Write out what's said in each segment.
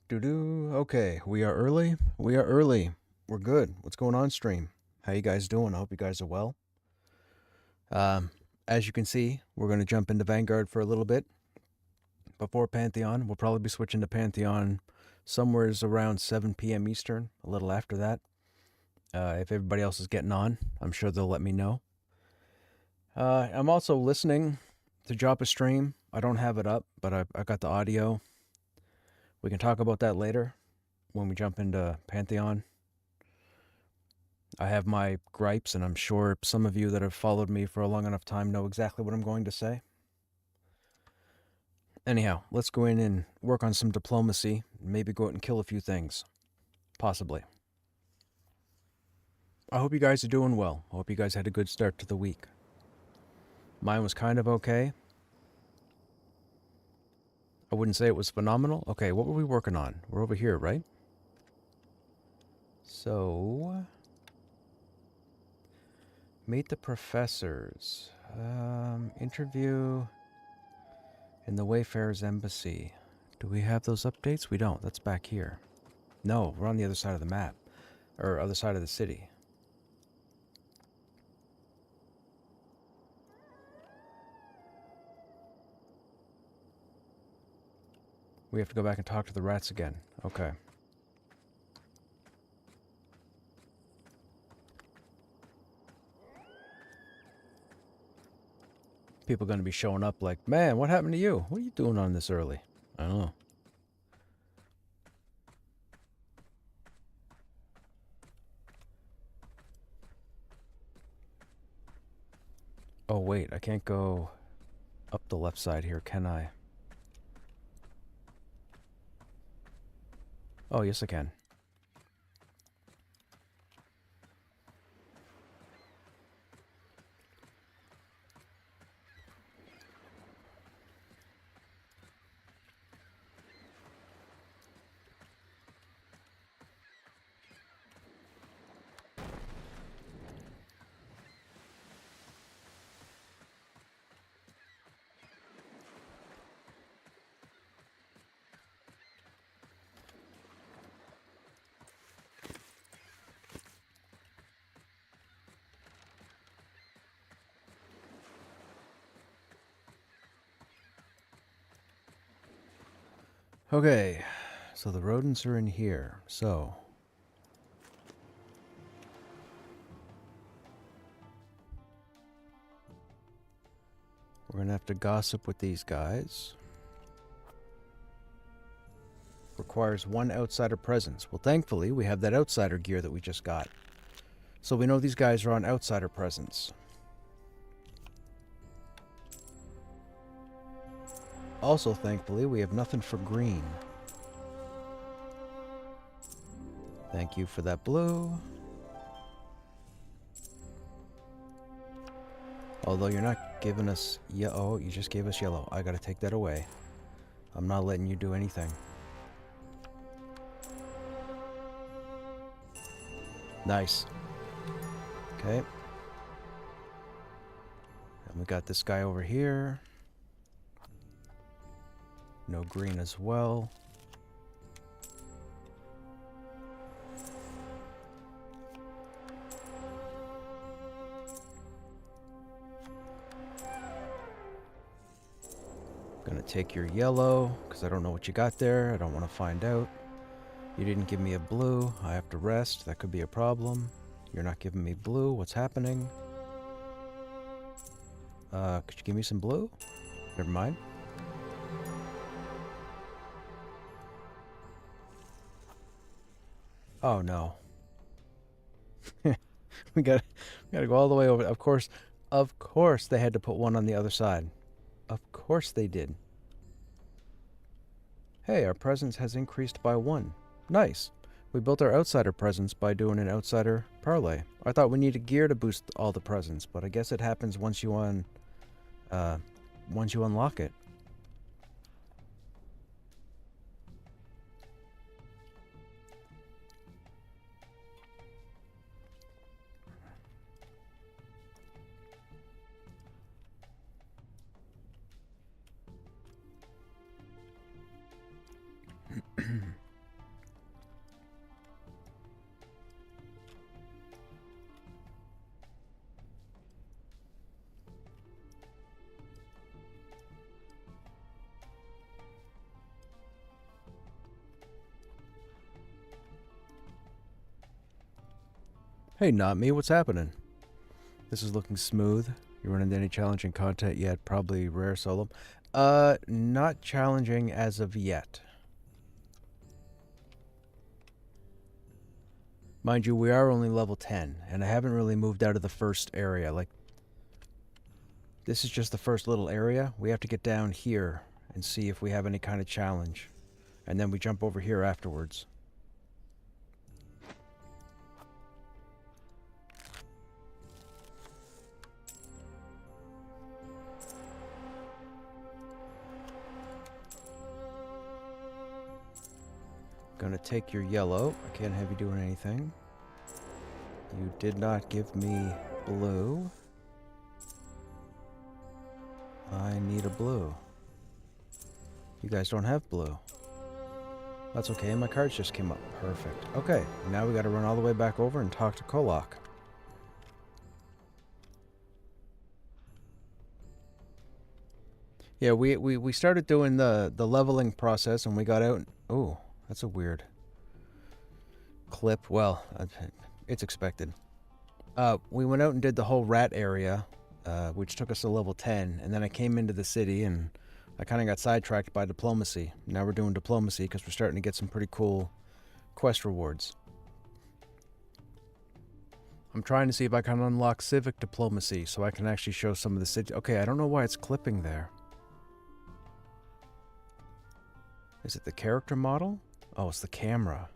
Do-do. Okay, we are early. We are early. We're good. What's going on, stream? How you guys doing? I hope you guys are well. As you can see, we're going to jump into Vanguard for a little bit before Pantheon. We'll probably be switching to Pantheon somewheres around 7 p.m. Eastern, a little after that. If everybody else is getting on, I'm sure they'll let me know. I'm also listening to drop a stream. I don't have it up, but I got the audio. We can talk about that later when we jump into Pantheon. I have my gripes, and I'm sure some of you that have followed me for a long enough time know exactly what I'm going to say. Anyhow, let's go in and work on some diplomacy, maybe go out and kill a few things. Possibly. I hope you guys are doing well. I hope you guys had a good start to the week. Mine was kind of okay. I wouldn't say it was phenomenal. Okay, what were we working on? We're over here, right? So... meet the professors. Interview in the Wayfarer's Embassy. Do we have those updates? We don't. That's back here. No, we're on the other side of the map. Or other side of the city. We have to go back and talk to the rats again. Okay. People going to be showing up like, man, what happened to you? What are you doing on this early? I don't know. Oh, wait, I can't go up the left side here, can I? Oh, yes, I can. Okay, so the rodents are in here. So we're gonna have to gossip with these guys. Requires one outsider presence. Well, thankfully, we have that outsider gear that we just got. So we know these guys are on outsider presence. Also, thankfully, we have nothing for green. Thank you for that blue. Although you're not giving us yellow, you just gave us yellow. I gotta take that away. I'm not letting you do anything. Nice. Okay. And we got this guy over here. No green as well. Gonna take your yellow, because I don't know what you got there. I don't want to find out. You didn't give me a blue. I have to rest. That could be a problem. You're not giving me blue. What's happening? Could you give me some blue? Never mind. Oh no. we gotta go all the way over. Of course they had to put one on the other side. Of course they did. Hey, our presence has increased by 1. Nice. We built our outsider presence by doing an outsider parlay. I thought we needed gear to boost all the presence, but I guess it happens once you unlock it. Hey, not me. What's happening? This is looking smooth. You run into any challenging content yet? Probably rare solo. Not challenging as of yet. Mind you, we are only level 10, and I haven't really moved out of the first area. Like, this is just the first little area. We have to get down here and see if we have any kind of challenge. And then we jump over here afterwards. Gonna take your yellow. I can't have you doing anything. You did not give me blue. I need a blue. You guys don't have blue. That's okay, my cards just came up. Perfect. Okay, now we gotta run all the way back over and talk to Kolak. Yeah, we started doing the leveling process and we got out. Oh, that's a weird clip. Well, it's expected. We went out and did the whole rat area, which took us to level 10, and then I came into the city and I kind of got sidetracked by diplomacy. Now we're doing diplomacy because we're starting to get some pretty cool quest rewards. I'm trying to see if I can unlock civic diplomacy so I can actually show some of the city. Okay, I don't know why it's clipping there. Is it the character model? Oh, it's the camera.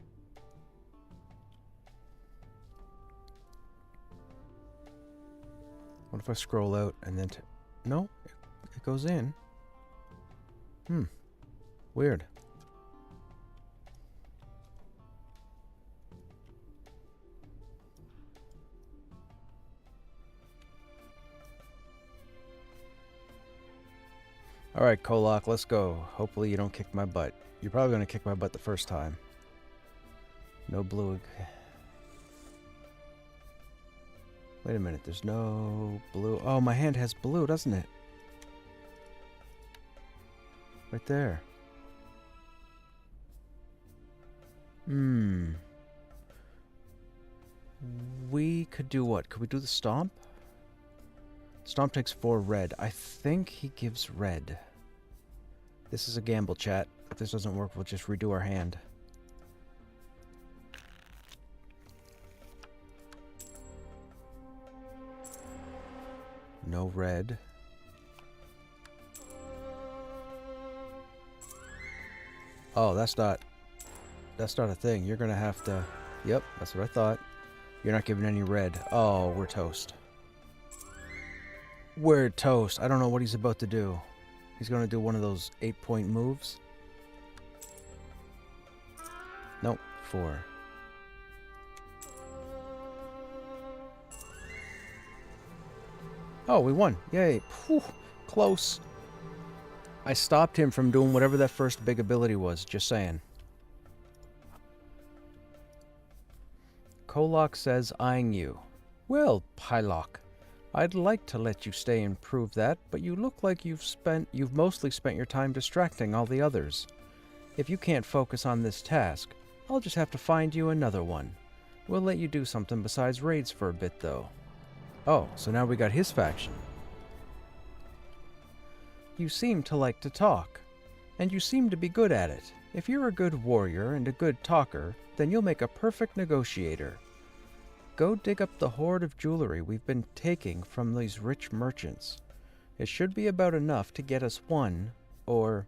What if I scroll out and then... No, it goes in. Weird. Alright, Kolak, let's go. Hopefully you don't kick my butt. You're probably going to kick my butt the first time. No blue... Wait a minute, there's no blue... Oh, my hand has blue, doesn't it? Right there. We could do what? Could we do the stomp? Stomp takes 4 red. I think he gives red. This is a gamble, chat. If this doesn't work, we'll just redo our hand. No red. Oh, that's not a thing. You're gonna have to... Yep, that's what I thought. You're not giving any red. Oh, we're toast. We're toast. I don't know what he's about to do. He's gonna do one of those 8-point moves. Nope, 4. Oh, we won. Yay. Whew, close. I stopped him from doing whatever that first big ability was, just saying. Kolak says, eyeing you. Well, Pylok, I'd like to let you stay and prove that, but you look like you've mostly spent your time distracting all the others. If you can't focus on this task, I'll just have to find you another one. We'll let you do something besides raids for a bit, though. Oh, so now we got his faction. You seem to like to talk, and you seem to be good at it. If you're a good warrior and a good talker, then you'll make a perfect negotiator. Go dig up the hoard of jewelry we've been taking from these rich merchants. It should be about enough to get us 1, or,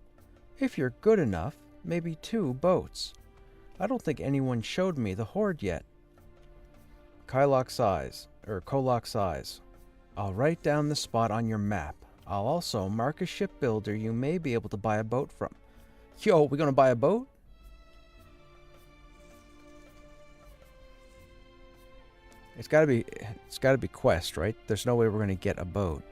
if you're good enough, maybe 2 boats. I don't think anyone showed me the hoard yet. Kolak size. I'll write down the spot on your map. I'll also mark a shipbuilder you may be able to buy a boat from. Yo, we gonna buy a boat? It's gotta be quest, right? There's no way we're gonna get a boat.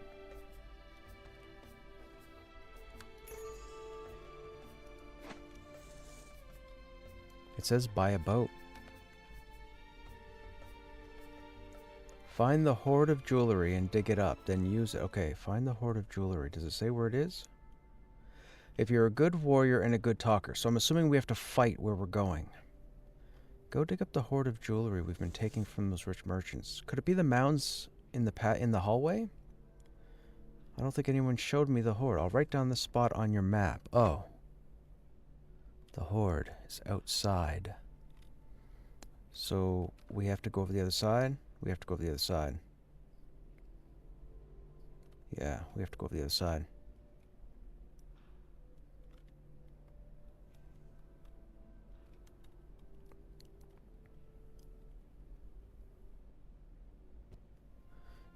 It says buy a boat. Find the hoard of jewelry and dig it up, then use it. Okay, find the hoard of jewelry. Does it say where it is? If you're a good warrior and a good talker. So I'm assuming we have to fight where we're going. Go dig up the hoard of jewelry we've been taking from those rich merchants. Could it be the mounds in the hallway? I don't think anyone showed me the hoard. I'll write down the spot on your map. Oh. The hoard is outside. So we have to go over the other side? We have to go over the other side. Yeah, we have to go over the other side.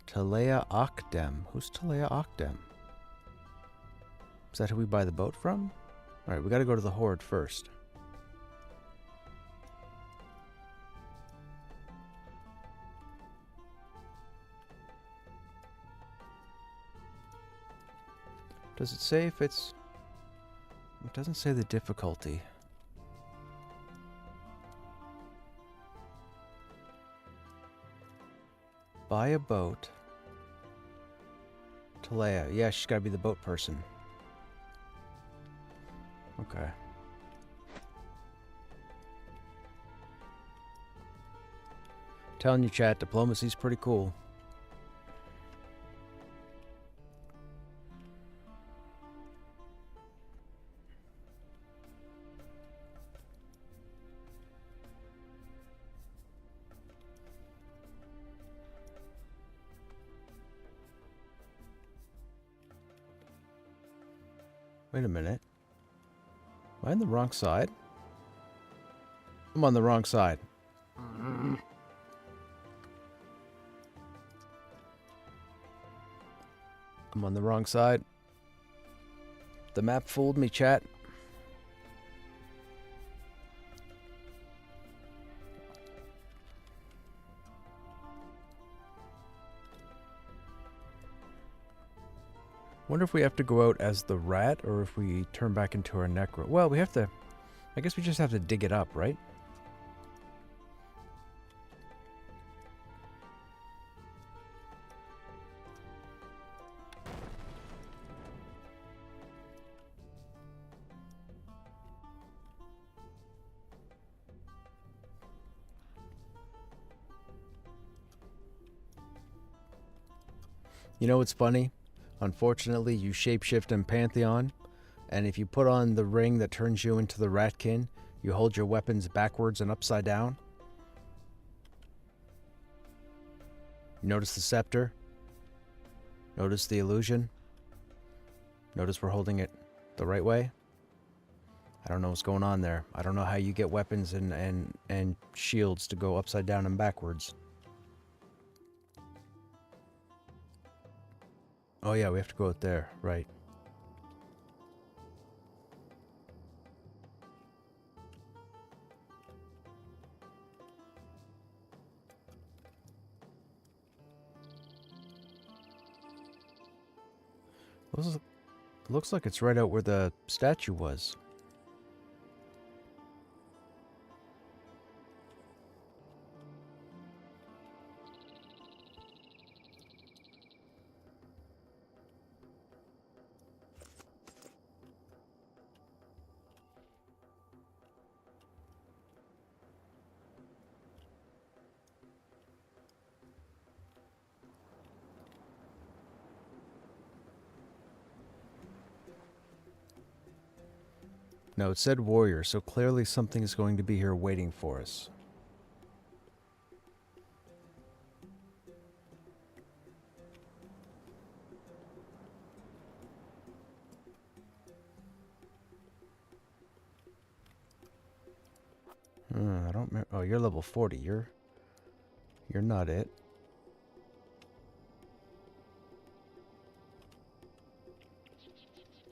Talea Akdem. Who's Talea Akdem? Is that who we buy the boat from? Alright, we gotta go to the hoard first. Does it say if it's... It doesn't say the difficulty. Buy a boat. Talea. Yeah, she's gotta be the boat person. Okay. Telling you, chat, diplomacy's pretty cool. Wait a minute. Am I on the wrong side? I'm on the wrong side. I'm on the wrong side. The map fooled me, chat. Wonder if we have to go out as the rat or if we turn back into our necro. Well, we have to... I guess we just have to dig it up, right? You know what's funny? Unfortunately, you shapeshift in Pantheon, and if you put on the ring that turns you into the ratkin, you hold your weapons backwards and upside down. Notice the scepter? Notice the illusion? Notice we're holding it the right way? I don't know what's going on there. I don't know how you get weapons and shields to go upside down and backwards. Oh yeah, we have to go out there, right. Looks like it's right out where the statue was. No, it said warrior, so clearly something is going to be here waiting for us. I don't remember. Oh, you're level 40. You're not it.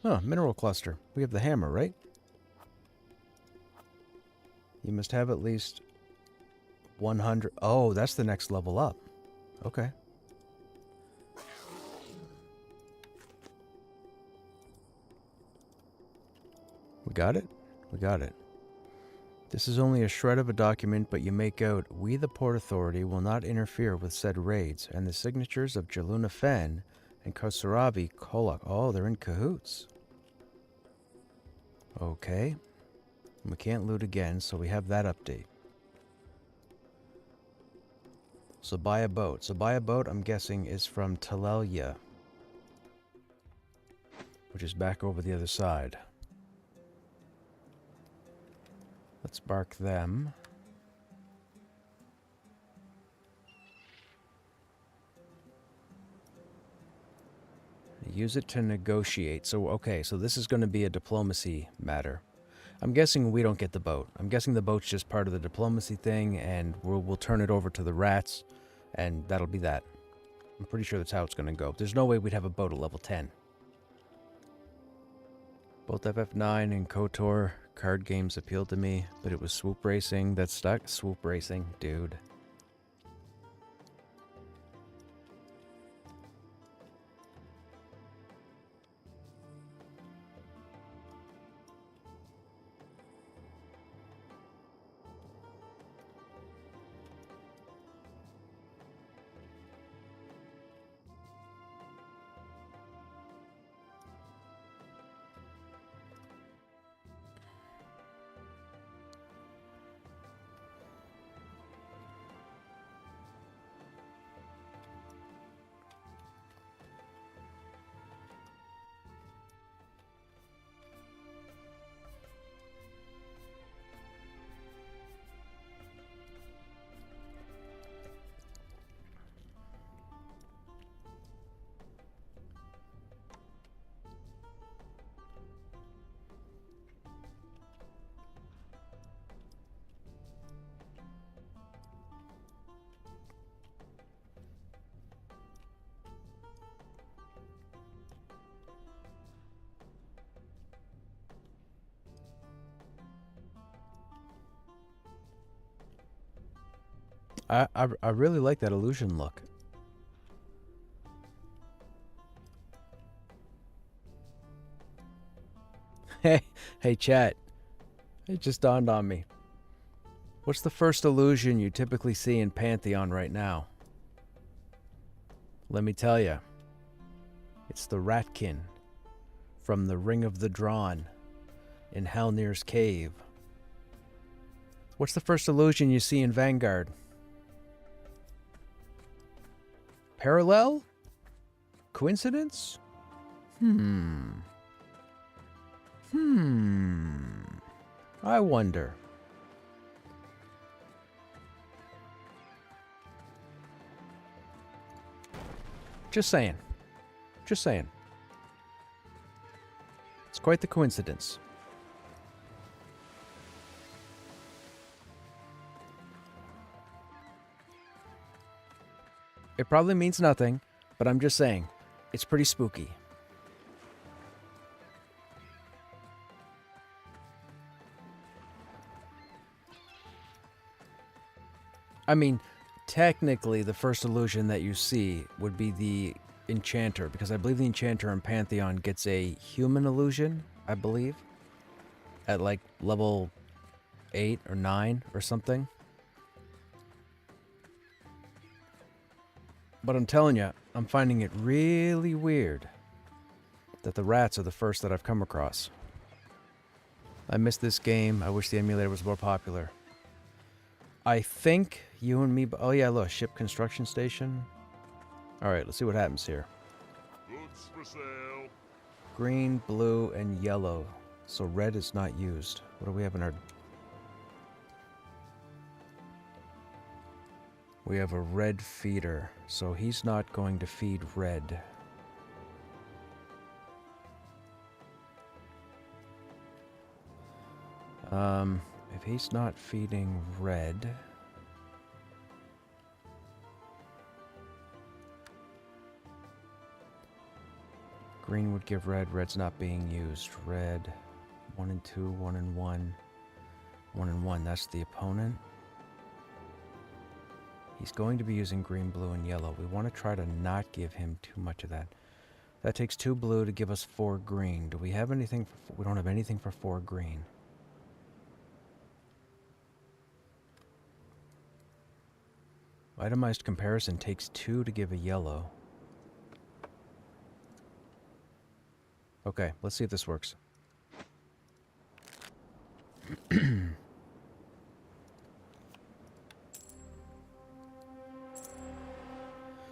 Oh, mineral cluster. We have the hammer, right? You must have at least 100. Oh, that's the next level up. Okay. We got it? We got it. This is only a shred of a document, but you make out, we the Port Authority will not interfere with said raids, and the signatures of Jaluna Fen and Kosarabi Kolak. Oh, they're in cahoots. Okay. We can't loot again, so we have that update. So buy a boat. So buy a boat, I'm guessing, is from Telelia, which is back over the other side. Let's bark them. Use it to negotiate. So, okay, so this is going to be a diplomacy matter. I'm guessing we don't get the boat. I'm guessing the boat's just part of the diplomacy thing, and we'll turn it over to the rats, and that'll be that. I'm pretty sure that's how it's going to go. There's no way we'd have a boat at level 10. Both FF9 and KOTOR card games appealed to me, but it was swoop racing that stuck. Swoop racing, dude. I really like that illusion look. Hey, chat. It just dawned on me. What's the first illusion you typically see in Pantheon right now? Let me tell you. It's the Ratkin from the Ring of the Drawn in Halnir's Cave. What's the first illusion you see in Vanguard? Parallel? Coincidence? I wonder. Just saying. Just saying. It's quite the coincidence. It probably means nothing, but I'm just saying, it's pretty spooky. I mean, technically, the first illusion that you see would be the Enchanter, because I believe the Enchanter in Pantheon gets a human illusion, I believe, at like level 8 or 9 or something. But I'm telling you, I'm finding it really weird that the rats are the first that I've come across. I missed this game. I wish the emulator was more popular. I think you and me... Oh yeah, look, ship construction station. Alright, let's see what happens here. Goods for sale. Green, blue, and yellow. So red is not used. What do we have in our... We have a red feeder, so he's not going to feed red. If he's not feeding red... Green would give red, red's not being used. Red, 1 and 2, 1 and 1. 1 and 1, that's the opponent. He's going to be using green, blue, and yellow. We want to try to not give him too much of that. That takes 2 blue to give us 4 green. Do we have anything? We don't have anything for 4 green. Itemized comparison takes 2 to give a yellow. Okay, let's see if this works.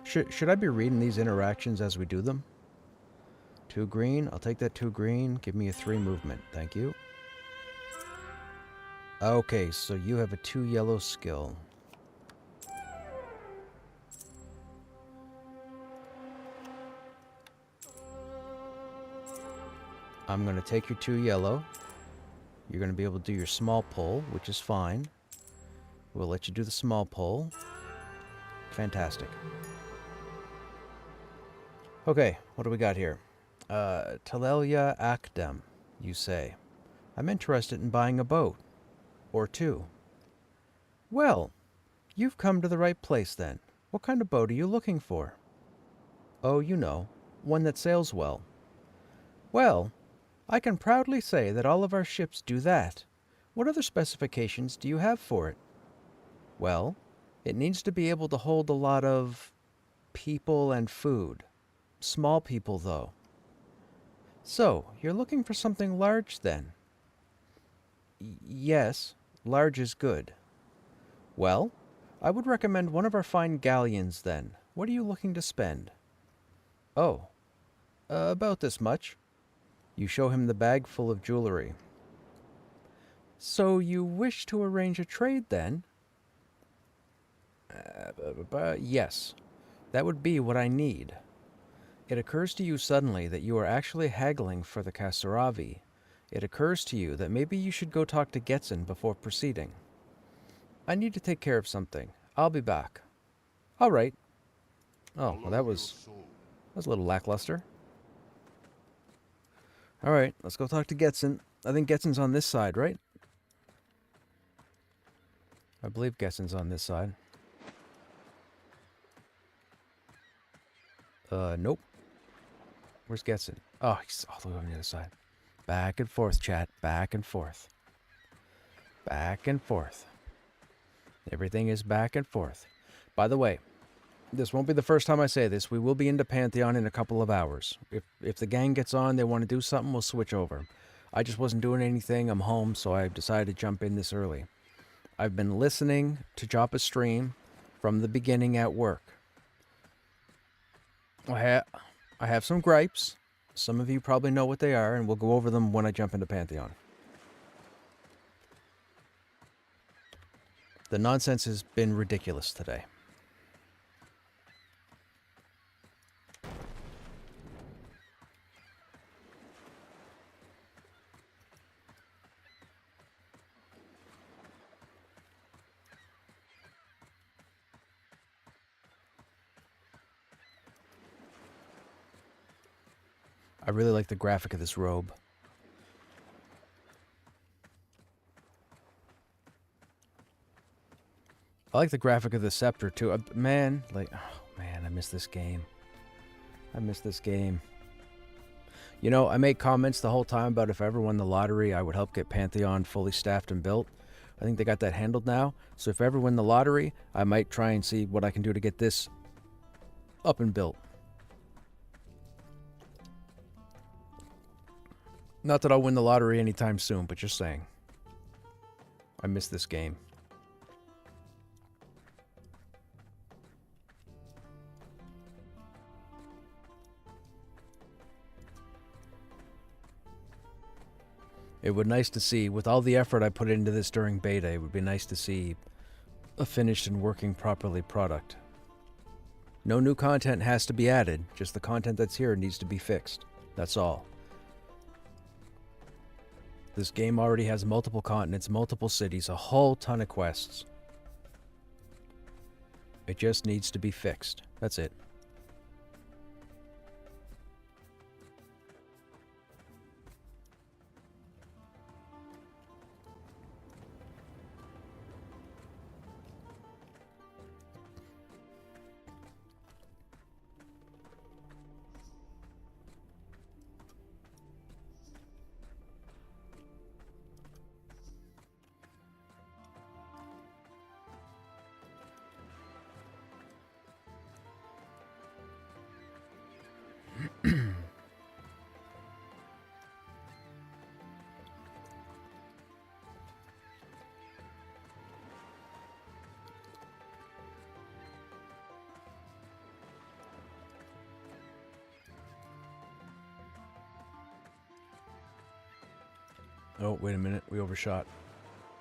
Should I be reading these interactions as we do them? 2 green. I'll take that 2 green. Give me a 3 movement. Thank you. Okay, so you have a 2 yellow skill. I'm going to take your 2 yellow. You're going to be able to do your small pull, which is fine. We'll let you do the small pull. Fantastic. Okay, what do we got here? Telelia Akdem, you say. I'm interested in buying a boat. Or 2. Well, you've come to the right place then. What kind of boat are you looking for? Oh, you know, one that sails well. Well, I can proudly say that all of our ships do that. What other specifications do you have for it? Well, it needs to be able to hold a lot of people and food. Small people, though. So, you're looking for something large, then? Yes, large is good. Well, I would recommend one of our fine galleons, then. What are you looking to spend? Oh, about this much. You show him the bag full of jewelry. So you wish to arrange a trade, then? Yes. That would be what I need. It occurs to you suddenly that you are actually haggling for the Kasaravi. It occurs to you that maybe you should go talk to Getson before proceeding. I need to take care of something. I'll be back. All right. Oh, well, that was a little lackluster. All right, let's go talk to Getson. I think Getson's on this side, right? I believe Getson's on this side. Nope. Where's Getson? Oh, he's all the way on the other side. Back and forth, chat. Back and forth. Back and forth. Everything is back and forth. By the way, this won't be the first time I say this. We will be into Pantheon in a couple of hours. If the gang gets on, they want to do something, we'll switch over. I just wasn't doing anything. I'm home, so I decided to jump in this early. I've been listening to Joppa's stream from the beginning at work. I have some gripes. Some of you probably know what they are, and we'll go over them when I jump into Pantheon. The nonsense has been ridiculous today. I really like the graphic of this robe. I like the graphic of the scepter too. Man, like, oh man, I miss this game. I miss this game. You know, I made comments the whole time about if I ever won the lottery, I would help get Pantheon fully staffed and built. I think they got that handled now. So if I ever win the lottery, I might try and see what I can do to get this up and built. Not that I'll win the lottery anytime soon, but just saying. I miss this game. It would be nice to see, with all the effort I put into this during beta, it would be nice to see a finished and working properly product. No new content has to be added, just the content that's here needs to be fixed. That's all. This game already has multiple continents, multiple cities, a whole ton of quests. It just needs to be fixed. That's it. Oh, wait a minute. We overshot.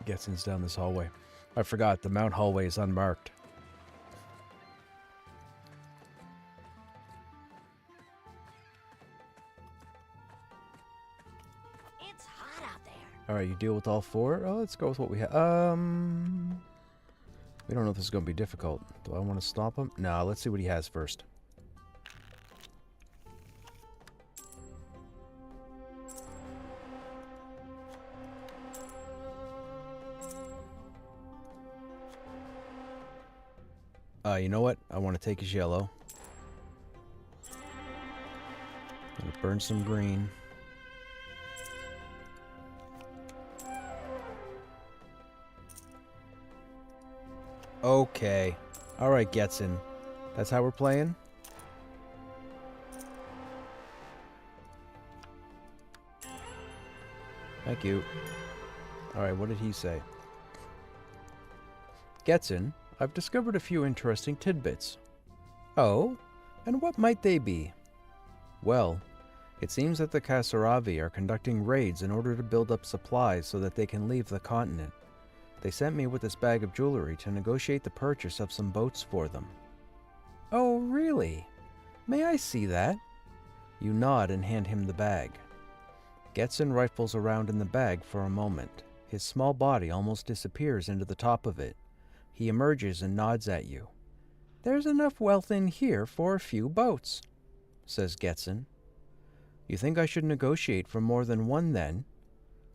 Getsin's down this hallway. I forgot. The mount hallway is unmarked. It's hot out there. Alright, you deal with all 4? Oh, let's go with what we have. We don't know if this is going to be difficult. Do I want to stop him? No, let's see what he has first. You know what? I want to take his yellow. I'm going to burn some green. Okay. Alright, Getsin. That's how we're playing? Thank you. Alright, what did he say? Getsin, I've discovered a few interesting tidbits. Oh? And what might they be? Well, it seems that the Kasaravi are conducting raids in order to build up supplies so that they can leave the continent. They sent me with this bag of jewelry to negotiate the purchase of some boats for them. Oh, really? May I see that? You nod and hand him the bag. Getsin rifles around in the bag for a moment. His small body almost disappears into the top of it. He emerges and nods at you. There's enough wealth in here for a few boats, says Getsin. You think I should negotiate for more than one then?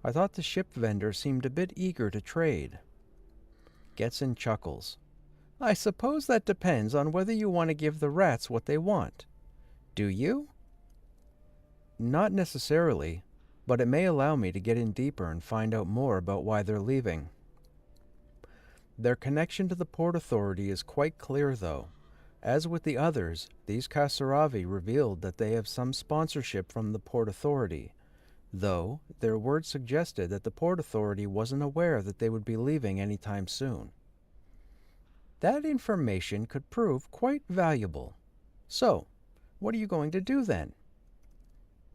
I thought the ship vendor seemed a bit eager to trade. Getsin chuckles. I suppose that depends on whether you want to give the rats what they want. Do you? Not necessarily, but it may allow me to get in deeper and find out more about why they're leaving. Their connection to the Port Authority is quite clear, though. As with the others, these Kasaravi revealed that they have some sponsorship from the Port Authority, though their words suggested that the Port Authority wasn't aware that they would be leaving anytime soon. That information could prove quite valuable. So, what are you going to do then?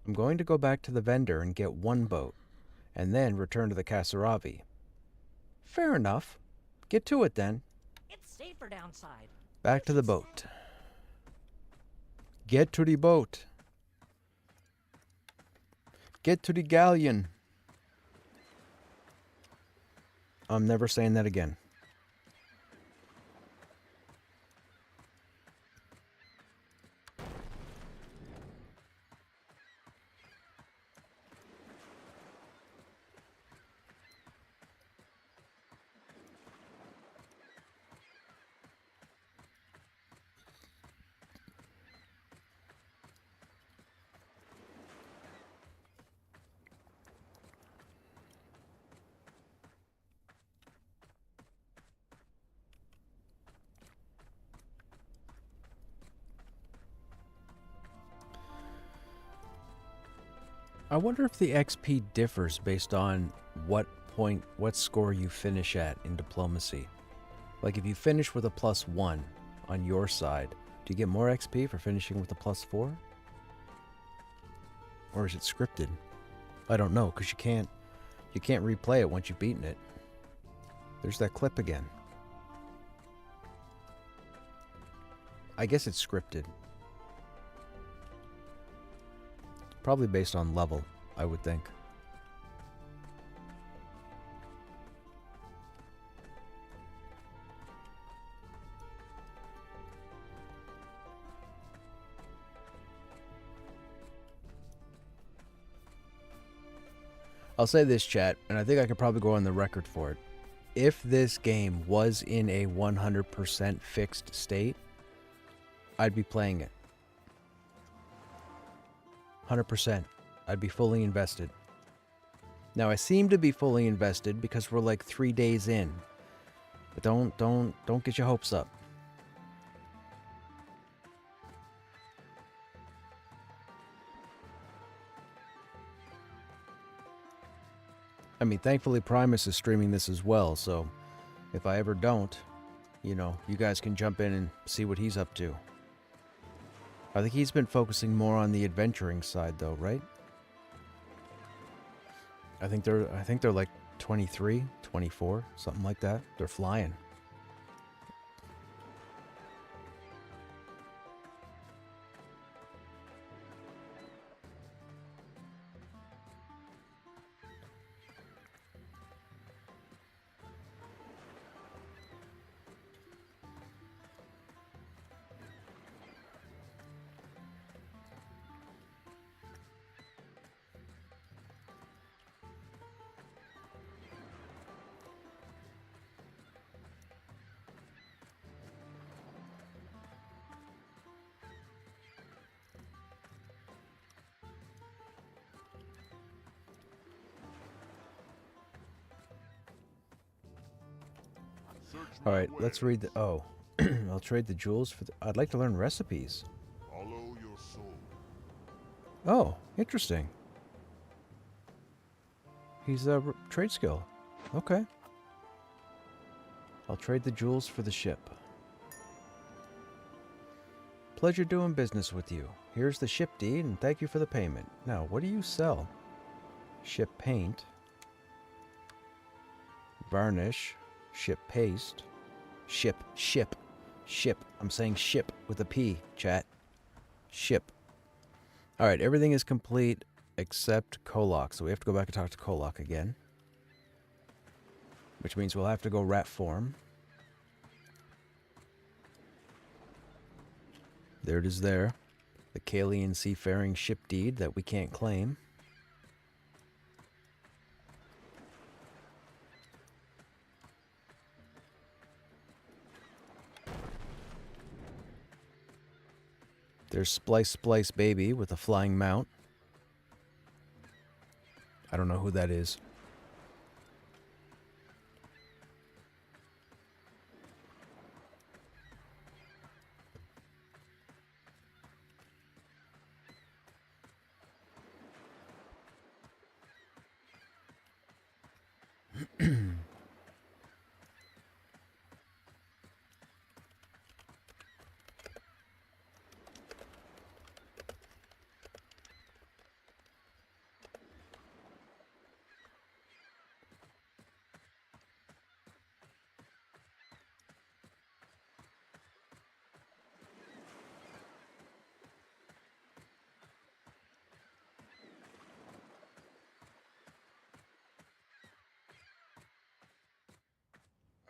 I'm going to go back to the vendor and get one boat, and then return to the Kasaravi. Fair enough. Get to it then. It's safer downside. Back to the boat. Get to the boat. Get to the galleon. I'm never saying that again. I wonder if the XP differs based on what score you finish at in diplomacy. Like if you finish with a +1 on your side, do you get more XP for finishing with a +4? Or is it scripted? I don't know, because you can't replay it once you've beaten it. There's that clip again. I guess it's scripted. Probably based on level, I would think. I'll say this, chat, and I think I could probably go on the record for it. If this game was in a 100% fixed state, I'd be playing it. 100%. I'd be fully invested. Now I seem to be fully invested because we're like 3 days in. But don't get your hopes up. I mean, thankfully Primus is streaming this as well, so if I ever don't, you know, you guys can jump in and see what he's up to. I think he's been focusing more on the adventuring side, though, right? I think they're like 23, 24, something like that. They're flying. Search All my right, let's wares. read the. Oh, I'll trade the jewels for. I'd like to learn recipes. Follow your soul. Oh, interesting. He's a trade skill. Okay. I'll trade the jewels for the ship. Pleasure doing business with you. Here's the ship deed and thank you for the payment. Now, what do you sell? Ship paint. Varnish. Ship paste. Ship. I'm saying ship with a P, chat. Ship. Alright, everything is complete except Kolok. So we have to go back and talk to Kolok again. Which means we'll have to go rat form. There it is there. The Kalian seafaring ship deed that we can't claim. There's Splice Baby with a flying mount. I don't know who that is.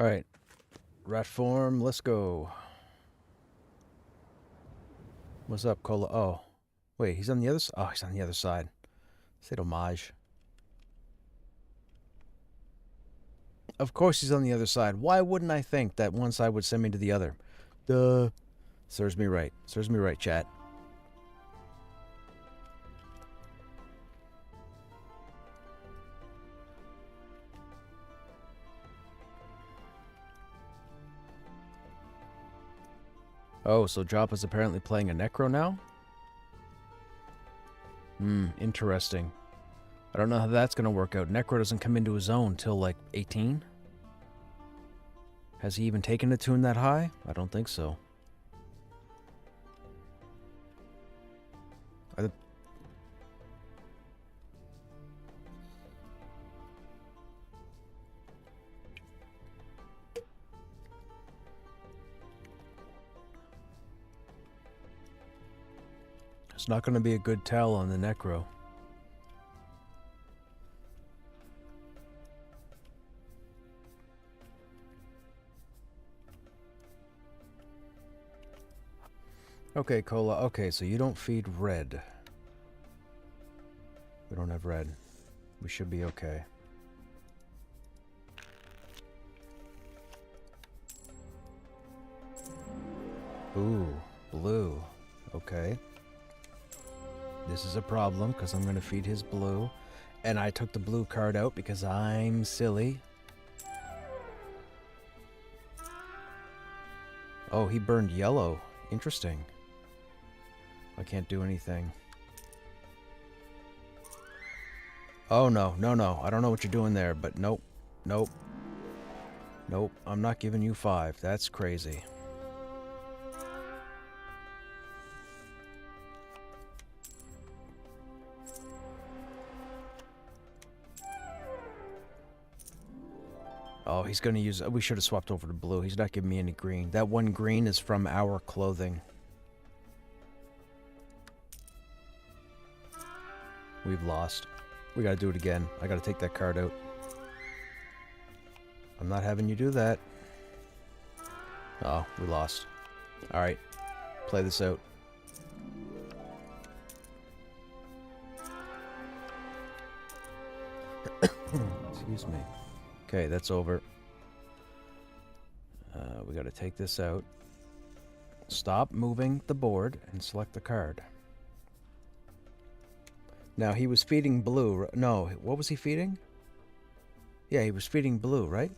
Alright. Rat form, let's go. What's up, Cola? Oh. Wait, he's on the other side? Oh, he's on the other side. Said homage. Of course he's on the other side. Why wouldn't I think that one side would send me to the other? Duh. Serves me right. Serves me right, chat. Oh, so Joppa's apparently playing a Necro now? Interesting. I don't know how that's going to work out. Necro doesn't come into his own till like 18? Has he even taken a tune that high? I don't think so. It's not going to be a good tell on the Necro. Okay, Cola. Okay, so you don't feed red. We don't have red. We should be okay. Ooh, blue. Okay. This is a problem because I'm going to feed his blue. And I took the blue card out because I'm silly. Oh, he burned yellow. Interesting. I can't do anything. Oh, no. No, no. I don't know what you're doing there, but nope. Nope. Nope. I'm not giving you 5. That's crazy. Oh, he's gonna use... We should have swapped over to blue. He's not giving me any green. That one green is from our clothing. We've lost. We gotta do it again. I gotta take that card out. I'm not having you do that. Oh, we lost. Alright. Play this out. Excuse me. Okay, that's over. We gotta take this out. Stop moving the board and select the card. Now, he was feeding blue. No, what was he feeding? Yeah, he was feeding blue, right?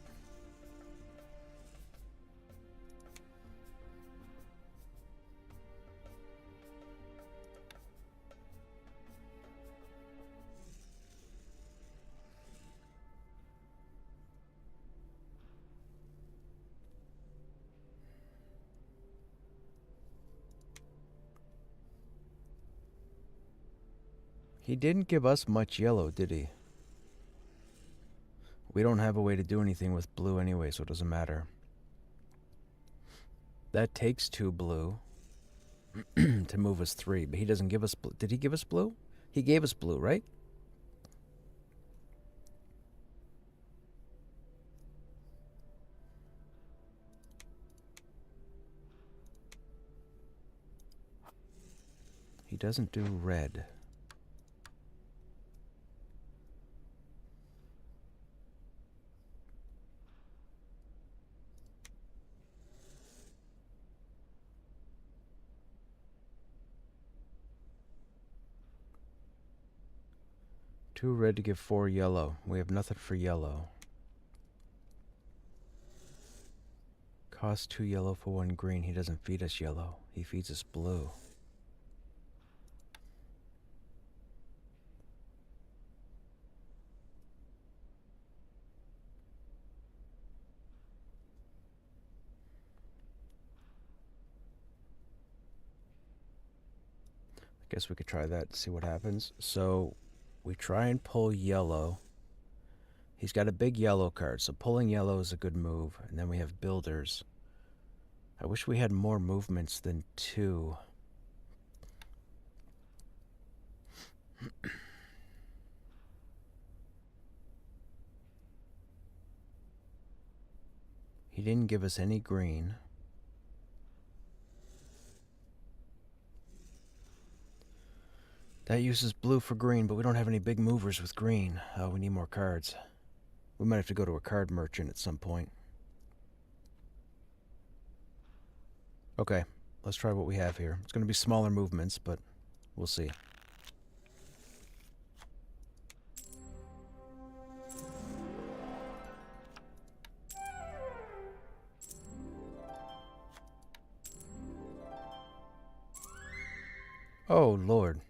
He didn't give us much yellow, did he? We don't have a way to do anything with blue anyway, so it doesn't matter. That takes 2 blue to move us 3, but he doesn't give us blue. Did he give us blue? He gave us blue, right? He doesn't do red. Two red to give 4 yellow. We have nothing for yellow. Cost 2 yellow for 1 green. He doesn't feed us yellow. He feeds us blue. I guess we could try that and see what happens. So we try and pull yellow. He's got a big yellow card, so pulling yellow is a good move. And then we have builders. I wish we had more movements than 2. He didn't give us any green. That uses blue for green, but we don't have any big movers with green. We need more cards. We might have to go to a card merchant at some point. Okay, let's try what we have here. It's going to be smaller movements, but we'll see. Oh, Lord.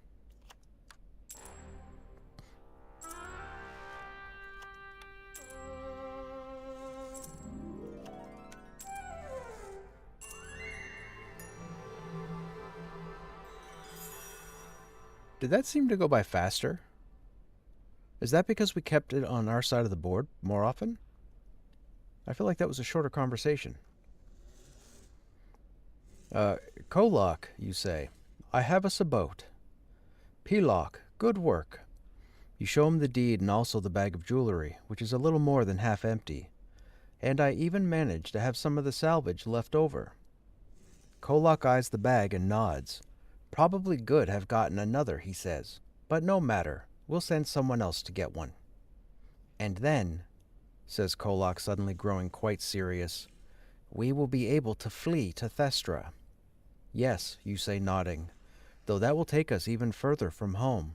Did that seem to go by faster? Is that because we kept it on our side of the board more often? I feel like that was a shorter conversation. Kolok, you say. I have us a boat. Pilok, good work. You show him the deed and also the bag of jewelry, which is a little more than half empty. And I even managed to have some of the salvage left over. Kolok eyes the bag and nods. Probably good have gotten another, he says. But no matter. We'll send someone else to get one. And then, says Kolok, suddenly growing quite serious, we will be able to flee to Thestra. Yes, you say, nodding, though that will take us even further from home.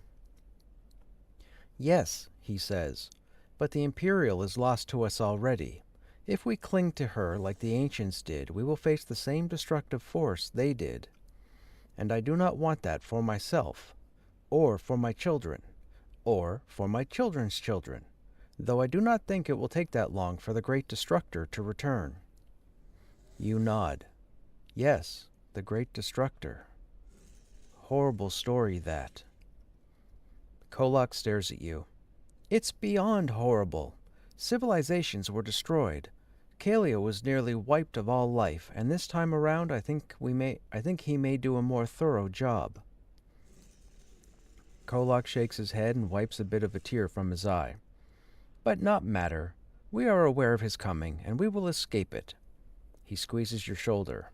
Yes, he says, but the Imperial is lost to us already. If we cling to her like the ancients did, we will face the same destructive force they did. And I do not want that for myself, or for my children, or for my children's children, though I do not think it will take that long for the great destructor to return. You nod. Yes, the great destructor. Horrible story, that. Kolok stares at you. It's beyond horrible. Civilizations were destroyed. Kalia was nearly wiped of all life, and this time around I think he may do a more thorough job. Kolak shakes his head and wipes a bit of a tear from his eye. But not matter. We are aware of his coming, and we will escape it. He squeezes your shoulder.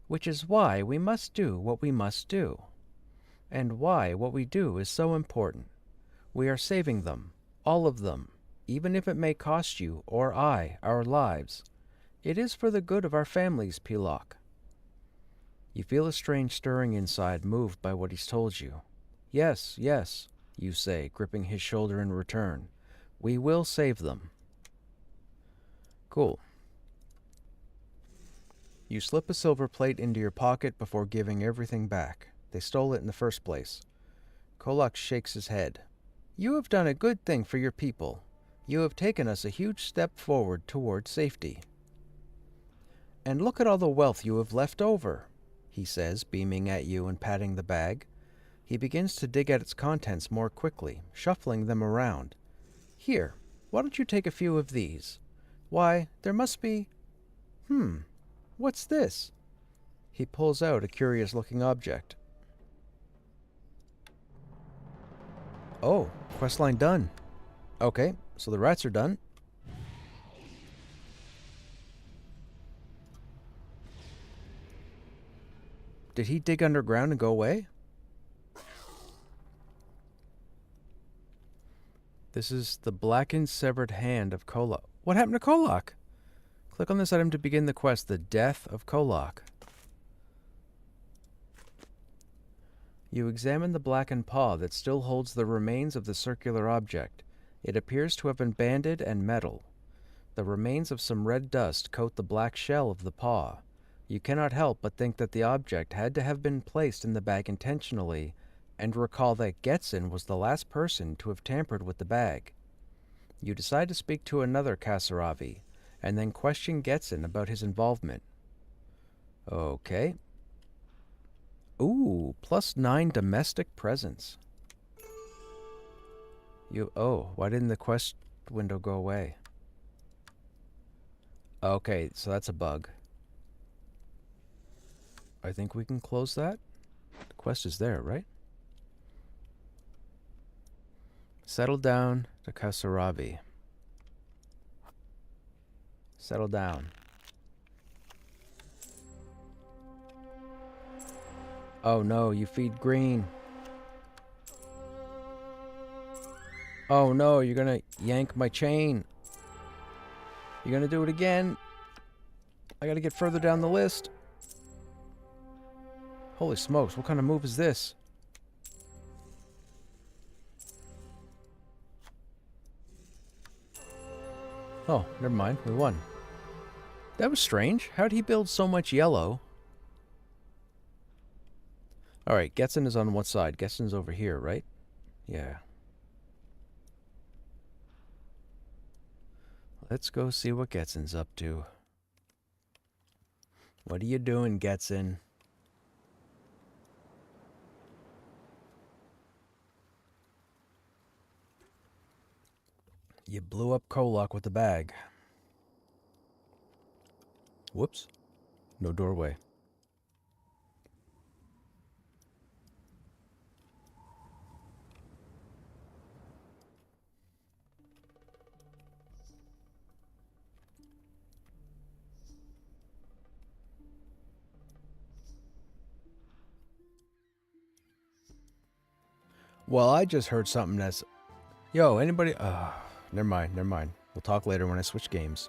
Which is why we must do what we must do. And why what we do is so important. We are saving them, all of them, even if it may cost you, or I, our lives. It is for the good of our families, Pilok. You feel a strange stirring inside, moved by what he's told you. Yes, yes, you say, gripping his shoulder in return. We will save them. Cool. You slip a silver plate into your pocket before giving everything back. They stole it in the first place. Kolak shakes his head. You have done a good thing for your people. You have taken us a huge step forward toward safety. And look at all the wealth you have left over, he says, beaming at you and patting the bag. He begins to dig at its contents more quickly, shuffling them around. Here, why don't you take a few of these? Why, there must be... what's this? He pulls out a curious-looking object. Oh, questline done. Okay, so the rats are done. Did he dig underground and go away? This is the blackened, severed hand of Kolak. What happened to Kolak? Click on this item to begin the quest, The Death of Kolak. You examine the blackened paw that still holds the remains of the circular object. It appears to have been banded and metal. The remains of some red dust coat the black shell of the paw. You cannot help but think that the object had to have been placed in the bag intentionally, and recall that Getsin was the last person to have tampered with the bag. You decide to speak to another Kasaravi, and then question Getsin about his involvement. Okay. Ooh, +9 domestic presence. Why didn't the quest window go away? Okay, so that's a bug. I think we can close that. The quest is there, right? Settle down to Kasaravi. Settle down. Oh no, you feed green. Oh no, you're gonna yank my chain. You're gonna do it again. I gotta get further down the list. Holy smokes, what kind of move is this? Oh, never mind, we won. That was strange. How'd he build so much yellow? Alright, Getsin is on one side. Getsin's over here, right? Yeah. Let's go see what Getsin's up to. What are you doing, Getsin? You blew up Kolak with the bag. Whoops. No doorway. Well, I just heard something that's... Yo, anybody... never mind, never mind. We'll talk later when I switch games.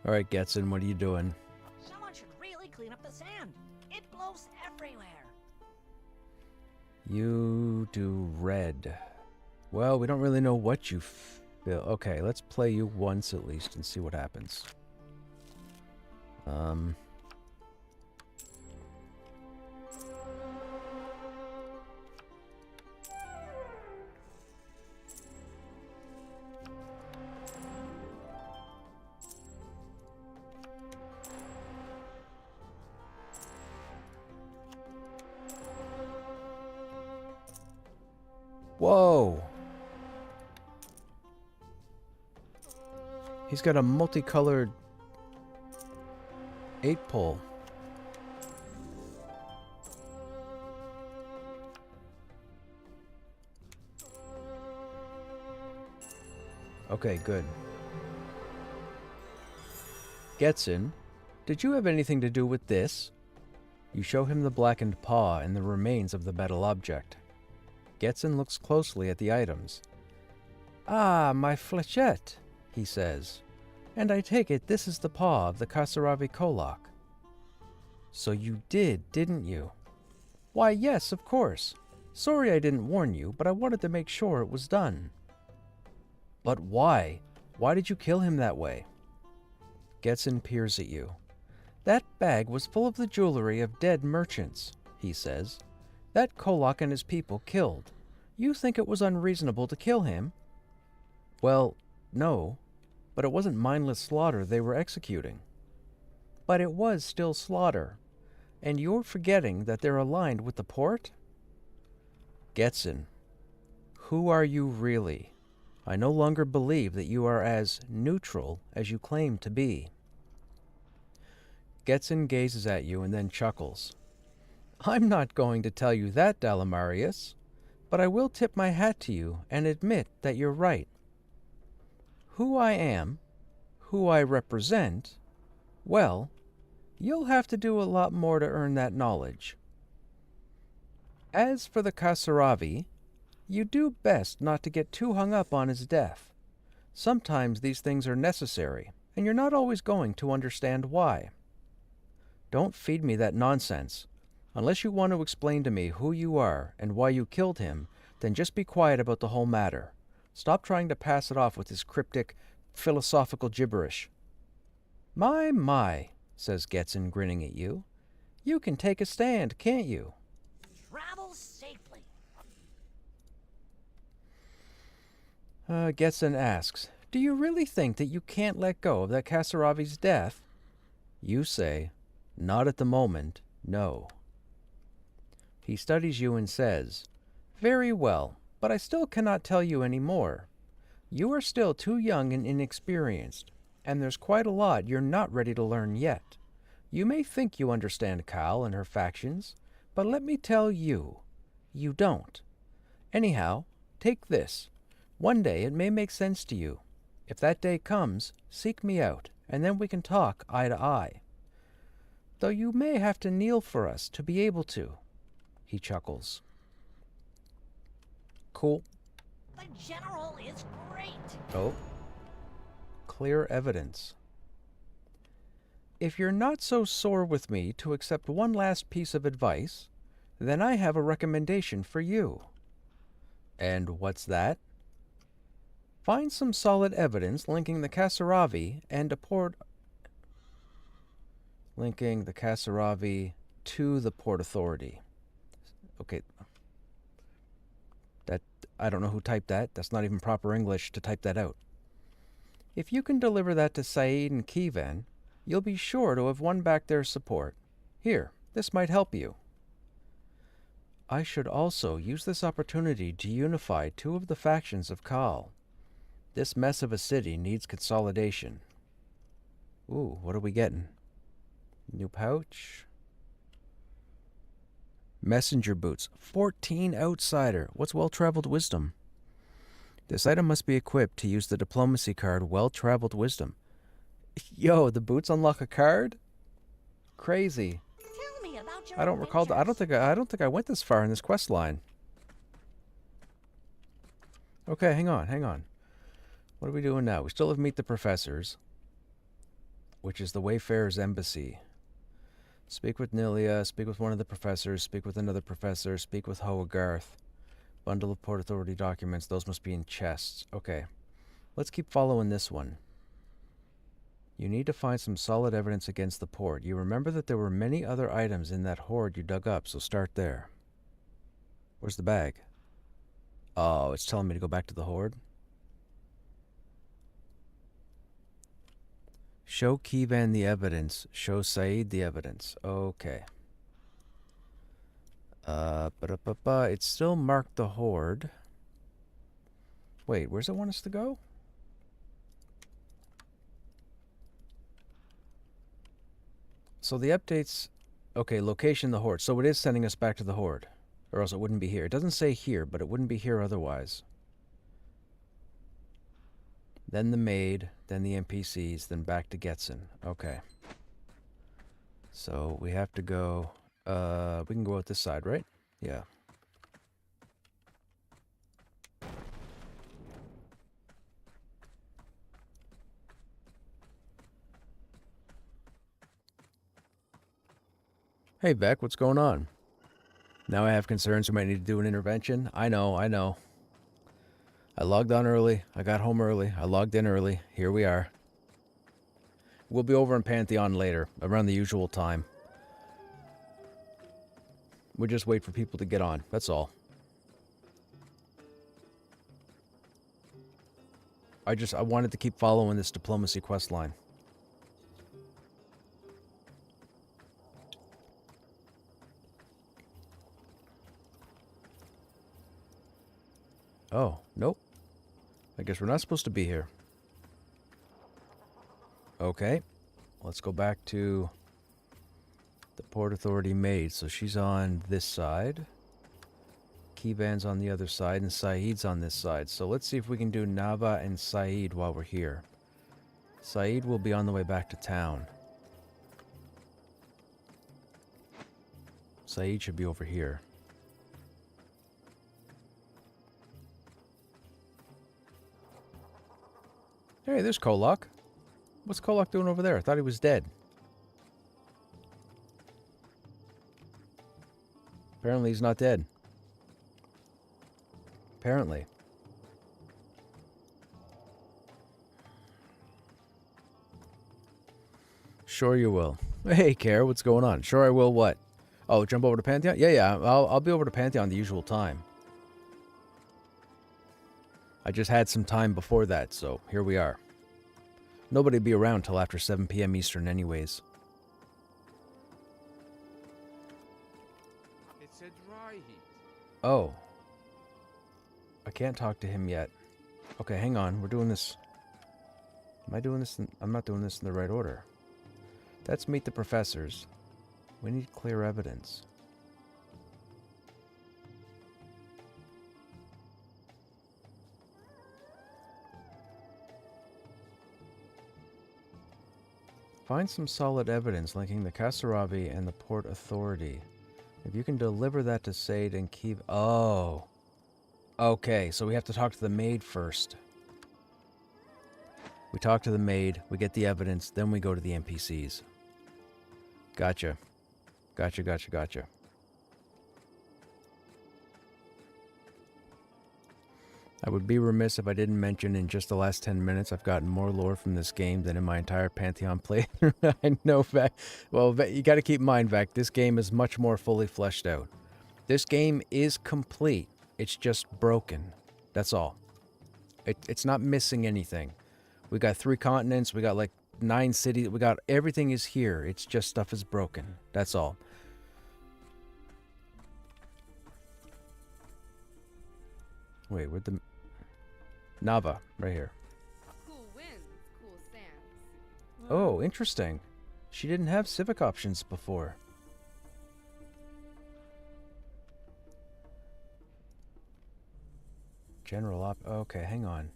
Alright, Getsin, what are you doing? Someone should really clean up the sand. It blows everywhere. You do red. Well, we don't really know what you feel. Okay, let's play you once at least and see what happens. Whoa! He's got a multicolored 8-pole. Okay, good. Getson, did you have anything to do with this? You show him the blackened paw and the remains of the metal object. Getson looks closely at the items. Ah, my flechette, he says. And I take it this is the paw of the Kasaravi Kolak. So you did, didn't you? Why, yes, of course. Sorry I didn't warn you, but I wanted to make sure it was done. But why? Why did you kill him that way? Getson peers at you. That bag was full of the jewelry of dead merchants, he says. That Kolak and his people killed. You think it was unreasonable to kill him? Well, no, but it wasn't mindless slaughter they were executing. But it was still slaughter, and you're forgetting that they're aligned with the port? Getson, who are you really? I no longer believe that you are as neutral as you claim to be. Getson gazes at you and then chuckles. I'm not going to tell you that, Dalamarius, but I will tip my hat to you and admit that you're right. Who I am, who I represent, well, you'll have to do a lot more to earn that knowledge. As for the Kasaravi, you do best not to get too hung up on his death. Sometimes these things are necessary, and you're not always going to understand why. Don't feed me that nonsense. Unless you want to explain to me who you are and why you killed him, then just be quiet about the whole matter. Stop trying to pass it off with this cryptic, philosophical gibberish. My, says Getson, grinning at you. You can take a stand, can't you? Travel safely. Getson asks, do you really think that you can't let go of that Kasaravi's death? You say, not at the moment, no. He studies you and says, very well, but I still cannot tell you any more. You are still too young and inexperienced, and there's quite a lot you're not ready to learn yet. You may think you understand Kal and her factions, but let me tell you, you don't. Anyhow, take this. One day it may make sense to you. If that day comes, seek me out, and then we can talk eye to eye. Though you may have to kneel for us to be able to. He chuckles. Cool. The general is great. Oh. Clear evidence. If you're not so sore with me to accept one last piece of advice, then I have a recommendation for you. And what's that? Find some solid evidence linking the Kasaravi and a port... Linking the Kasaravi to the Port Authority. Okay. I don't know who typed that. That's not even proper English to type that out. If you can deliver that to Saeed and Kivan, you'll be sure to have won back their support. Here, this might help you. I should also use this opportunity to unify two of the factions of Kal. This mess of a city needs consolidation. Ooh, what are we getting? New pouch. Messenger boots. 14 outsider. What's well-traveled wisdom? This item must be equipped to use the diplomacy card well-traveled wisdom. Yo, the boots unlock a card? Crazy. Tell me about your I don't recall. I don't think I went this far in this quest line. Okay, hang on. What are we doing now? We still have Meet the Professors, which is the Wayfarer's Embassy. Speak with Nilia, speak with one of the professors, speak with another professor, speak with Hoagarth. Bundle of Port Authority documents, those must be in chests. Okay, let's keep following this one. You need to find some solid evidence against the port. You remember that there were many other items in that hoard you dug up, so start there. Where's the bag? Oh, it's telling me to go back to the hoard? Show Kivan the evidence. Show Saeed the evidence. Okay. It's still marked the hoard. Wait, where's it want us to go? So the updates... Okay, location the Horde. So it is sending us back to the Horde. Or else it wouldn't be here. It doesn't say here, but it wouldn't be here otherwise. Then the maid, then the NPCs, then back to Getson. Okay. So we have to go... we can go out this side, right? Yeah. Hey, Beck, what's going on? Now I have concerns we might need to do an intervention. I know. I logged on early. I got home early. I logged in early. Here we are. We'll be over in Pantheon later, around the usual time. We'll just wait for people to get on. That's all. I wanted to keep following this diplomacy quest line. Oh, nope. I guess we're not supposed to be here. Okay. Let's go back to the Port Authority maid. So she's on this side. Keyvan's on the other side, and Saeed's on this side. So let's see if we can do Nava and Saeed while we're here. Saeed will be on the way back to town. Saeed should be over here. Hey, there's Kolok. What's Kolok doing over there? I thought he was dead. Apparently he's not dead. Apparently. Sure you will. Hey, Care, what's going on? Sure I will what? Oh, jump over to Pantheon? Yeah, I'll be over to Pantheon the usual time. I just had some time before that, so here we are. Nobody will be around till after 7 p.m. Eastern anyways. It's a dry heat. Oh. I can't talk to him yet. Okay, hang on. We're doing this... Am I doing this I'm not doing this in the right order. Let's meet the professors. We need clear evidence. Find some solid evidence linking the Kasaravi and the Port Authority. If you can deliver that to Said and keep... Oh. Okay, so we have to talk to the maid first. We talk to the maid, we get the evidence, then we go to the NPCs. Gotcha. Gotcha. I would be remiss if I didn't mention in just the last 10 minutes I've gotten more lore from this game than in my entire Pantheon playthrough. I know, Vac. Well, you got to keep in mind, Vac, this game is much more fully fleshed out. This game is complete. It's just broken. That's all. It's not missing anything. We got 3 continents. We got like 9 cities. We got everything is here. It's just stuff is broken. That's all. Wait, where'd the... Nava, right here. Cool winds, cool sands. Oh, interesting. She didn't have civic options before. General op... Okay, hang on.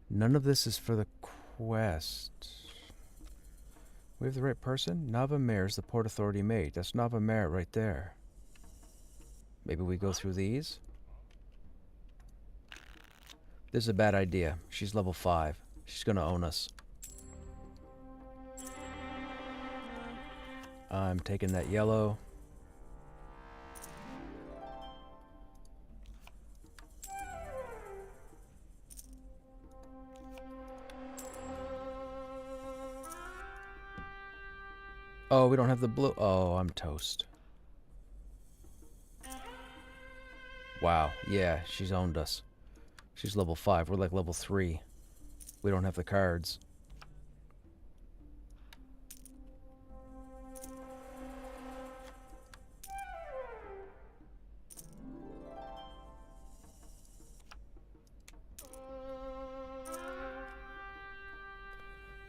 None of this is for the quest. We have the right person? Nava Mare's the Port Authority maid. That's Nava Mare right there. Maybe we go through these? This is a bad idea. She's level 5. She's gonna own us. I'm taking that yellow. Oh, we don't have the blue. Oh, I'm toast. Wow. Yeah, she's owned us. She's level 5. We're like level 3. We don't have the cards.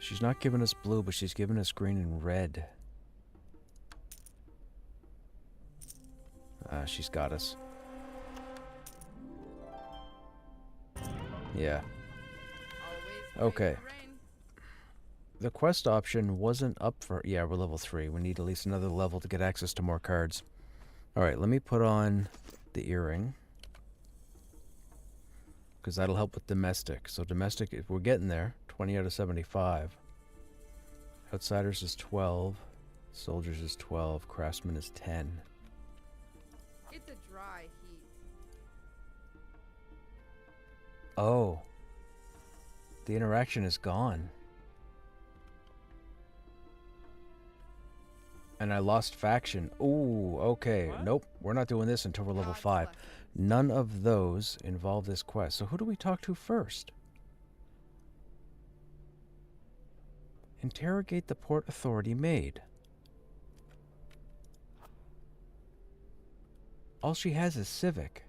She's not giving us blue, but she's giving us green and red. She's got us. Yeah. Okay. The quest option wasn't up for... Yeah, we're level 3. We need at least another level to get access to more cards. Alright, let me put on the earring. Because that'll help with domestic. So domestic, if we're getting there, 20 out of 75. Outsiders is 12. Soldiers is 12. Craftsman is 10. It's a dry heat. Oh. The interaction is gone. And I lost faction. Ooh, okay. What? Nope, we're not doing this until we're level God's 5. blessing. None of those involve this quest. So who do we talk to first? Interrogate the port authority maid. All she has is civic.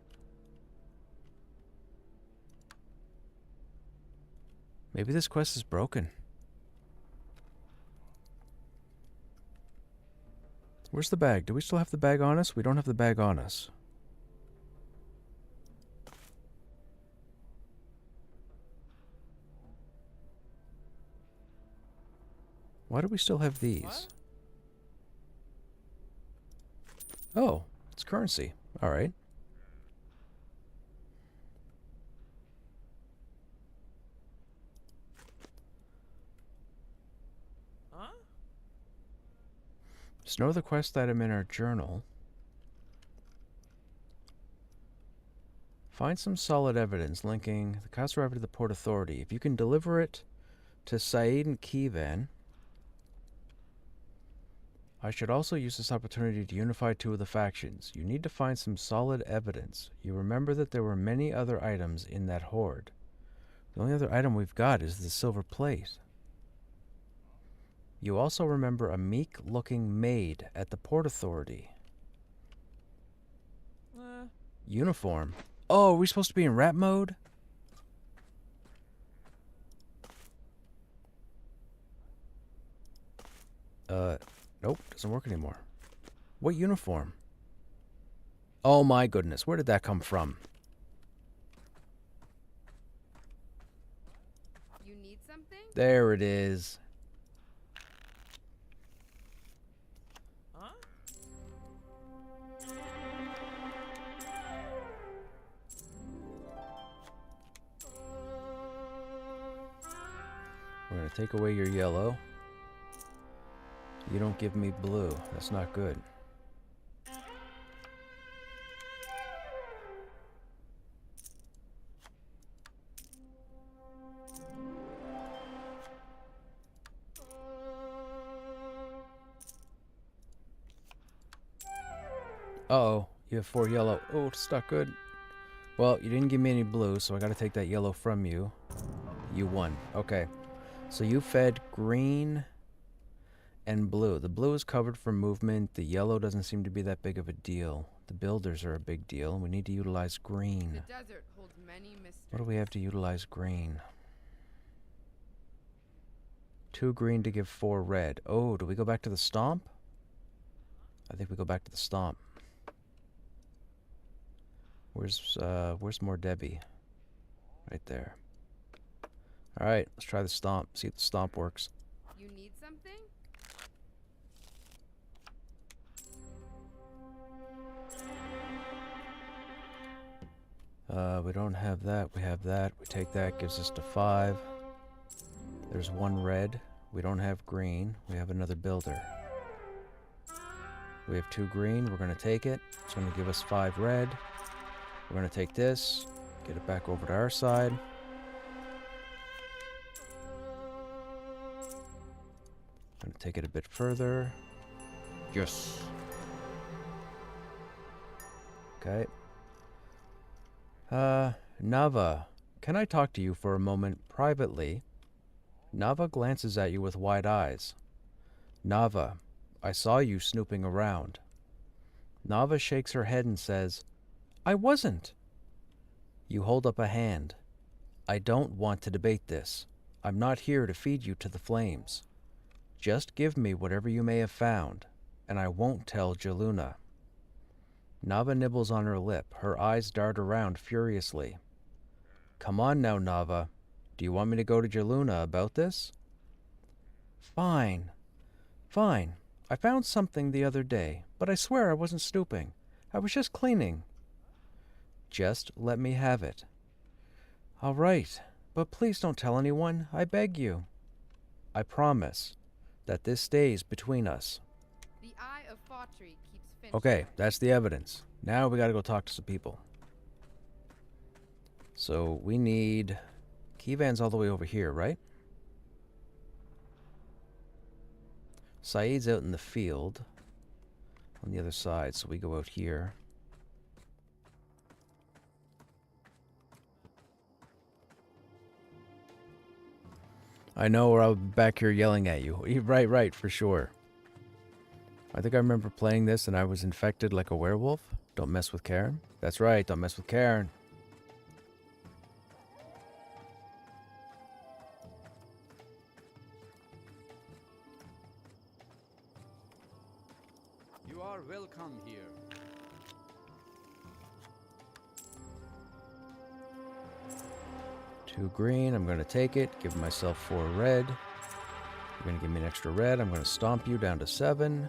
Maybe this quest is broken. Where's the bag? Do we still have the bag on us? We don't have the bag on us. Why do we still have these? What? Oh, it's currency. All right. Huh? There's no other quest item in our journal. Find some solid evidence linking the Khas driver to the Port Authority. If you can deliver it to Said and Kivan, I should also use this opportunity to unify 2 of the factions. You need to find some solid evidence. You remember that there were many other items in that hoard. The only other item we've got is the silver plate. You also remember a meek-looking maid at the Port Authority. Uniform. Oh, are we supposed to be in rap mode? Nope, doesn't work anymore. What uniform? Oh my goodness, where did that come from? You need something? There it is. Huh? We're gonna take away your yellow. You don't give me blue. That's not good. Uh-oh. You have 4 yellow. Oh, it's not good. Well, you didn't give me any blue, so I gotta take that yellow from you. You won. Okay. So you fed green and blue. The blue is covered for movement. The yellow doesn't seem to be that big of a deal. The builders are a big deal. We need to utilize green. The desert holds many mysteries. What do we have to utilize green? 2 green to give 4 red. Oh, do we go back to the stomp? I think we go back to the stomp. Where's more Debbie? Right there. Alright, let's try the stomp. See if the stomp works. You need something? We don't have that. We have that. We take that. Gives us to 5. There's 1 red. We don't have green. We have another builder. We have 2 green. We're going to take it. It's going to give us 5 red. We're going to take this. Get it back over to our side. Going to take it a bit further. Yes. Okay. Nava, can I talk to you for a moment privately? Nava glances at you with wide eyes. Nava, I saw you snooping around. Nava shakes her head and says, I wasn't. You hold up a hand. I don't want to debate this. I'm not here to feed you to the flames. Just give me whatever you may have found, and I won't tell Jaluna. Nava nibbles on her lip. Her eyes dart around furiously. Come on now, Nava. Do you want me to go to Jaluna about this? Fine. Fine. I found something the other day, but I swear I wasn't snooping. I was just cleaning. Just let me have it. All right, but please don't tell anyone, I beg you. I promise that this stays between us. The eye of Fawtry keeps Finch. Okay, that's the evidence. Now we gotta go talk to some people. So we need... Keyvan's all the way over here, right? Saeed's out in the field on the other side, so we go out here. I know, or I'll be back here yelling at you. Right, for sure. I think I remember playing this and I was infected like a werewolf. Don't mess with Karen. That's right, don't mess with Karen. You are welcome here. 2 green, I'm going to take it, give myself 4 red. You're going to give me an extra red, I'm going to stomp you down to 7.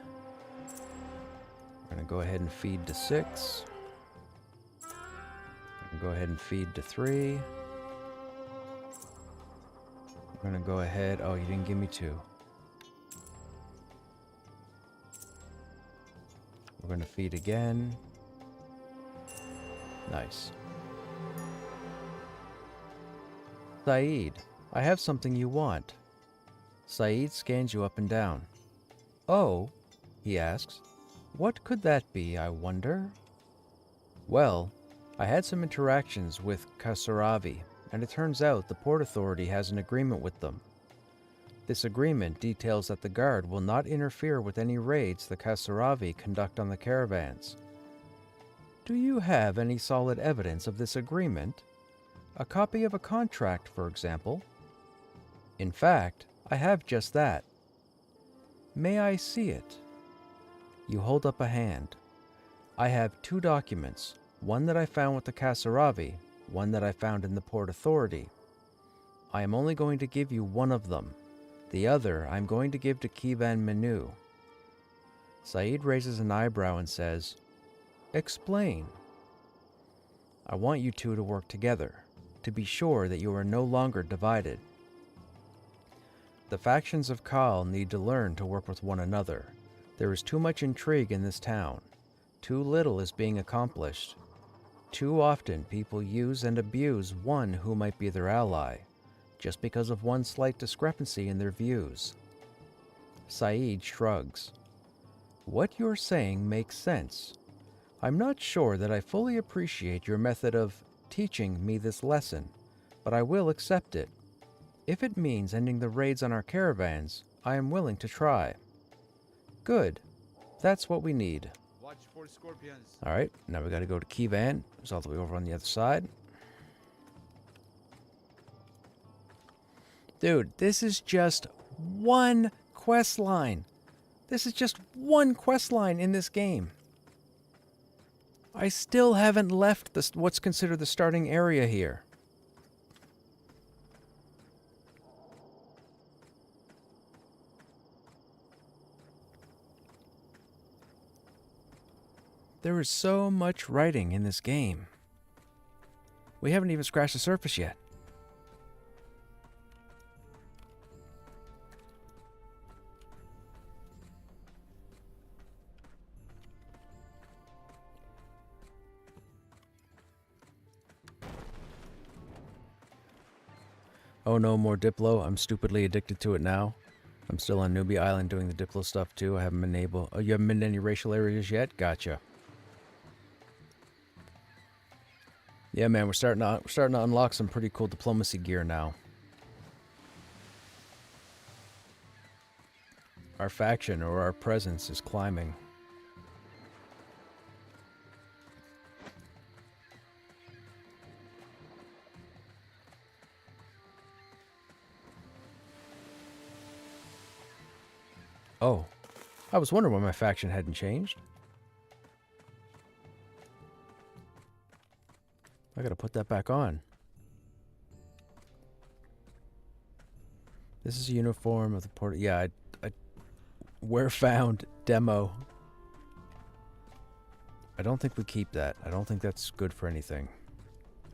I'm going to go ahead and feed to 6. I'm going to go ahead and feed to 3. I'm going to go ahead, oh, you didn't give me 2. We're going to feed again. Nice. Saeed, I have something you want. Saeed scans you up and down. Oh, he asks, what could that be, I wonder? Well, I had some interactions with Kasaravi, and it turns out the Port Authority has an agreement with them. This agreement details that the Guard will not interfere with any raids the Kasaravi conduct on the caravans. Do you have any solid evidence of this agreement? A copy of a contract, for example? In fact, I have just that. May I see it? You hold up a hand. I have 2 documents, one that I found with the Kasaravi, one that I found in the Port Authority. I am only going to give you one of them. The other I'm going to give to Keyvan Manu. Saeed raises an eyebrow and says, Explain. I want you two to work together, to be sure that you are no longer divided. The factions of Khal need to learn to work with one another. There is too much intrigue in this town. Too little is being accomplished. Too often people use and abuse one who might be their ally, just because of one slight discrepancy in their views. Saeed shrugs. What you're saying makes sense. I'm not sure that I fully appreciate your method of teaching me this lesson, but I will accept it. If it means ending the raids on our caravans, I am willing to try. Good. That's what we need. Watch for scorpions. Alright, now we gotta go to Keyvan, who's all the way over on the other side. Dude, this is just one quest line. This is just one quest line in this game. I still haven't left what's considered the starting area here. There is so much writing in this game. We haven't even scratched the surface yet. Oh no, more Diplo. I'm stupidly addicted to it now. I'm still on Newbie Island doing the Diplo stuff too. I haven't been able... Oh, you haven't been to any racial areas yet? Gotcha. Yeah, man, we're starting to unlock some pretty cool diplomacy gear now. Our faction, or our presence, is climbing. Oh. I was wondering why my faction hadn't changed. I gotta put that back on. This is a uniform of the port. Yeah, I where found demo. I don't think we keep that. I don't think that's good for anything.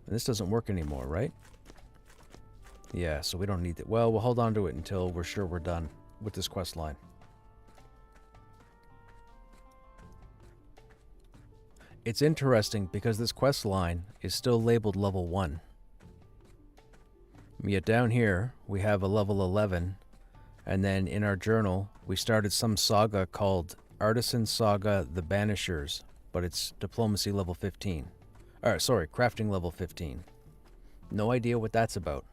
And this doesn't work anymore, right? Yeah, so we don't need it. Well, we'll hold on to it until we're sure we're done with this quest line. It's interesting because this quest line is still labeled level 1. Yet down here, we have a level 11. And then in our journal, we started some saga called Artisan Saga The Banishers. But it's diplomacy level 15. Sorry, crafting level 15. No idea what that's about.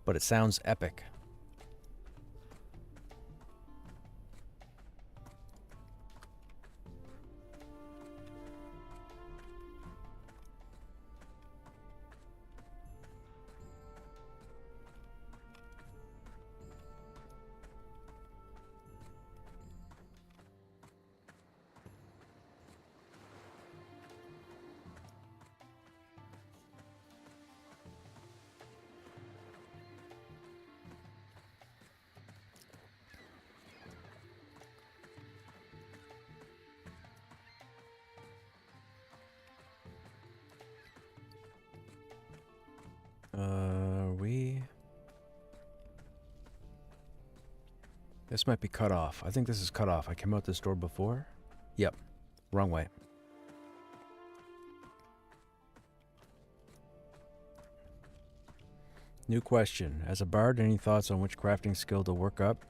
But it sounds epic. This might be cut off. I think this is cut off. I came out this door before. Yep. Wrong way. New question. As a bard, any thoughts on which crafting skill to work up?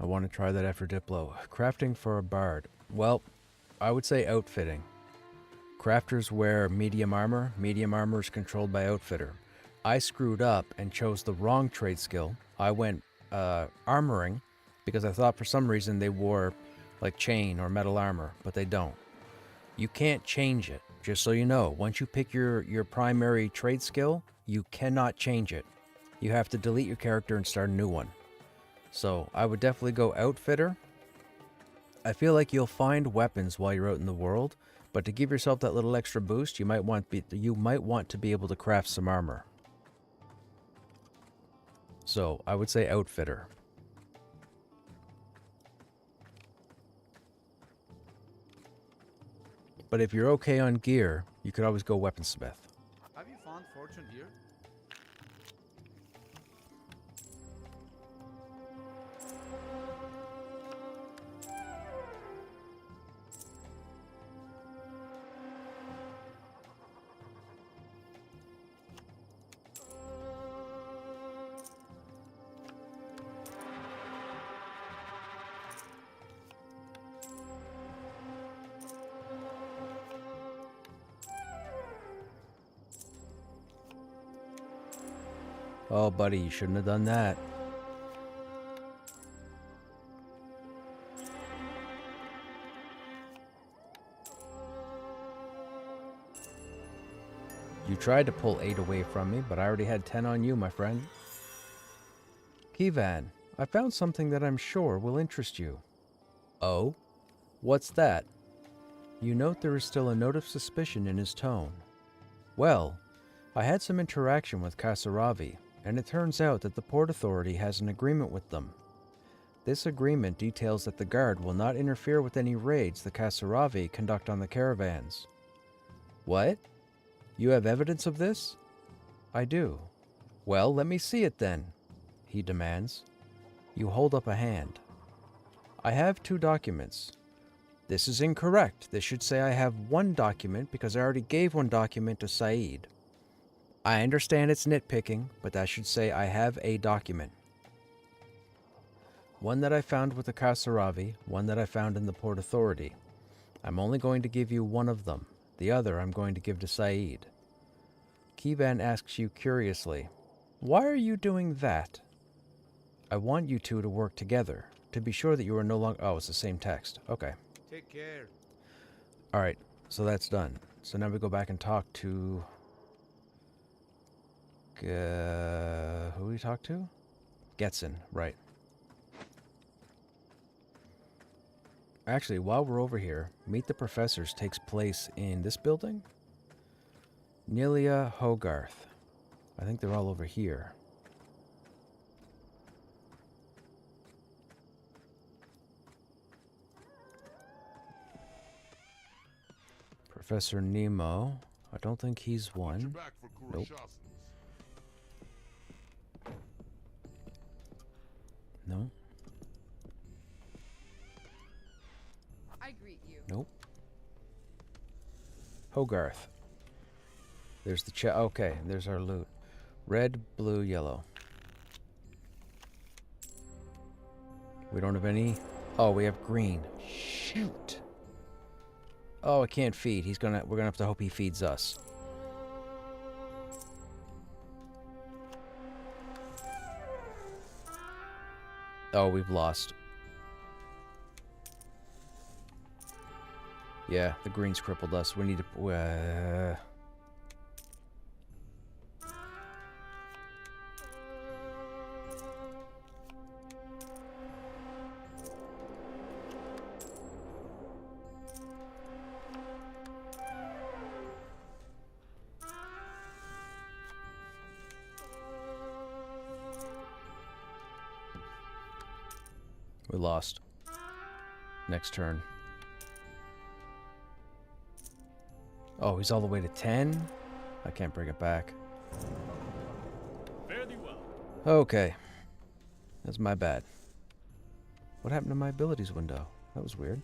I want to try that after Diplo. Crafting for a bard. Well, I would say outfitting. Crafters wear medium armor. Medium armor is controlled by outfitter. I screwed up and chose the wrong trade skill. I went armoring because I thought for some reason they wore like chain or metal armor, but they don't. You can't change it, just so you know. Once you pick your primary trade skill, you cannot change it. You have to delete your character and start a new one. So I would definitely go outfitter. I feel like you'll find weapons while you're out in the world, but to give yourself that little extra boost, you might want to be able to craft some armor. So, I would say outfitter. But if you're okay on gear, you could always go weaponsmith. Have you found fortune here? Oh, buddy, you shouldn't have done that. You tried to pull 8 away from me, but I already had 10 on you, my friend. Kivan, I found something that I'm sure will interest you. Oh? What's that? You note there is still a note of suspicion in his tone. Well, I had some interaction with Kasaravi, and it turns out that the Port Authority has an agreement with them. This agreement details that the Guard will not interfere with any raids the Kasaravi conduct on the caravans. What? You have evidence of this? I do. Well, let me see it then, he demands. You hold up a hand. I have 2 documents. This is incorrect. This should say I have 1 document because I already gave 1 document to Saeed. I understand it's nitpicking, but that should say I have a document. One that I found with the Kasaravi, one that I found in the Port Authority. I'm only going to give you one of them. The other I'm going to give to Saeed. Kivan asks you curiously, why are you doing that? I want you 2 to work together, to be sure that you are no longer... Oh, it's the same text. Okay. Take care. Alright, so that's done. So now we go back and talk to... who we talk to? Getson, right. Actually, while we're over here, Meet the Professors takes place in this building. Nelia Hogarth. I think they're all over here. Professor Nemo. I don't think he's Watch your one. back for Nope. Kurashasnas. No. I greet you. Nope. Hogarth. There's the chat. Okay, there's our loot. Red, blue, yellow. We don't have any. Oh, we have green. Shoot. Oh, I can't feed. We're gonna have to hope he feeds us. Oh, we've lost. Yeah, the green's crippled us. We need to. We lost. Next turn. Oh, he's all the way to 10? I can't bring it back. Fare thee well. Okay. That's my bad. What happened to my abilities window? That was weird.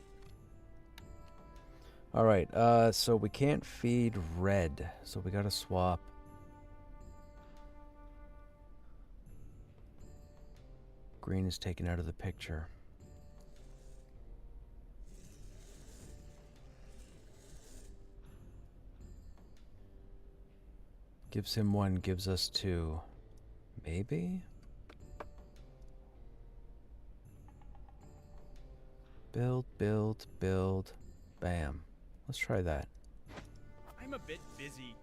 Alright, so we can't feed red, so we gotta swap. Green is taken out of the picture. Gives him 1, gives us 2. Maybe? Build, build, build. Bam. Let's try that. I'm a bit busy.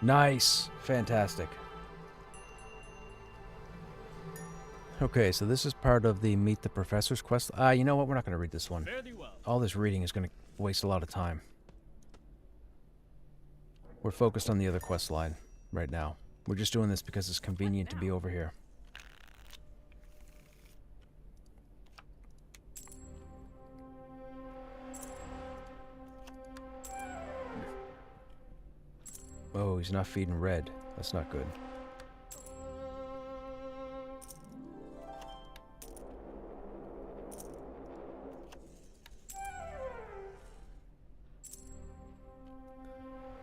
Nice. Fantastic. Okay, so this is part of the Meet the Professors quest. You know what? We're not going to read this one. Fare thee well. All this reading is going to waste a lot of time. We're focused on the other quest line right now. We're just doing this because it's convenient to be over here. Oh, he's not feeding red. That's not good.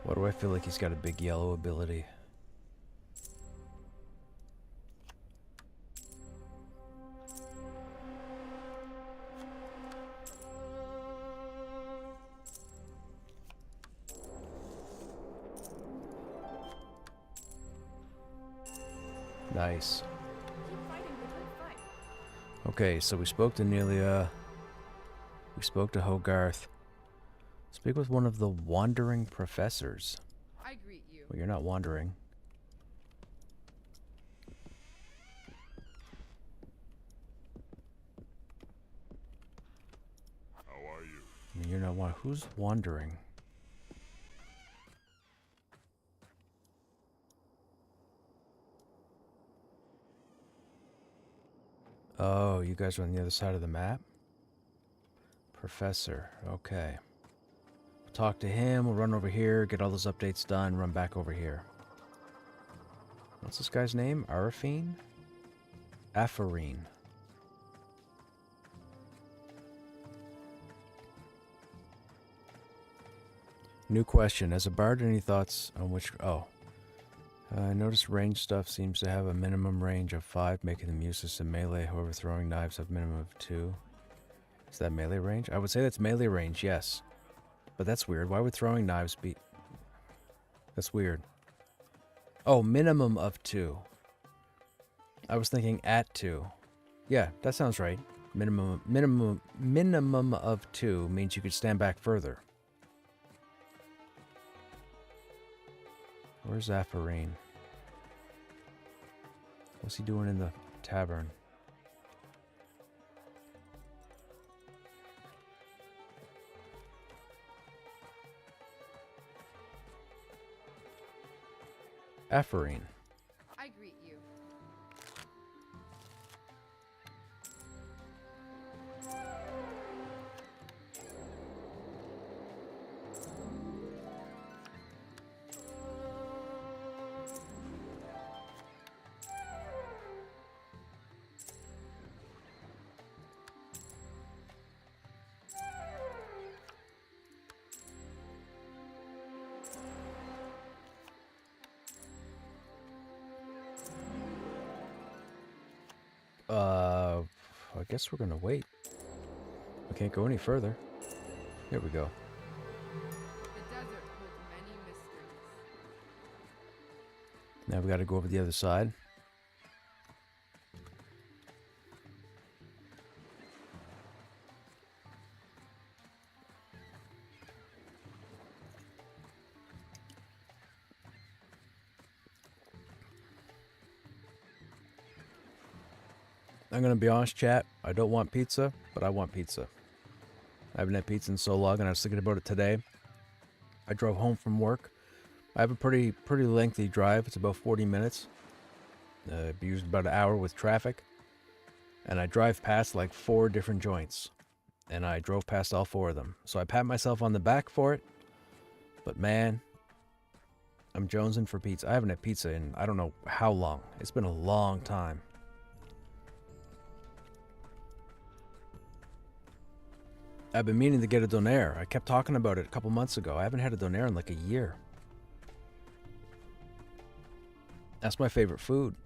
Why do I feel like he's got a big yellow ability? Nice. Keep fighting the good fight. Okay, so we spoke to Nelia. We spoke to Hogarth. Speak with one of the wandering professors. I greet you. Well, you're not wandering. How are you? I mean, you're not who's wandering? Oh, you guys are on the other side of the map? Professor, okay. We'll talk to him, we'll run over here, get all those updates done, run back over here. What's this guy's name? Arafine? Afarine. New question. As a bard, any thoughts on which... Oh. I noticed range stuff seems to have a minimum range of 5, making them useless in melee. However, throwing knives have a minimum of 2. Is that melee range? I would say that's melee range, yes. But that's weird. Why would throwing knives be... That's weird. Oh, minimum of 2. I was thinking at 2. Yeah, that sounds right. Minimum of 2 means you could stand back further. Where's Afarine? What's he doing in the tavern? Afarine. I greet you. I guess we're gonna wait. We can't go any further. Here we go. The desert holds many mysteries. Now we gotta go over the other side. I'm gonna be honest, chat. I don't want pizza, but I want pizza. I haven't had pizza in so long, and I was thinking about it today. I drove home from work. I have a pretty lengthy drive. It's about 40 minutes. Used about an hour with traffic. And I drive past like 4 different joints. And I drove past all 4 of them. So I pat myself on the back for it. But man, I'm jonesing for pizza. I haven't had pizza in I don't know how long. It's been a long time. I've been meaning to get a donaire. I kept talking about it a couple months ago. I haven't had a donaire in like a year. That's my favorite food.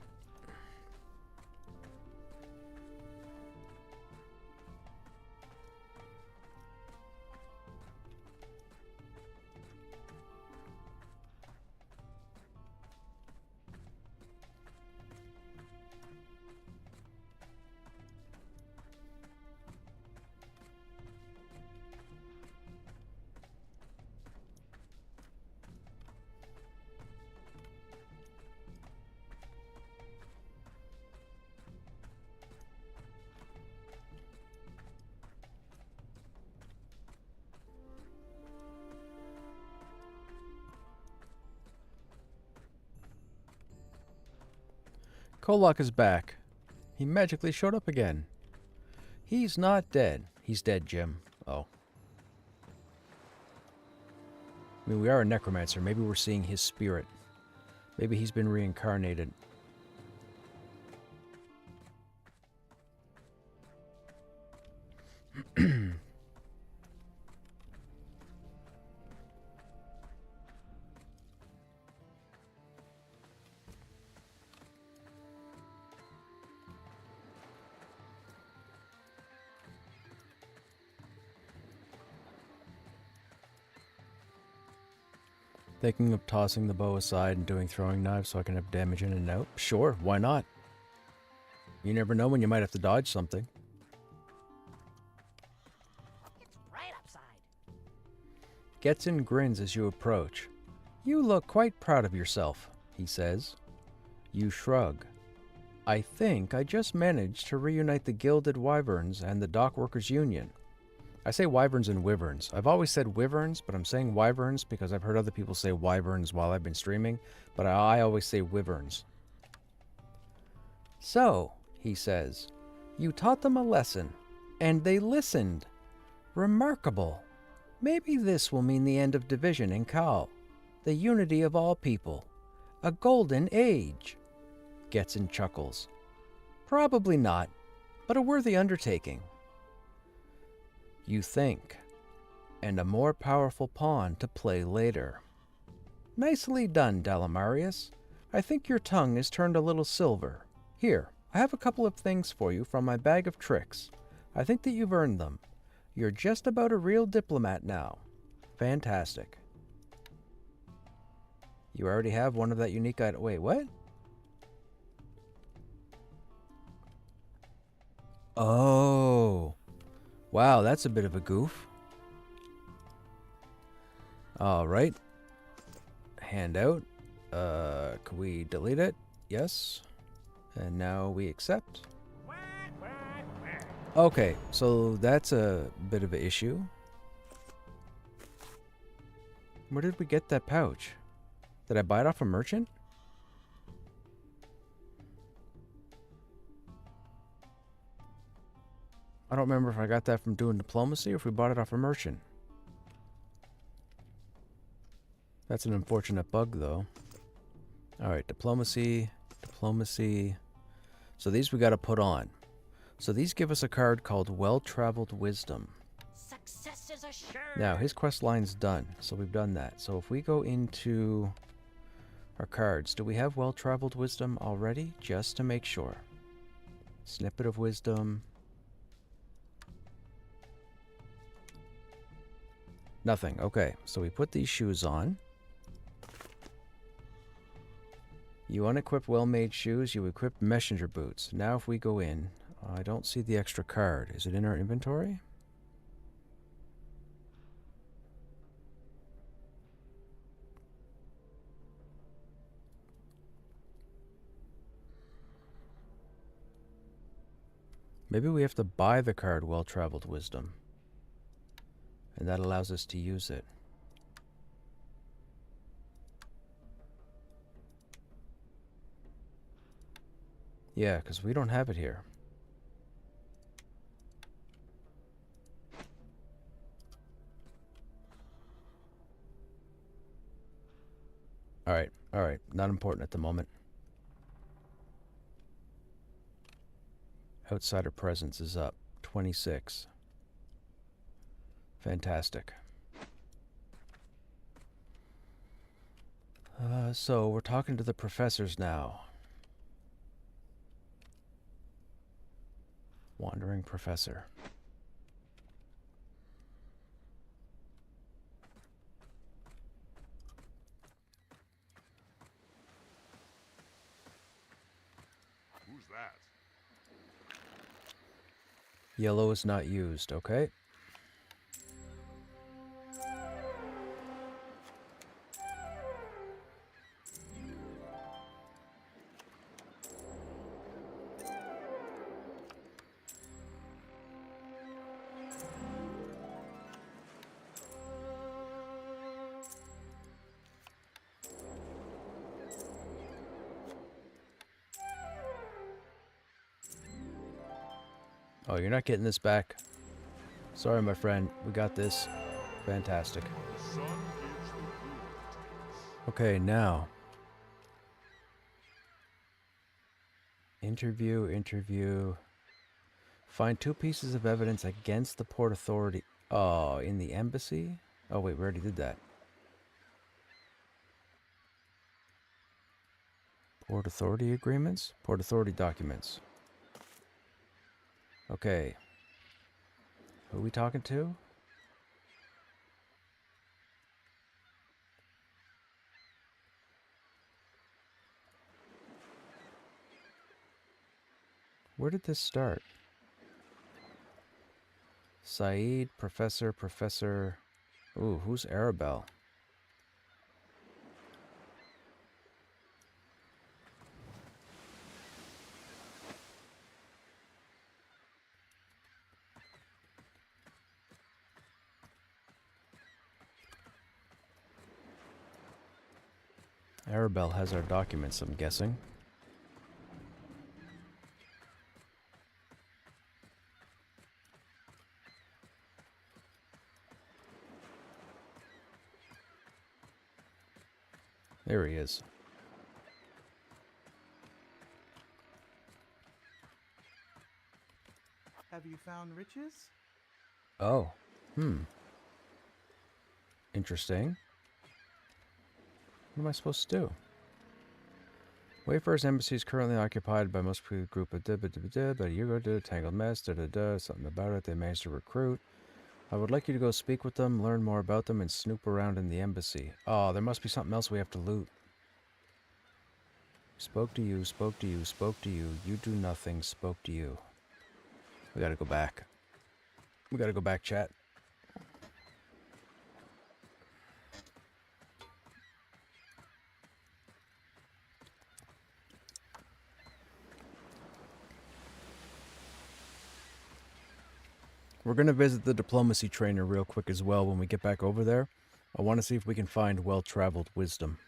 Kolak is back. He magically showed up again. He's not dead. He's dead, Jim. Oh. I mean, we are a necromancer. Maybe we're seeing his spirit. Maybe he's been reincarnated. Thinking of tossing the bow aside and doing throwing knives so I can have damage in and out? Sure, why not? You never know when you might have to dodge something. It's right upside. Getson grins as you approach. You look quite proud of yourself, he says. You shrug. I think I just managed to reunite the Gilded Wyverns and the Dockworkers Union. I say wyverns and wyverns. I've always said wyverns, but I'm saying wyverns because I've heard other people say wyverns while I've been streaming, but I always say wyverns. So, he says, you taught them a lesson, and they listened. Remarkable. Maybe this will mean the end of division in Khal, the unity of all people, a golden age. Getson chuckles. Probably not, but a worthy undertaking. You think, and a more powerful pawn to play later. Nicely done, Dalamarius. I think your tongue is turned a little silver. Here, I have a couple of things for you from my bag of tricks. I think that you've earned them. You're just about a real diplomat now. Fantastic. You already have one of that unique item. Wait, what? Oh. Wow, that's a bit of a goof. Alright. Handout. Can we delete it? Yes. And now we accept. Okay, so that's a bit of an issue. Where did we get that pouch? Did I buy it off a merchant? I don't remember if I got that from doing diplomacy or if we bought it off a merchant. That's an unfortunate bug, though. Alright, diplomacy, diplomacy. So these we gotta put on. So these give us a card called Well-Traveled Wisdom. Success is assured. Now, his quest line's done, so we've done that. So if we go into our cards, do we have Well-Traveled Wisdom already? Just to make sure. Snippet of Wisdom. Nothing. Okay, so we put these shoes on. You unequip well-made shoes, you equip messenger boots. Now if we go in, I don't see the extra card. Is it in our inventory? Maybe we have to buy the card Well-Traveled Wisdom. And that allows us to use it. Yeah, because we don't have it here. Alright, not important at the moment. Outsider presence is up, 26. Fantastic. So we're talking to the professors now. Wandering professor. Who's that? Yellow is not used, okay? Oh, you're not getting this back. Sorry, my friend. We got this. Fantastic. The sun gives the food it takes. Okay, now. Interview. Find 2 pieces of evidence against the Port Authority. Oh, in the embassy? Oh, wait, we already did that. Port Authority agreements? Port Authority documents. Okay. Who are we talking to? Where did this start? Saeed, Professor. Ooh, who's Arabelle? Arabelle has our documents, I'm guessing. There he is. Have you found riches? Oh. Interesting. What am I supposed to do? Wayfarer's embassy is currently occupied by most people group of but you go to tangled mess, something about it, they managed to recruit. I would like you to go speak with them, learn more about them, and snoop around in the embassy. Oh, there must be something else we have to loot. Spoke to you, spoke to you, spoke to you. You do nothing, spoke to you. We gotta go back. We gotta go back, chat. We're going to visit the diplomacy trainer real quick as well when we get back over there. I want to see if we can find well-traveled wisdom.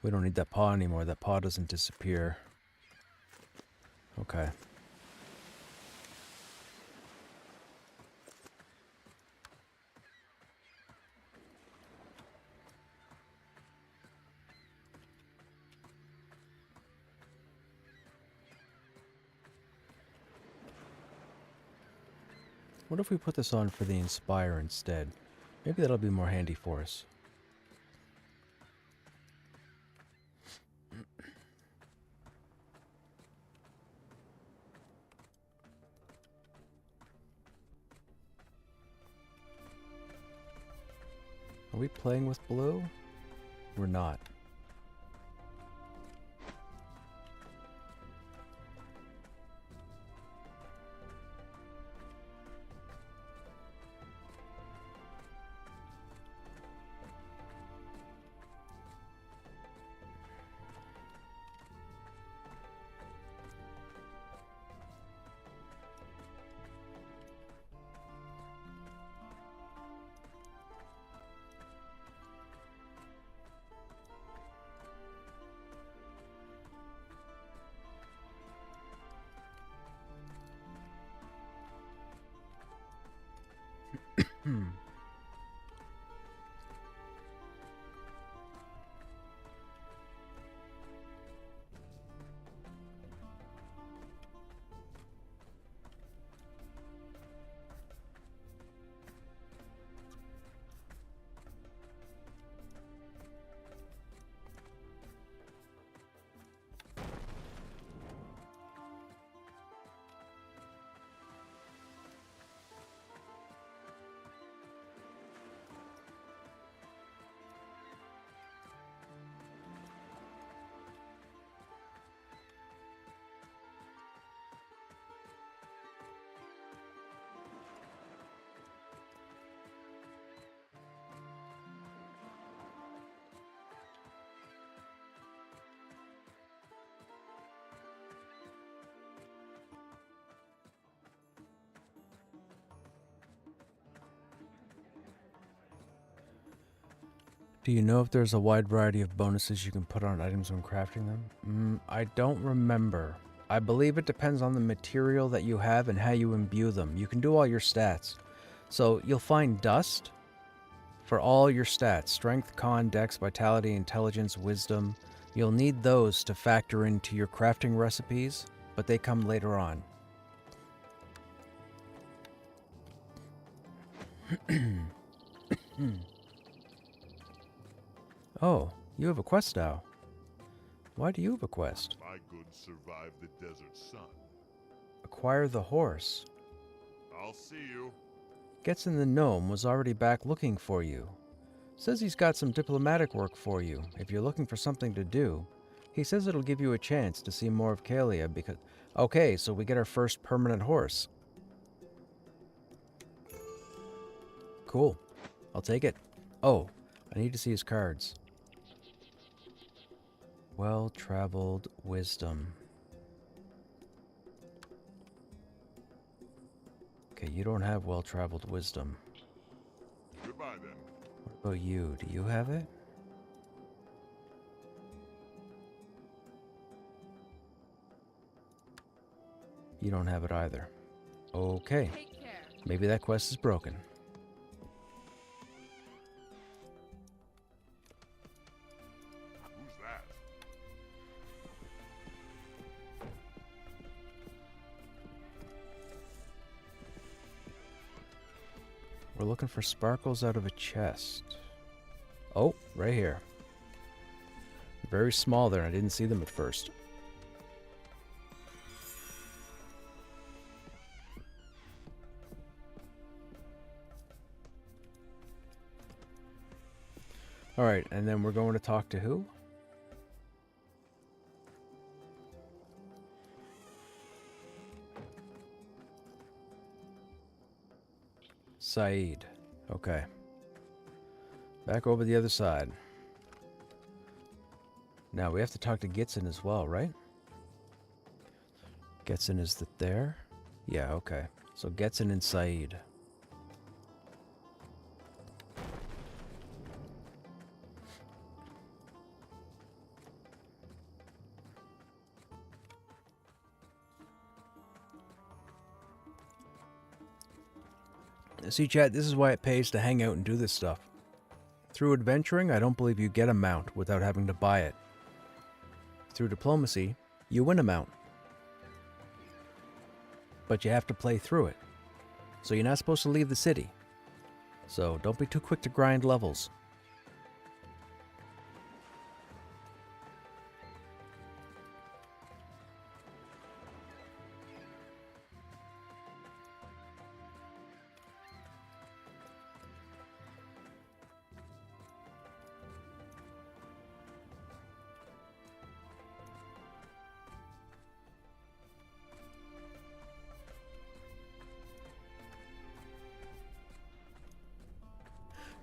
We don't need that paw anymore. That paw doesn't disappear. Okay. What if we put this on for the Inspire instead? Maybe that'll be more handy for us. Are we playing with blue? We're not. Do you know if there's a wide variety of bonuses you can put on items when crafting them? I don't remember. I believe it depends on the material that you have and how you imbue them. You can do all your stats. So you'll find dust for all your stats. Strength, con, dex, vitality, intelligence, wisdom. You'll need those to factor into your crafting recipes, but they come later on. Oh, you have a quest now. Why do you have a quest? My goods survived the desert sun. Acquire the horse. I'll see you. Gets in the gnome was already back looking for you. Says he's got some diplomatic work for you, if you're looking for something to do. He says it'll give you a chance to see more of Kalia because... Okay, so we get our first permanent horse. Cool. I'll take it. Oh, I need to see his cards. Well-traveled wisdom. Okay, you don't have well-traveled wisdom. Goodbye then. What about you? Do you have it? You don't have it either. Okay. Take care. Maybe that quest is broken. Who's that? We're looking for sparkles out of a chest. Oh, right here. Very small there. I didn't see them at first. Alright, and then we're going to talk to who? Saeed. Okay. Back over the other side. Now we have to talk to Gitsin as well, right? Gitsin is there? Yeah, okay. So Gitsin and Saeed. See, chat, this is why it pays to hang out and do this stuff. Through adventuring, I don't believe you get a mount without having to buy it. Through diplomacy, you win a mount. But you have to play through it. So you're not supposed to leave the city. So don't be too quick to grind levels.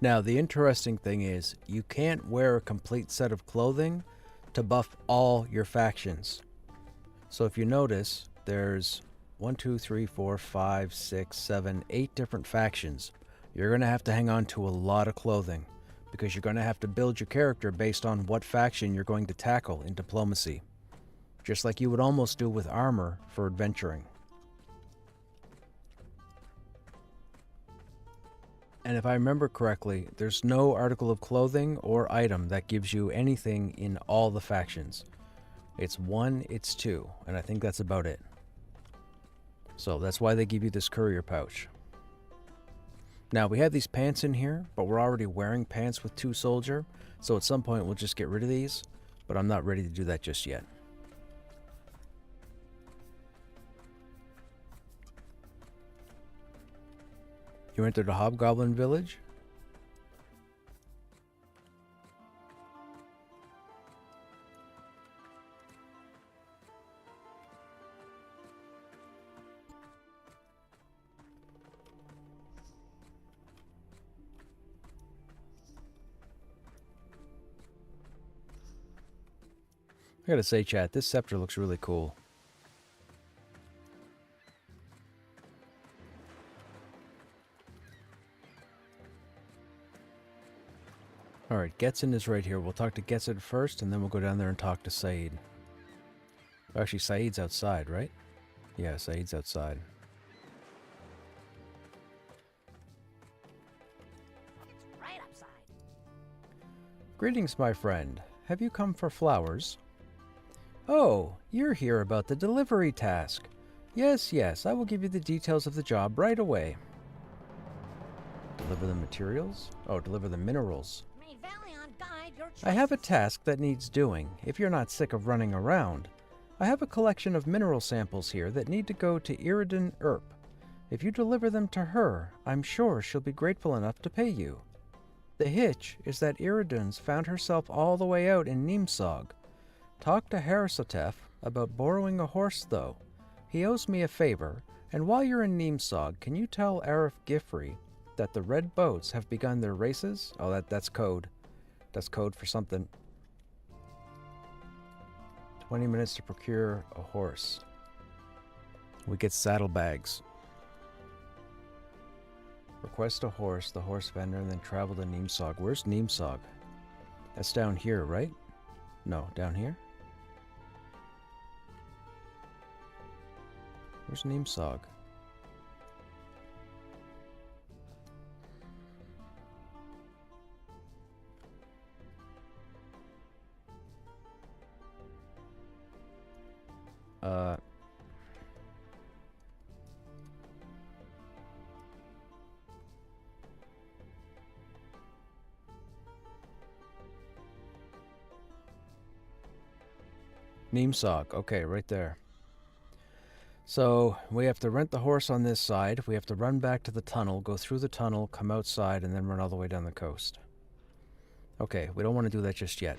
Now, the interesting thing is, you can't wear a complete set of clothing to buff all your factions. So if you notice, there's 1, 2, 3, 4, 5, 6, 7, 8 different factions. You're going to have to hang on to a lot of clothing, because you're going to have to build your character based on what faction you're going to tackle in diplomacy. Just like you would almost do with armor for adventuring. And if I remember correctly, there's no article of clothing or item that gives you anything in all the factions. It's 1, it's 2, and I think that's about it. So that's why they give you this courier pouch. Now we have these pants in here, but we're already wearing pants with 2 soldier, so at some point we'll just get rid of these, but I'm not ready to do that just yet. You entered a hobgoblin village? I gotta say, chat, this scepter looks really cool. Alright, Getson is right here. We'll talk to Getson first, and then we'll go down there and talk to Saeed. Actually, Saeed's outside, right? Yeah, Saeed's outside. It's right outside. Greetings, my friend. Have you come for flowers? Oh, you're here about the delivery task. Yes, yes, I will give you the details of the job right away. Deliver the materials? Oh, deliver the minerals. May Valion guide your choices. I have a task that needs doing, if you're not sick of running around. I have a collection of mineral samples here that need to go to Iridan Earp. If you deliver them to her, I'm sure she'll be grateful enough to pay you. The hitch is that Iridan's found herself all the way out in Nimsog. Talk to Harasotef about borrowing a horse, though. He owes me a favor, and while you're in Nimsog, can you tell Arif Gifri that the red boats have begun their races? Oh, that's code. That's code for something. 20 minutes to procure a horse. We get saddlebags. Request a horse, the horse vendor, and then travel to Nimsog. Where's Nimsog? That's down here, right? No, down here? Where's Neemsog? Neemsog. Okay, right there. So we have to rent the horse on this side. We have to run back to the tunnel, go through the tunnel, come outside, and then run all the way down the coast. Okay, we don't want to do that just yet.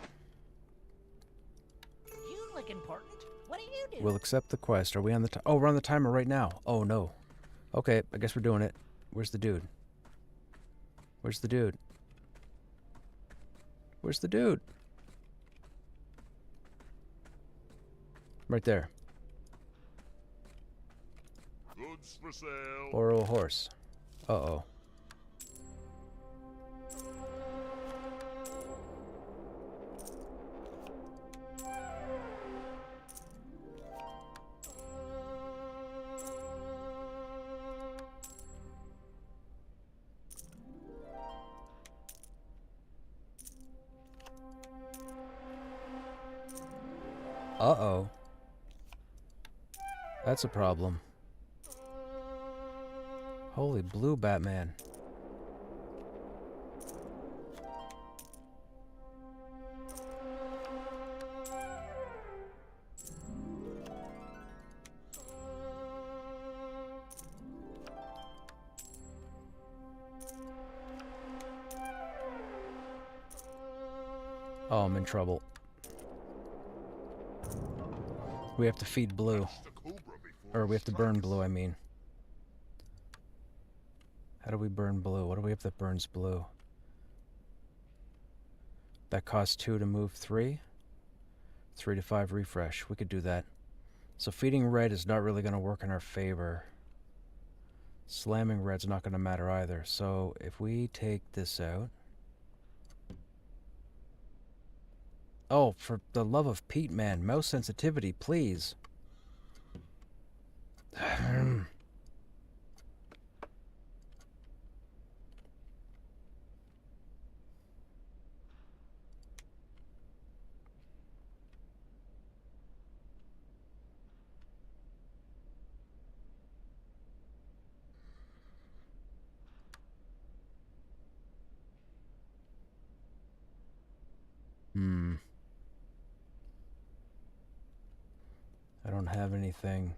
You look important. What do you do? We'll accept the quest. Are we on the oh, we're on the timer right now. Oh, no. Okay, I guess we're doing it. Where's the dude? Where's the dude? Where's the dude? Right there. Goods for sale. Borrow a horse. Uh-oh. Uh-oh. That's a problem. Holy blue Batman. Oh, I'm in trouble. We have to feed blue. Catch the cobra before Or it we have to burn strikes. blue, I mean. How do we burn blue? What do we have that burns blue? That costs 2 to move 3. 3 to 5 refresh. We could do that. So feeding red is not really going to work in our favor. Slamming red's not going to matter either. So if we take this out... Oh, for the love of Pete, man. Mouse sensitivity, please. I don't have anything.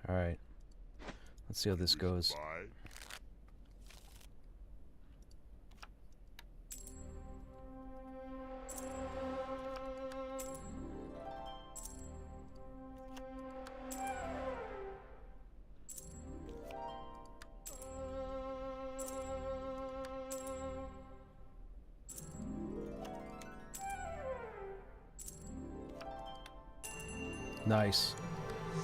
Alright. Let's see how this goes. Buy. Nice.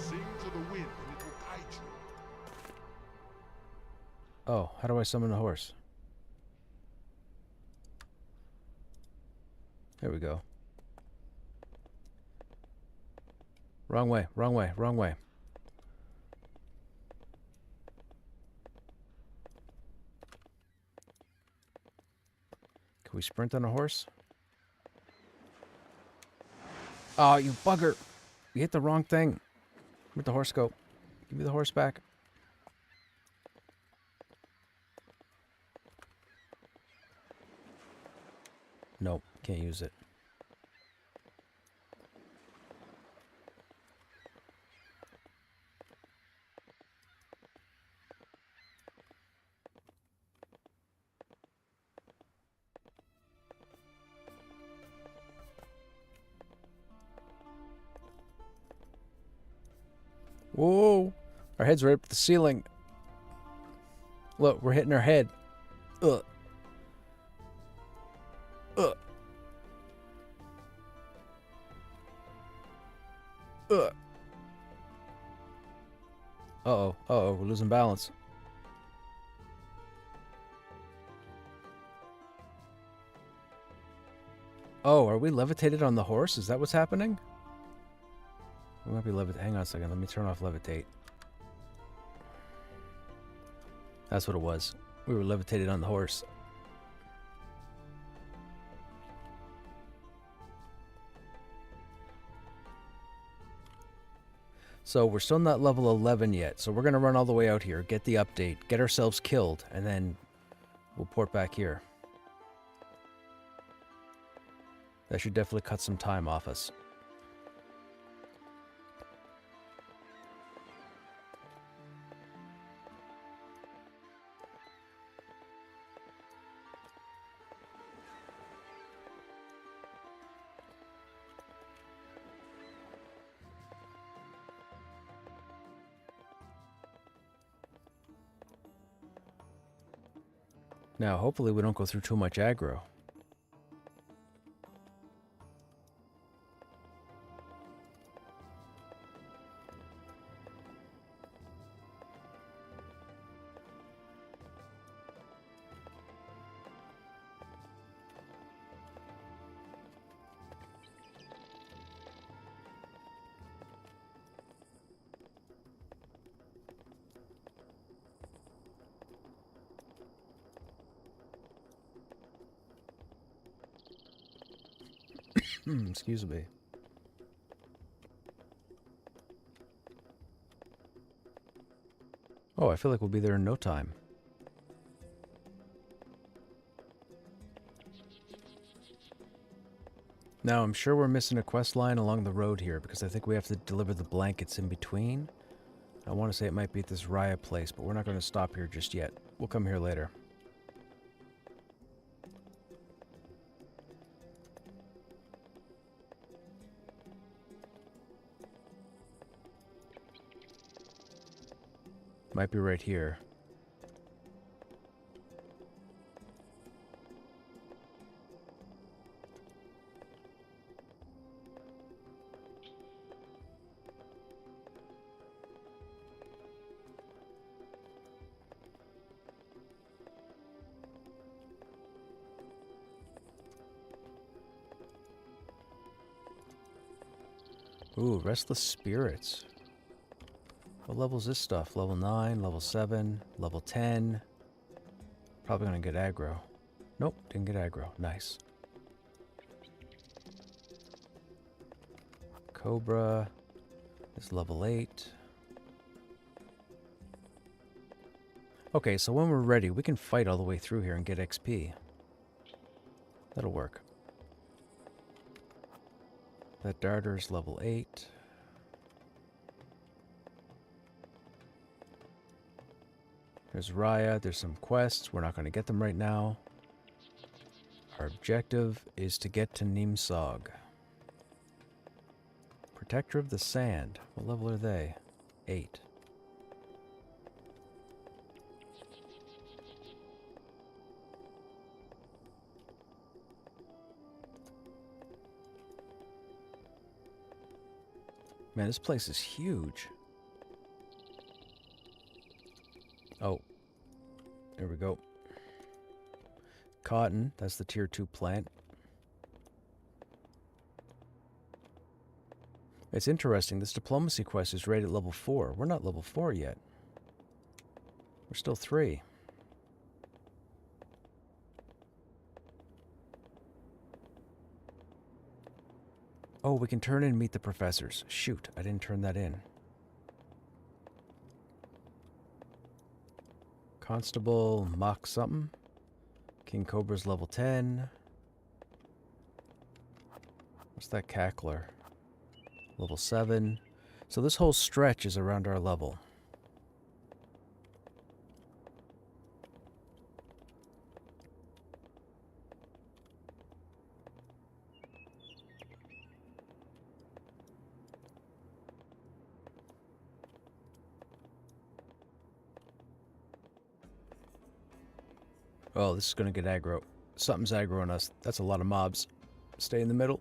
Sing to the wind and it will guide you. Oh, how do I summon the horse? There we go. Wrong way, wrong way, wrong way. Can we sprint on a horse? Oh, you bugger! You hit the wrong thing. Where'd the horse go? Give me the horse back. Nope, can't use it. Whoa! Our head's right up to the ceiling. Look, we're hitting our head. Ugh. Ugh. Ugh. Uh-oh. Uh-oh, we're losing balance. Oh, are we levitated on the horse? Is that what's happening? We might be levitated. Hang on a second. Let me turn off levitate. That's what it was. We were levitated on the horse. So we're still not level 11 yet. So we're going to run all the way out here, get the update, get ourselves killed, and then we'll port back here. That should definitely cut some time off us. Now, hopefully we don't go through too much aggro. Excuse me. Oh, I feel like we'll be there in no time. Now, I'm sure we're missing a quest line along the road here because I think we have to deliver the blankets in between. I want to say it might be at this Raya place, but we're not going to stop here just yet. We'll come here later. Might be right here. Ooh, Restless Spirits. What level is this stuff? Level 9, level 7, level 10. Probably gonna get aggro. Nope, didn't get aggro. Nice. Cobra is level 8. Okay, so when we're ready, we can fight all the way through here and get XP. That'll work. That darter is level 8. There's Raya, there's some quests. We're not going to get them right now. Our objective is to get to Nimsog. Protector of the Sand. What level are they? 8. Man, this place is huge. Oh, there we go. Cotton, that's the tier 2 plant. It's interesting, this diplomacy quest is rated level 4. We're not level 4 yet. We're still 3. Oh, we can turn in and meet the professors. Shoot, I didn't turn that in. Constable, Mach something. King Cobra's level 10. What's that cackler? Level 7. So this whole stretch is around our level. Oh, this is going to get aggro. Something's aggroing us. That's a lot of mobs. Stay in the middle.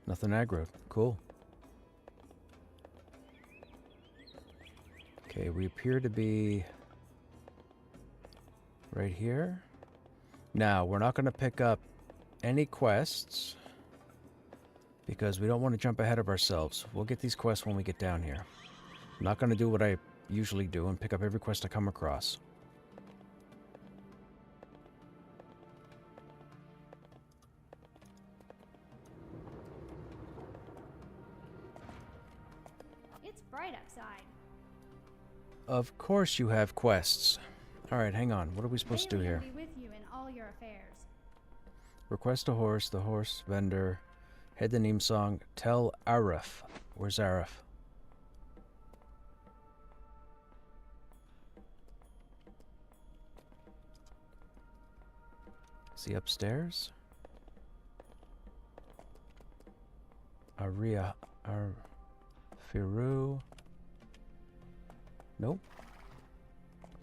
Nothing aggroed. Cool. Okay, we appear to be right here. Now, we're not going to pick up any quests because we don't want to jump ahead of ourselves. We'll get these quests when we get down here. I'm not going to do what I usually do and pick up every quest I come across. It's bright outside. Of course you have quests. Alright, hang on. What are we supposed to do here? Be with you in all your affairs. Request a horse, the horse vendor. Head the Neem song. Tell RotF. Where's RotF? Is he upstairs? Aria. Firu. Nope.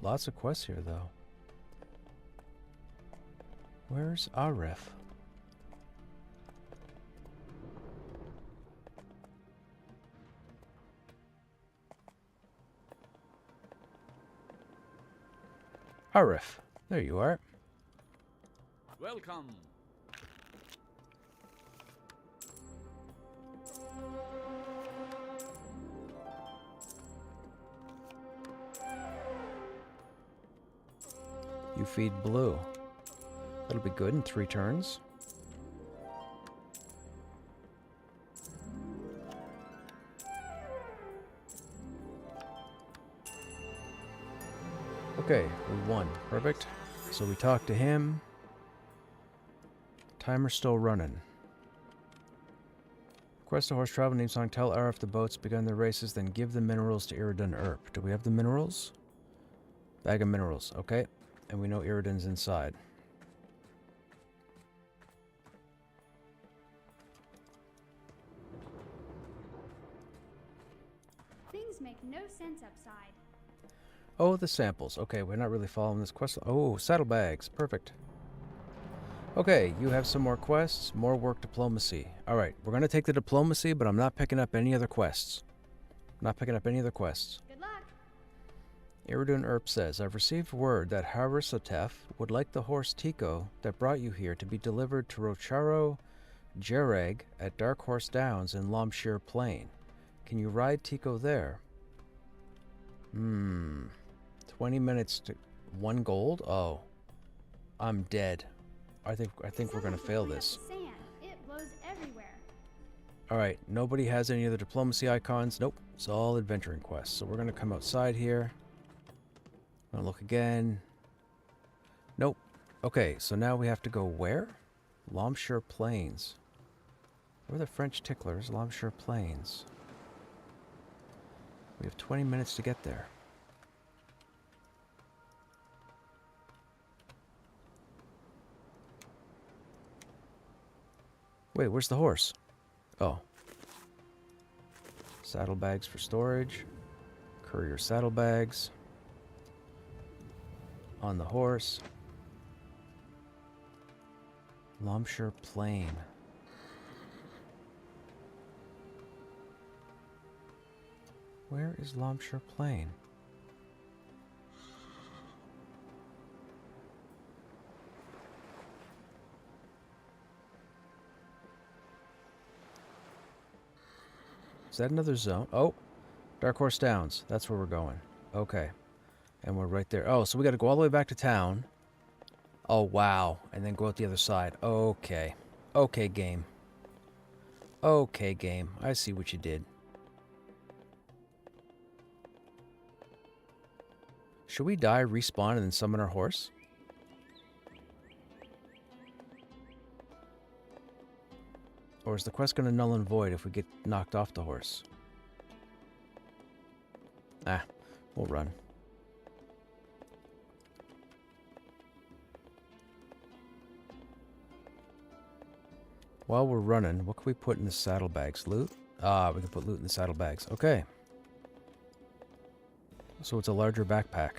Lots of quests here, though. Where's RotF? RotF. There you are. Welcome. You feed blue. That'll be good in 3 turns. Okay, we won. Perfect. So we talked to him. Timer's still running. Request a horse travel name song. Tell RF the boats begun their races, then give the minerals to Iridan Earp. Do we have the minerals? Bag of minerals. Okay. And we know Iridan's inside. Things make no sense upside. Oh, the samples. Okay, we're not really following this quest. Oh, saddlebags. Perfect. Okay, you have some more quests. More work diplomacy. Alright, we're going to take the diplomacy, but I'm not picking up any other quests. Not picking up any other quests. Good luck. Iridan Earp says, I've received word that RotF would like the horse Tico that brought you here to be delivered to Rocharo Jereg at Dark Horse Downs in Loamshire Plain. Can you ride Tico there? 20 minutes to 1 gold? Oh. I'm dead. I think we're gonna fail this. Sand. It blows everywhere. Alright, nobody has any other diplomacy icons. Nope. It's all adventuring quests. So we're gonna come outside here. Gonna look again. Nope. Okay, so now we have to go where? Loamshire Plains. Where are the French ticklers? Loamshire Plains. We have 20 minutes to get there. Wait, where's the horse? Oh. Saddlebags for storage. Courier saddlebags. On the horse. Loamshire Plain. Where is Loamshire Plain? Is that another zone? Oh, Dark Horse Downs. That's where we're going. Okay. And we're right there. Oh, so we got to go all the way back to town. Oh, wow. And then go out the other side. Okay. Okay, game. Okay, game. I see what you did. Should we die, respawn, and then summon our horse? Or is the quest going to null and void if we get knocked off the horse? Ah, we'll run. While we're running, what can we put in the saddlebags? Loot? Ah, we can put loot in the saddlebags. Okay. So it's a larger backpack.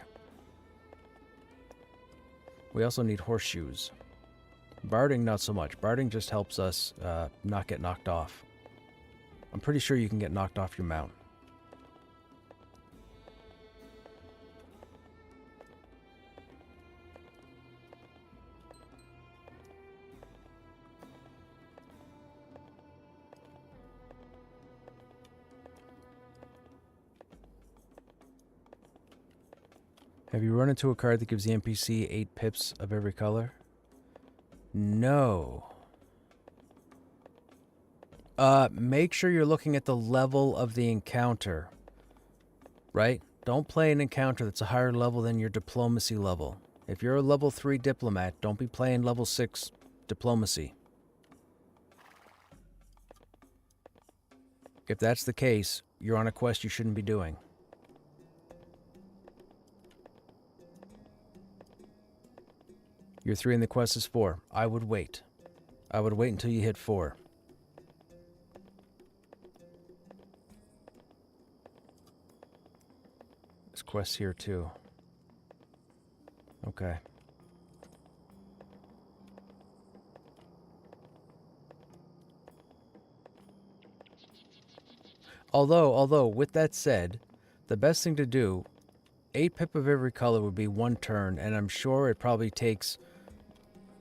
We also need horseshoes. Barding, not so much. Barding just helps us not get knocked off. I'm pretty sure you can get knocked off your mount. Have you run into a card that gives the NPC 8 pips of every color? No. Make sure you're looking at the level of the encounter. Right? Don't play an encounter that's a higher level than your diplomacy level. If you're a level 3 diplomat, don't be playing level 6 diplomacy. If that's the case, you're on a quest you shouldn't be doing. Your 3 and the quest is 4. I would wait. I would wait until you hit 4. There's quests here too. Okay. Although, with that said, the best thing to do, 8 pip of every color would be 1 turn, and I'm sure it probably takes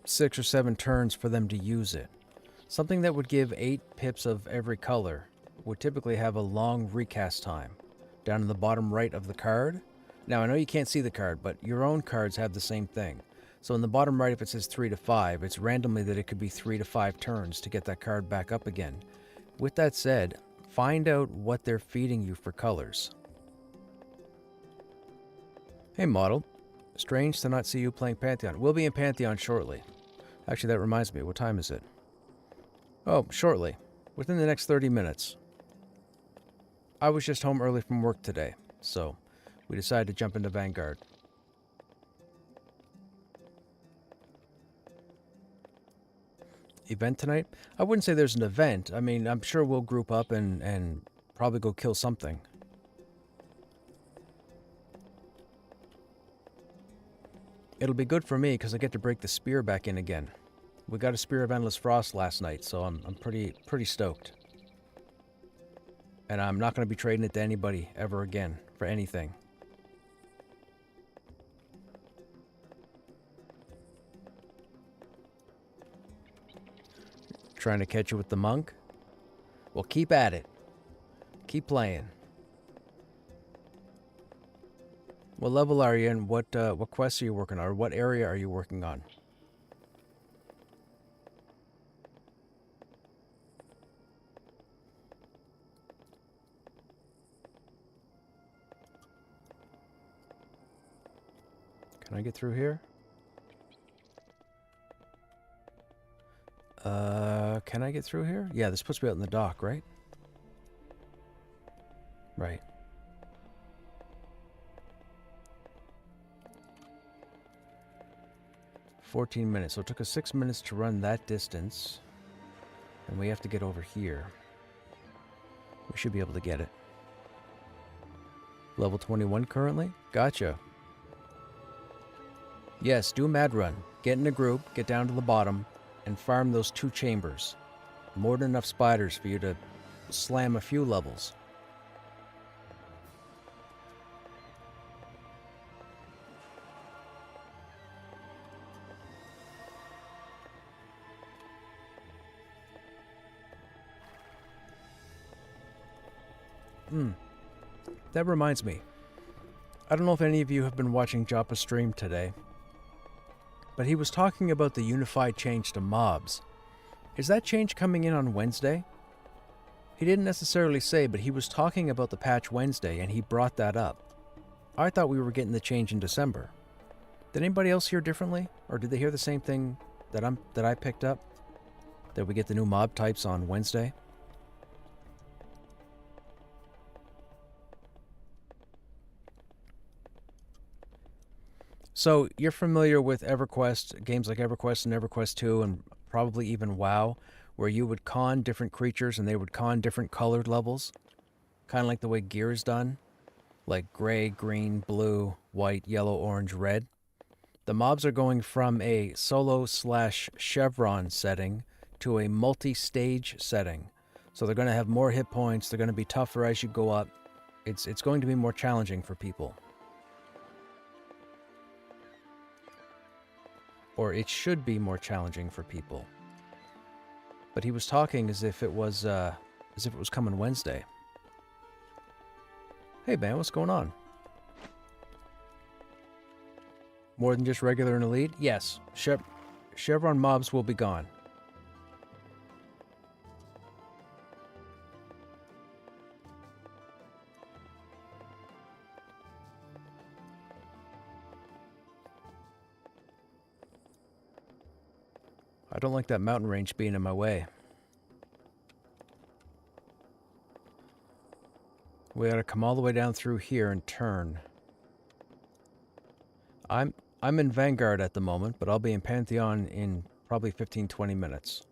6 or 7 turns for them to use it. Something that would give 8 pips of every color would typically have a long recast time. Down in the bottom right of the card. Now, I know you can't see the card, but your own cards have the same thing. So in the bottom right, if it says 3 to 5, it's randomly that it could be 3 to 5 turns to get that card back up again. With that said, find out what they're feeding you for colors. Hey, model. Strange to not see you playing Pantheon. We'll be in Pantheon shortly. Actually, that reminds me. What time is it? Oh, shortly. Within the next 30 minutes. I was just home early from work today, so we decided to jump into Vanguard. Event tonight? I wouldn't say there's an event. I mean, I'm sure we'll group up and probably go kill something. It'll be good for me because I get to break the spear back in again. We got a Spear of Endless Frost last night, so I'm pretty stoked. And I'm not going to be trading it to anybody ever again for anything. Trying to catch you with the monk? Well, keep at it. Keep playing. What level are you in? What quests are you working on? Or what area are you working on? Can I get through here? Can I get through here? Yeah, this puts me out in the dock, right? Right. $14 minutes. So it took us 6 minutes to run that distance. And we have to get over here. We should be able to get it. Level 21 currently? Gotcha. Yes, do a mad run. Get in a group, get down to the bottom, and farm those 2 chambers. More than enough spiders for you to slam a few levels. That reminds me. I don't know if any of you have been watching Joppa's stream today, but he was talking about the unified change to mobs. Is that change coming in on Wednesday? He didn't necessarily say, but he was talking about the patch Wednesday, and he brought that up. I thought we were getting the change in December. Did anybody else hear differently? Or did they hear the same thing that I picked up? That we get the new mob types on Wednesday? So, you're familiar with EverQuest, games like EverQuest and EverQuest 2, and probably even WoW, where you would con different creatures and they would con different colored levels? Kind of like the way gear is done? Like gray, green, blue, white, yellow, orange, red. The mobs are going from a solo/chevron setting to a multi-stage setting. So they're going to have more hit points, they're going to be tougher as you go up. It's going to be more challenging for people. Or it should be more challenging for people. But he was talking as if it was coming Wednesday. Hey man, what's going on? More than just regular and elite? Yes. Chevron mobs will be gone. I don't like that mountain range being in my way. We gotta come all the way down through here and turn. I'm in Vanguard at the moment, but I'll be in Pantheon in probably 15-20 minutes.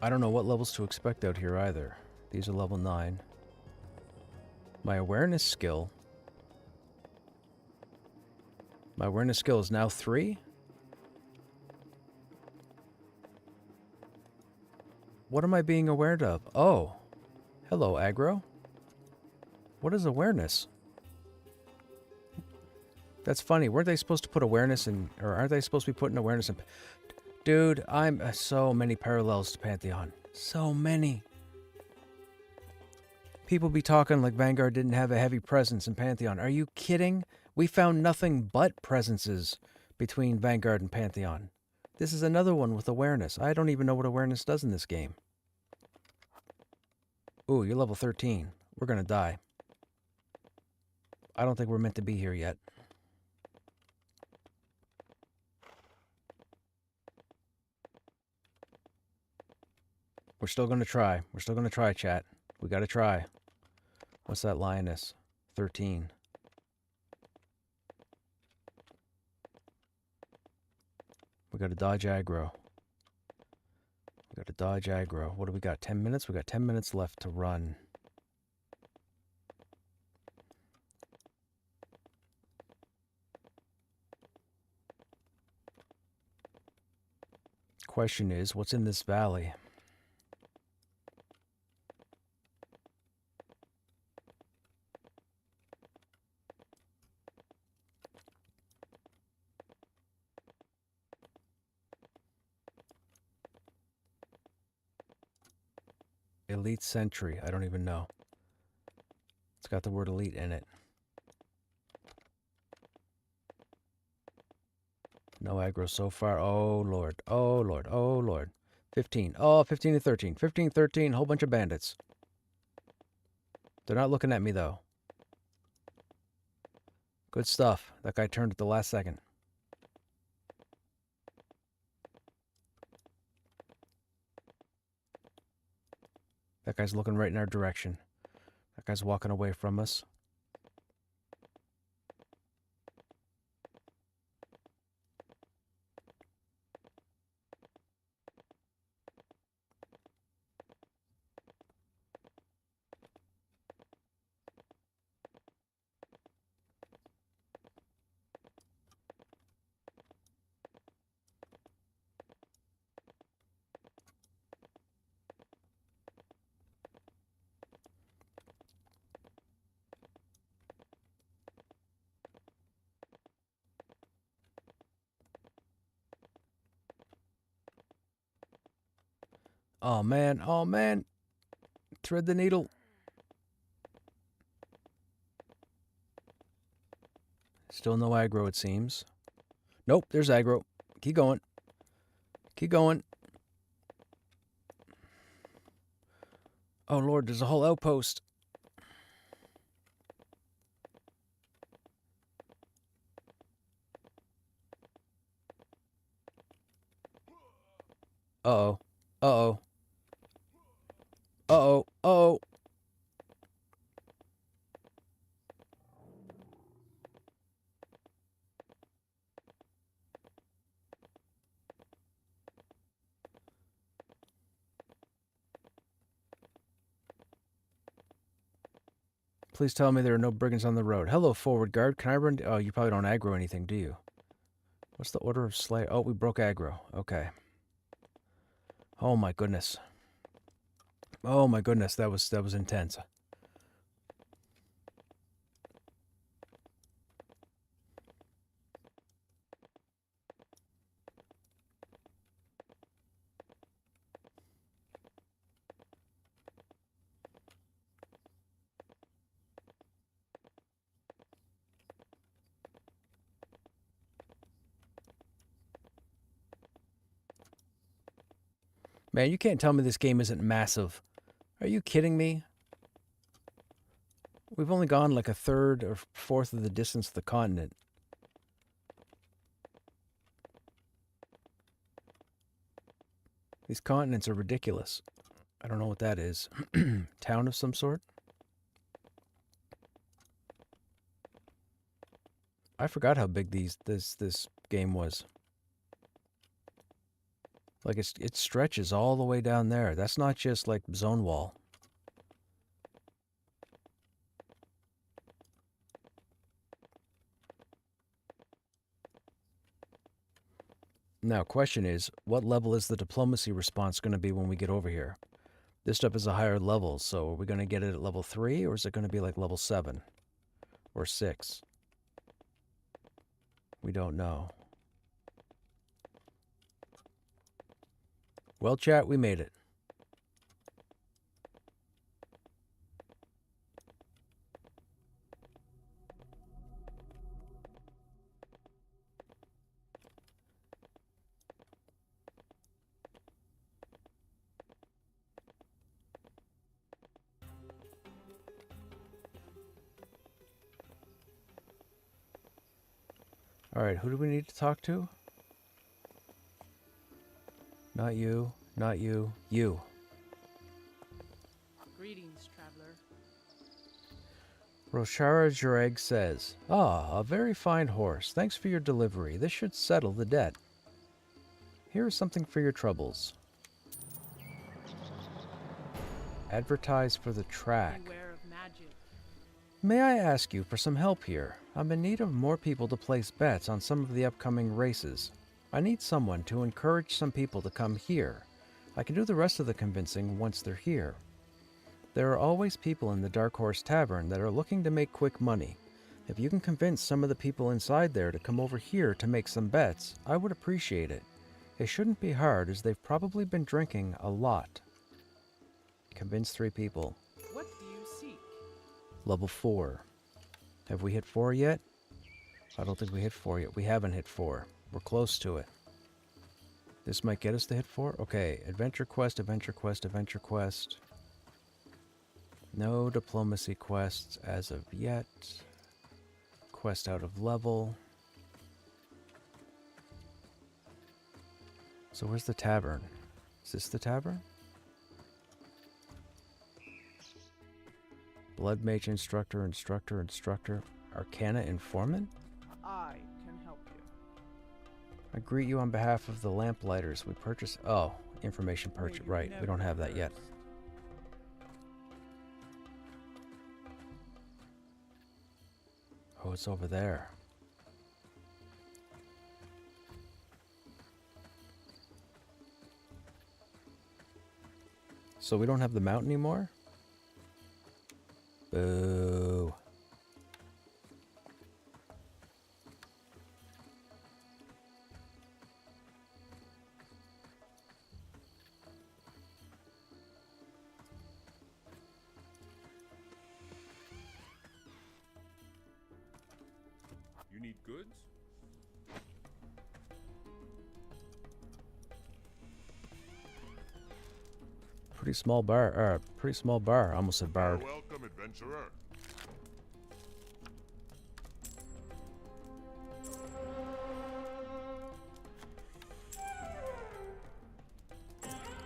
I don't know what levels to expect out here either. These are level 9. My awareness skill... My awareness skill is now 3? What am I being aware of? Oh. Hello, aggro. What is awareness? That's funny. Weren't they supposed to put awareness in... Or aren't they supposed to be putting awareness in... Dude, I'm... so many parallels to Pantheon. So many. People be talking like Vanguard didn't have a heavy presence in Pantheon. Are you kidding? We found nothing but presences between Vanguard and Pantheon. This is another one with awareness. I don't even know what awareness does in this game. Ooh, you're level 13. We're gonna die. I don't think we're meant to be here yet. We're still gonna try. We're still gonna try, chat. We gotta try. What's that lioness? 13. We gotta dodge aggro. We gotta dodge aggro. What do we got? 10 minutes? We got 10 minutes left to run. Question is, what's in this valley? Elite Sentry. I don't even know. It's got the word elite in it. No aggro so far. Oh, Lord. Oh, Lord. Oh, Lord. 15. Oh, 15 and 13. 15, 13. Whole bunch of bandits. They're not looking at me, though. Good stuff. That guy turned at the last second. That guy's looking right in our direction. That guy's walking away from us. Oh, man. Oh, man. Thread the needle. Still no aggro, it seems. Nope, there's aggro. Keep going. Keep going. Oh, Lord, there's a whole outpost. Uh-oh. Uh-oh. Uh-oh. Uh-oh. Please tell me there are no brigands on the road. Hello, forward guard. Can I run? Oh, you probably don't aggro anything, do you? What's the order of slay? Oh, we broke aggro. Okay. Oh my goodness. Oh my goodness, that was intense. Man, you can't tell me this game isn't massive. Are you kidding me? We've only gone like a third or fourth of the distance of the continent. These continents are ridiculous. I don't know what that is. Town of some sort? I forgot how big this game was. Like it stretches all the way down there. That's not just like zone wall. Now, question is, what level is the diplomacy response going to be when we get over here? This stuff is a higher level, so are we going to get it at level 3, or is it going to be like level 7? Or 6? We don't know. Well, chat, we made it. Alright, who do we need to talk to? Not you, not you, you. Greetings, traveler. Roshara Jureg says, "Ah, a very fine horse. Thanks for your delivery. This should settle the debt. Here is something for your troubles. Advertise for the track. Beware of magic. May I ask you for some help here? I'm in need of more people to place bets on some of the upcoming races. I need someone to encourage some people to come here. I can do the rest of the convincing once they're here. There are always people in the Dark Horse Tavern that are looking to make quick money. If you can convince some of the people inside there to come over here to make some bets, I would appreciate it. It shouldn't be hard, as they've probably been drinking a lot." Convince 3 people. What do you seek? Level 4. Have we hit 4 yet? I don't think we hit 4 yet. We haven't hit 4. We're close to it. This might get us to hit 4? Okay, adventure quest, adventure quest, adventure quest. No diplomacy quests as of yet. Quest out of level. So where's the tavern? Is this the tavern? Blood Mage Instructor, Instructor, Instructor. Arcana Informant? I can help you. I greet you on behalf of the Lamplighters. We purchase... Oh, information purchase. May you Right, we don't have that yet. first. Oh, it's over there. So we don't have the mount anymore? Boo. You need goods? Pretty small bar. Pretty small bar. I almost said bard. Welcome, adventurer.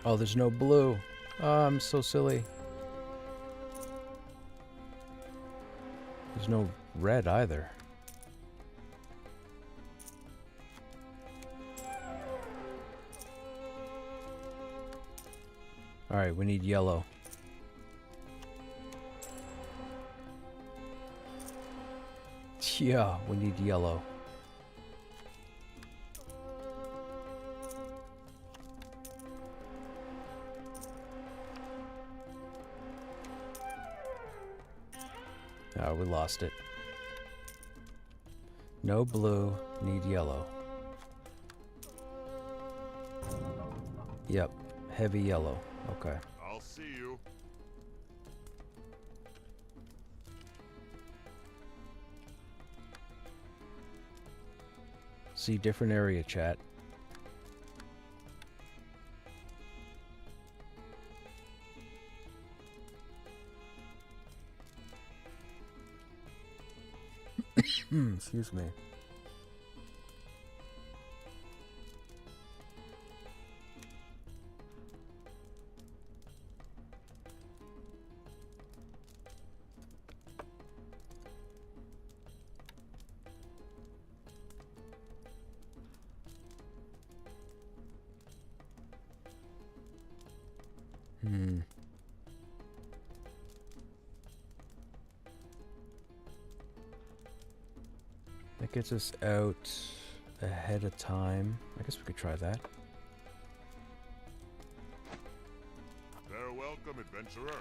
Oh, there's no blue. Oh, I'm so silly. There's no red either. Alright, we need yellow. Yeah, we need yellow. Oh, we lost it. No blue, need yellow. Yep, heavy yellow. Okay. I'll see you. See different area, chat. Excuse me. That gets us out ahead of time. I guess we could try that. They're welcome, adventurer.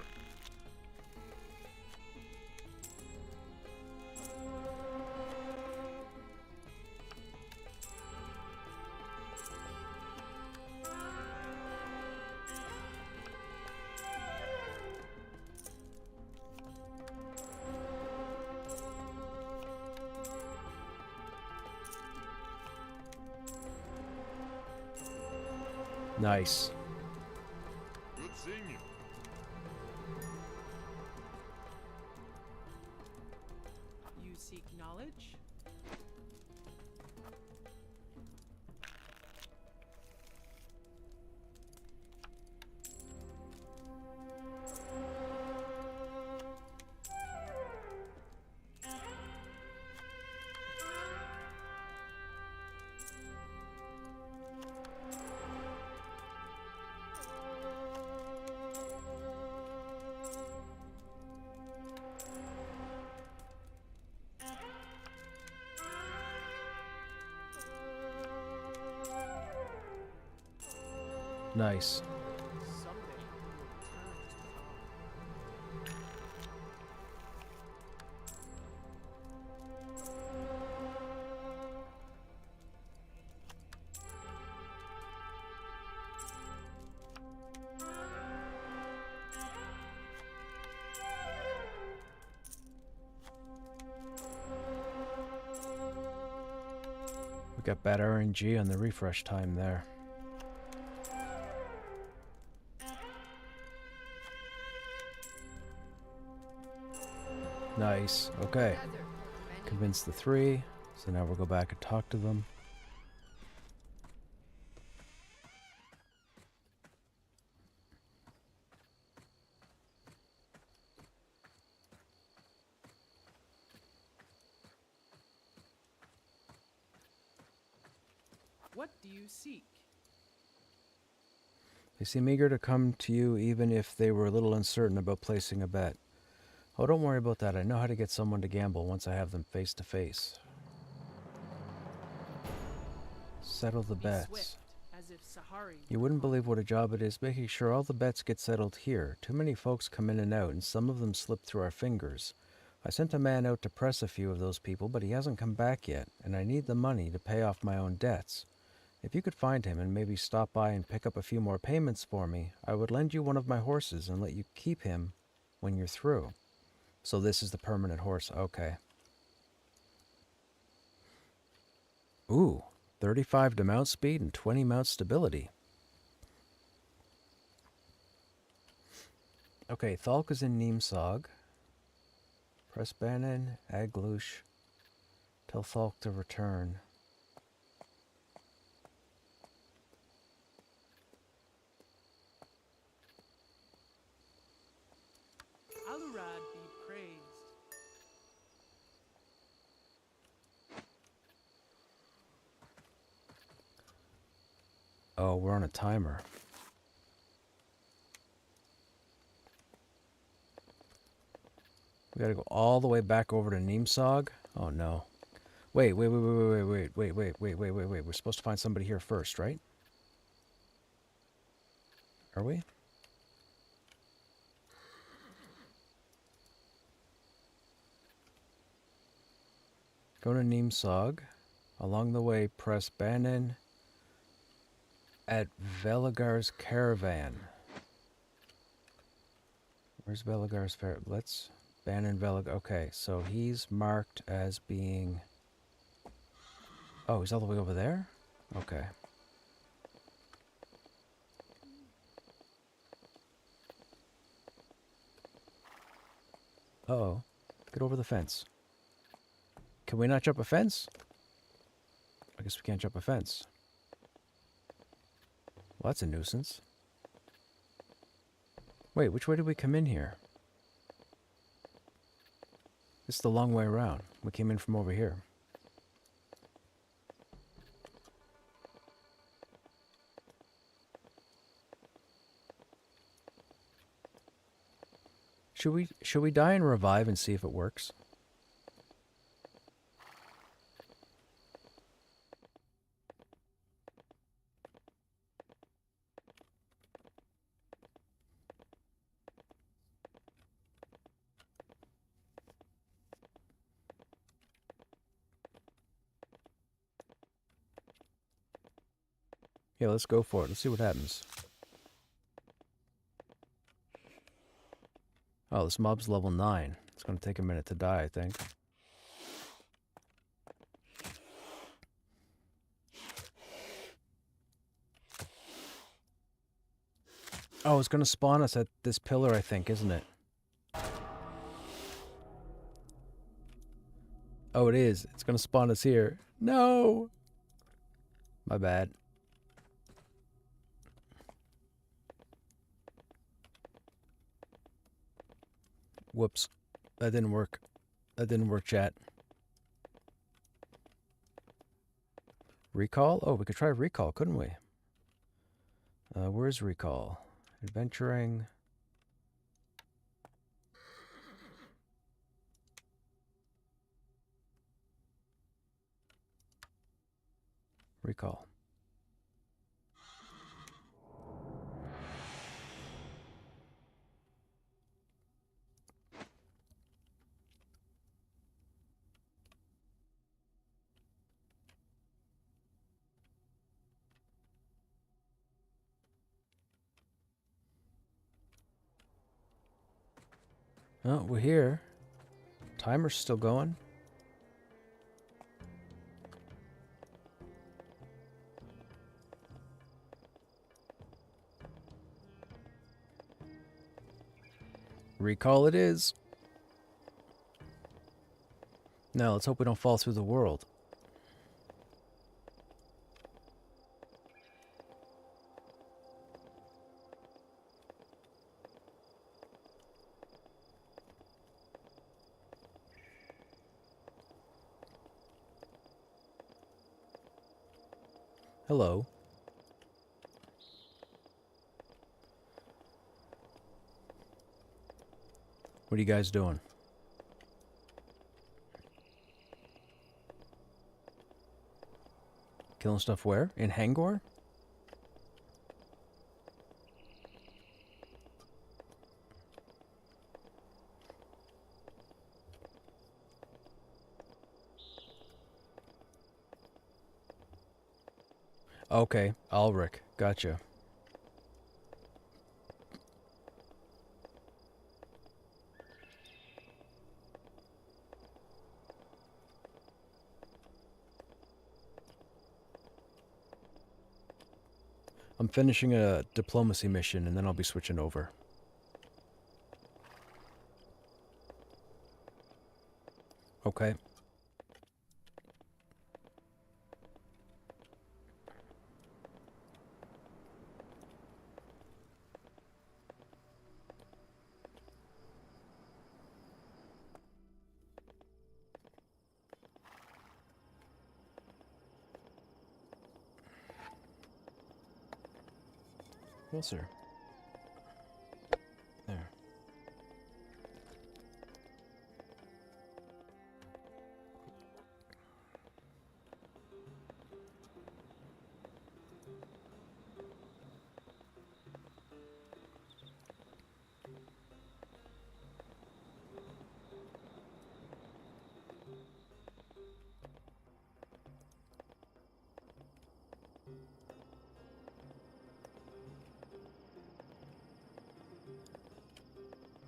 Nice. Good seeing you. You seek knowledge? Nice. Someday you will return to the farm. We got bad RNG on the refresh time there. Nice. Okay. Desert holds many Convince the three. So now we'll go back and talk to them. What do you seek? They seem eager to come to you even if they were a little uncertain about placing a bet. Oh, don't worry about that. I know how to get someone to gamble once I have them face to face. Settle the Be bets. swift, as if Sahari You were wouldn't calling. believe what a job it is making sure all the bets get settled here. Too many folks come in and out, and some of them slip through our fingers. I sent a man out to press a few of those people, but he hasn't come back yet, and I need the money to pay off my own debts. If you could find him and maybe stop by and pick up a few more payments for me, I would lend you one of my horses and let you keep him when you're through. So this is the permanent horse. Okay. Ooh, 35 to mount speed and 20 mount stability. Okay, Thalk is in Neemsog. Press Bannon, Aglush. Tell Thalk to return. Alurad be praised. Oh, we're on a timer. We gotta go all the way back over to Neemsog? Oh no. Wait. We're supposed to find somebody here first, right? Are we? Go to Neemsog. Along the way, press Bannon at Velagar's Caravan. Where's Velagar's Caravan? Let's Bannon Velagar. Okay, so he's marked as being... Oh, he's all the way over there? Okay. Uh-oh. Get over the fence. Can we not jump a fence? I guess we can't jump a fence. Well, that's a nuisance. Wait, which way did we come in here? This is the long way around. We came in from over here. Should we die and revive and see if it works? Yeah, let's go for it. Let's see what happens. Oh, this mob's level 9. It's going to take a minute to die, I think. Oh, it's going to spawn us at this pillar, I think, isn't it? Oh, it is. It's going to spawn us here. No! My bad. Whoops. That didn't work. That didn't work, chat. Recall? Oh, we could try recall, couldn't we? Where's recall? Adventuring. Recall. Oh, we're here. Timer's still going. Recall it is. Now, let's hope we don't fall through the world. Hello. What are you guys doing? Killing stuff where? In Hangor? Okay, Ulrich. Gotcha. I'm finishing a diplomacy mission and then I'll be switching over. Okay. Well, sir. There.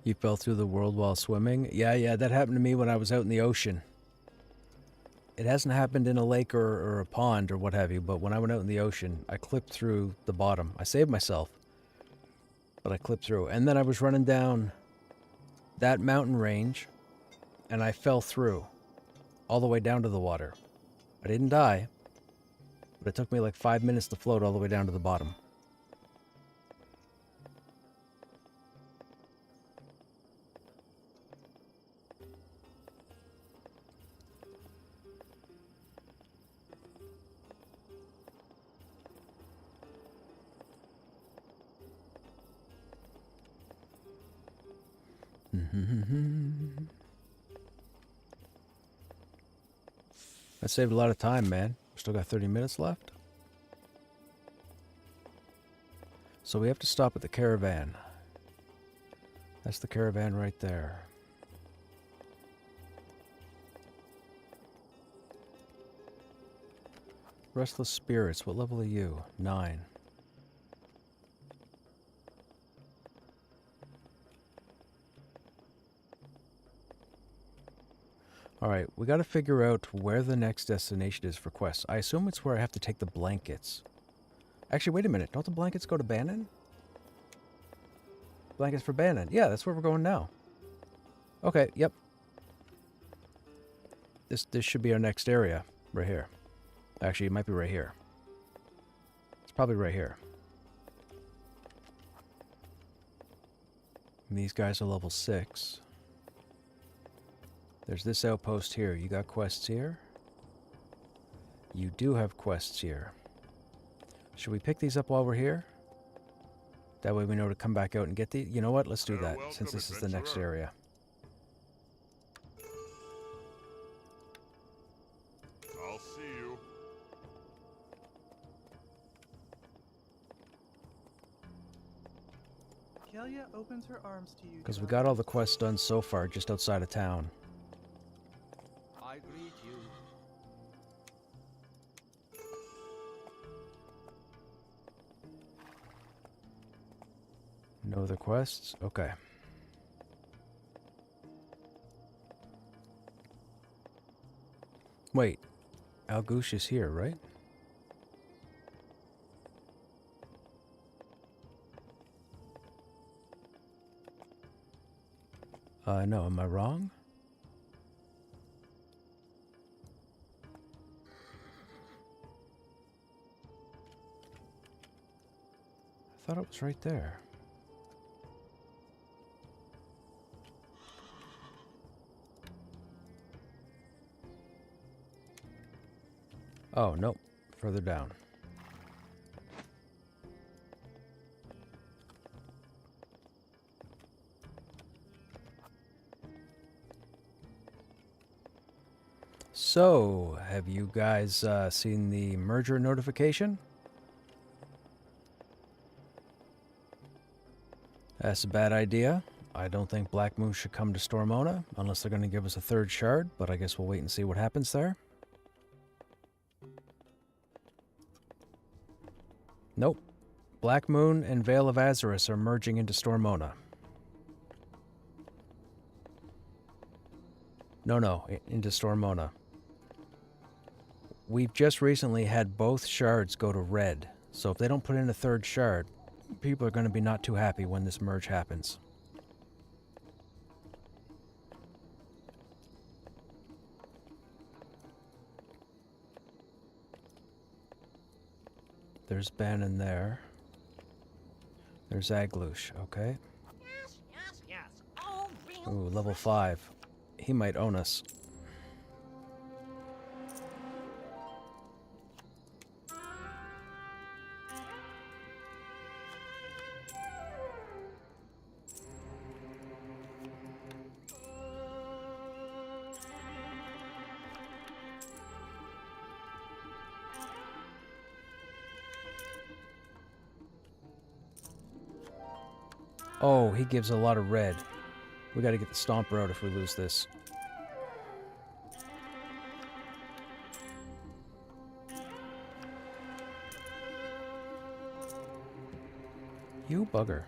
You fell through the world while swimming? Yeah, that happened to me when I was out in the ocean. It hasn't happened in a lake or a pond or what have you, but when I went out in the ocean, I clipped through the bottom. I saved myself, but I clipped through. And then I was running down that mountain range, and I fell through. all the way down to the water. I didn't die, but it took me like 5 minutes to float all the way down to the bottom. That saved a lot of time, man. Still got 30 minutes left. So we have to stop at the caravan. That's the caravan right there. Restless Spirits, what level are you? 9. Alright, we gotta figure out where the next destination is for quests. I assume it's where I have to take the blankets. Actually, wait a minute. Don't the blankets go to Bannon? Blankets for Bannon. Yeah, that's where we're going now. Okay, yep. This should be our next area. Right here. Actually, it might be right here. It's probably right here. And these guys are level 6. There's this outpost here. You got quests here? You do have quests here. Should we pick these up while we're here? That way we know to come back out and get these. You know what? Let's do that, since this is the next area. I'll see you. Kelia opens her arms to you. Because we got all the quests done so far just outside of town. I greet you. No other quests? Okay. Wait. Algush is here, right? No, am I wrong? I thought it was right there. Oh, nope. Further down. So, have you guys seen the merger notification? That's a bad idea. I don't think Black Moon should come to Stormona, unless they're going to give us a third shard, but I guess we'll wait and see what happens there. Nope. Black Moon and Vale of Azarus are merging into Stormona. No, into Stormona. We've just recently had both shards go to red, so if they don't put in a third shard, people are going to be not too happy when this merge happens. There's Bannon there. There's Aglush, okay. Yes. Oh, real. Ooh, level 5. He might own us. Oh, he gives a lot of red. We gotta get the Stomper out if we lose this. You bugger.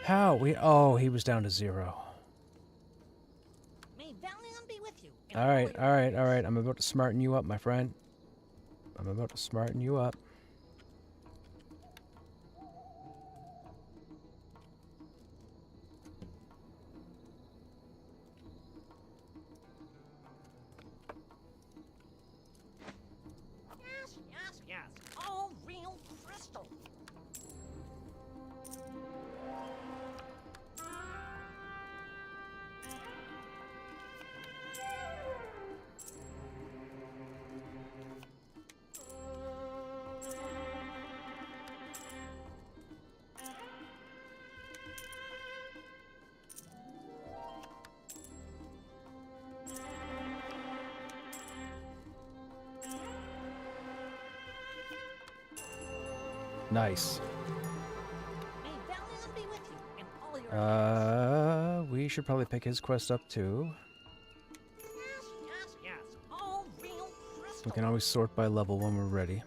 How? Oh, he was down to 0. May Valion be with you. in All all right, your all right, affairs. all right. I'm about to smarten you up, my friend. I'm about to smarten you up. Yes, yes, yes. All real crystal. Nice. May Valion be with you in all your affairs. We should probably pick his quest up too. Yes, yes, yes. All real crystal. We can always sort by level when we're ready.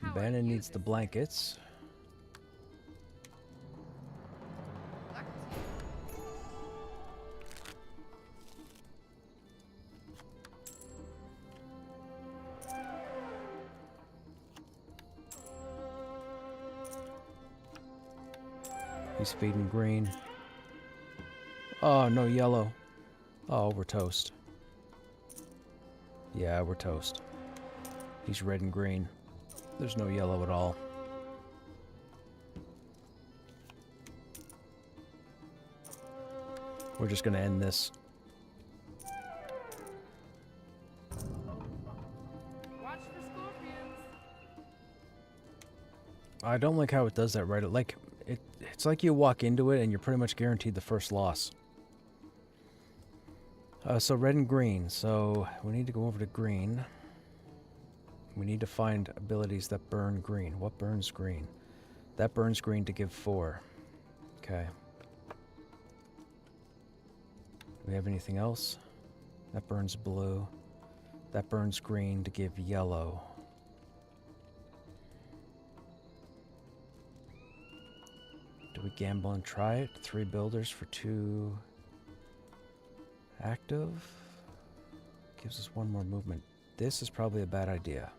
How are Bannon you, needs the Mr. blankets. Luck to you. He's feeding green. Oh, no yellow. Oh, we're toast. Yeah, we're toast. He's red and green. There's no yellow at all. We're just gonna end this. Watch for scorpions. I don't like how it does that, right? It's like you walk into it and you're pretty much guaranteed the first loss. So red and green. So we need to go over to green. We need to find abilities that burn green. What burns green? That burns green to give 4. Okay. Do we have anything else? That burns blue. That burns green to give yellow. Do we gamble and try it? 3 builders for 2 active. Gives us 1 more movement. This is probably a bad idea.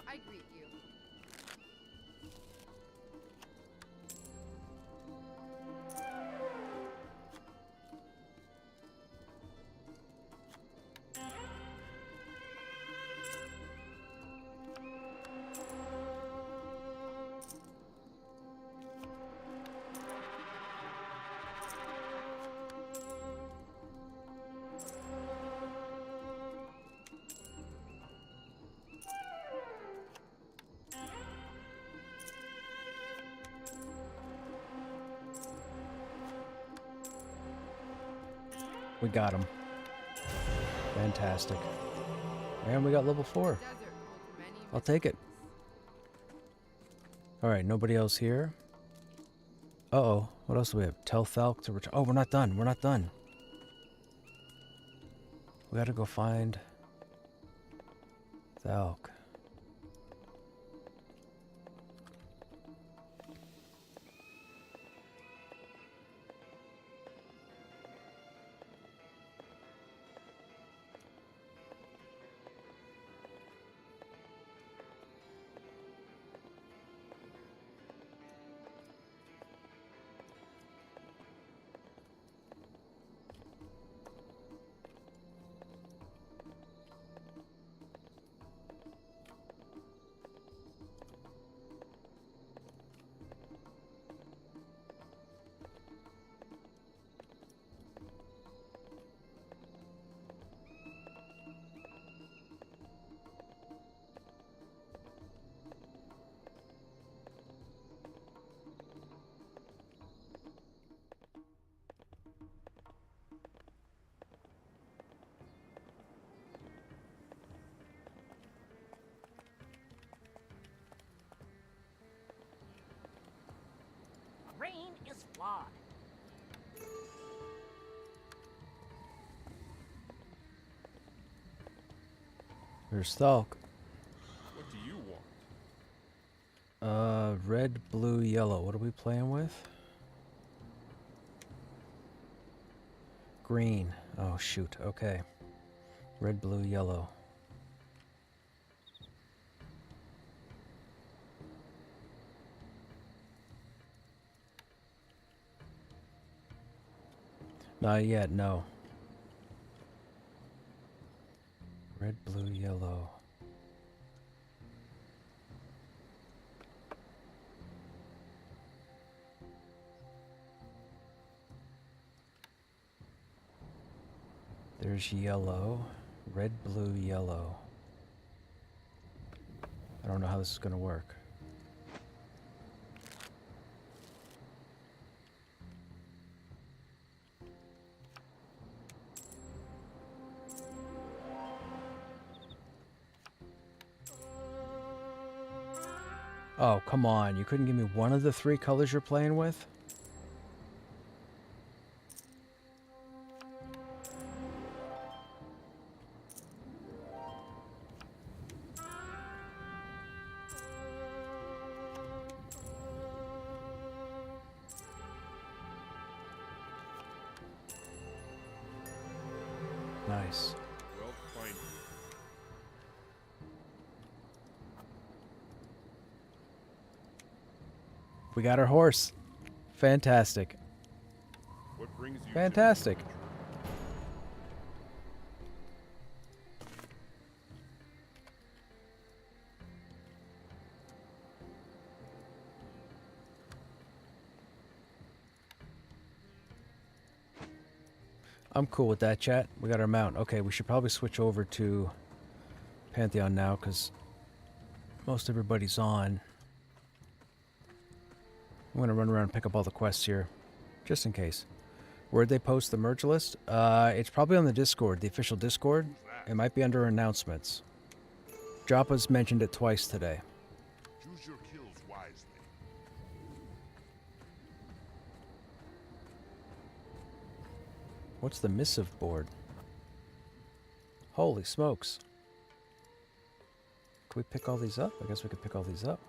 I greet you. We got him. Fantastic. And we got level 4. Desert holds many I'll take it. mysteries. Alright, nobody else here. Uh-oh. What else do we have? Tell Thalk to return. Oh, we're not done. We're not done. We gotta go find Thalk. Rain is flawed. There's Thalk. What do you blue, yellow. What are we playing with? Green. Oh, shoot. Okay. Red, blue, yellow. Not yet, no. Red, blue, yellow. There's yellow. Red, blue, yellow. I don't know how this is going to work. Oh, come on. You couldn't give me one of the three colors you're playing with? Nice. Well, fine. We got our horse. Fantastic. What brings you? Fantastic. I'm cool with that, chat. We got our mount. Okay, we should probably switch over to Pantheon now, because most everybody's on. I'm going to run around and pick up all the quests here, just in case. Where'd they post the merge list? It's probably on the Discord, the official Discord. It might be under announcements. Joppa's mentioned it twice today. Choose your kills wisely. What's the missive board? Holy smokes. Can we pick all these up? I guess we could pick all these up.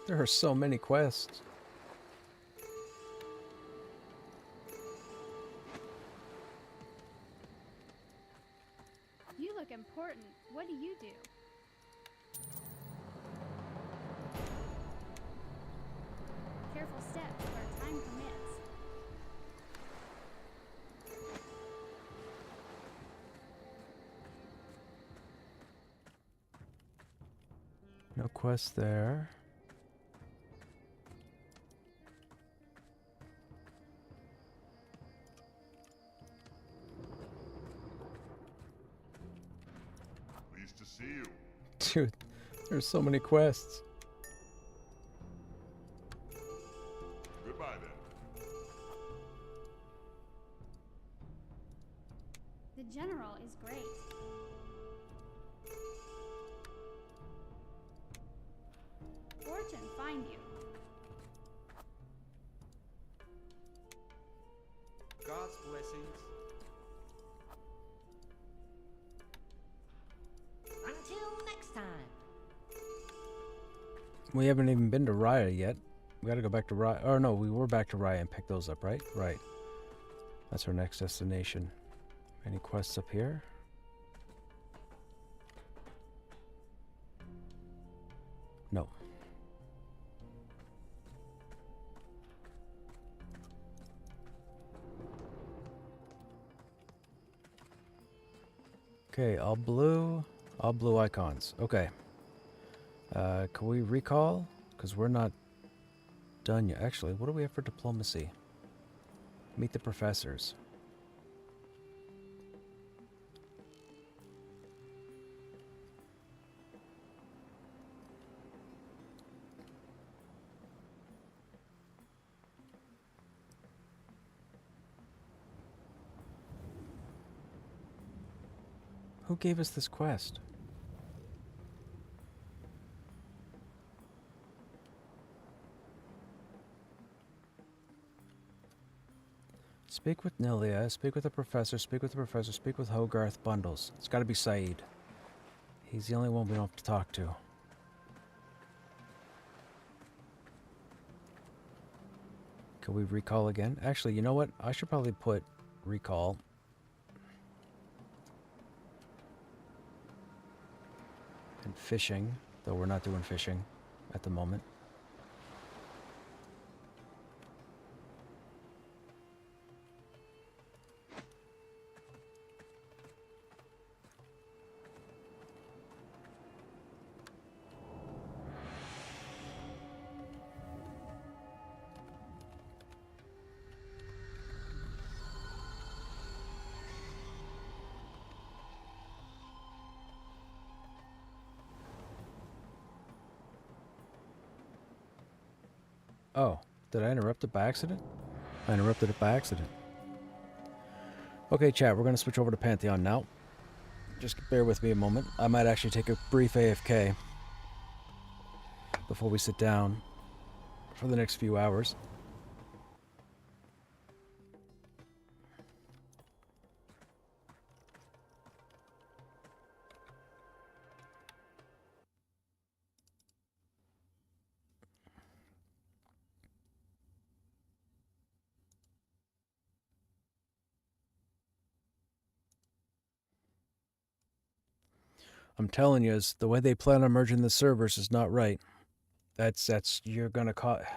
There are so many quests. You look important. What do you do? Careful steps where time permits. No quests there. Pleased to see you. Dude, there's so many quests. Goodbye then. The general is great. Fortune find you. God's blessings. Until next time. We haven't even been to Raya yet. We gotta go back to Raya. Oh no, we were back to Raya and pick those up, right? Right. That's our next destination. Any quests up here? No. Okay, all blue icons. Okay. Can we recall? Because we're not done yet. Actually, what do we have for diplomacy? Meet the professors. Who gave us this quest? Speak with Nelia, speak with the professor, speak with the professor, speak with Hogarth Bundles. It's gotta be Saeed. He's the only one we don't have to talk to. Can we recall again? Actually, you know what? I should probably put recall. And fishing, though we're not doing fishing at the moment. Oh, did I interrupt it by accident? I interrupted it by accident. Okay, chat, we're going to switch over to Pantheon now. Just bear with me a moment. I might actually take a brief AFK before we sit down for the next few hours. I'm telling you, the way they plan on merging the servers is not right. They're gonna cause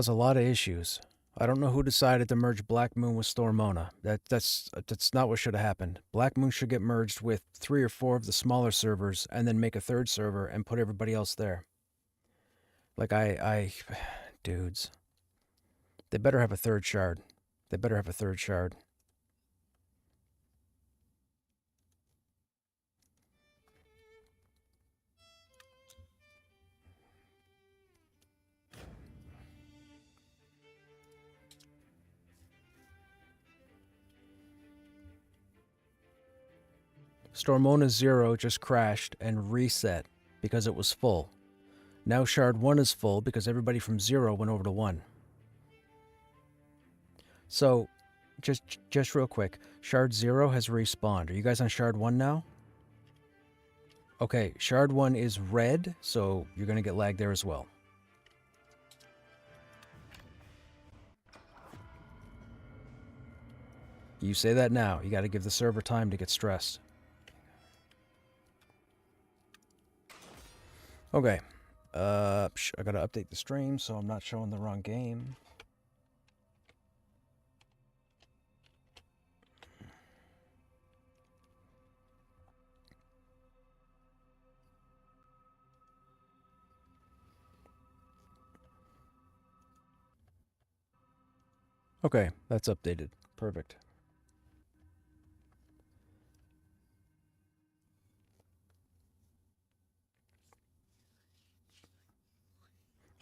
a lot of issues. I don't know who decided to merge Black Moon with Stormona. That's not what should have happened. Black Moon should get merged with 3 or 4 of the smaller servers, and then make a third server and put everybody else there. Like dudes, they better have a third shard. They better have a third shard. Stormona 0 just crashed and reset because it was full. Now Shard 1 is full because everybody from 0 went over to 1. So, just real quick, Shard 0 has respawned. Are you guys on Shard 1 now? Okay, Shard 1 is red, so you're going to get lag there as well. You say that now. You got to give the server time to get stressed. Okay. I gotta update the stream so I'm not showing the wrong game. Okay, that's updated. Perfect.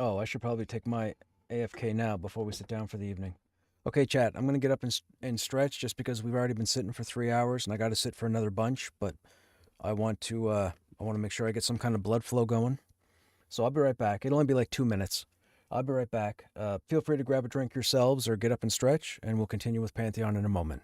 Oh, I should probably take my AFK now before we sit down for the evening. Okay, chat, I'm going to get up and stretch just because we've already been sitting for 3 hours and I got to sit for another bunch, but I want to make sure I get some kind of blood flow going. So I'll be right back. It'll only be like 2 minutes. I'll be right back. Feel free to grab a drink yourselves or get up and stretch, and we'll continue with Pantheon in a moment.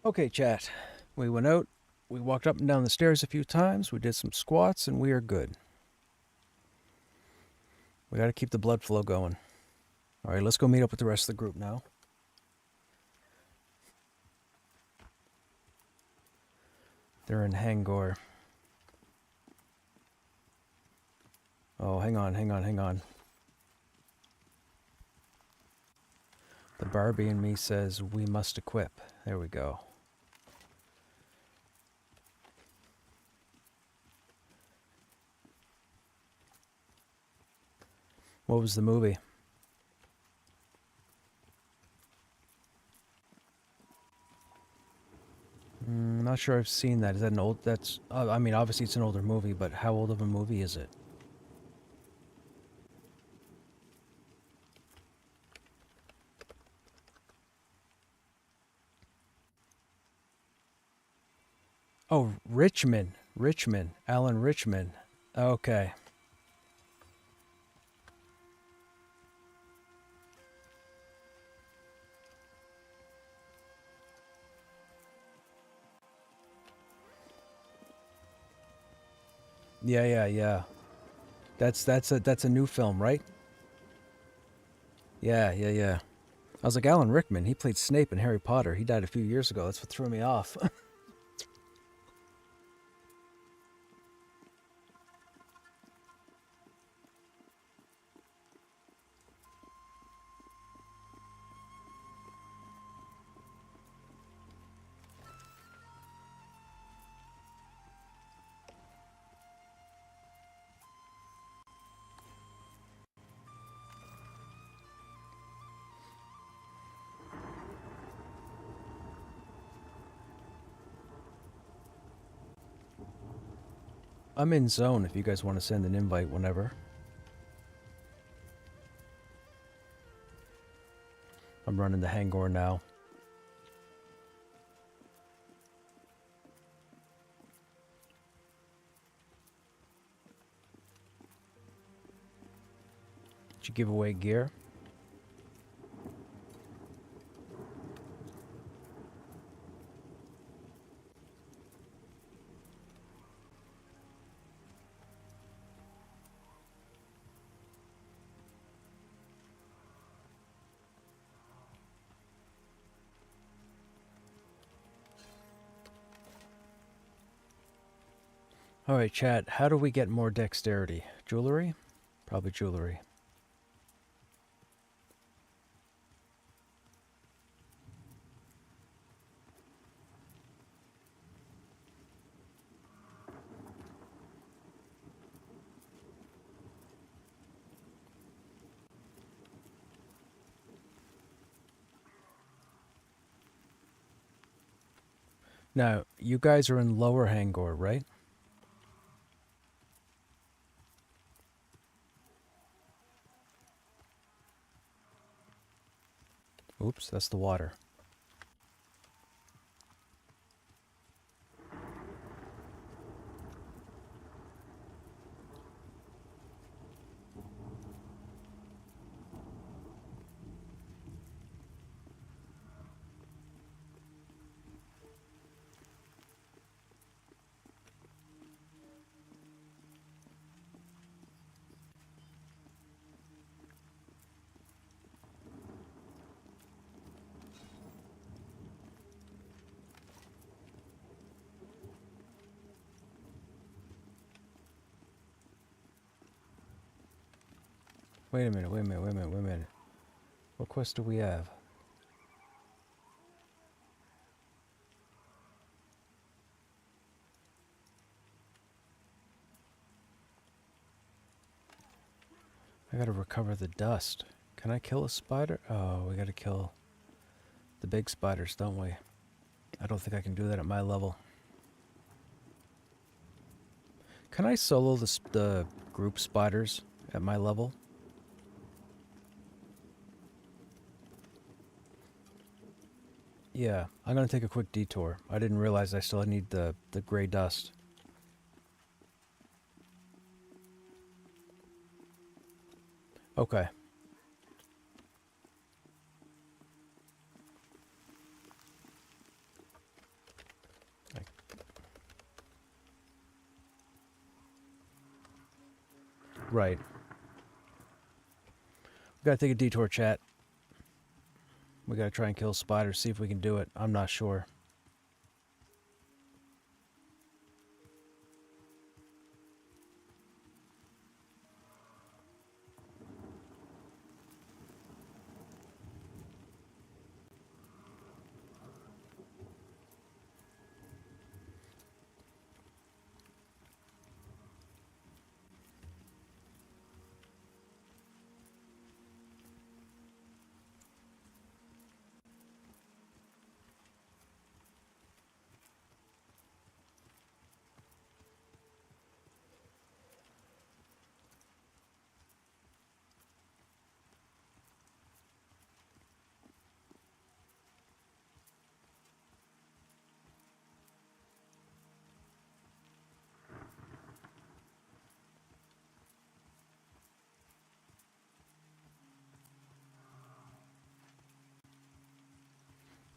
Okay, chat. We went out. We walked up and down the stairs a few times. We did some squats, and we are good. We got to keep the blood flow going. All right, let's go meet up with the rest of the group now. They're in Hangor. Oh, hang on. The Barbie in me says we must equip. There we go. What was the movie? Not sure I've seen that. Is that an old... That's... I mean, obviously it's an older movie, but how old of a movie is it? Oh, Richmond. Alan Richmond. Okay. Yeah. That's a new film, right? Yeah. I was like, Alan Rickman, he played Snape in Harry Potter. He died a few years ago. That's what threw me off. I'm in zone if you guys want to send an invite whenever. I'm running the Hangor now. Did you give away gear? Alright, chat, how do we get more dexterity? Jewelry? Probably jewelry. Now, you guys are in Lower Hangor, right? Oops, that's the water. Wait a minute. What quest do we have? I gotta recover the dust. Can I kill a spider? Oh, we gotta kill the big spiders, don't we? I don't think I can do that at my level. Can I solo the group spiders at my level? Yeah, I'm gonna take a quick detour. I didn't realize I still need the gray dust. Okay. Right. We gotta take a detour, chat. We gotta try and kill spiders, see if we can do it. I'm not sure.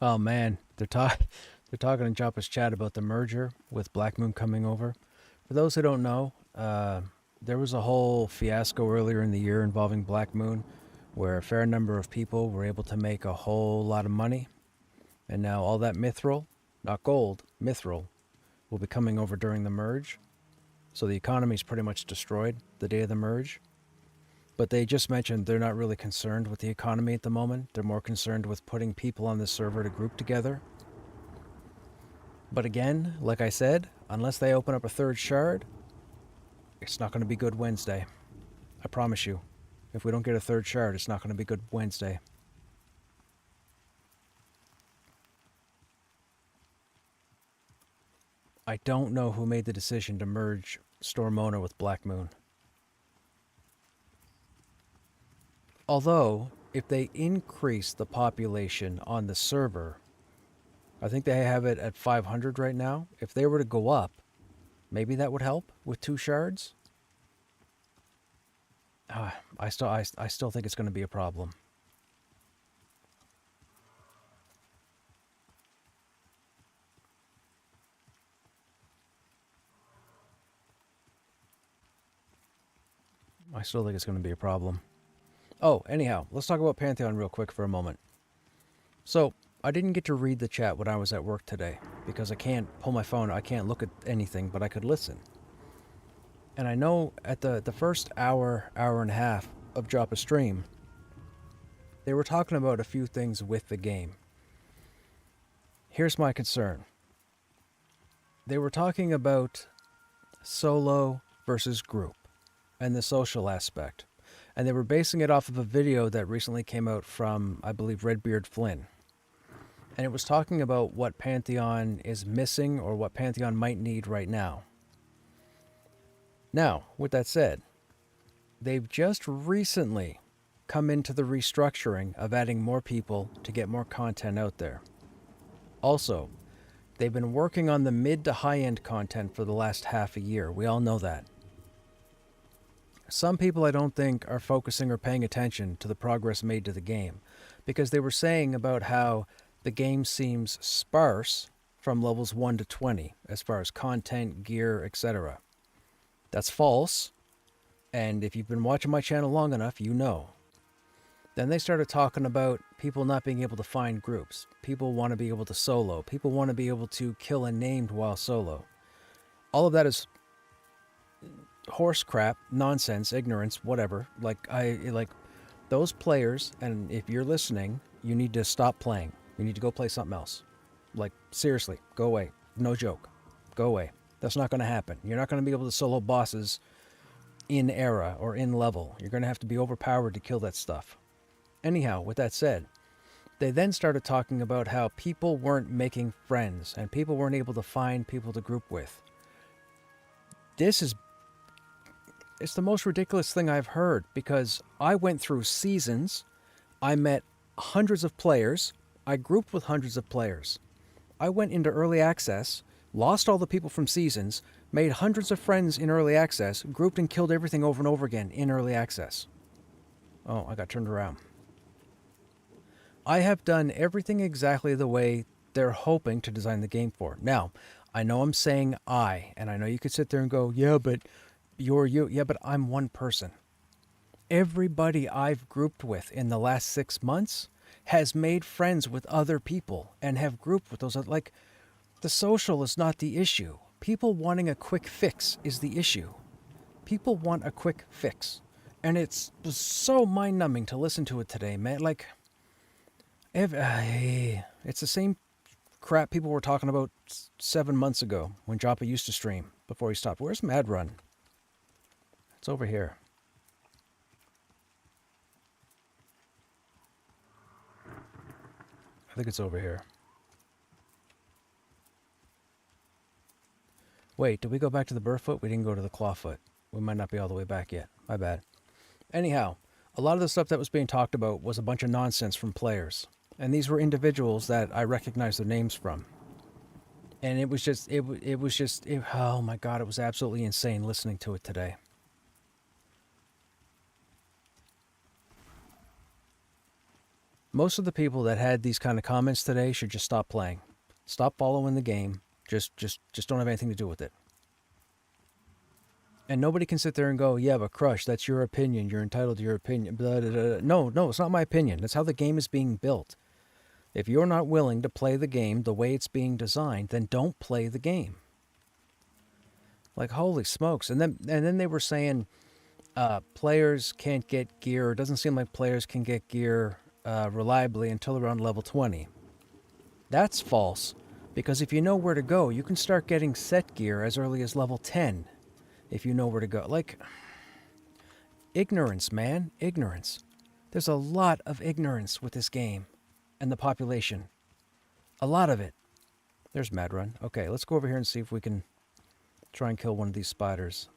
Oh man, they're talking in Joppa's chat about the merger with Black Moon coming over. For those who don't know, there was a whole fiasco earlier in the year involving Black Moon, where a fair number of people were able to make a whole lot of money, and now all that mithril, not gold, mithril, will be coming over during the merge. So the economy is pretty much destroyed the day of the merge. But they just mentioned they're not really concerned with the economy at the moment. They're more concerned with putting people on the server to group together. But again, like I said, unless they open up a third shard, it's not going to be good Wednesday. I promise you. If we don't get a third shard, it's not going to be good Wednesday. I don't know who made the decision to merge Stormona with Black Moon. Although, if they increase the population on the server, I think they have it at 500 right now. If they were to go up, maybe that would help with 2 shards. I still think it's going to be a problem. I still think it's going to be a problem. Oh, anyhow, let's talk about Pantheon real quick for a moment. So, I didn't get to read the chat when I was at work today, because I can't pull my phone, I can't look at anything, but I could listen. And I know at the first hour and a half of Drop a Stream, they were talking about a few things with the game. Here's my concern. They were talking about solo versus group, and the social aspect. And they were basing it off of a video that recently came out from, I believe, Redbeard Flynn. And it was talking about what Pantheon is missing or what Pantheon might need right now. Now, with that said, they've just recently come into the restructuring of adding more people to get more content out there. Also, they've been working on the mid to high-end content for the last half a year. We all know that. Some people I don't think are focusing or paying attention to the progress made to the game, because they were saying about how the game seems sparse from levels 1 to 20 as far as content, gear, etc. That's false, and if you've been watching my channel long enough, you know. Then they started talking about people not being able to find groups. People want to be able to solo. People want to be able to kill a named while solo. All of that is horse crap, nonsense, ignorance, whatever. Like those players, and if you're listening, you need to stop playing. You need to go play something else. Like, seriously, go away. No joke. Go away. That's not going to happen. You're not going to be able to solo bosses in era or in level. You're going to have to be overpowered to kill that stuff. Anyhow, with that said, they then started talking about how people weren't making friends and people weren't able to find people to group with. It's the most ridiculous thing I've heard, because I went through seasons, I met hundreds of players, I grouped with hundreds of players. I went into early access, lost all the people from seasons, made hundreds of friends in early access, grouped and killed everything over and over again in early access. Oh, I got turned around. I have done everything exactly the way they're hoping to design the game for. Now, I know I'm saying and I know you could sit there and go, yeah, but You're you. Yeah, but I'm one person. Everybody I've grouped with in the last 6 months has made friends with other people and have grouped with those. Like, the social is not the issue. People wanting a quick fix is the issue. People want a quick fix. And it was so mind-numbing to listen to it today, man. Like, it's the same crap people were talking about 7 months ago when Joppa used to stream before he stopped. Where's Mad Run? It's over here. I think it's over here. Wait, did we go back to the Burrfoot? We didn't go to the Clawfoot. We might not be all the way back yet. My bad. Anyhow, a lot of the stuff that was being talked about was a bunch of nonsense from players. And these were individuals that I recognized their names from. And it was just, oh my God, it was absolutely insane listening to it today. Most of the people that had these kind of comments today should just stop playing. Stop following the game. Just don't have anything to do with it. And nobody can sit there and go, yeah, but Crush, that's your opinion. You're entitled to your opinion. Blah, blah, blah. No, it's not my opinion. That's how the game is being built. If you're not willing to play the game the way it's being designed, then don't play the game. Like, holy smokes. And then they were saying players can't get gear. It doesn't seem like players can get gear reliably until around level 20. That's false. Because if you know where to go, you can start getting set gear as early as level 10. If you know where to go. Like, ignorance, man. Ignorance. There's a lot of ignorance with this game. And the population. A lot of it. There's Mad Run. Okay, let's go over here and see if we can try and kill one of these spiders.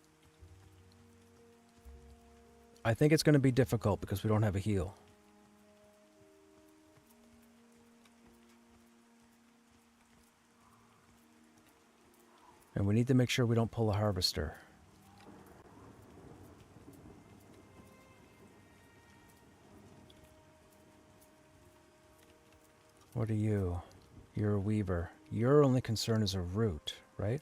I think it's going to be difficult because we don't have a heal. And we need to make sure we don't pull a harvester. What are you? You're a weaver. Your only concern is a root, right?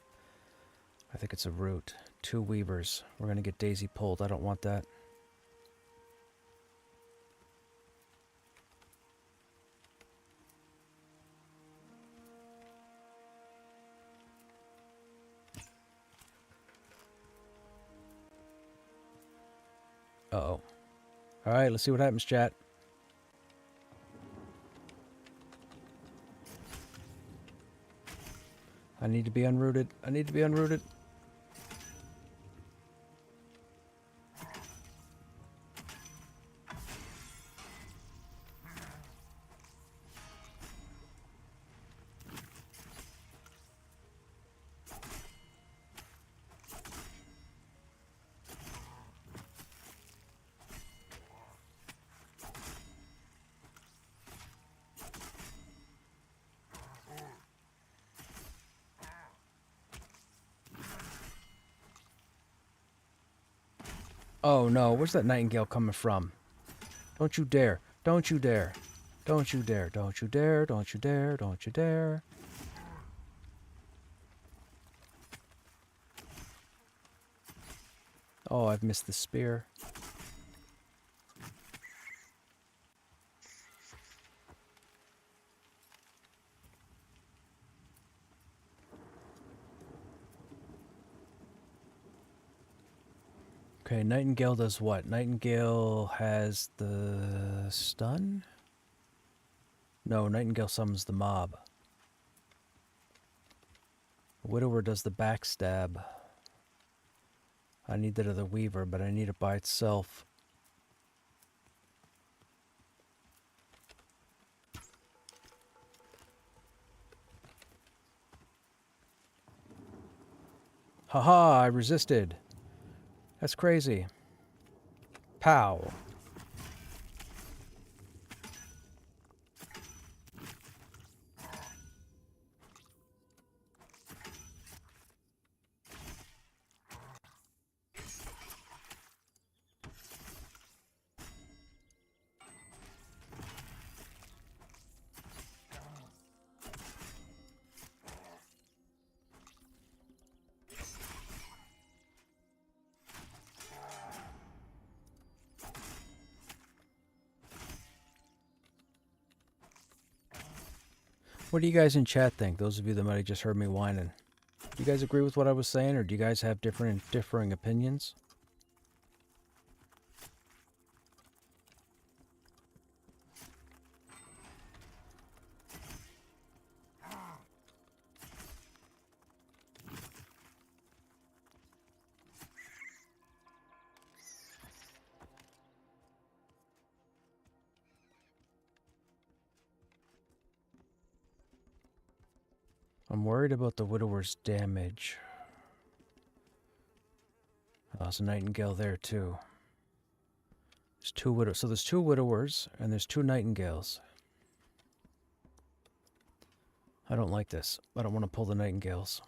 I think it's a root. 2 weavers. We're going to get Daisy pulled. I don't want that. Uh-oh. Alright, let's see what happens, chat. I need to be unrooted. I need to be unrooted. Oh no, where's that nightingale coming from? Don't you dare. Don't you dare. Don't you dare. Don't you dare. Don't you dare. Don't you dare. Oh, I've missed the spear. Okay, Nightingale does what? Nightingale has the stun? No, Nightingale summons the mob. Widower does the backstab. I need that other Weaver, but I need it by itself. Haha, I resisted. That's crazy. Pow. What do you guys in chat think? Those of you that might have just heard me whining. Do you guys agree with what I was saying, or do you guys have differing opinions? I'm worried about the widower's damage. Oh, there's a nightingale there too. There's two widows. So there's two widowers and there's two nightingales. I don't like this. I don't want to pull the nightingales.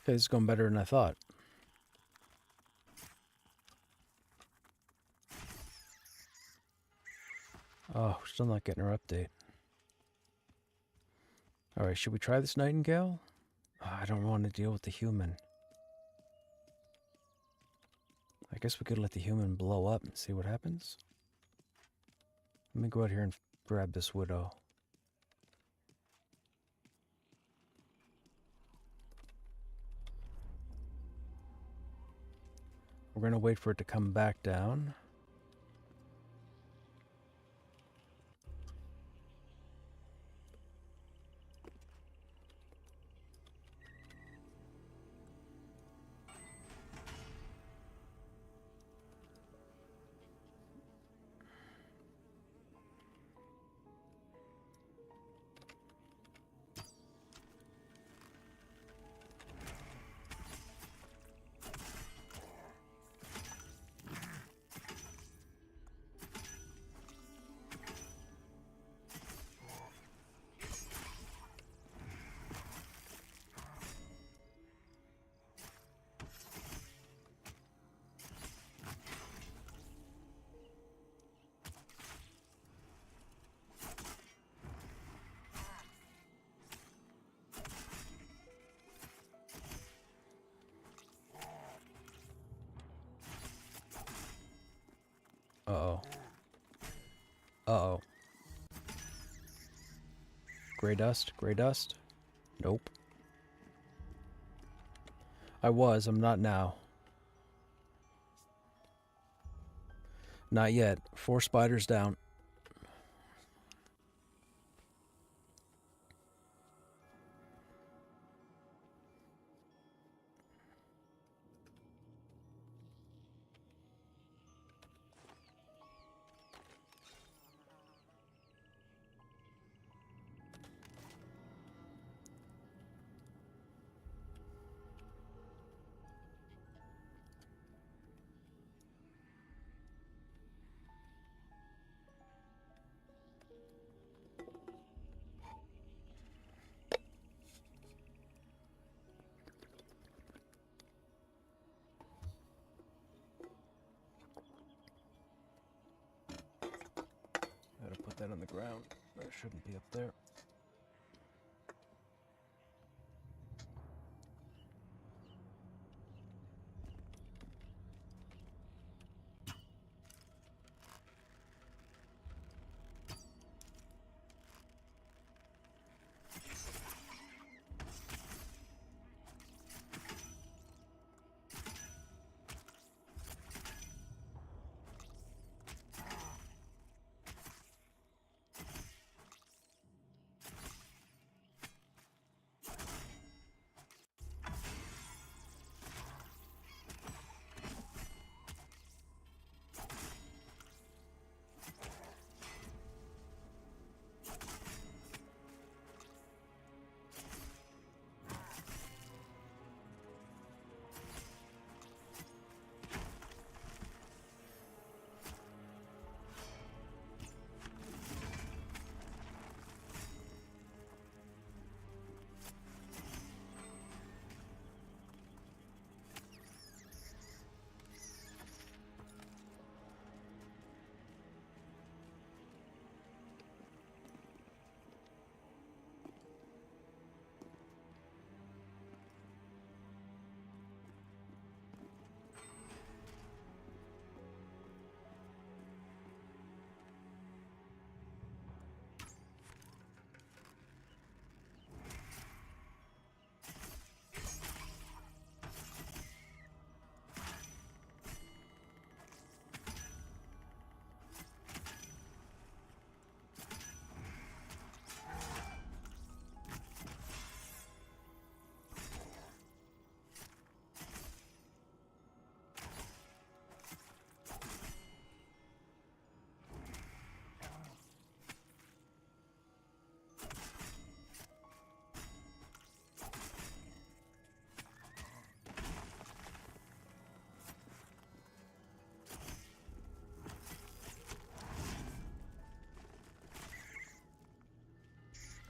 Okay, this is going better than I thought. Oh, still not getting her update. Alright, should we try this nightingale? Oh, I don't want to deal with the human. I guess we could let the human blow up and see what happens. Let me go out here and grab this widow. We're going to wait for it to come back down. Uh-oh. Uh-oh. Gray dust? Gray dust? Nope. I'm not now. Not yet. 4 spiders down. Gotta put that on the ground. That shouldn't be up there.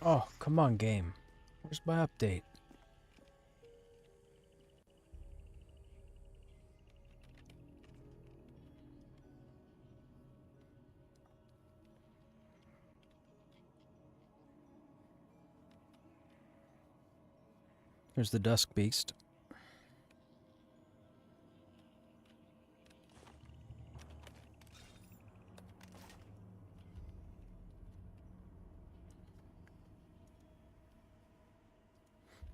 Oh, come on, game. Where's my update? There's the Dusk Beast.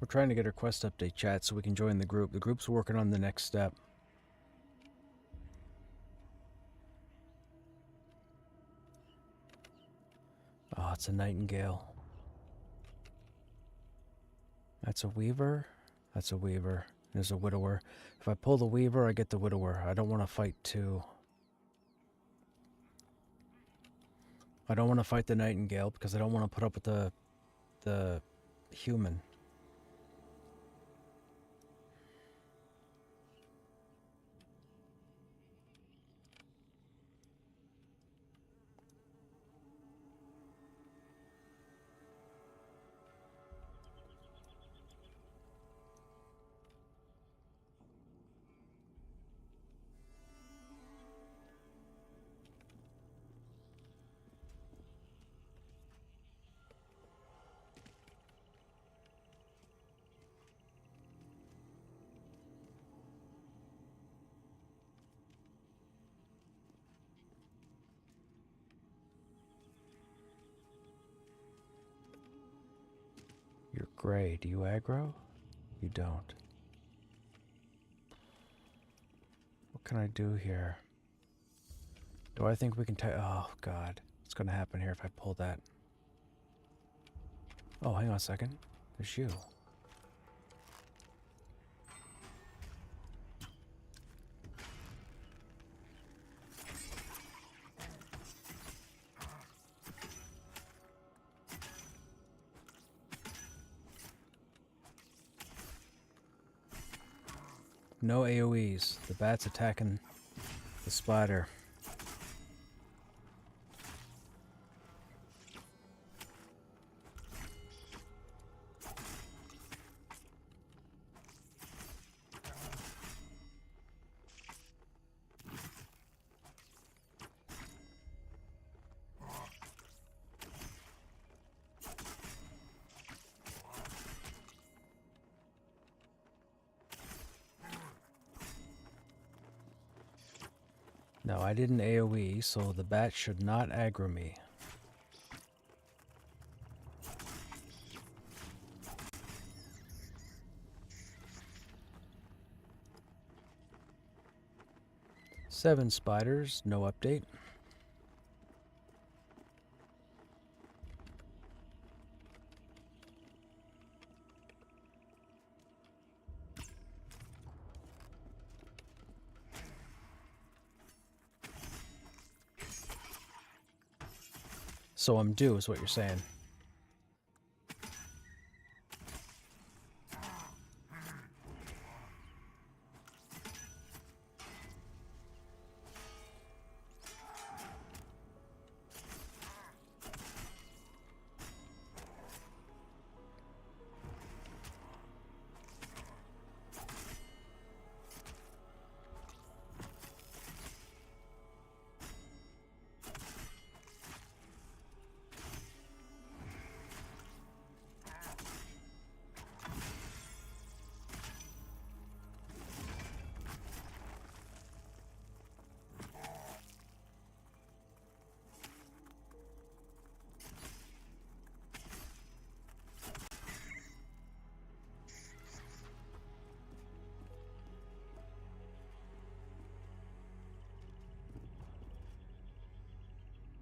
We're trying to get our quest update, chat, so we can join the group. The group's working on the next step. Oh, it's a nightingale. That's a weaver. That's a weaver. There's a widower. If I pull the weaver, I get the widower. I don't want to fight two. I don't want to fight the nightingale because I don't want to put up with the human. You're gray. Do you aggro? You don't. What can I do here? Do I think we can take... Oh, God. What's going to happen here if I pull that? Oh, hang on a second. There's you. No AoEs. The bat's attacking the spider. No, I didn't AoE, so the bat should not aggro me. Seven spiders, no update. So I'm due, is what you're saying.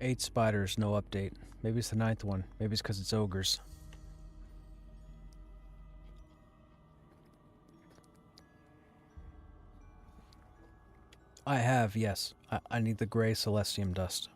Eight spiders, no update. Maybe it's the ninth one. Maybe it's because it's ogres. I have, yes. I need the gray celestium dust.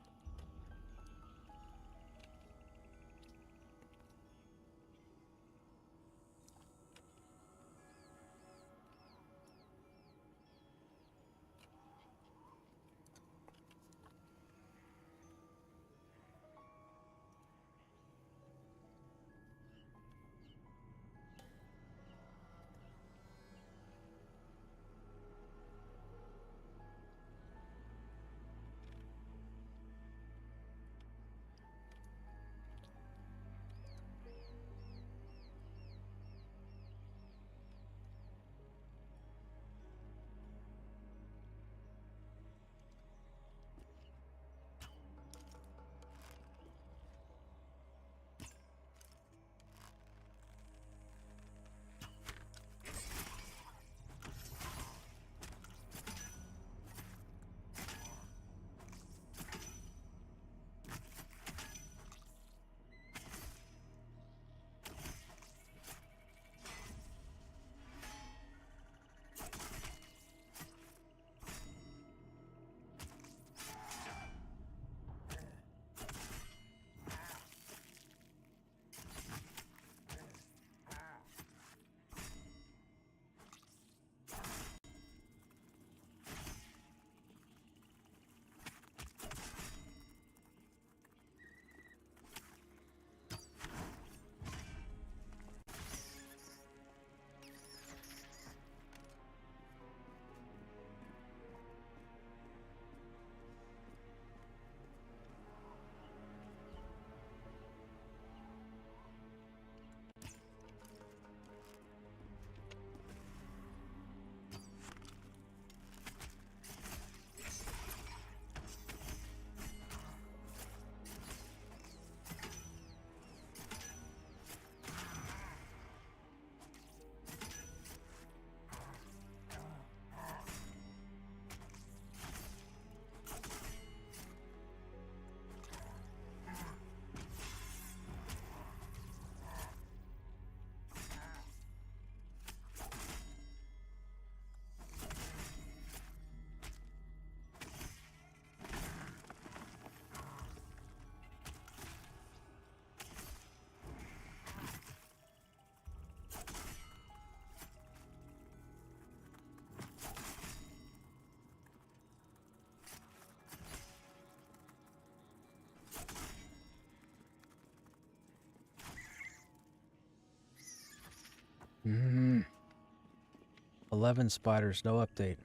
Mm. 11 spiders, no update.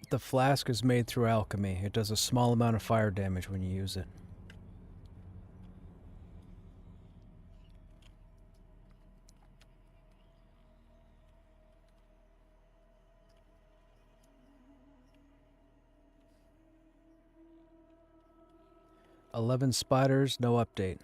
The flask is made through alchemy. It does a small amount of fire damage when you use it. "11 spiders, no update."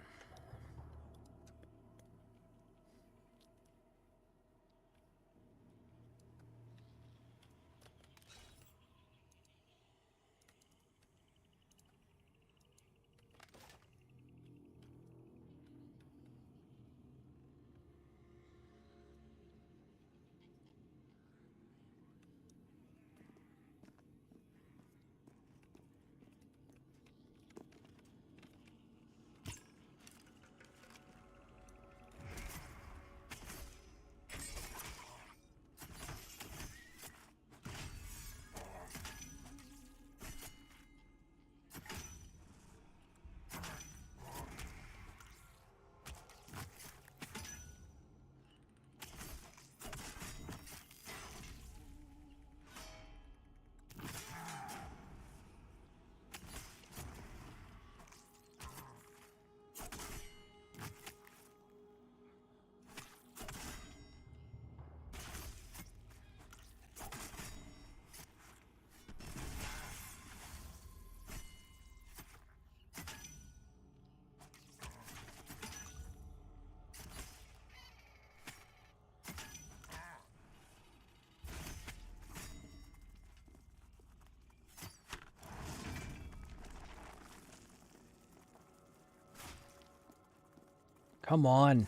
Come on.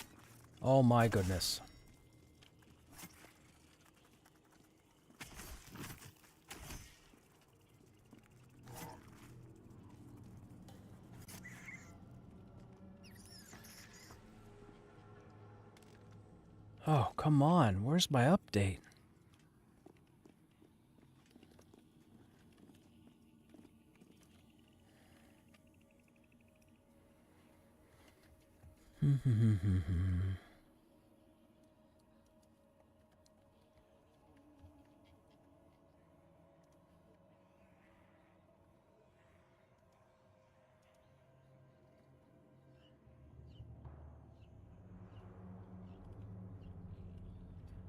Oh my goodness. Oh, come on. Where's my update?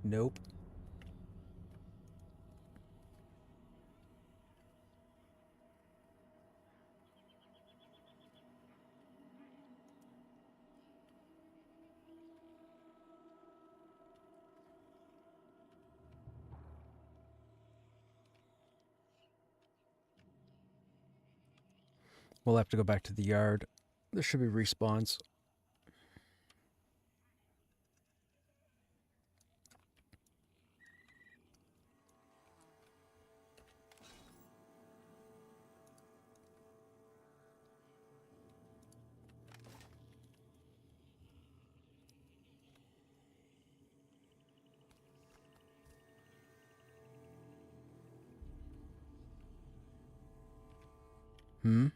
Nope. We'll have to go back to the yard. There should be respawns. Hmm?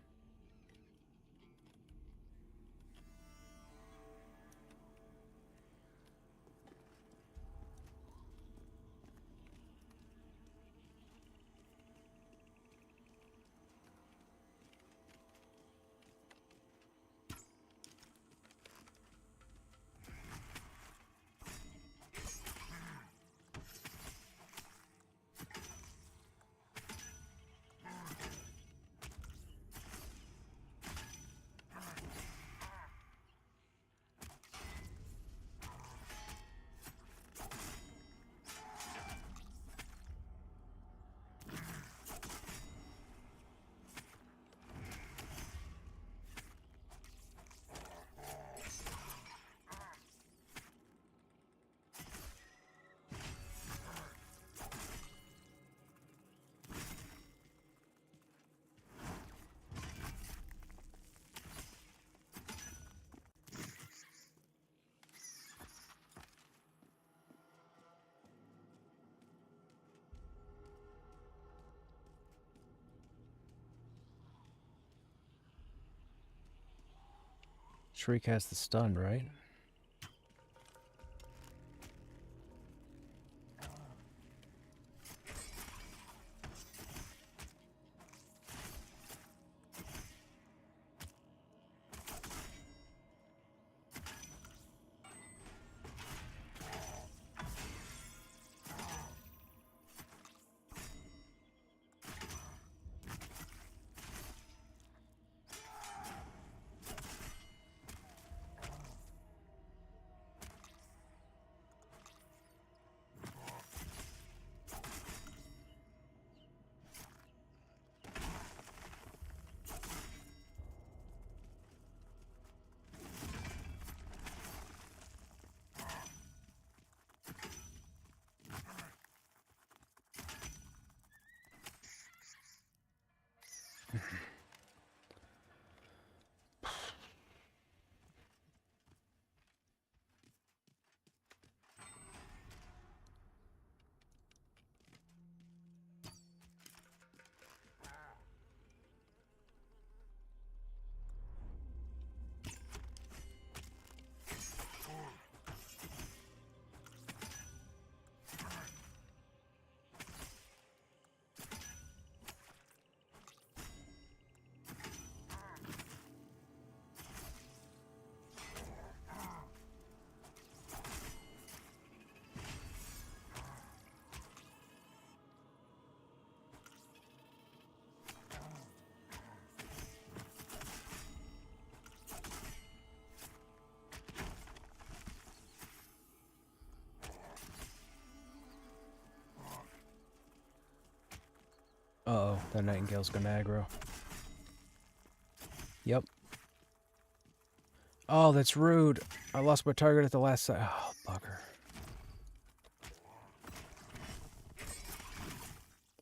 Shriek has the stun, right? Uh-oh, that Nightingale's gonna aggro. Yep. Oh, that's rude. I lost my target at the last second. Oh, bugger.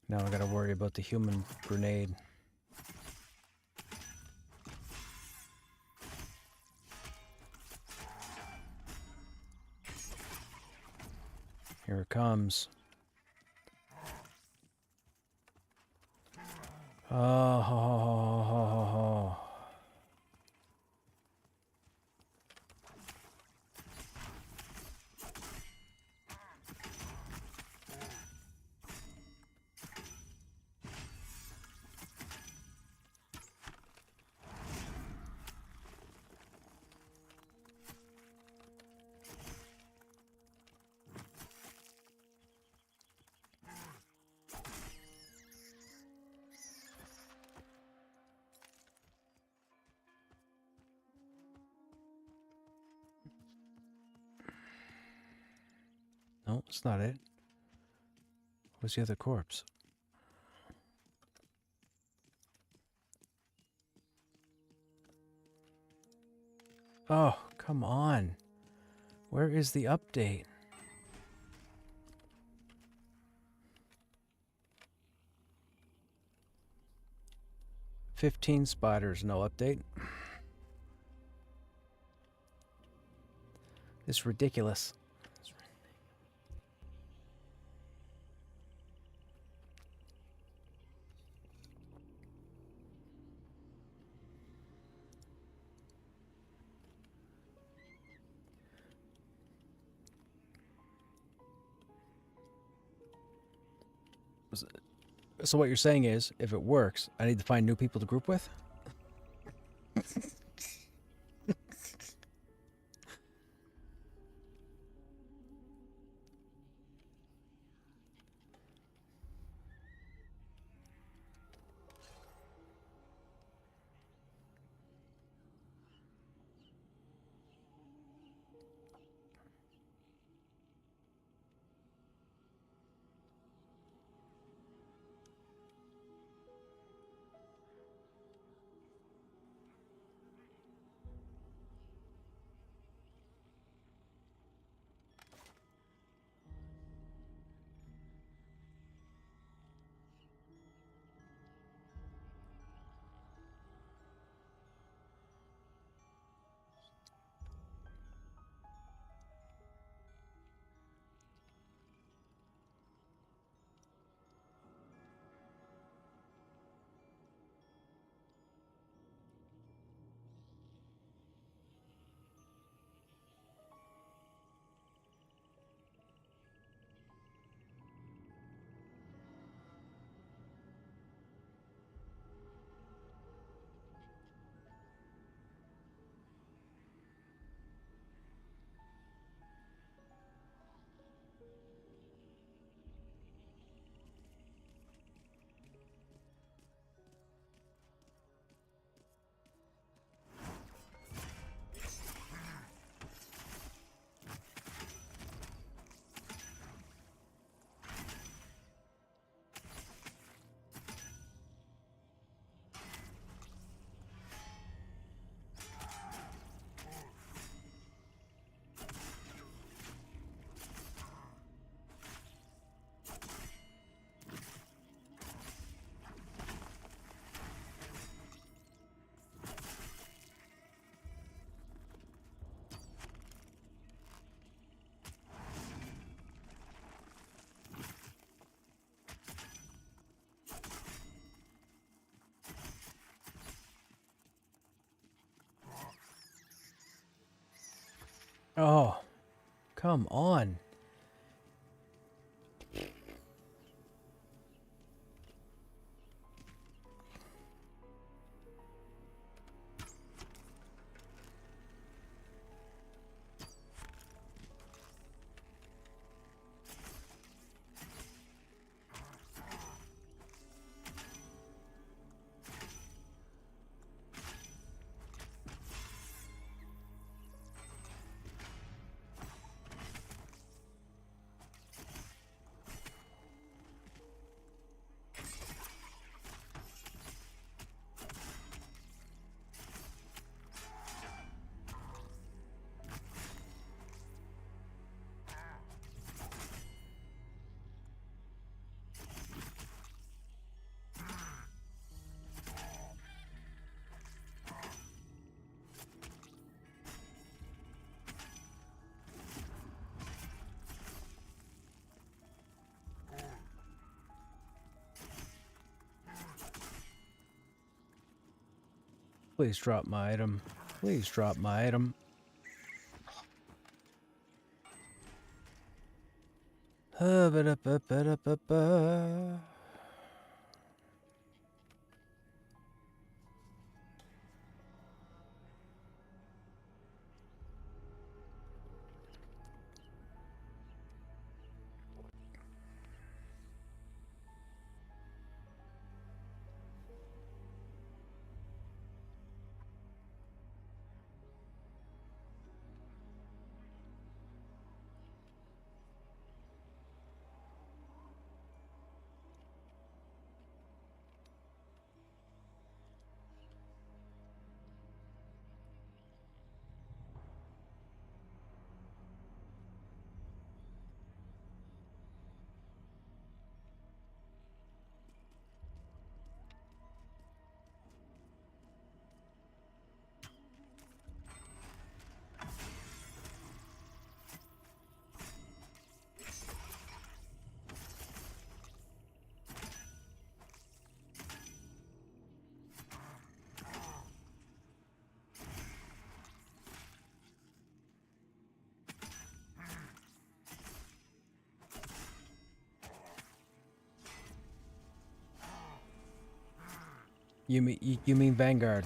Now I gotta worry about the human grenade. Here it comes. Oh, ho, ho, ho, ho, ho, ho. No, it's not it. Where's the other corpse? Oh, come on. Where is the update? "15 spiders, no update." It's ridiculous. So what you're saying is, if it works, I need to find new people to group with? Oh, come on. Please drop my item. Please drop my item. Ba-da-ba-ba-da-ba-ba. You mean Vanguard?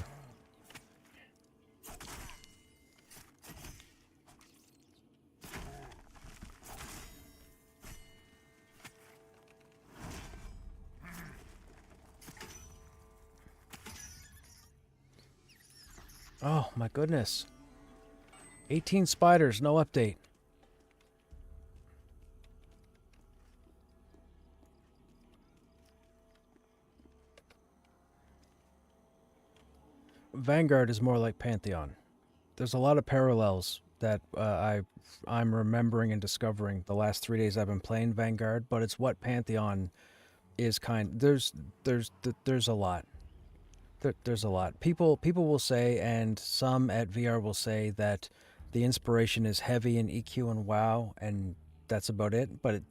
Oh my goodness. 18 spiders, no update. Vanguard is more like Pantheon. There's a lot of parallels that I'm remembering and discovering the last 3 days I've been playing Vanguard, but it's what Pantheon is there's a lot. There's a lot. People will say, and some at VR will say, that the inspiration is heavy in EQ and WoW, and that's about it. But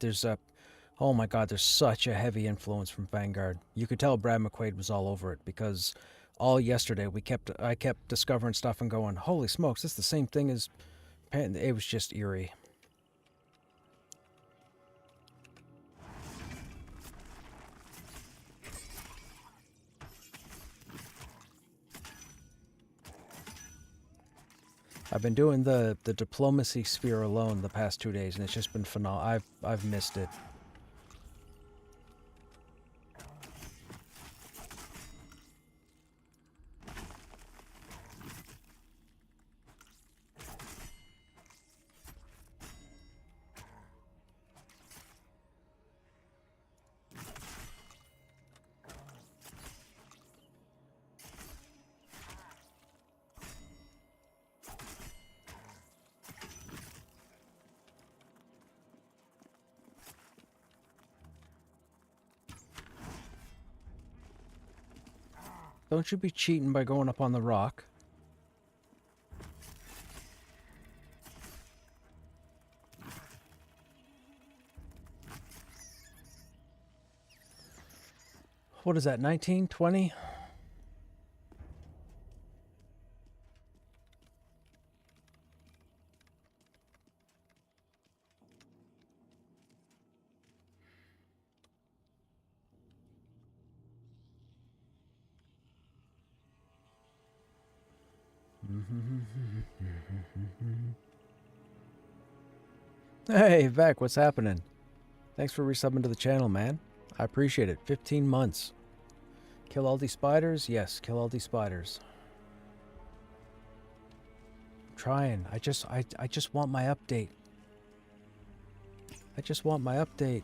oh my God, there's such a heavy influence from Vanguard. You could tell Brad McQuaid was all over it, because all yesterday I kept discovering stuff and going, holy smokes, this is the same thing as it was just eerie. I've been doing the diplomacy sphere alone the past 2 days, and it's just been phenomenal. I've missed it. Don't you be cheating by going up on the rock. What is that, 19, 20? Hey, Vec, what's happening? Thanks for resubbing to the channel, man. I appreciate it. 15 months. Kill all these spiders? Yes, kill all these spiders. I'm trying. I just want my update. I just want my update.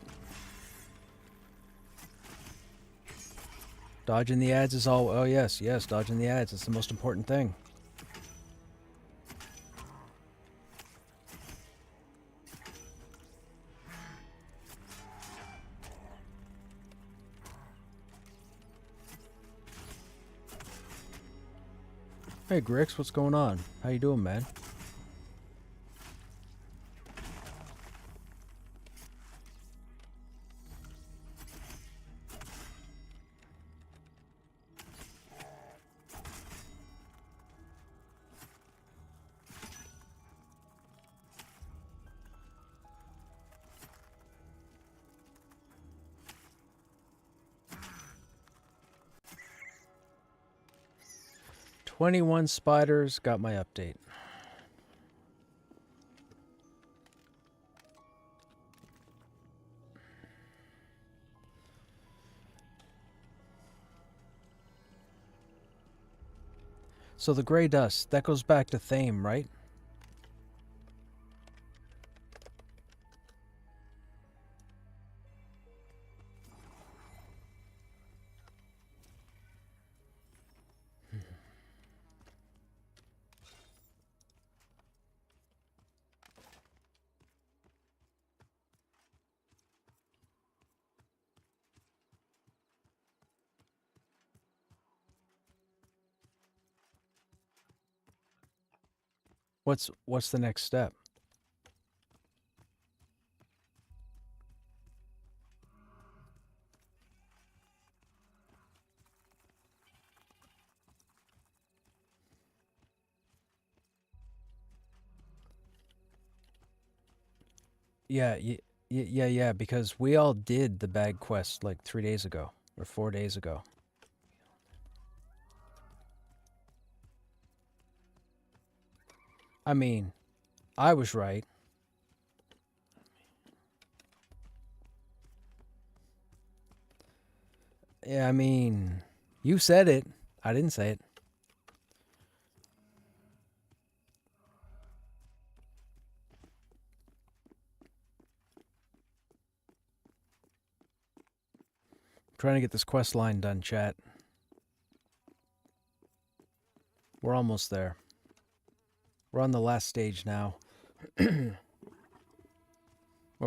Dodging the ads is all... Oh, yes, yes, dodging the ads. It's the most important thing. Hey, Grix, what's going on? How you doing, man? "21 spiders got my update." So the gray dust, that goes back to Thame, right? What's the next step? Yeah, because we all did the bag quest like 3 days ago or 4 days ago. I mean, I was right. Yeah, I mean, you said it. I didn't say it. Trying to get this quest line done, chat. We're almost there. We're on the last stage now. We're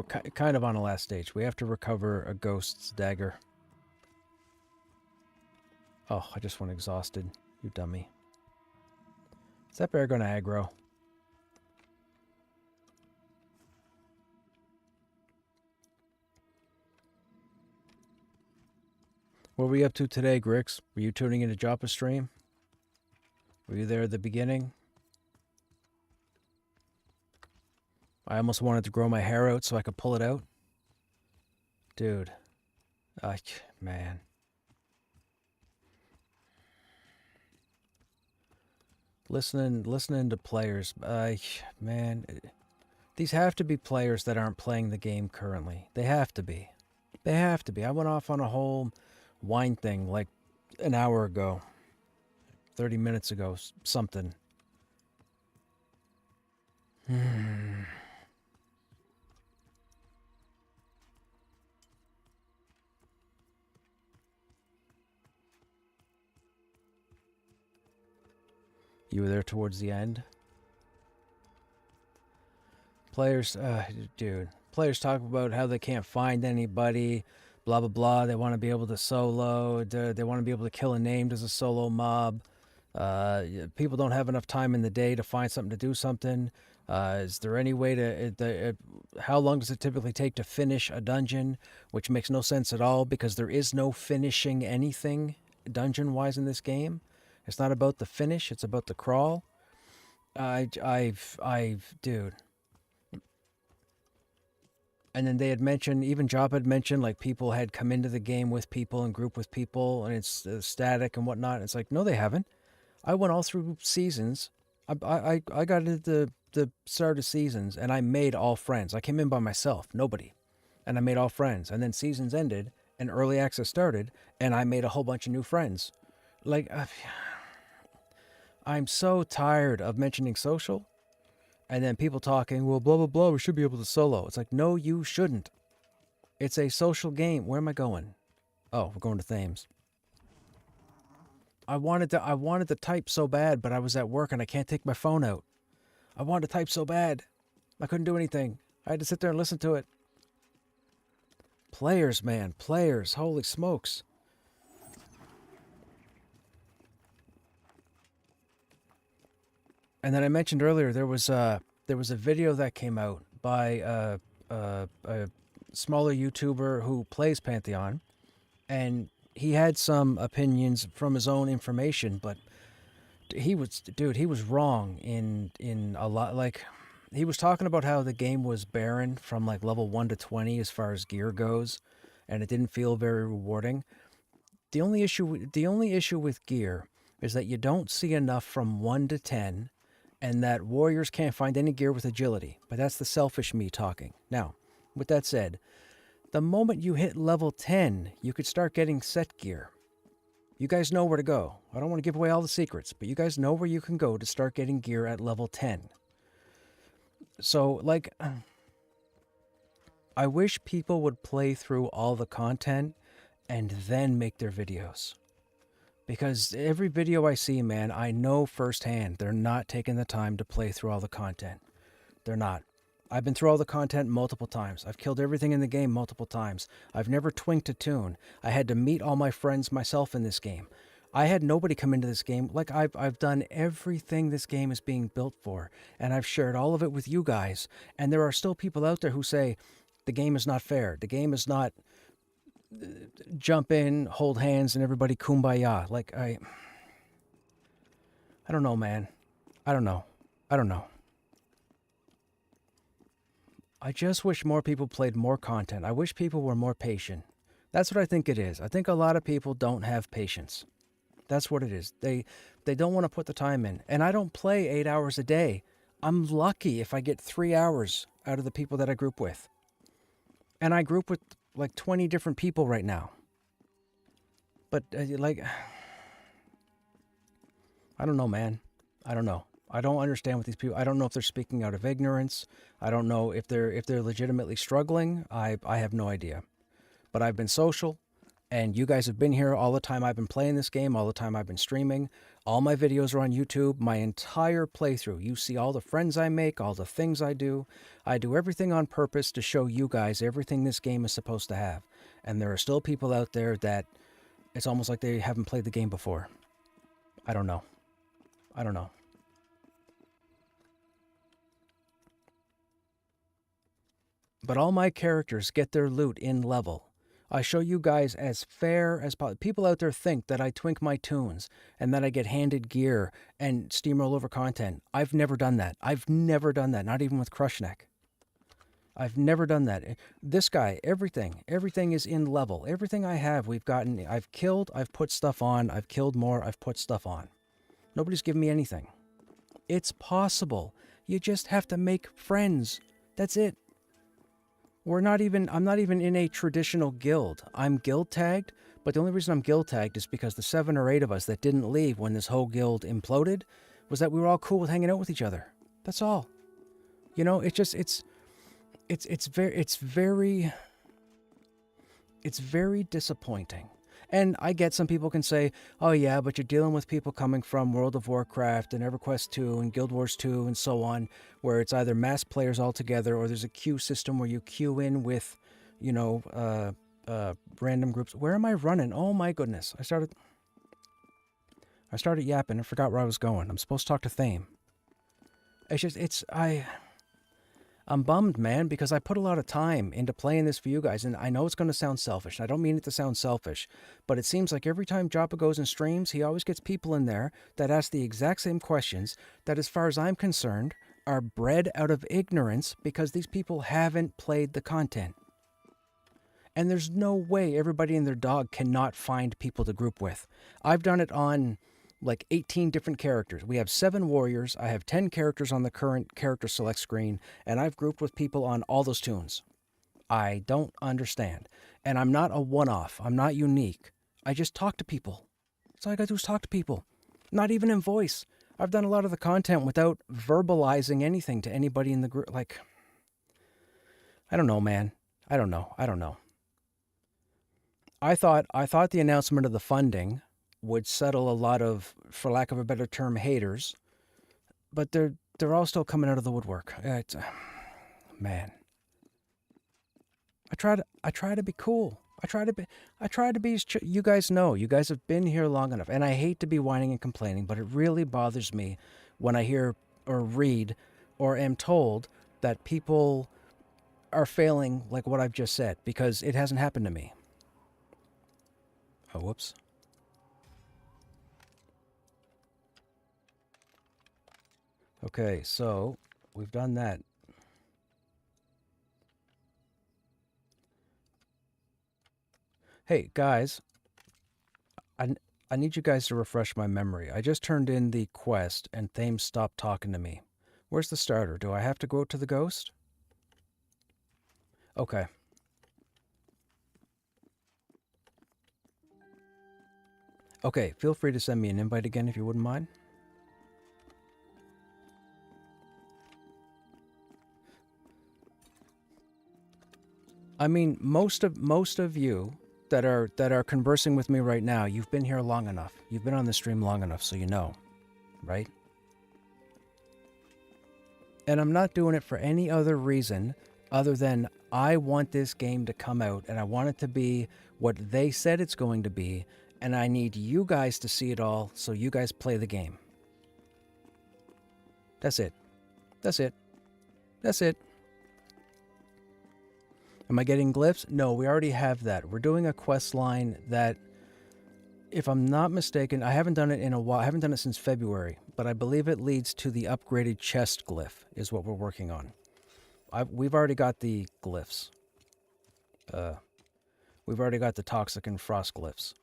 kind of on the last stage. We have to recover a ghost's dagger. Oh, I just went exhausted. You dummy. Is that bear gonna aggro? What were we up to today, Grix? Were you tuning into Joppa's stream? Were you there at the beginning? I almost wanted to grow my hair out so I could pull it out. Dude. Man. Listening to players. Man. These have to be players that aren't playing the game currently. They have to be. They have to be. I went off on a whole wine thing like an hour ago. 30 minutes ago. Something. You were there towards the end? Players, dude. Players talk about how they can't find anybody, blah, blah, blah. They want to be able to solo. They want to be able to kill a named as a solo mob. People don't have enough time in the day to find something to do something. Is there any way to... how long does it typically take to finish a dungeon? Which makes no sense at all because there is no finishing anything dungeon-wise in this game. It's not about the finish, it's about the crawl. Dude. And then they had mentioned, even Job had mentioned, like, people had come into the game with people and group with people, and it's static and whatnot. It's like, no, they haven't. I went all through seasons I got into the start of seasons, and I made all friends. I came in by myself, nobody, and I made all friends. And then seasons ended, and early access started, and I made a whole bunch of new friends. Like, I'm so tired of mentioning social, and then people talking, well, blah blah blah. We should be able to solo. It's like, no, you shouldn't. It's a social game. Where am I going? Oh, we're going to Thames. I wanted to type so bad, but I was at work and I can't take my phone out. I wanted to type so bad. I couldn't do anything. I had to sit there and listen to it. Players, man, players. Holy smokes. And then I mentioned earlier there was a video that came out by a smaller YouTuber who plays Pantheon, and he had some opinions from his own information, but he was wrong in a lot. Like, he was talking about how the game was barren from like level 1 to 20 as far as gear goes, and it didn't feel very rewarding. The only issue with gear is that you don't see enough from 1 to 10, and that warriors can't find any gear with agility. But that's the selfish me talking. Now, with that said, the moment you hit level 10, you could start getting set gear. You guys know where to go. I don't want to give away all the secrets, but you guys know where you can go to start getting gear at level 10. So, like, I wish people would play through all the content and then make their videos. Because every video I see, man, I know firsthand they're not taking the time to play through all the content. They're not. I've been through all the content multiple times. I've killed everything in the game multiple times. I've never twinked a tune. I had to meet all my friends myself in this game. I had nobody come into this game. Like, I've done everything this game is being built for, and I've shared all of it with you guys. And there are still people out there who say the game is not fair. The game is not jump in, hold hands, and everybody kumbaya. Like, I don't know, man. I don't know. I just wish more people played more content. I wish people were more patient. That's what I think it is. I think a lot of people don't have patience. That's what it is. They don't want to put the time in. And I don't play 8 hours a day. I'm lucky if I get 3 hours out of the people that I group with. And I group with like 20 different people right now. But like, I don't know, man. I don't know. I don't understand what these people. I don't know if they're speaking out of ignorance. I don't know if they're legitimately struggling. I have no idea. But I've been social, and you guys have been here all the time I've been playing this game, all the time I've been streaming. All my videos are on YouTube, my entire playthrough. You see all the friends I make, all the things I do. I do everything on purpose to show you guys everything this game is supposed to have. And there are still people out there that it's almost like they haven't played the game before. I don't know. But all my characters get their loot in level. I show you guys as fair as possible. People out there think that I twink my tunes and that I get handed gear and steamroll over content. I've never done that. Not even with Krushnek. I've never done that. This guy, everything is in level. Everything I have, I've killed, I've put stuff on. I've killed more, I've put stuff on. Nobody's given me anything. It's possible. You just have to make friends. That's it. I'm not even in a traditional guild. I'm guild tagged, but the only reason I'm guild tagged is because the 7 or 8 of us that didn't leave when this whole guild imploded was that we were all cool with hanging out with each other. That's all. You know, it's very disappointing. And I get some people can say, oh yeah, but you're dealing with people coming from World of Warcraft and EverQuest 2 and Guild Wars 2 and so on, where it's either mass players altogether or there's a queue system where you queue in with, random groups. Where am I running? Oh my goodness. I started yapping and forgot where I was going. I'm supposed to talk to Thame. I'm bummed, man, because I put a lot of time into playing this for you guys, and I know it's going to sound selfish. I don't mean it to sound selfish, but it seems like every time Joppa goes and streams, he always gets people in there that ask the exact same questions that, as far as I'm concerned, are bred out of ignorance because these people haven't played the content. And there's no way everybody and their dog cannot find people to group with. I've done it on like 18 different characters. We have 7 warriors. I have 10 characters on the current character select screen, and I've grouped with people on all those tunes. I don't understand. And I'm not a one-off. I'm not unique. I just talk to people. That's all I gotta do is talk to people. Not even in voice. I've done a lot of the content without verbalizing anything to anybody in the group. Like, I don't know, man. I don't know. I thought the announcement of the funding would settle a lot of, for lack of a better term, haters, but they're all still coming out of the woodwork. Man. I try to be cool. I try to be, you guys know, you guys have been here long enough, and I hate to be whining and complaining, but it really bothers me when I hear or read or am told that people are failing like what I've just said, because it hasn't happened to me. Oh, whoops. Okay, so we've done that. Hey, guys, I need you guys to refresh my memory. I just turned in the quest, and Thames stopped talking to me. Where's the starter? Do I have to go to the ghost? Okay. Okay, feel free to send me an invite again if you wouldn't mind. I mean, most of you that are conversing with me right now, you've been here long enough. You've been on the stream long enough, so you know, right? And I'm not doing it for any other reason other than I want this game to come out, and I want it to be what they said it's going to be, and I need you guys to see it all so you guys play the game. That's it. That's it. That's it. Am I getting glyphs? No, we already have that. We're doing a quest line that, if I'm not mistaken, I haven't done it in a while. I haven't done it since February, but I believe it leads to the upgraded chest glyph is what we're working on. We've already got the glyphs. We've already got the toxic and frost glyphs.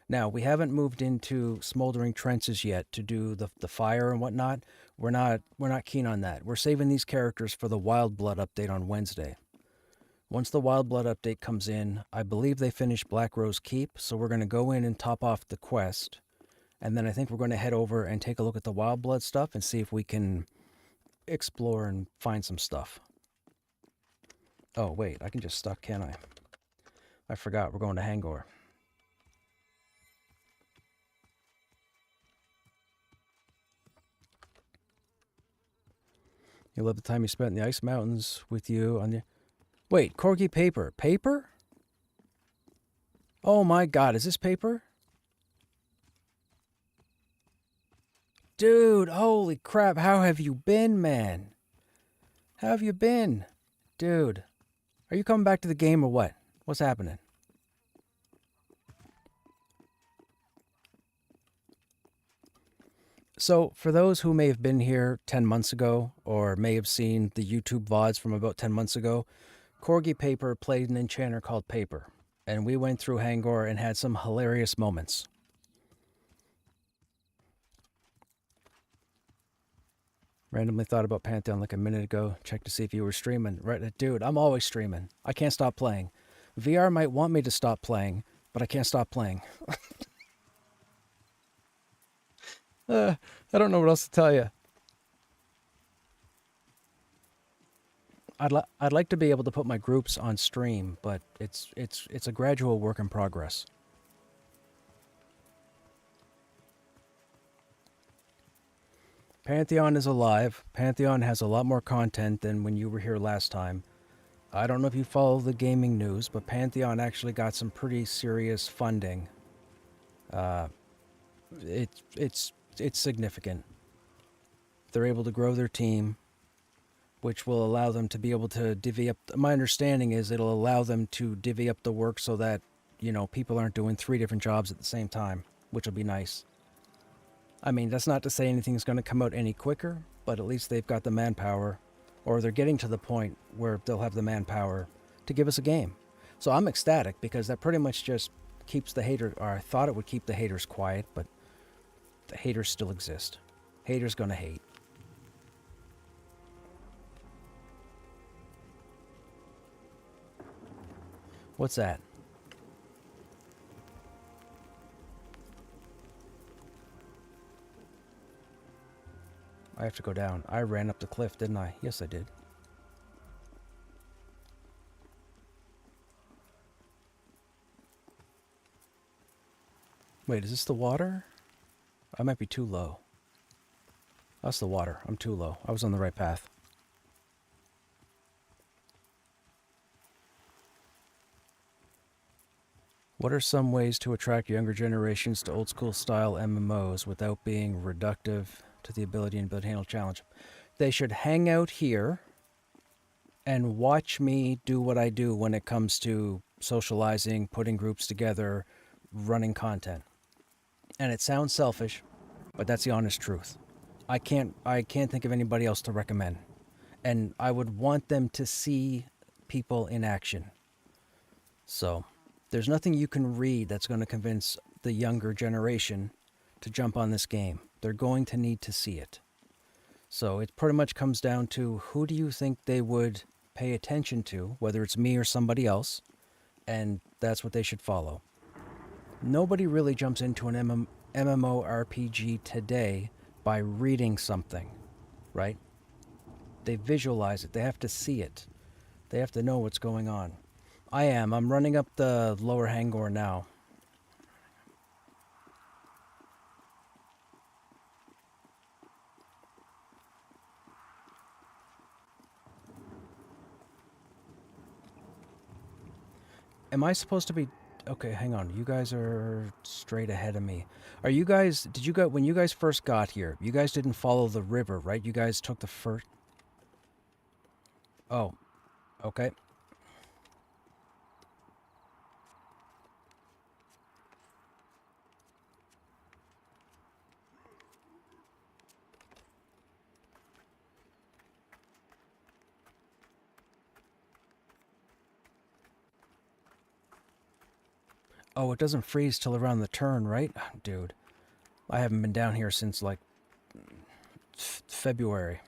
Now, we haven't moved into smoldering trenches yet to do the fire and whatnot. We're not keen on that. We're saving these characters for the Wild Blood update on Wednesday. Once the Wild Blood update comes in, I believe they finish Black Rose Keep, so we're going to go in and top off the quest. And then I think we're going to head over and take a look at the Wild Blood stuff and see if we can explore and find some stuff. Oh, wait, I can just stuck, can't I? I forgot, we're going to Hangor. You love the time you spent in the Ice Mountains with you on the... Wait, Corgi paper. Paper? Oh my god, is this paper? Dude, holy crap, how have you been, man? How have you been? Dude, are you coming back to the game or what? What's happening? So, for those who may have been here 10 months ago, or may have seen the YouTube VODs from about 10 months ago, Corgi Paper played an enchanter called Paper, and we went through Hangor and had some hilarious moments. Randomly thought about Pantheon like a minute ago. Checked to see if you were streaming. Right, dude, I'm always streaming. I can't stop playing. VR might want me to stop playing, but I can't stop playing. I don't know what else to tell you. I'd like to be able to put my groups on stream, but it's a gradual work in progress. Pantheon is alive. Pantheon has a lot more content than when you were here last time. I don't know if you follow the gaming news, but Pantheon actually got some pretty serious funding. It's significant. They're able to grow their team, which will allow them to be able to divvy up. My understanding is it'll allow them to divvy up the work so that, you know, people aren't doing 3 different jobs at the same time, which will be nice. I mean, that's not to say anything's going to come out any quicker, but at least they've got the manpower, or they're getting to the point where they'll have the manpower to give us a game. So I'm ecstatic because that pretty much just keeps the hater, or I thought it would keep the haters quiet, but the haters still exist. Haters gonna hate. What's that? I have to go down. I ran up the cliff, didn't I? Yes, I did. Wait, is this the water? I might be too low. That's the water. I'm too low. I was on the right path. What are some ways to attract younger generations to old school style MMOs without being reductive to the ability and ability to handle challenge? They should hang out here and watch me do what I do when it comes to socializing, putting groups together, running content. And it sounds selfish, but that's the honest truth. I can't think of anybody else to recommend. And I would want them to see people in action. So, there's nothing you can read that's going to convince the younger generation to jump on this game. They're going to need to see it. So it pretty much comes down to who do you think they would pay attention to, whether it's me or somebody else, and that's what they should follow. Nobody really jumps into an MMORPG today by reading something, right? They visualize it. They have to see it. They have to know what's going on. I'm running up the lower Hangor now. Am I supposed to be... Okay, hang on. You guys are straight ahead of me. Are you guys... When you guys first got here, you guys didn't follow the river, right? You guys took the first... Oh. Okay. Oh, it doesn't freeze till around the turn, right? Dude, I haven't been down here since, like, February.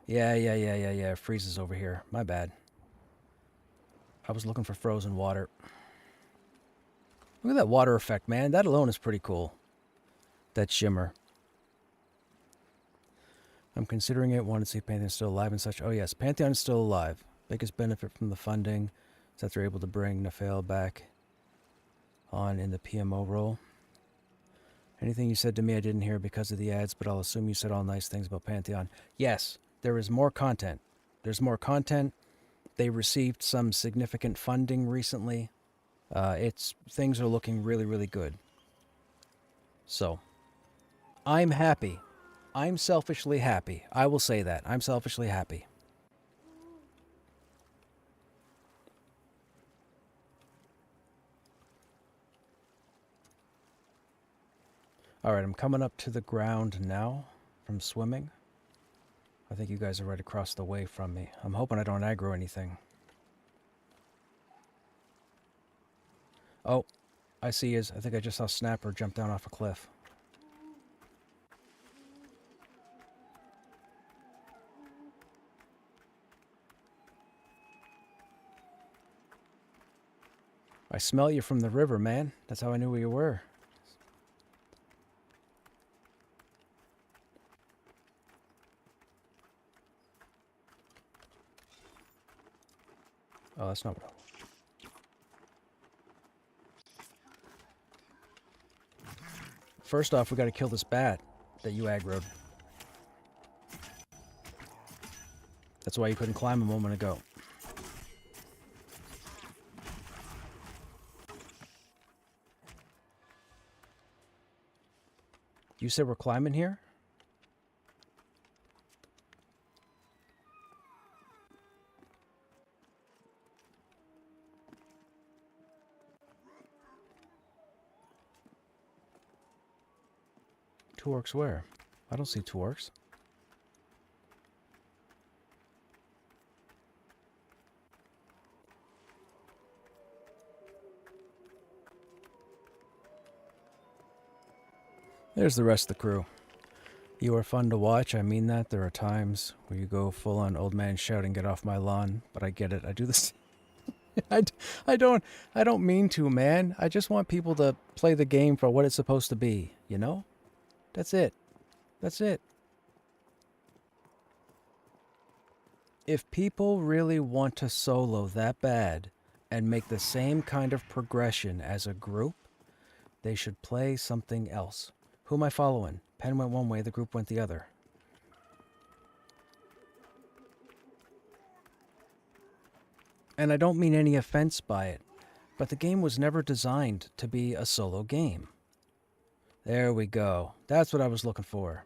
Yeah. It freezes over here. My bad. I was looking for frozen water. Look at that water effect, man. That alone is pretty cool. That shimmer. I'm considering it. Want to see Pantheon still alive and such. Oh, yes. Pantheon is still alive. Biggest benefit from the funding is that they're able to bring Nafale back on in the PMO role. Anything you said to me I didn't hear because of the ads, but I'll assume you said all nice things about Pantheon. Yes, there is more content. There's more content. They received some significant funding recently. Things are looking really, really good. So, I'm happy. I'm selfishly happy. I will say that. I'm selfishly happy. Alright, I'm coming up to the ground now from swimming. I think you guys are right across the way from me. I'm hoping I don't aggro anything. Oh, I see his. I think I just saw Snapper jump down off a cliff. I smell you from the river, man. That's how I knew where you were. Oh, that's not what I... First off, we gotta kill this bat that you aggroed. That's why you couldn't climb a moment ago. You said we're climbing here? Two orcs where? I don't see two orcs. There's the rest of the crew. You are fun to watch, I mean that. There are times where you go full on old man shouting, get off my lawn, but I get it. I do this. I don't mean to, man. I just want people to play the game for what it's supposed to be, you know? That's it. That's it. If people really want to solo that bad and make the same kind of progression as a group, they should play something else. Who am I following? Pen went one way, the group went the other. And I don't mean any offense by it, but the game was never designed to be a solo game. There we go. That's what I was looking for.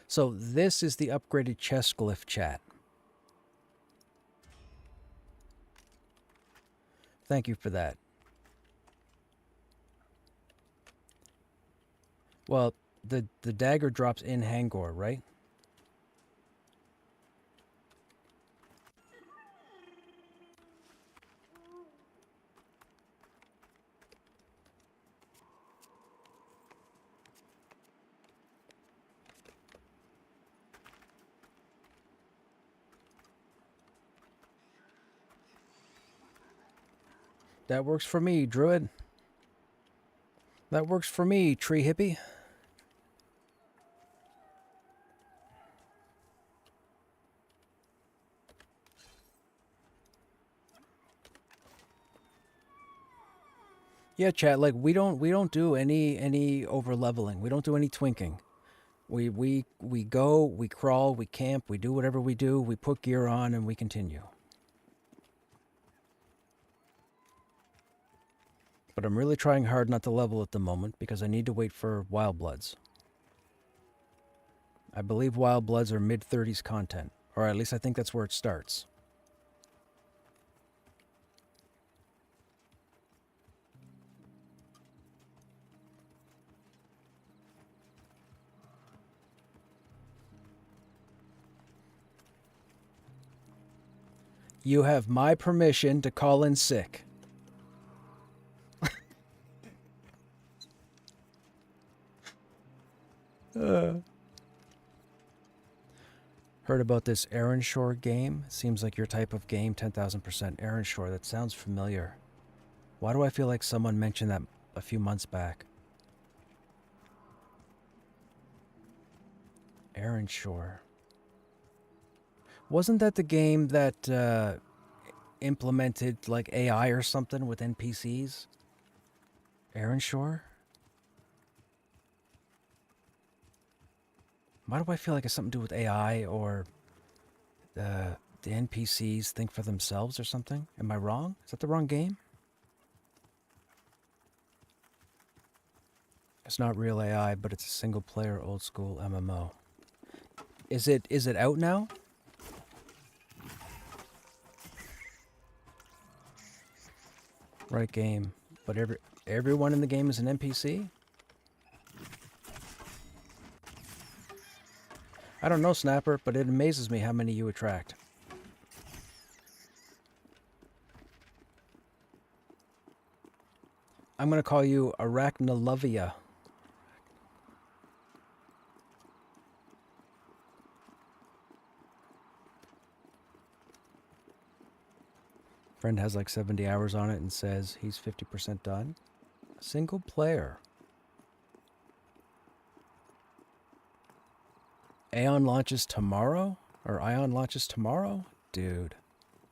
So this is the upgraded chess glyph chat. Thank you for that. Well, the dagger drops in Hangor, right? That works for me, Druid. That works for me, Tree Hippie. Yeah, chat, like we don't do any over leveling. We don't do any twinking. We go, we crawl, we camp, we do whatever we do, we put gear on and we continue. But I'm really trying hard not to level at the moment because I need to wait for Wild Bloods. I believe Wild Bloods are mid-30s content, or at least I think that's where it starts. You have my permission to call in sick. Heard about this Shore game? Seems like your type of game, 10,000% Shore. That sounds familiar. Why do I feel like someone mentioned that a few months back? Shore. Wasn't that the game that implemented like AI or something with NPCs? Shore? Why do I feel like it's something to do with AI or the NPCs think for themselves or something? Am I wrong? Is that the wrong game? It's not real AI, but it's a single player old school MMO. Is it out now? Right game. But everyone in the game is an NPC? I don't know, Snapper, but it amazes me how many you attract. I'm going to call you Arachnolovia. Friend has like 70 hours on it and says he's 50% done. Single player. Aeon launches tomorrow? Or Ion launches tomorrow? Dude.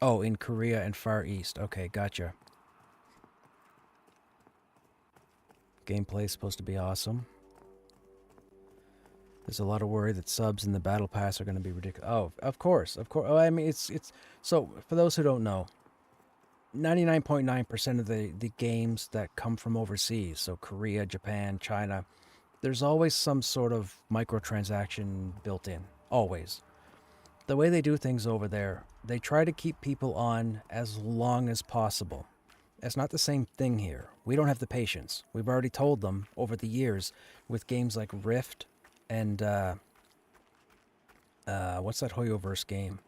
Oh, in Korea and Far East. Okay, gotcha. Gameplay's supposed to be awesome. There's a lot of worry that subs in the Battle Pass are going to be ridiculous. Oh, of course, of course. Oh, I mean, it's... So, for those who don't know, 99.9% of the games that come from overseas, so Korea, Japan, China, there's always some sort of microtransaction built in. Always. The way they do things over there, they try to keep people on as long as possible. It's not the same thing here. We don't have the patience. We've already told them over the years with games like Rift and what's that Hoyoverse game?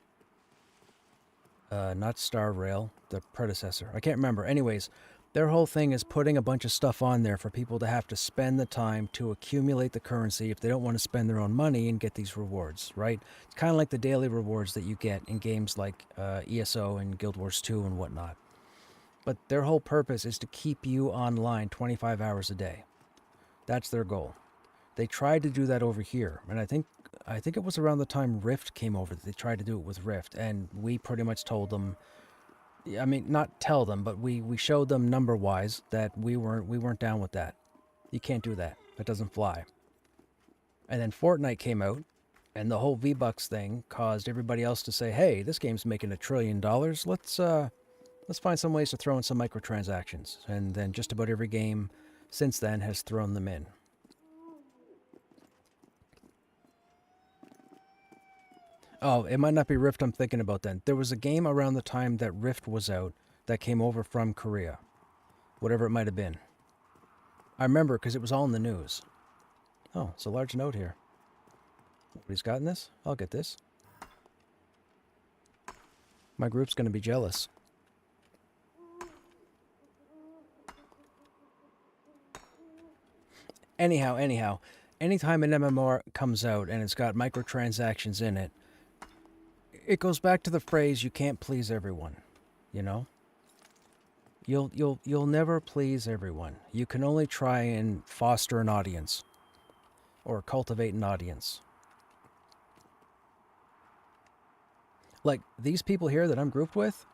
Not Star Rail, the predecessor. I can't remember. Anyways, Their whole thing is putting a bunch of stuff on there for people to have to spend the time to accumulate the currency if they don't want to spend their own money and get these rewards, right? It's kind of like the daily rewards that you get in games like ESO and Guild Wars 2 and whatnot. But their whole purpose is to keep you online 25 hours a day. That's their goal. They tried to do that over here, and I think it was around the time Rift came over that they tried to do it with Rift, and we pretty much told them, I mean, not tell them, but we showed them number-wise that we weren't down with that. You can't do that. That doesn't fly. And then Fortnite came out, and the whole V-Bucks thing caused everybody else to say, hey, this game's making $1 trillion. Let's find some ways to throw in some microtransactions. And then just about every game since then has thrown them in. Oh, it might not be Rift I'm thinking about then. There was a game around the time that Rift was out that came over from Korea. Whatever it might have been. I remember because it was all in the news. Oh, it's a large note here. Nobody's gotten this? I'll get this. My group's going to be jealous. Anyhow, anytime an MMR comes out and it's got microtransactions in it, it goes back to the phrase, you can't please everyone, you know? You'll never please everyone. You can only try and foster an audience or cultivate an audience. Like these people here that I'm grouped with,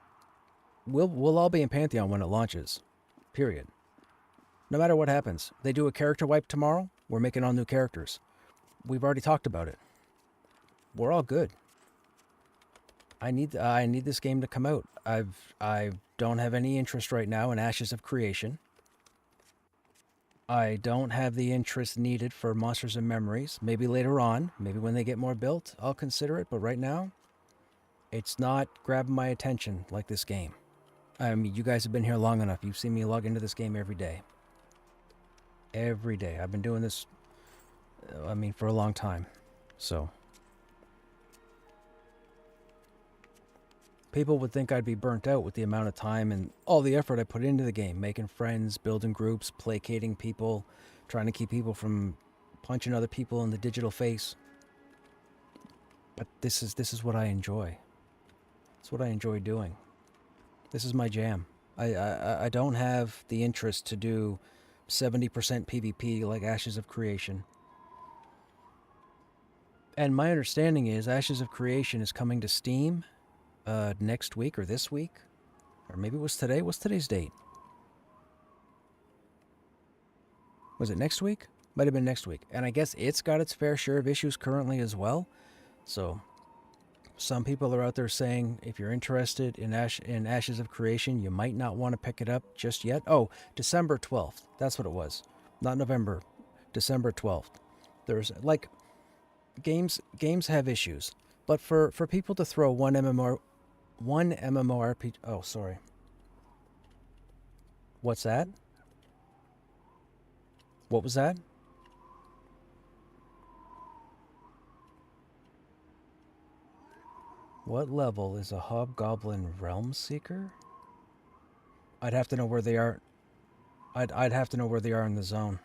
we'll all be in Pantheon when it launches. Period. No matter what happens. They do a character wipe tomorrow, we're making all new characters. We've already talked about it. We're all good. I need this game to come out. I don't have any interest right now in Ashes of Creation. I don't have the interest needed for Monsters and Memories. Maybe later on, maybe when they get more built, I'll consider it. But right now, it's not grabbing my attention like this game. I mean, you guys have been here long enough. You've seen me log into this game every day. Every day. I've been doing this, I mean, for a long time. So people would think I'd be burnt out with the amount of time and all the effort I put into the game, making friends, building groups, placating people, trying to keep people from punching other people in the digital face. But this is what I enjoy. It's what I enjoy doing. This is my jam. I don't have the interest to do 70% PvP like Ashes of Creation. And my understanding is Ashes of Creation is coming to Steam next week or this week. Or maybe it was today. What's today's date? Was it next week? Might have been next week. And I guess it's got its fair share of issues currently as well. So some people are out there saying if you're interested in Ashes of Creation, you might not want to pick it up just yet. Oh, December 12th. That's what it was. Not November. December 12th. There's like games have issues. But for people to throw one MMORPG. Oh, sorry. What's that? What was that? What level is a Hobgoblin Realm Seeker? I'd have to know where they are. I'd have to know where they are in the zone.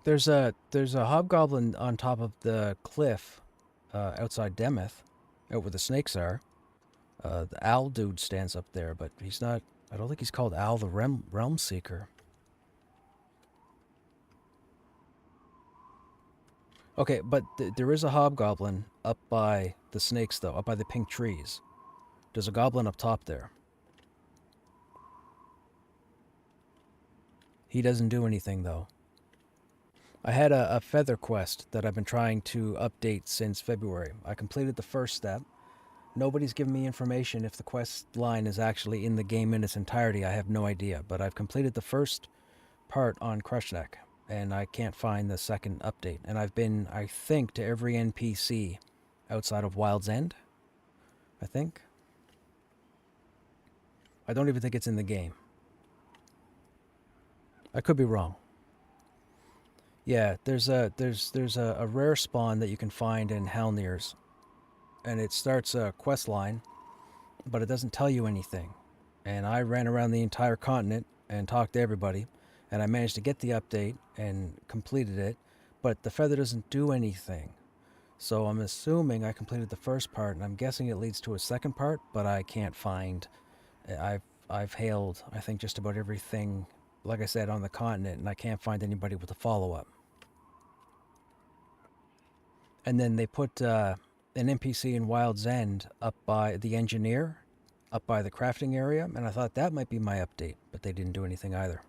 There's a hobgoblin on top of the cliff outside Demeth, out where the snakes are. The owl dude stands up there, but he's not. I don't think he's called Owl the Realm Seeker. Okay, but there is a hobgoblin up by the snakes, though, up by the pink trees. There's a goblin up top there. He doesn't do anything, though. I had a feather quest that I've been trying to update since February. I completed the first step. Nobody's given me information if the quest line is actually in the game in its entirety. I have no idea, but I've completed the first part on Krushnek, and I can't find the second update. And I've been, I think, to every NPC outside of Wild's End, I think. I don't even think it's in the game. I could be wrong. Yeah, there's a rare spawn that you can find in Halnir's, and it starts a quest line, but it doesn't tell you anything. And I ran around the entire continent and talked to everybody, and I managed to get the update and completed it, but the feather doesn't do anything. So I'm assuming I completed the first part, and I'm guessing it leads to a second part, but I can't find. I've hailed, I think, just about everything, like I said, on the continent, and I can't find anybody with a follow-up. And then they put an NPC in Wild's End up by the engineer, up by the crafting area, and I thought that might be my update, but they didn't do anything either.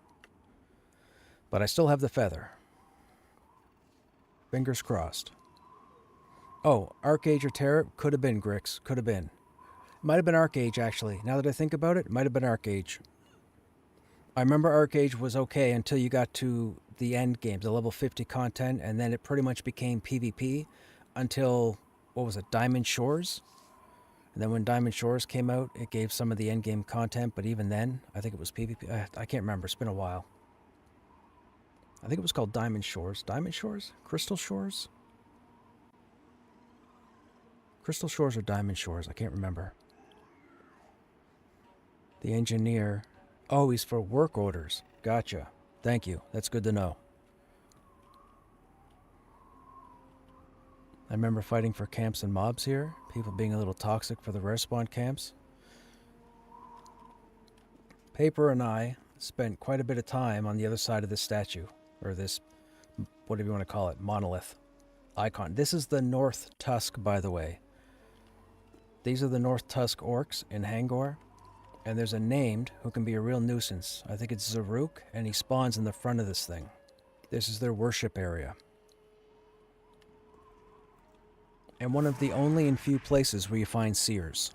But I still have the feather. Fingers crossed. Oh, Archage or Terra? Could have been, Grix. Could have been. Might have been Archage, actually. Now that I think about it, it might have been Archage. I remember Archage was okay until you got to the end game, the level 50 content, and then it pretty much became PvP until, what was it, Diamond Shores? And then when Diamond Shores came out, it gave some of the end game content, but even then, I think it was PvP. I can't remember. It's been a while. I think it was called Diamond Shores. Diamond Shores? Crystal Shores? Crystal Shores or Diamond Shores? I can't remember. The engineer. Oh, he's for work orders. Gotcha. Thank you. That's good to know. I remember fighting for camps and mobs here. People being a little toxic for the rare spawn camps. Paper and I spent quite a bit of time on the other side of this statue. Or this, whatever you want to call it, monolith icon. This is the North Tusk, by the way. These are the North Tusk orcs in Hangor. And there's a named who can be a real nuisance. I think it's Zaruk, and he spawns in the front of this thing. This is their worship area. And one of the only and few places where you find seers.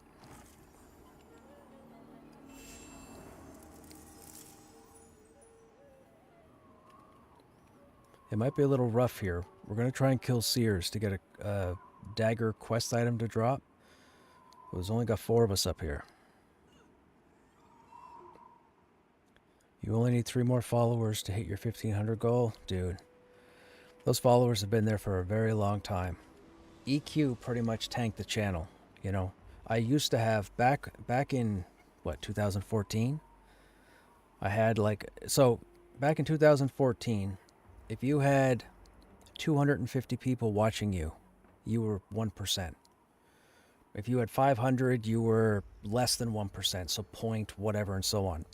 It might be a little rough here. We're going to try and kill seers to get a dagger quest item to drop. There's only got 4 of us up here. You only need 3 more followers to hit your 1500 goal? Dude, those followers have been there for a very long time. EQ pretty much tanked the channel, you know. I used to have, back in, what, 2014? I had back in 2014, if you had 250 people watching you, you were 1%. If you had 500, you were less than 1%, so point whatever and so on.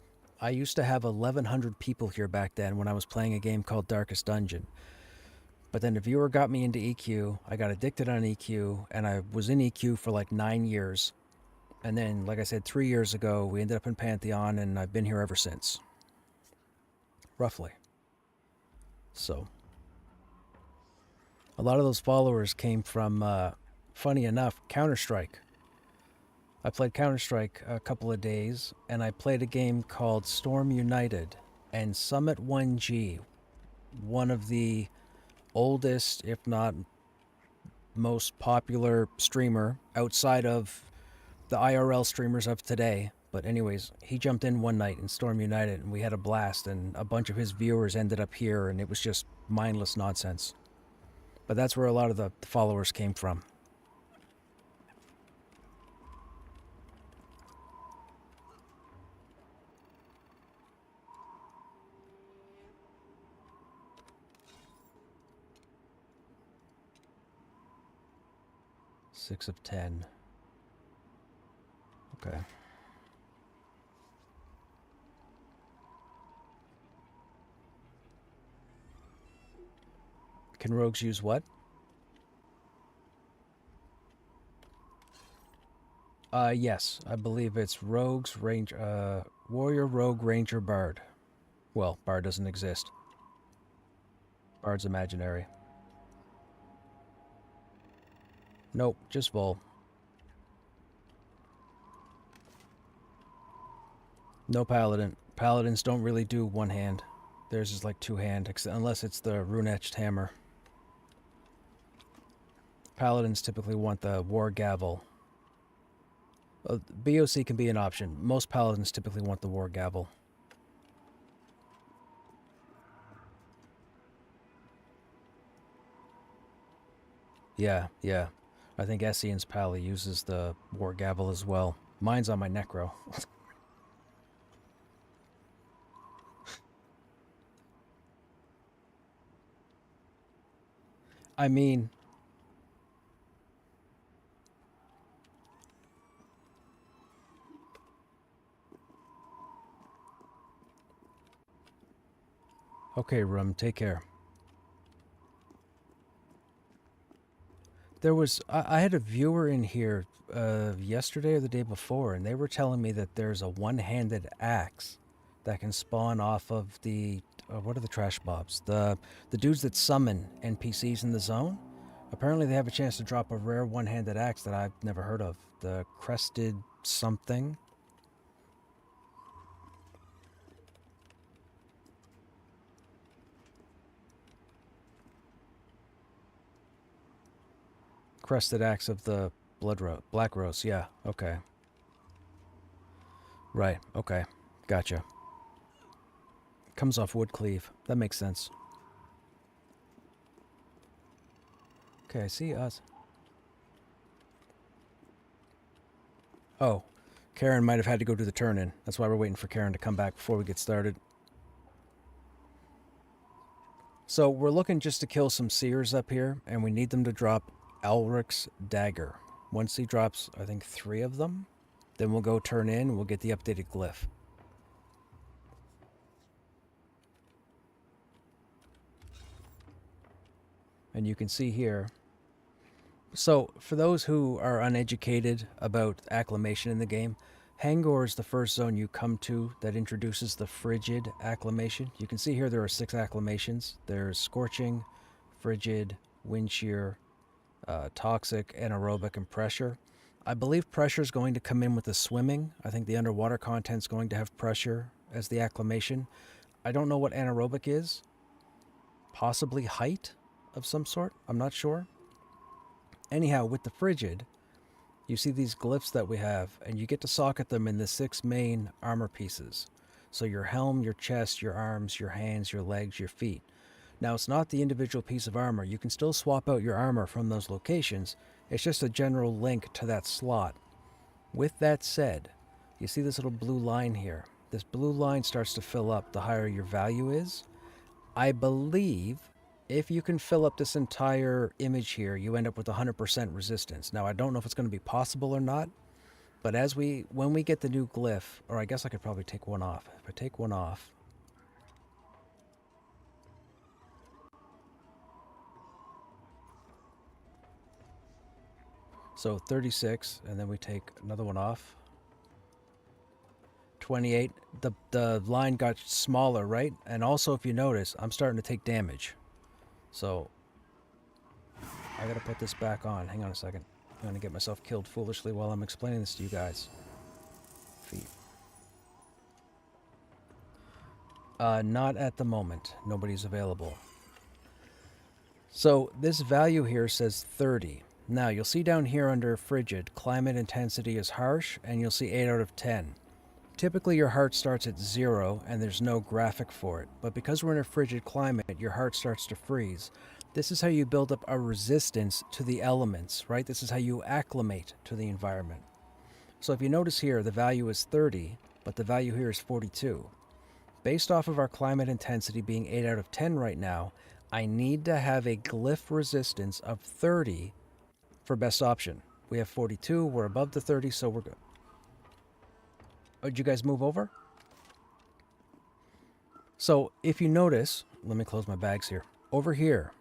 I used to have 1,100 people here back then when I was playing a game called Darkest Dungeon. But then a viewer got me into EQ, I got addicted on EQ, and I was in EQ for like 9 years. And then, like I said, 3 years ago, we ended up in Pantheon, and I've been here ever since. Roughly. So, a lot of those followers came from, funny enough, Counter-Strike. I played Counter-Strike a couple of days, and I played a game called Storm United, and Summit 1G, one of the oldest, if not most popular streamer outside of the IRL streamers of today. But anyways, he jumped in one night in Storm United, and we had a blast, and a bunch of his viewers ended up here, and it was just mindless nonsense. But that's where a lot of the followers came from. Six of 10. Okay. Can rogues use what? Yes. I believe it's rogues, warrior, rogue, ranger, bard. Well, bard doesn't exist. Bard's imaginary. Nope, just Vol. No paladin. Paladins don't really do one hand. Theirs is like 2 hand, unless it's the rune-etched hammer. Paladins typically want the war gavel. BOC can be an option. Most paladins typically want the war gavel. Yeah, yeah. I think Essian's Pally uses the War Gavel as well. Mine's on my Necro. I mean... Okay, Rum, take care. There was... I had a viewer in here yesterday or the day before, and they were telling me that there's a one-handed axe that can spawn off of the... what are the trash mobs? The dudes that summon NPCs in the zone. Apparently they have a chance to drop a rare one-handed axe that I've never heard of. The Crested something. Crested axe of the Black Rose, yeah, okay. Right, okay. Gotcha. Comes off wood cleave. That makes sense. Okay, I see us. Oh, Karen might have had to go do the turn-in. That's why we're waiting for Karen to come back before we get started. So we're looking just to kill some seers up here, and we need them to drop Elric's dagger. Once he drops, I think, 3 of them, then we'll go turn in, and we'll get the updated glyph. And you can see here. So, for those who are uneducated about acclimation in the game, Hangor is the first zone you come to that introduces the frigid acclimation. You can see here there are 6 acclimations. There's scorching, frigid, wind shear, toxic, anaerobic, and pressure. I believe pressure is going to come in with the swimming. I think the underwater content is going to have pressure as the acclimation. I don't know what anaerobic is. Possibly height of some sort. I'm not sure. Anyhow, with the frigid, you see these glyphs that we have, and you get to socket them in the 6 main armor pieces. So your helm, your chest, your arms, your hands, your legs, your feet. Now, it's not the individual piece of armor. You can still swap out your armor from those locations. It's just a general link to that slot. With that said, you see this little blue line here. This blue line starts to fill up the higher your value is. I believe if you can fill up this entire image here, you end up with 100% resistance. Now, I don't know if it's going to be possible or not, but when we get the new glyph, or I guess I could probably take one off. If I take one off, so 36, and then we take another one off. 28. The line got smaller, right? And also, if you notice, I'm starting to take damage. So, I gotta put this back on. Hang on a second. I'm gonna get myself killed foolishly while I'm explaining this to you guys. Feet. Not at the moment. Nobody's available. So, this value here says 30. Now, you'll see down here under frigid, climate intensity is harsh, and you'll see 8 out of 10. Typically, your heart starts at 0, and there's no graphic for it. But because we're in a frigid climate, your heart starts to freeze. This is how you build up a resistance to the elements, right? This is how you acclimate to the environment. So if you notice here, the value is 30, but the value here is 42. Based off of our climate intensity being 8 out of 10 right now, I need to have a glyph resistance of 30 for best option. We have 42, we're above the 30, so we're good. Oh, did you guys move over? So if you notice, let me close my bags here. Over here,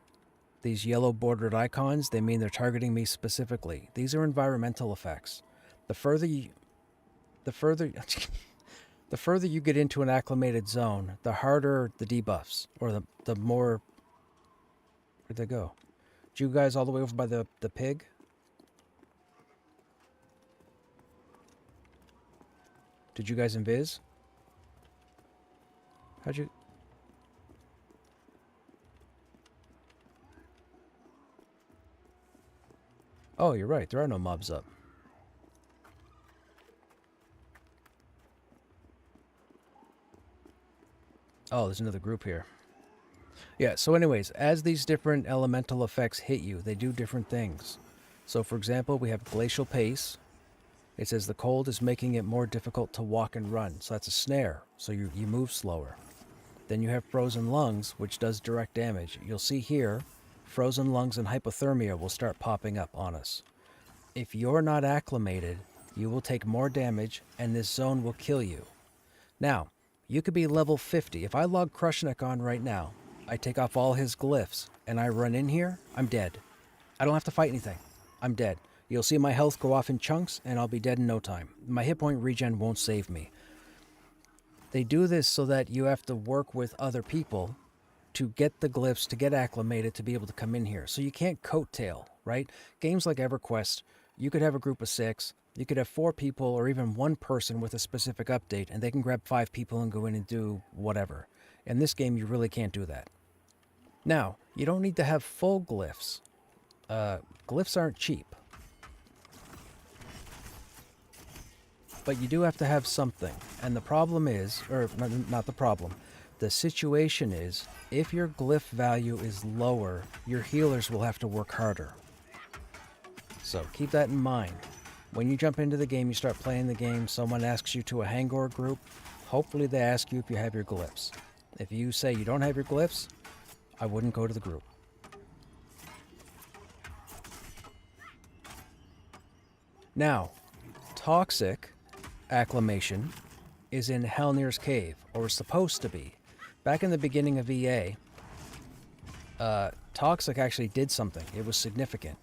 these yellow bordered icons, they mean they're targeting me specifically. These are environmental effects. The further you get into an acclimated zone, the harder the debuffs, or the more... Where'd they go? Did you guys all the way over by the pig? Did you guys invis? How'd you... Oh, you're right. There are no mobs up. Oh, there's another group here. Yeah, so anyways, as these different elemental effects hit you, they do different things. So for example, we have glacial pace. It says the cold is making it more difficult to walk and run. So that's a snare, so you move slower. Then you have frozen lungs, which does direct damage. You'll see here, frozen lungs and hypothermia will start popping up on us. If you're not acclimated, you will take more damage and this zone will kill you. Now, you could be level 50. If I log Krushnek on right now, I take off all his glyphs and I run in here, I'm dead. I don't have to fight anything. I'm dead. You'll see my health go off in chunks and I'll be dead in no time. My hit point regen won't save me. They do this so that you have to work with other people to get the glyphs, to get acclimated, to be able to come in here. So you can't coattail, right? Games like EverQuest, you could have a group of 6, you could have 4 people or even 1 person with a specific update, and they can grab 5 people and go in and do whatever. In this game, you really can't do that. Now, you don't need to have full glyphs. Glyphs aren't cheap. But you do have to have something. And the problem is, or not the problem, the situation is, if your glyph value is lower, your healers will have to work harder. So keep that in mind. When you jump into the game, you start playing the game, someone asks you to a Hangor group, hopefully they ask you if you have your glyphs. If you say you don't have your glyphs, I wouldn't go to the group. Now, Toxic acclimation is in Halnir's Cave, or is supposed to be. Back in the beginning of EA, Toxic actually did something. It was significant.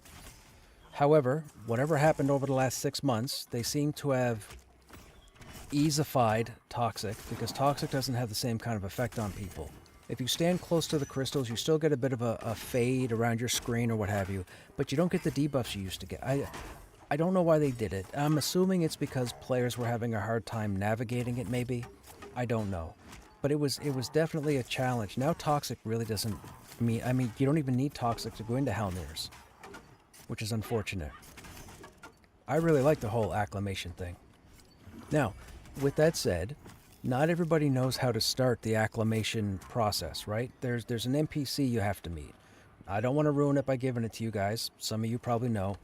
However, whatever happened over the last 6 months, they seem to have easified Toxic, because Toxic doesn't have the same kind of effect on people. If you stand close to the crystals, you still get a bit of a fade around your screen or what have you, but you don't get the debuffs you used to get. I don't know why they did it. I'm assuming it's because players were having a hard time navigating it, maybe. I don't know. But it was definitely a challenge. Now Toxic really doesn't mean... I mean, you don't even need Toxic to go into Halnir's, which is unfortunate. I really like the whole acclimation thing. Now, with that said, not everybody knows how to start the acclimation process, right? There's an NPC you have to meet. I don't want to ruin it by giving it to you guys. Some of you probably know.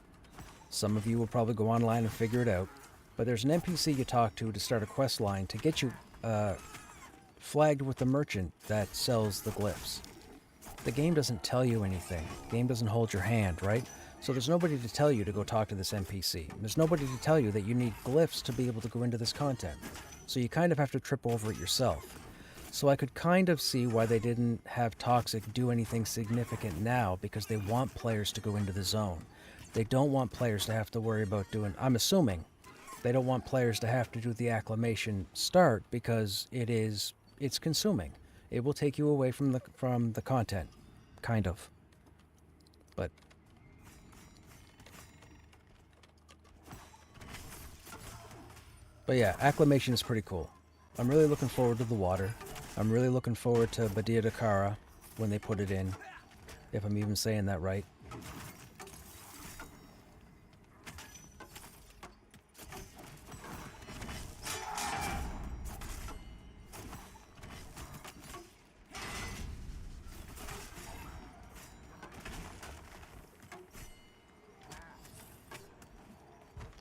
Some of you will probably go online and figure it out. But there's an NPC you talk to start a quest line to get you flagged with the merchant that sells the glyphs. The game doesn't tell you anything. The game doesn't hold your hand, right? So there's nobody to tell you to go talk to this NPC. There's nobody to tell you that you need glyphs to be able to go into this content. So you kind of have to trip over it yourself. So I could kind of see why they didn't have Toxic do anything significant now, because they want players to go into the zone. They don't want players to have to worry about doing... I'm assuming they don't want players to have to do the acclimation start, because it's consuming. It will take you away from the content, kind of. But yeah, acclimation is pretty cool. I'm really looking forward to the water. I'm really looking forward to Badia Dakara when they put it in, if I'm even saying that right.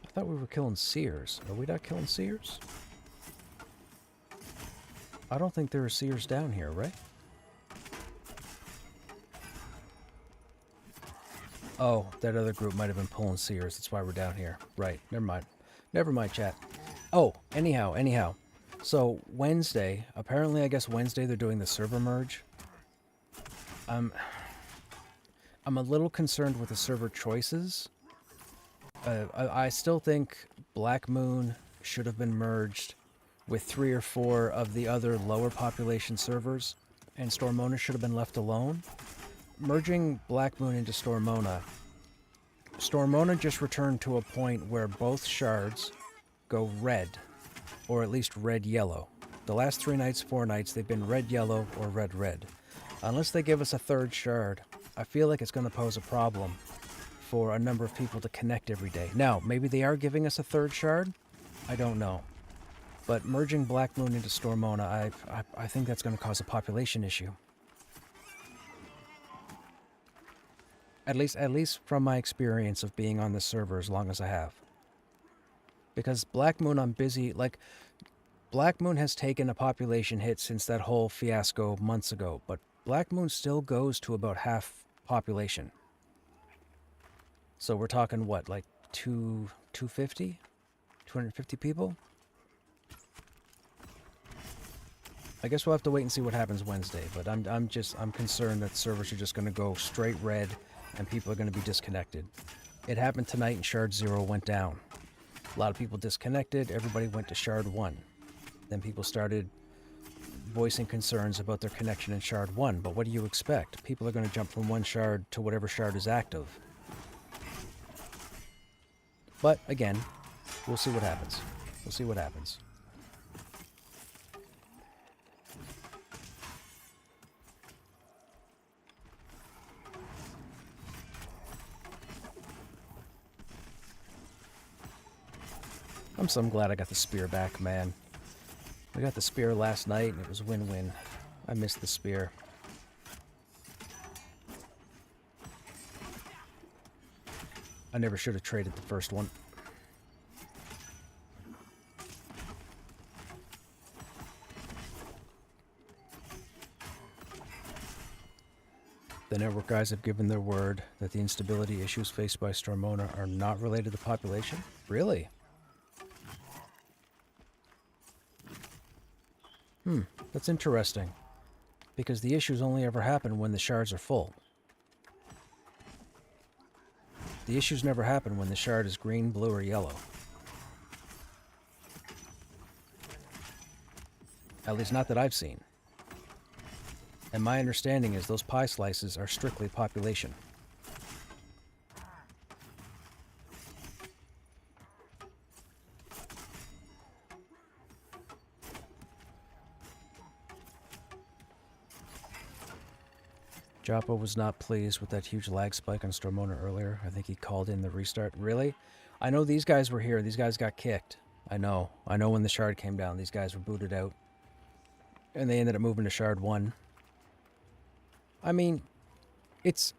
I thought we were killing seers. Are we not killing seers? I don't think there are seers down here, right? Oh, that other group might have been pulling seers. That's why we're down here. Right. Never mind. Never mind, chat. Oh, anyhow. So, Wednesday, apparently I guess Wednesday they're doing the server merge. I'm a little concerned with the server choices. I still think Black Moon should have been merged with 3 or 4 of the other lower population servers, and Stormona should have been left alone. Merging Black Moon into Stormona just returned to a point where both shards go red, or at least red-yellow. The last 3 nights, 4 nights, they've been red-yellow or red-red. Unless they give us a 3rd shard, I feel like it's going to pose a problem for a number of people to connect every day. Now, maybe they are giving us a 3rd shard? I don't know. But merging Black Moon into Stormona, I think that's going to cause a population issue. At least from my experience of being on this server as long as I have. Because Black Moon, I'm busy, like, Black Moon has taken a population hit since that whole fiasco months ago, but Black Moon still goes to about half population. So we're talking what, like 250? 250 people? I guess we'll have to wait and see what happens Wednesday, but I'm concerned that servers are just going to go straight red and people are going to be disconnected. It happened tonight and Shard 0 went down. A lot of people disconnected, everybody went to Shard 1. Then people started voicing concerns about their connection in Shard 1, but what do you expect? People are going to jump from one shard to whatever shard is active. But again, we'll see what happens. We'll see what happens. I'm so glad I got the spear back, man. I got the spear last night and it was win-win. I missed the spear. I never should have traded the first one. The network guys have given their word that the instability issues faced by Stormona are not related to population? Really? That's interesting. Because the issues only ever happen when the shards are full. The issues never happen when the shard is green, blue, or yellow. At least not that I've seen. And my understanding is those pie slices are strictly population. Joppa was not pleased with that huge lag spike on Stormona earlier. I think he called in the restart. Really? I know these guys were here. These guys got kicked. I know. I know when the shard came down, these guys were booted out. And they ended up moving to Shard 1. I mean, it's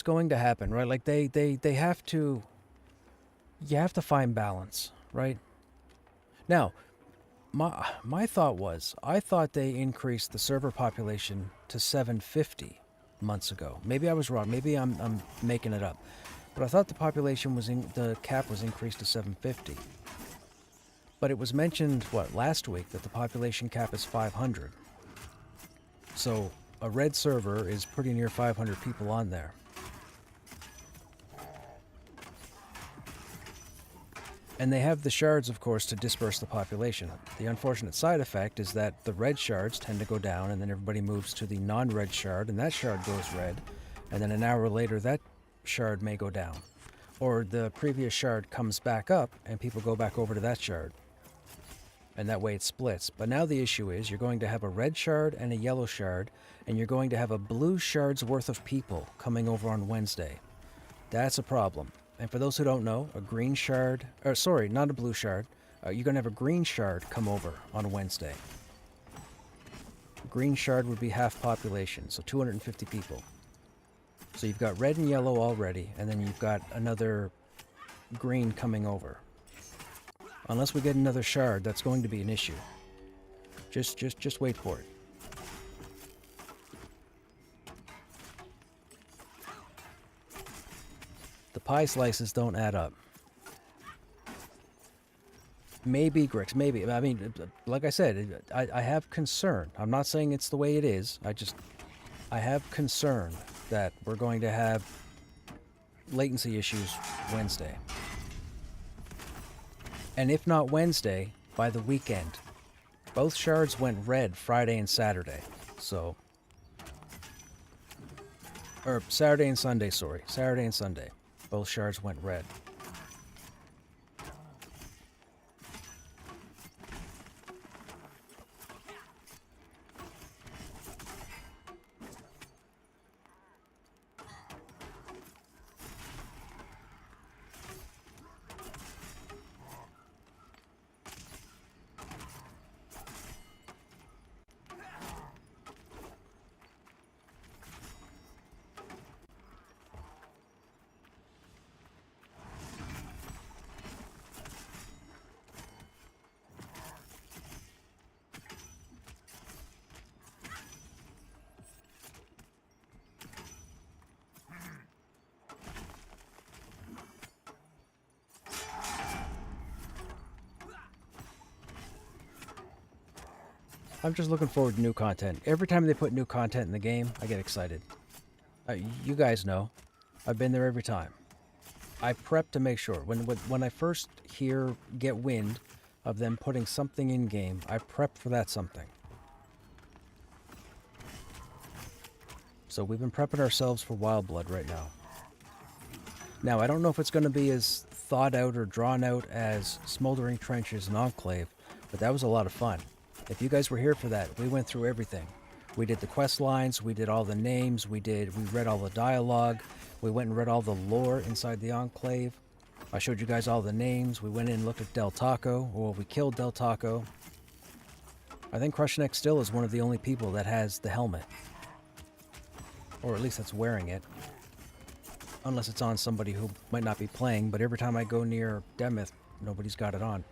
going to happen, right? Like, they have to... You have to find balance, right? Now, my thought was, I thought they increased the server population to 750 months ago. Maybe I was wrong. Maybe I'm making it up. But I thought the population was the cap was increased to 750. But it was mentioned, what, last week, that the population cap is 500. So a red server is pretty near 500 people on there. And they have the shards, of course, to disperse the population. The unfortunate side effect is that the red shards tend to go down, and then everybody moves to the non-red shard, and that shard goes red. And then an hour later, that shard may go down. Or the previous shard comes back up, and people go back over to that shard. And that way it splits. But now the issue is you're going to have a red shard and a yellow shard, and you're going to have a blue shard's worth of people coming over on Wednesday. That's a problem. And for those who don't know, a green shard, or sorry, not a blue shard, you're going to have a green shard come over on Wednesday. Green shard would be half population, so 250 people. So you've got red and yellow already, and then you've got another green coming over. Unless we get another shard, that's going to be an issue. Just wait for it. The pie slices don't add up. Maybe, Grix, maybe. I mean, like I said, I have concern. I'm not saying it's the way it is. I have concern that we're going to have latency issues Wednesday. And if not Wednesday, by the weekend. Both shards went red Friday and Saturday, so... Or Saturday and Sunday, sorry. Saturday and Sunday. Both shards went red. I'm just looking forward to new content. Every time they put new content in the game, I get excited. You guys know, I've been there every time. I prep to make sure. When I first get wind of them putting something in game, I prep for that something. So we've been prepping ourselves for Wildblood right now. Now, I don't know if it's going to be as thought out or drawn out as Smoldering Trenches and Enclave, but that was a lot of fun. If you guys were here for that, we went through everything. We did the quest lines, we did all the names, we read all the dialogue, we went and read all the lore inside the Enclave. I showed you guys all the names, we went in and looked at Del Taco, or we killed Del Taco. I think Krushnek still is one of the only people that has the helmet. Or at least that's wearing it. Unless it's on somebody who might not be playing, but every time I go near Demeth, nobody's got it on.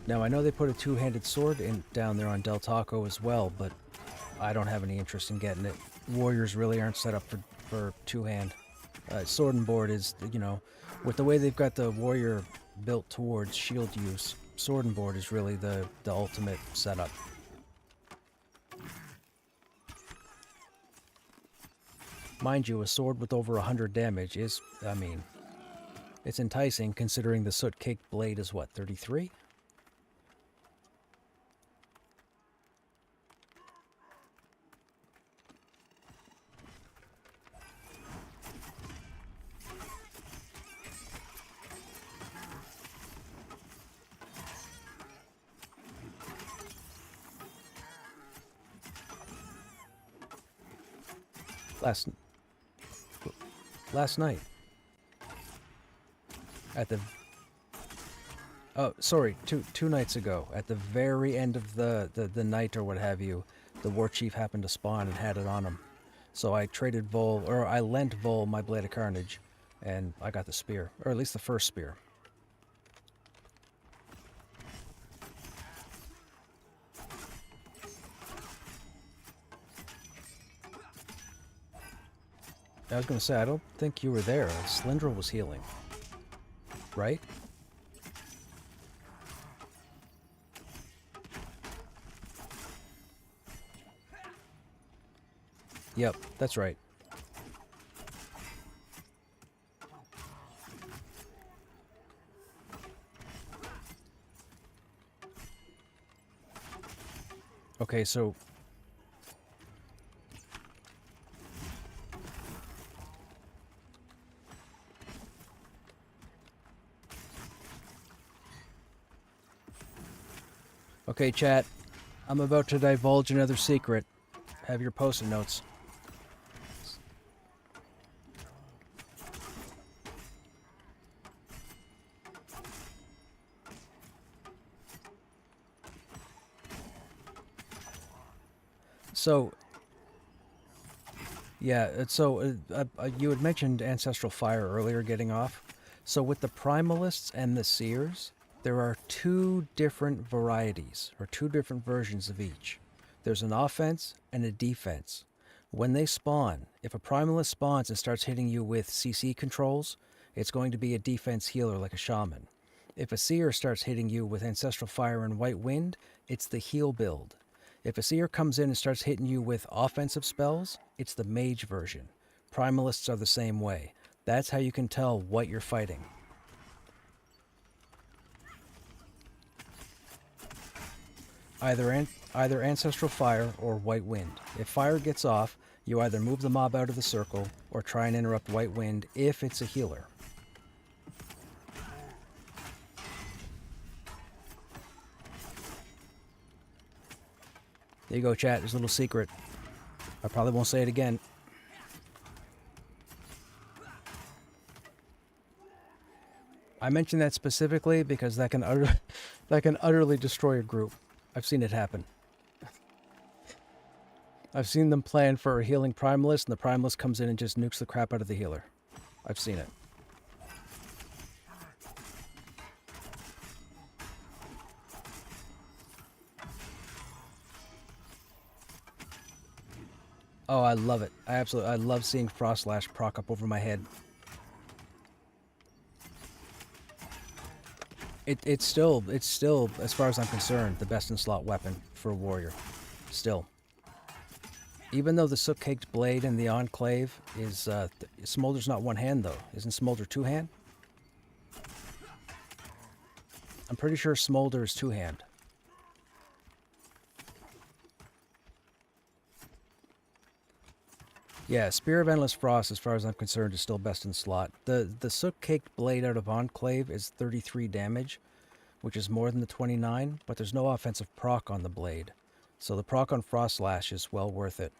Now, I know they put a two-handed sword down there on Del Taco as well, but I don't have any interest in getting it. Warriors really aren't set up for two-hand. Sword and board is, you know, with the way they've got the warrior built towards shield use, sword and board is really the ultimate setup. Mind you, a sword with over 100 damage is, I mean, it's enticing considering the soot cake blade is what, 33? Last night. At the... Oh, sorry, two nights ago. At the very end of the night or what have you, the war chief happened to spawn and had it on him. So I traded Vol, or I lent Vol my Blade of Carnage, and I got the spear. Or at least the first spear. I was going to say, I don't think you were there. Slendrel was healing. Right? Yep, that's right. Okay, so... Okay, chat. I'm about to divulge another secret. Have your post-it notes. So, yeah, you had mentioned Ancestral Fire earlier getting off. So with the Primalists and the Seers, there are two different varieties, or two different versions of each. There's an offense and a defense. When they spawn, if a Primalist spawns and starts hitting you with CC controls, it's going to be a defense healer like a Shaman. If a Seer starts hitting you with Ancestral Fire and White Wind, it's the heal build. If a Seer comes in and starts hitting you with offensive spells, it's the Mage version. Primalists are the same way. That's how you can tell what you're fighting. Either Ancestral Fire or White Wind. If Fire gets off, you either move the mob out of the circle or try and interrupt White Wind if it's a healer. There you go, chat. There's a little secret. I probably won't say it again. I mentioned that specifically because that can utterly destroy a group. I've seen it happen. I've seen them plan for a healing Primalist, and the Primalist comes in and just nukes the crap out of the healer. I've seen it. Oh, I love it. I love seeing Frostlash proc up over my head. It's still, as far as I'm concerned, the best in slot weapon for a warrior. Still. Even though the soot-caked blade in the Enclave is, Smolder's not one hand though. Isn't Smolder two hand? I'm pretty sure Smolder is two hand. Yeah, Spear of Endless Frost, as far as I'm concerned, is still best in slot. The soot-caked blade out of Enclave is 33 damage, which is more than the 29, but there's no offensive proc on the blade. So the proc on Frost Slash is well worth it.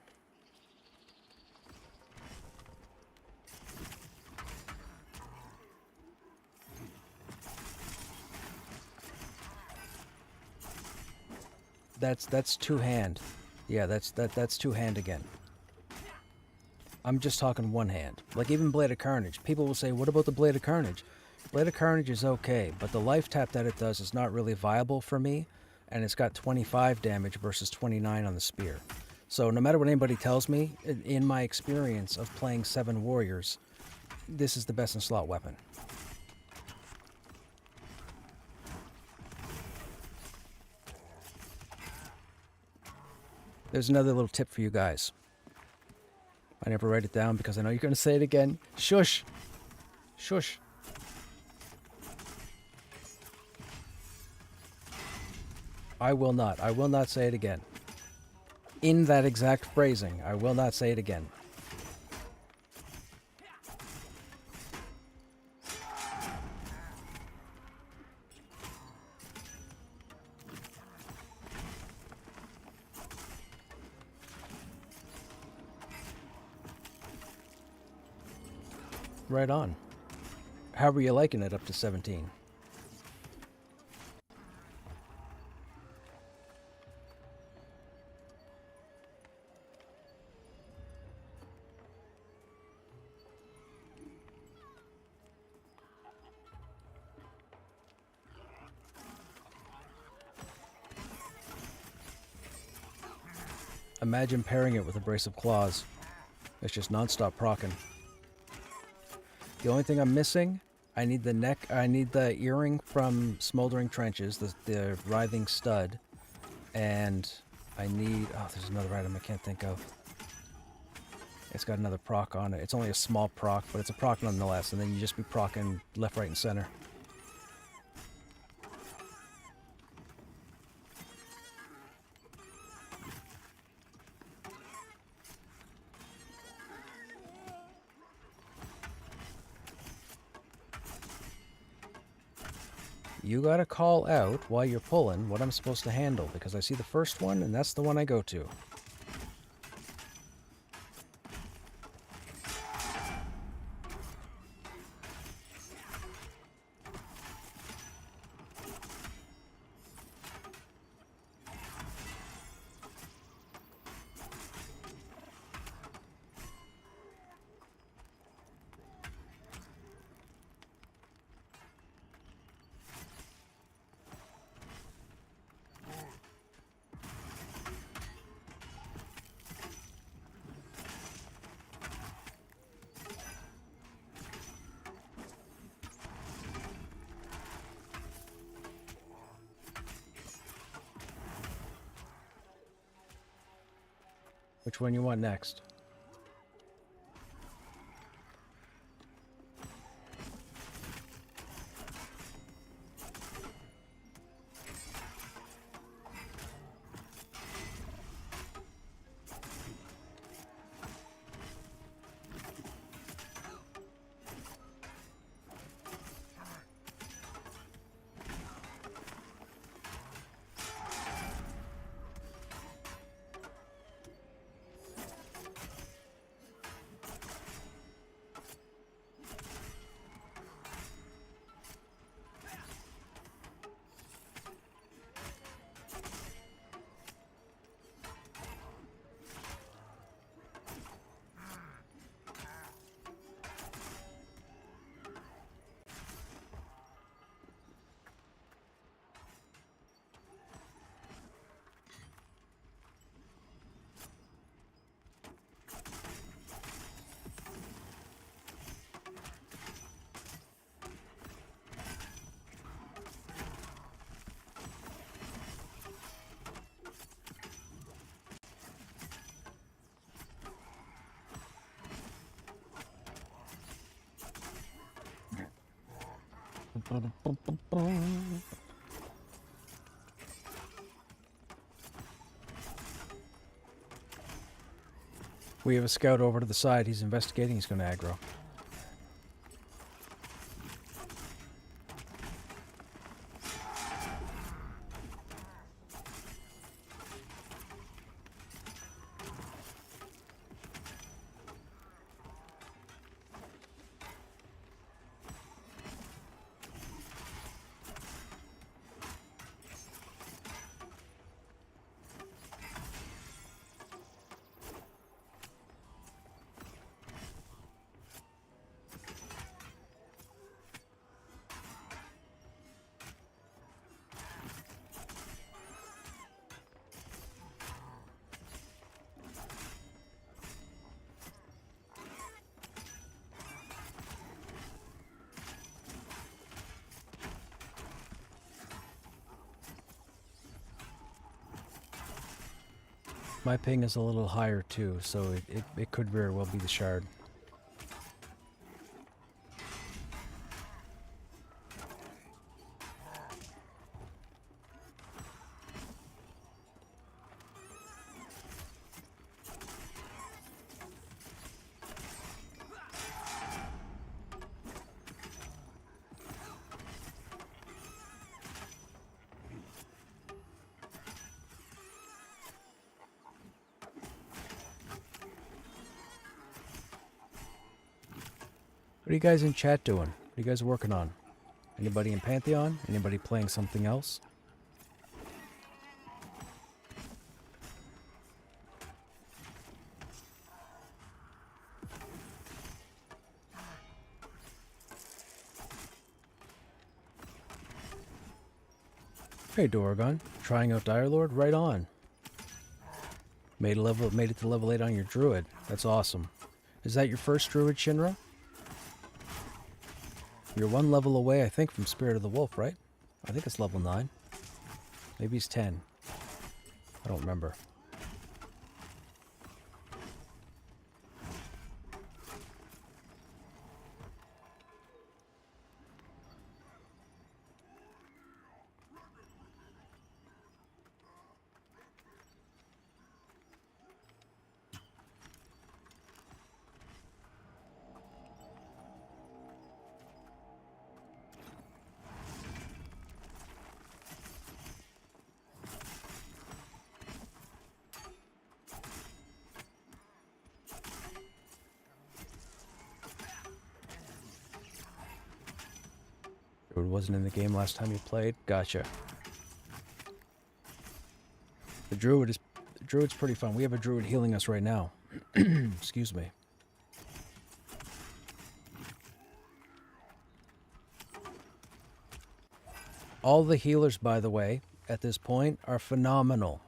That's two hand. Yeah, that's two hand again. I'm just talking one hand. Like even Blade of Carnage. People will say, what about the Blade of Carnage? Blade of Carnage is okay, but the life tap that it does is not really viable for me, and it's got 25 damage versus 29 on the spear. So no matter what anybody tells me, in my experience of playing 7 warriors, this is the best in slot weapon. There's another little tip for you guys. I never write it down because I know you're going to say it again. Shush! Shush! I will not. I will not say it again. In that exact phrasing, I will not say it again. Right on. How are you liking it up to 17? Imagine pairing it with Abrasive Claws. It's just non-stop procking. The only thing I'm missing, I need the earring from Smoldering Trenches, the Writhing Stud, and I need, oh, there's another item I can't think of. It's got another proc on it. It's only a small proc, but it's a proc nonetheless, and then you just be procking left, right, and center. You gotta call out while you're pulling what I'm supposed to handle, because I see the first one, and that's the one I go to. Which one you want next? We have a scout over to the side. He's investigating. He's going to aggro. My ping is a little higher too, so it could very well be the shard. What are you guys in chat doing? What are you guys working on? Anybody in Pantheon? Anybody playing something else? Hey Dorgon, trying out Dire Lord? Right on. Made it to level 8 on your druid. That's awesome. Is that your first druid, Shinra? You're 1 level away, I think, from Spirit of the Wolf, right? I think it's level 9. Maybe he's 10. I don't remember. Druid wasn't in the game last time you played? Gotcha. The druid's pretty fun. We have a druid healing us right now. Excuse me. All the healers, by the way, at this point are phenomenal.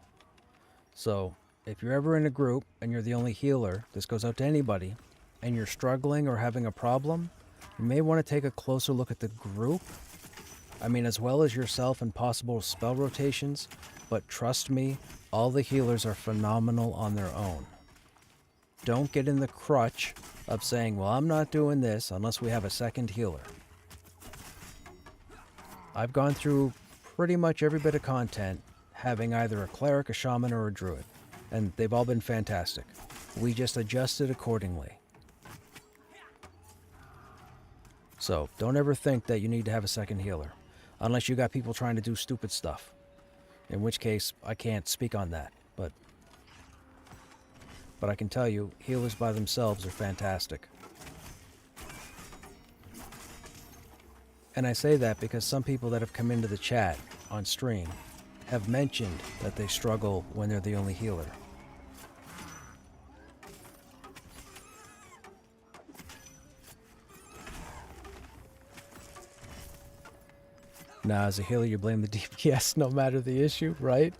So, if you're ever in a group and you're the only healer, this goes out to anybody, and you're struggling or having a problem, you may want to take a closer look at the group. I mean, as well as yourself and possible spell rotations, but trust me, all the healers are phenomenal on their own. Don't get in the crutch of saying, well, I'm not doing this unless we have a second healer. I've gone through pretty much every bit of content having either a cleric, a shaman, or a druid, and they've all been fantastic. We just adjusted accordingly. So, don't ever think that you need to have a second healer, unless you got people trying to do stupid stuff, in which case I can't speak on that, but I can tell you, healers by themselves are fantastic. And I say that because some people that have come into the chat on stream have mentioned that they struggle when they're the only healer. Nah, as a healer, you blame the DPS no matter the issue, right?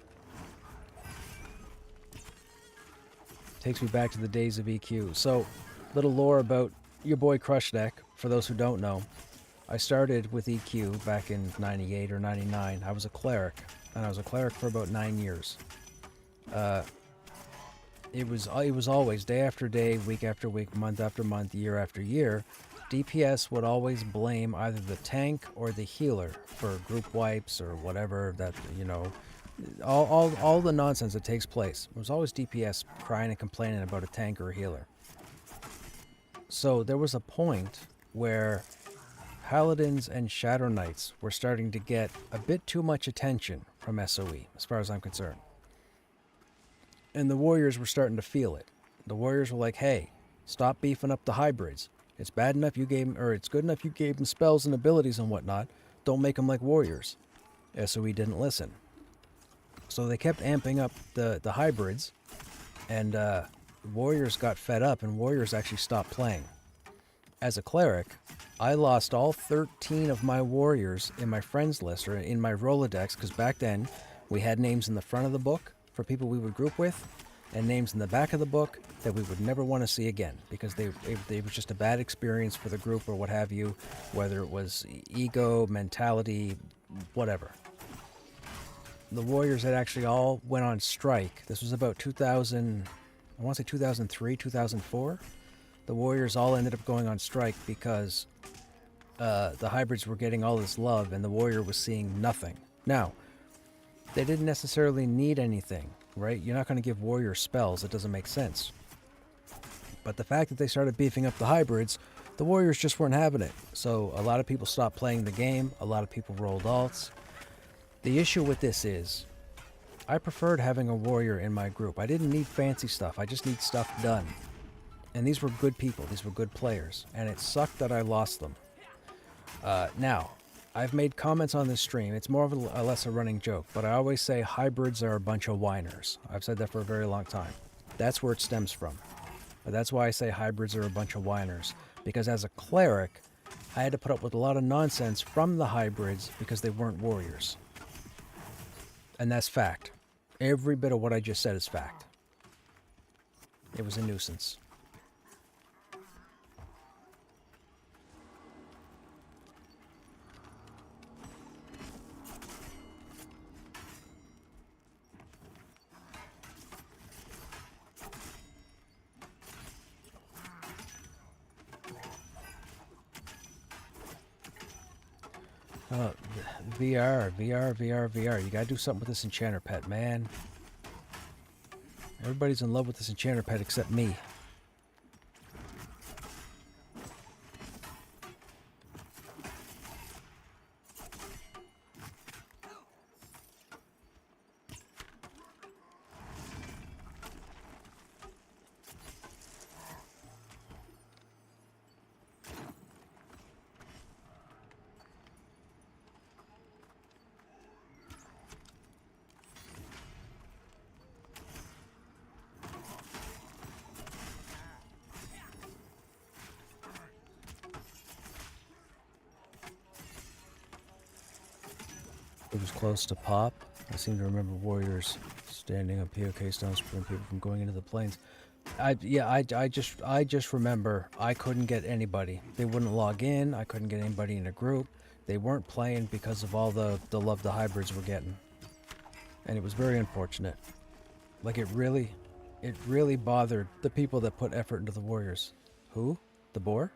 Takes me back to the days of EQ. So, little lore about your boy Krushnek, for those who don't know. I started with EQ back in 98 or 99. I was a cleric, and I was a cleric for about 9 years. It was always day after day, week after week, month after month, year after year, DPS would always blame either the tank or the healer for group wipes or whatever that, you know, all the nonsense that takes place. It was always DPS crying and complaining about a tank or a healer. So there was a point where Paladins and Shadow Knights were starting to get a bit too much attention from SOE, as far as I'm concerned. And the Warriors were starting to feel it. The Warriors were like, hey, stop beefing up the hybrids. It's bad enough you gave them, or it's good enough you gave them spells and abilities and whatnot. Don't make them like Warriors. SOE didn't listen. So they kept amping up the hybrids, and Warriors got fed up, and Warriors actually stopped playing. As a cleric, I lost all 13 of my Warriors in my friends list, or in my Rolodex, because back then we had names in the front of the book for people we would group with, and names in the back of the book that we would never want to see again, because they was just a bad experience for the group or what have you, whether it was ego, mentality, whatever. The Warriors had actually all went on strike. This was about 2000, I want to say 2003, 2004. The Warriors all ended up going on strike because the hybrids were getting all this love and the Warrior was seeing nothing. Now, they didn't necessarily need anything, right? You're not going to give Warrior spells. It doesn't make sense. But the fact that they started beefing up the hybrids, the Warriors just weren't having it. So a lot of people stopped playing the game. A lot of people rolled alts. The issue with this is, I preferred having a Warrior in my group. I didn't need fancy stuff. I just need stuff done. And these were good people. These were good players. And it sucked that I lost them. Now, I've made comments on this stream. It's more of a less a running joke. But I always say hybrids are a bunch of whiners. I've said that for a very long time. That's where it stems from. But that's why I say hybrids are a bunch of whiners. Because as a cleric, I had to put up with a lot of nonsense from the hybrids because they weren't Warriors. And that's fact. Every bit of what I just said is fact. It was a nuisance. VR. You gotta do something with this enchanter pet, man. Everybody's in love with this enchanter pet except me. It was close to pop. I seem to remember Warriors standing up POK stones preventing people from going into the plains. I just remember I couldn't get anybody. They wouldn't log in. I couldn't get anybody in a group. They weren't playing because of all the love the hybrids were getting. And it was very unfortunate. Like it really bothered the people that put effort into the Warriors. Who? The boar?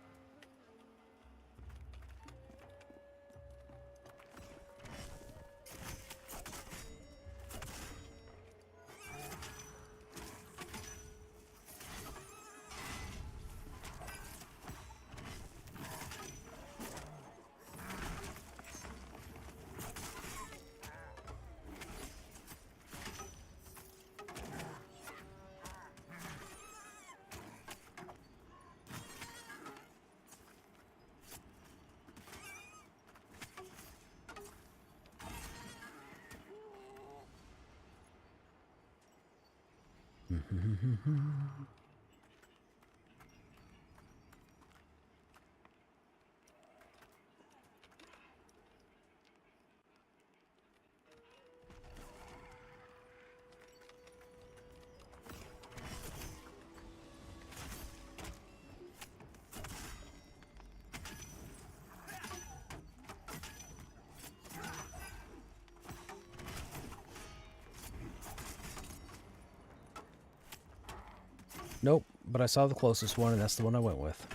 Nope, but I saw the closest one, and that's the one I went with.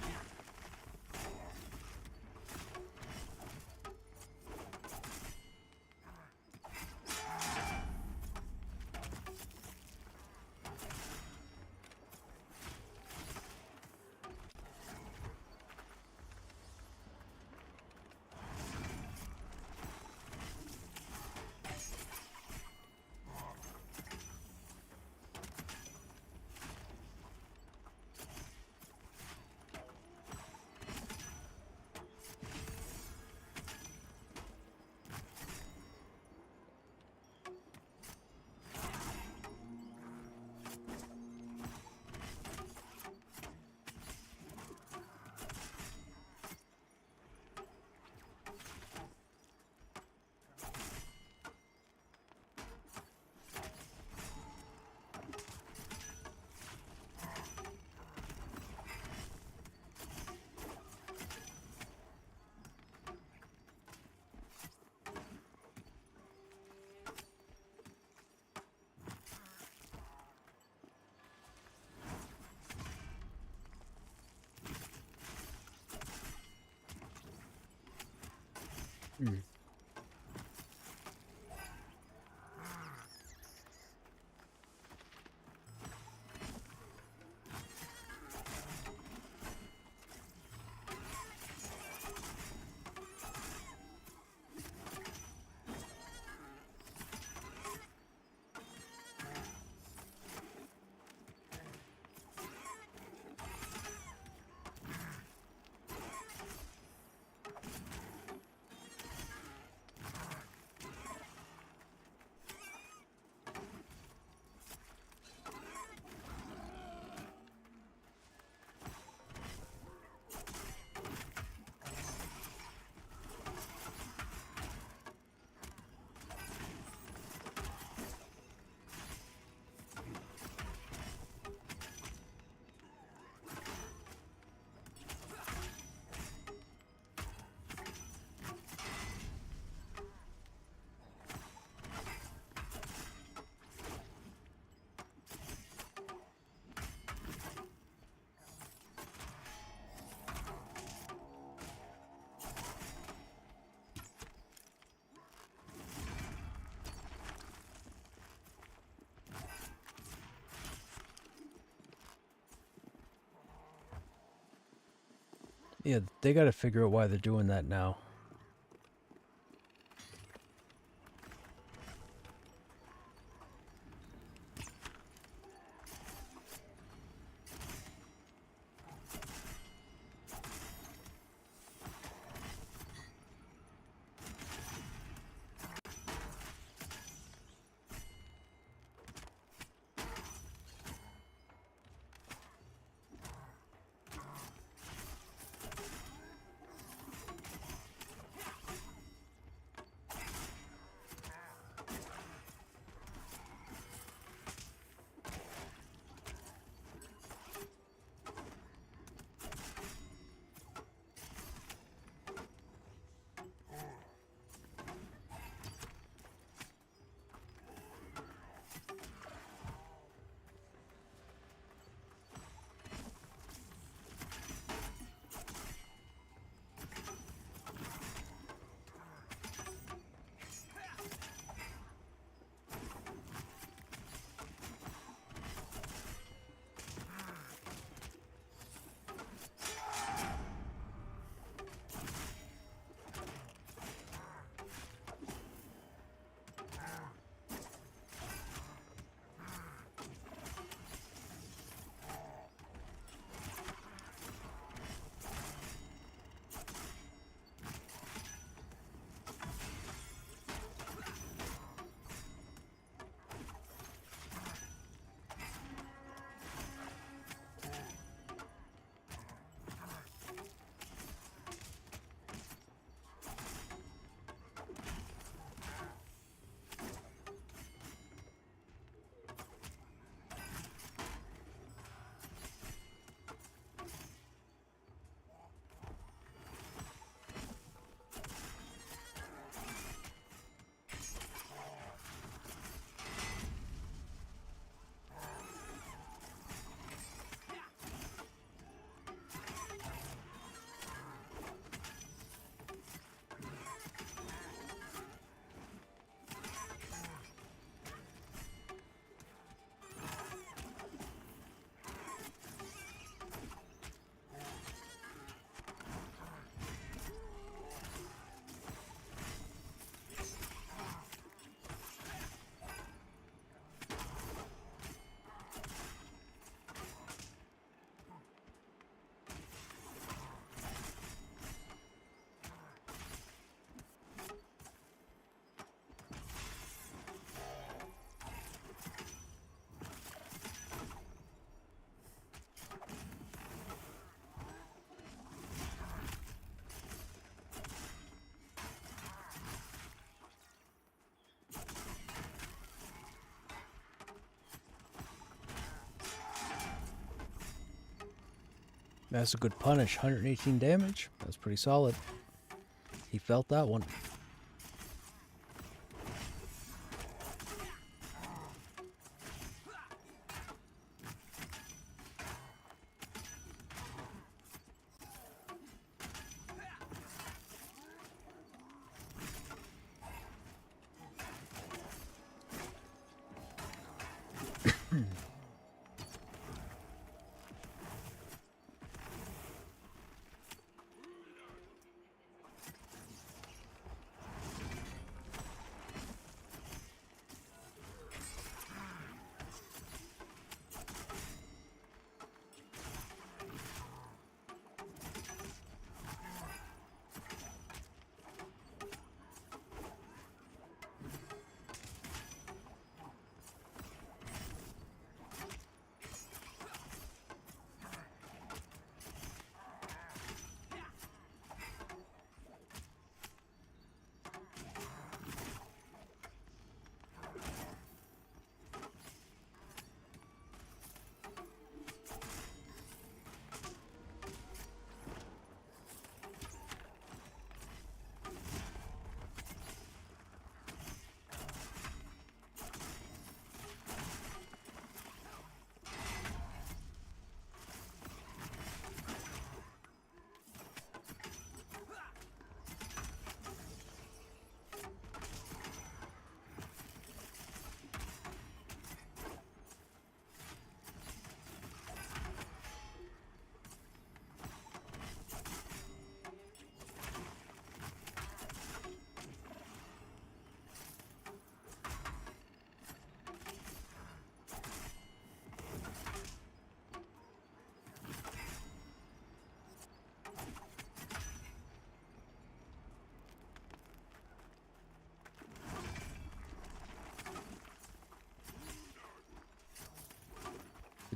Yeah, they gotta figure out why they're doing that now. That's a good punish. 118 damage. That's pretty solid. He felt that one.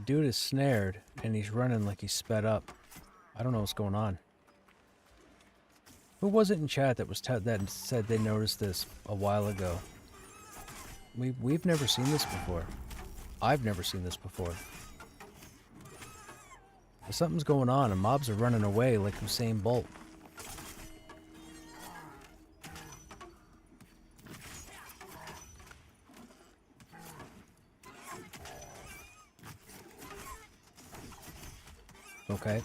Dude is snared, and he's running like he's sped up. I don't know what's going on. Who was it in chat that was that said they noticed this a while ago? We've never seen this before. I've never seen this before. Something's going on, and mobs are running away like Usain Bolt. Okay.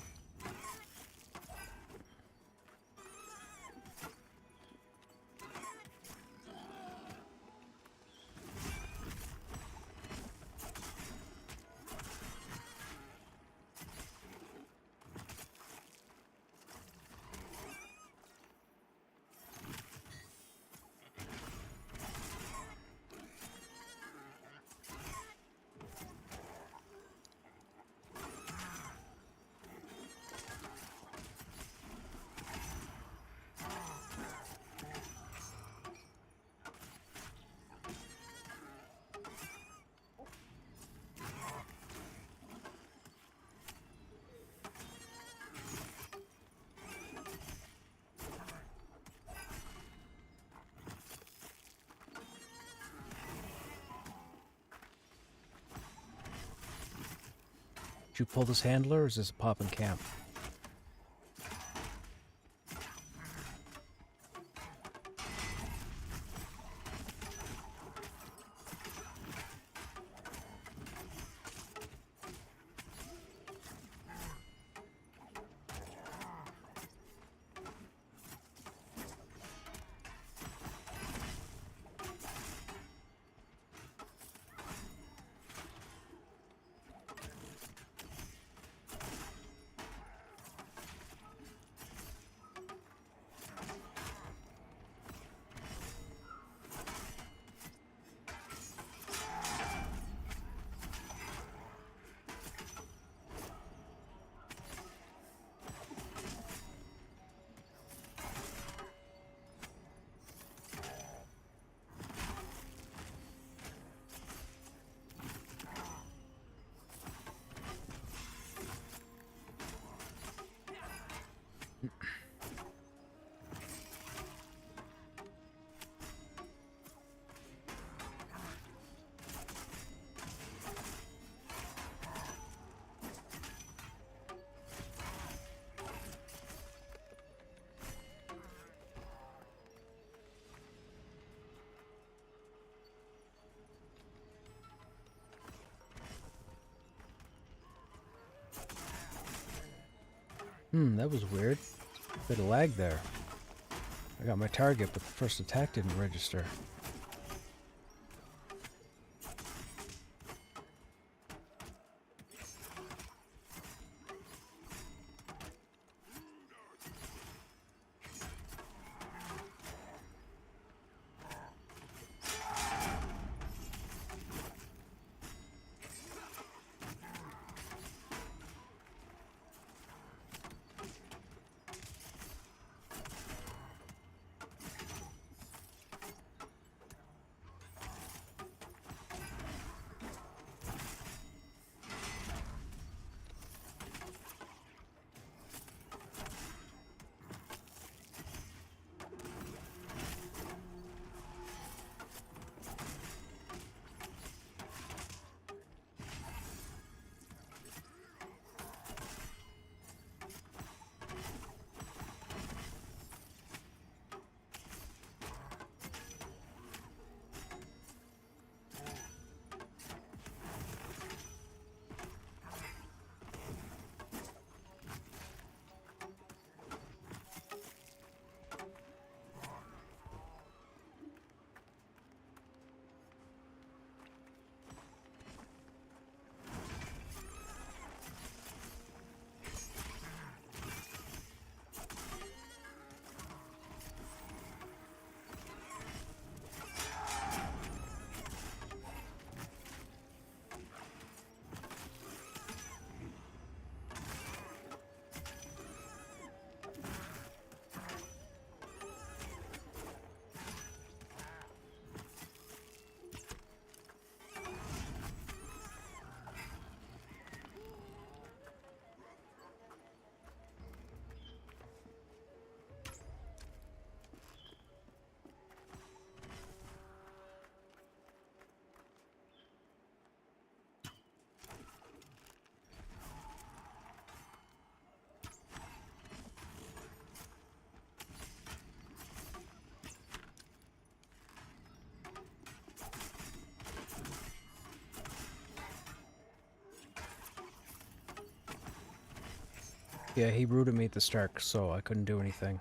Did you pull this handler, or is this a pop and camp? That was weird. Bit of lag there. I got my target, but the first attack didn't register. Yeah, he rooted me at the start, so I couldn't do anything.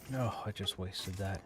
No, I just wasted that.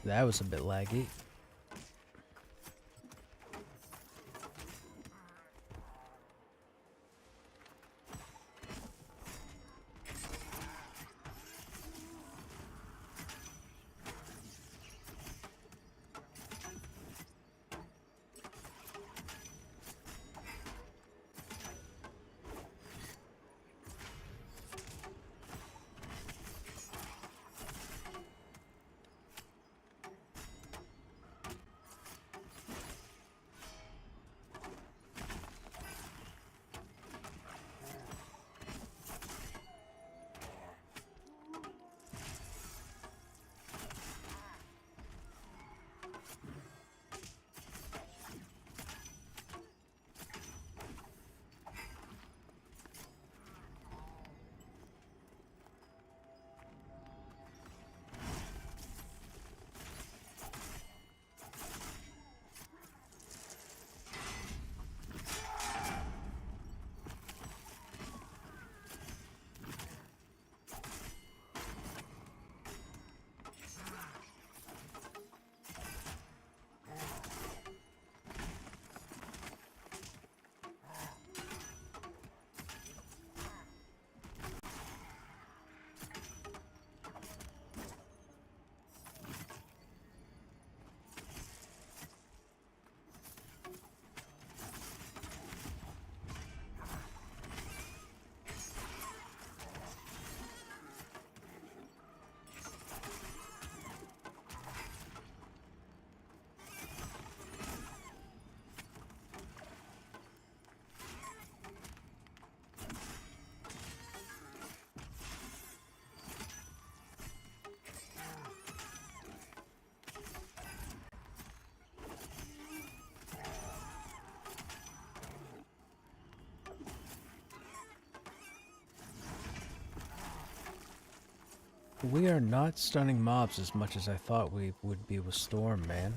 That was a bit laggy. We are not stunning mobs as much as I thought we would be with Storm, man.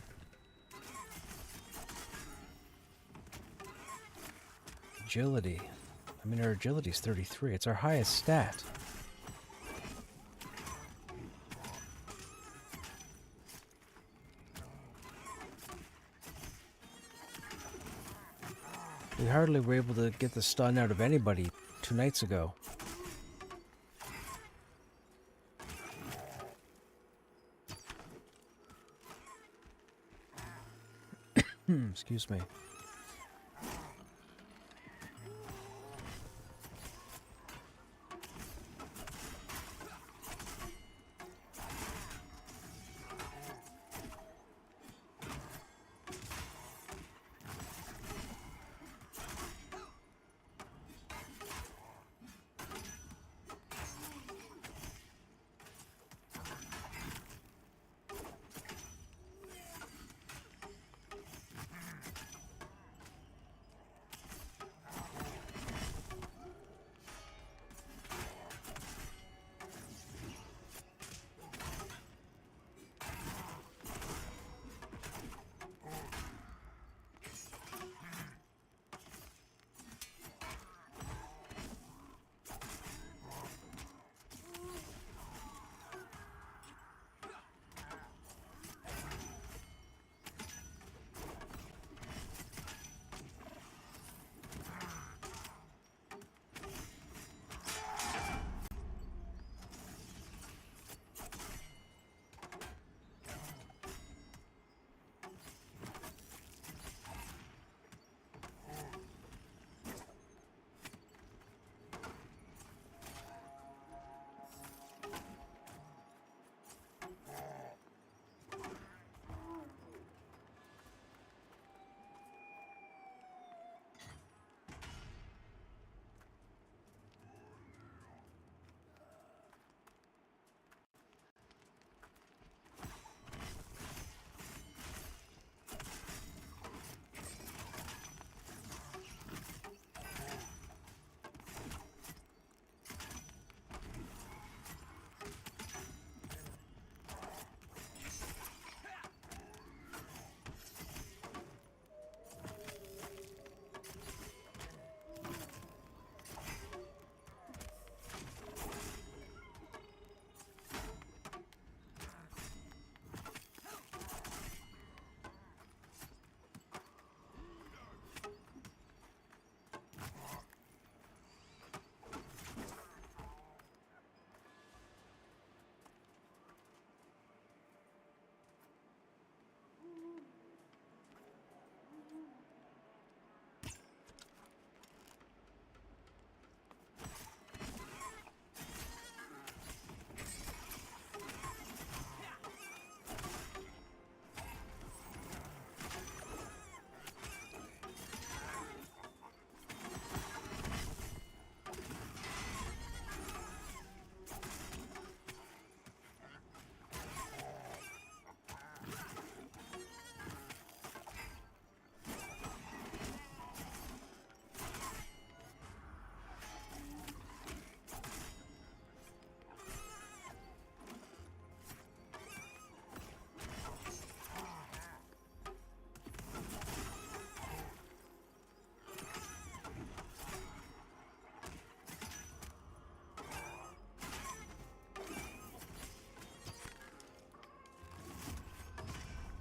Agility. I mean, our agility is 33. It's our highest stat. We hardly were able to get the stun out of anybody 2 nights ago. Excuse me.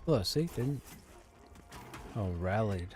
Look, see, didn't. Oh, rallied.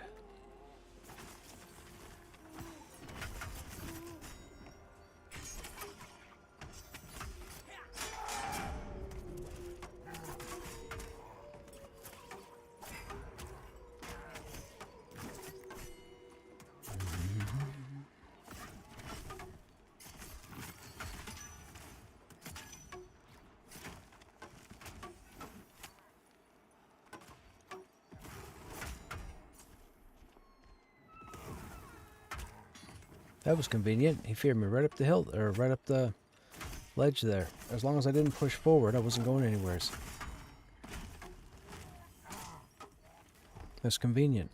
That was convenient. He feared me right up the hill, or right up the ledge there. As long as I didn't push forward, I wasn't going anywheres. That's convenient.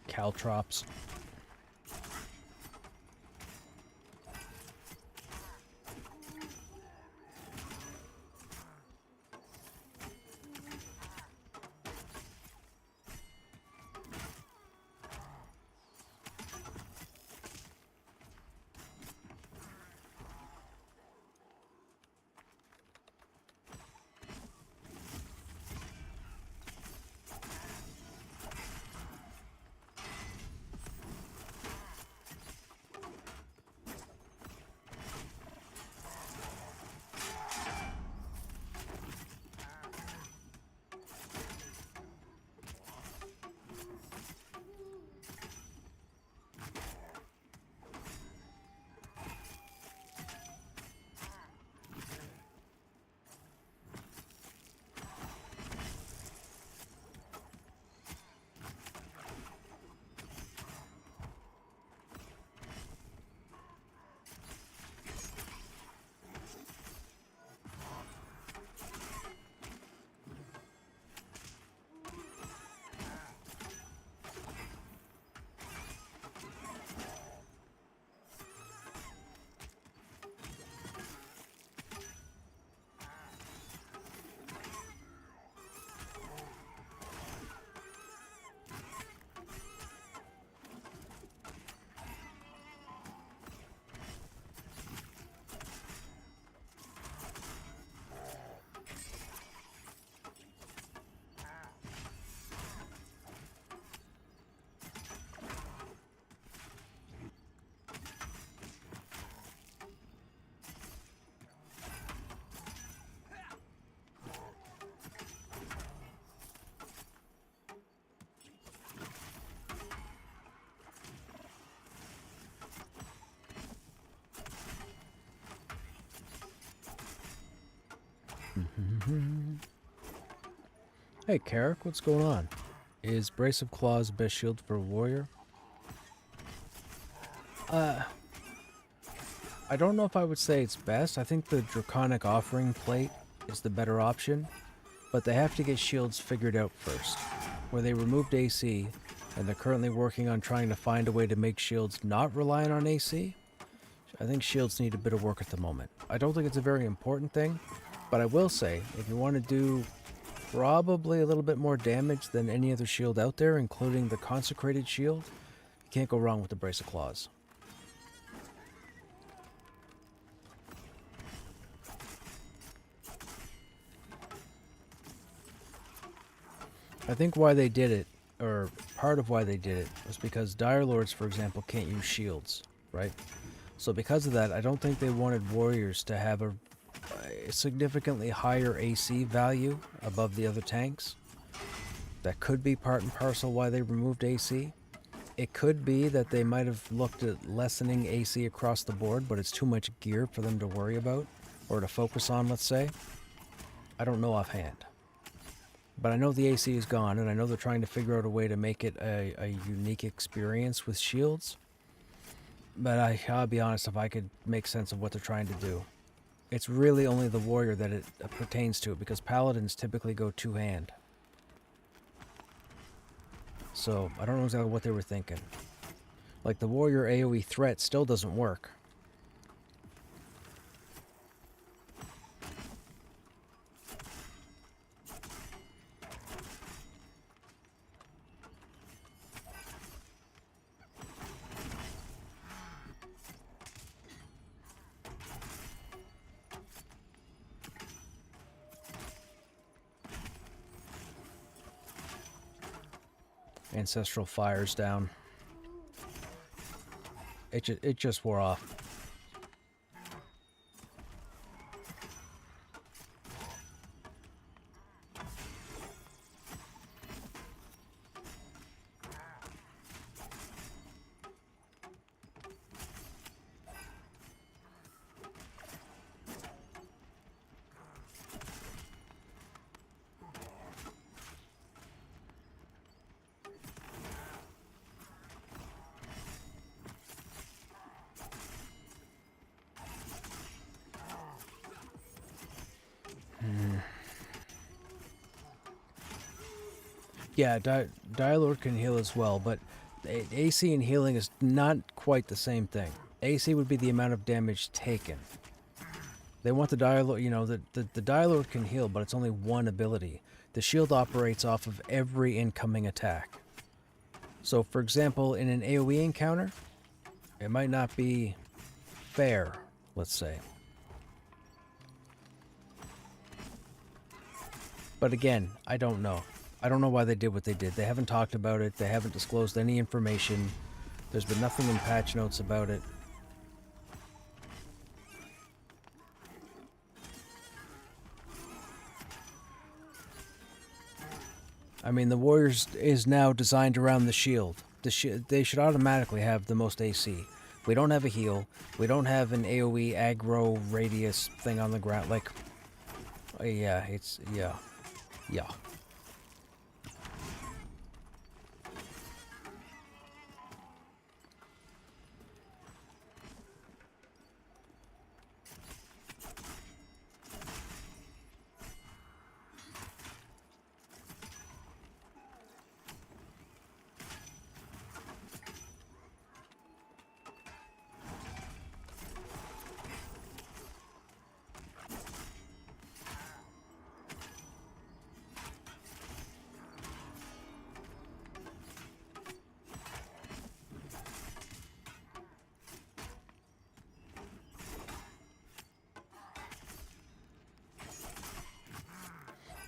Caltrops. Hey, Carrick, what's going on? Is Brace of Claws best shield for a warrior? I don't know if I would say it's best. I think the Draconic Offering Plate is the better option, but they have to get shields figured out first. Where they removed AC, and they're currently working on trying to find a way to make shields not reliant on AC, I think shields need a bit of work at the moment. I don't think it's a very important thing, but I will say, if you want to do probably a little bit more damage than any other shield out there, including the Consecrated Shield, you can't go wrong with the Brace of Claws. I think why they did it, or part of why they did it, was because Dire Lords, for example, can't use shields, right? So because of that, I don't think they wanted warriors to have a significantly higher AC value above the other tanks. That could be part and parcel why they removed AC. It could be that they might have looked at lessening AC across the board, but it's too much gear for them to worry about, or to focus on, let's say. I don't know offhand. But I know the AC is gone, and I know they're trying to figure out a way to make it a unique experience with shields. But I'll be honest, if I could make sense of what they're trying to do. It's really only the warrior that it pertains to, because paladins typically go two-hand. So, I don't know exactly what they were thinking. Like, the warrior AoE threat still doesn't work. Ancestral Fire's down. It just wore off. Yeah, Dialord can heal as well, but AC and healing is not quite the same thing. AC would be the amount of damage taken. They want the Dialord, you know, the Dialord can heal, but it's only one ability. The shield operates off of every incoming attack. So, for example, in an AoE encounter, it might not be fair, let's say. But again, I don't know. I don't know why they did what they did. They haven't talked about it. They haven't disclosed any information. There's been nothing in patch notes about it. I mean, the Warriors is now designed around the shield. They should automatically have the most AC. We don't have a heal. We don't have an AoE aggro radius thing on the ground. Like, yeah, yeah.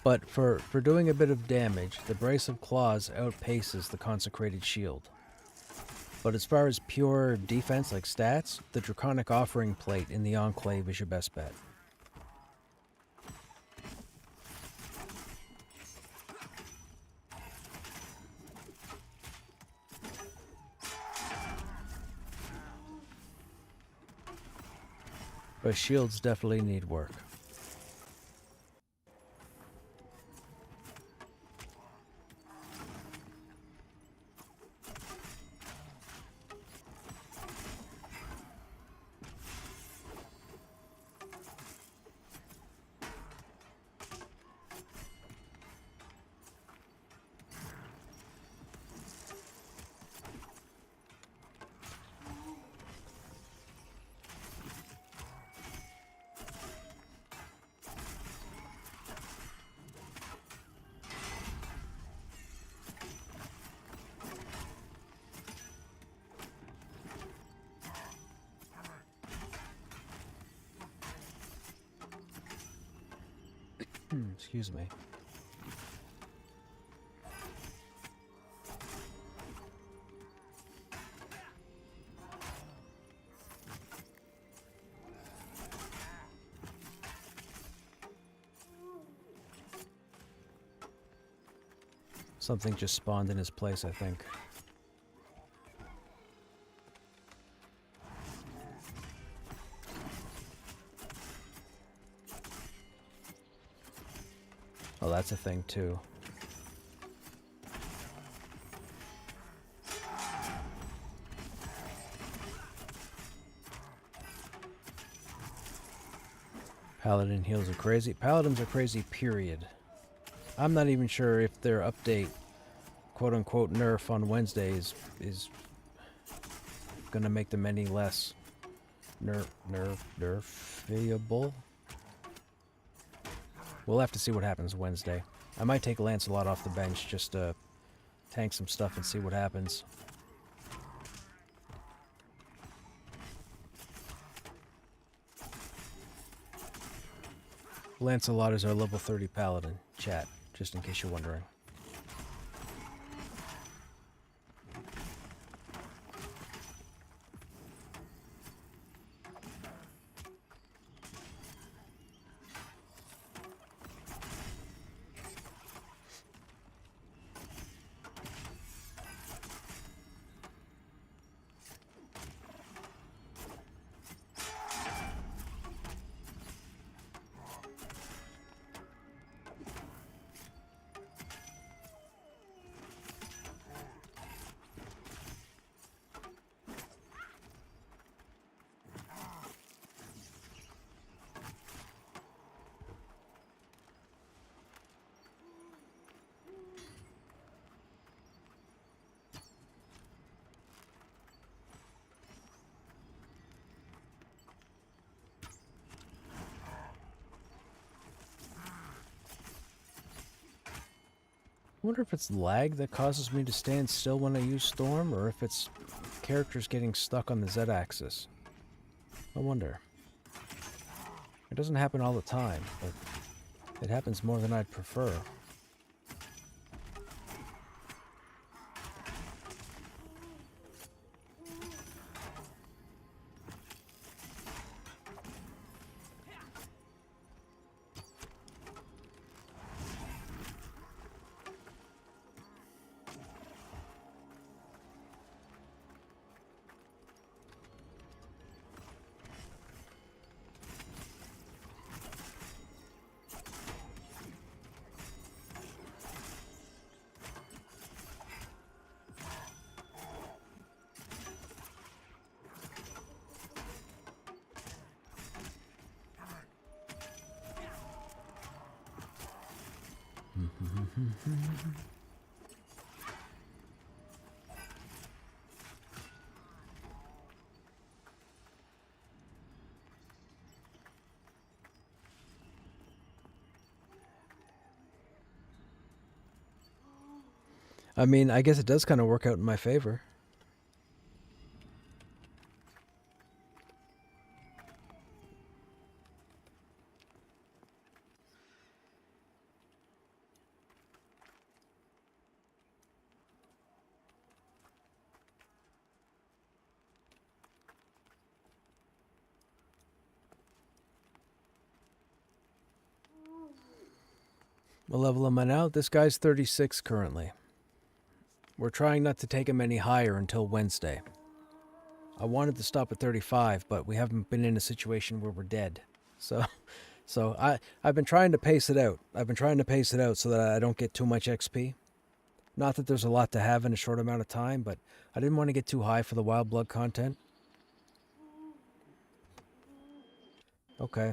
But for doing a bit of damage, the Brace of Claws outpaces the Consecrated Shield. But as far as pure defense, like stats, the Draconic Offering Plate in the Enclave is your best bet. But shields definitely need work. Excuse me. Something just spawned in his place, I think. that's a thing too. Paladin heals are crazy. Paladins are crazy, period. I'm not even sure if their update, quote-unquote, nerf on Wednesdays is gonna make them any less nerfable. We'll have to see what happens Wednesday. I might take Lancelot off the bench just to tank some stuff and see what happens. Lancelot is our level 30 paladin, chat, just in case you're wondering. I wonder if it's lag that causes me to stand still when I use Storm, or if it's characters getting stuck on the Z-axis. I wonder. It doesn't happen all the time, but it happens more than I'd prefer. I mean, I guess it does kind of work out in my favor. What level am I now? This guy's 36 currently. We're trying not to take him any higher until Wednesday. I wanted to stop at 35, but we haven't been in a situation where we're dead. So I've been trying to pace it out. I've been trying to pace it out so that I don't get too much XP. Not that there's a lot to have in a short amount of time, but I didn't want to get too high for the wild blood content. Okay.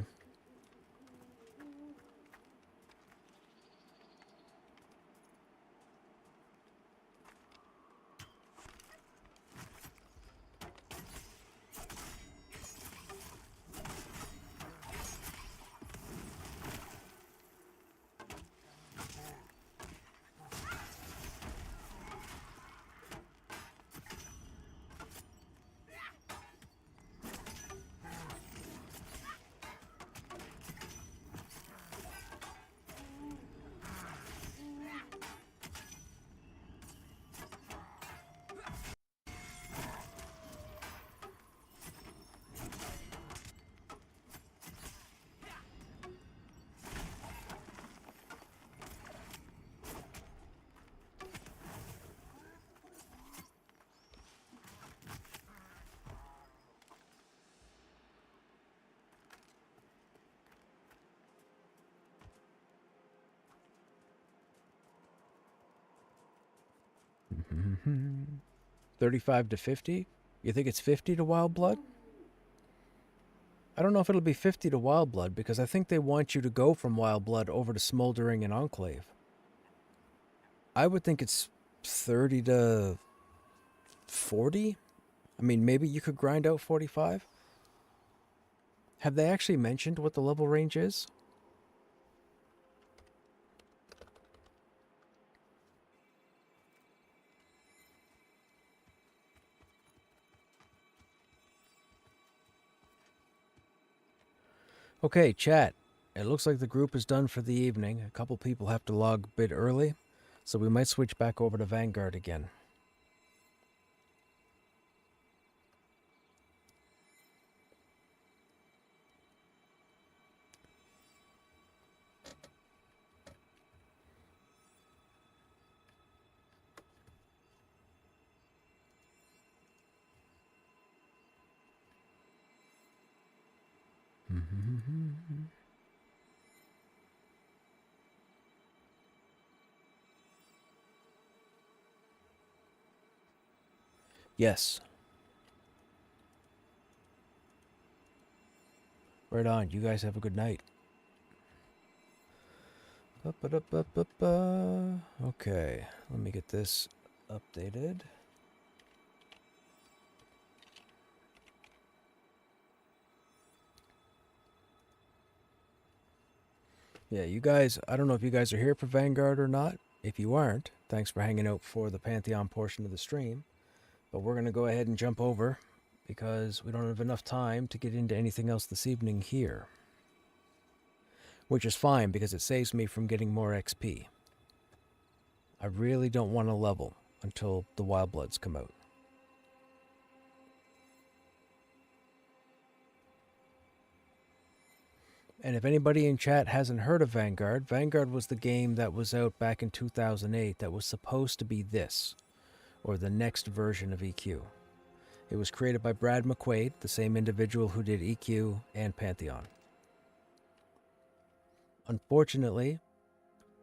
35 to 50? You think it's 50 to Wild Blood? I don't know if it'll be 50 to Wild Blood, because I think they want you to go from Wild Blood over to Smoldering and Enclave. I would think it's 30 to 40? I mean, maybe you could grind out 45? Have they actually mentioned what the level range is? Okay, chat. It looks like the group is done for the evening. A couple people have to log a bit early, so we might switch back over to Vanguard again. Yes. Right on. You guys have a good night. Okay, let me get this updated. Yeah, you guys, I don't know if you guys are here for Vanguard or not. If you aren't, thanks for hanging out for the Pantheon portion of the stream. But we're going to go ahead and jump over because we don't have enough time to get into anything else this evening here. Which is fine because it saves me from getting more XP. I really don't want to level until the Wild Bloods come out. And if anybody in chat hasn't heard of Vanguard, Vanguard was the game that was out back in 2008 that was supposed to be this, or the next version of EQ. It was created by Brad McQuaid, the same individual who did EQ and Pantheon. Unfortunately,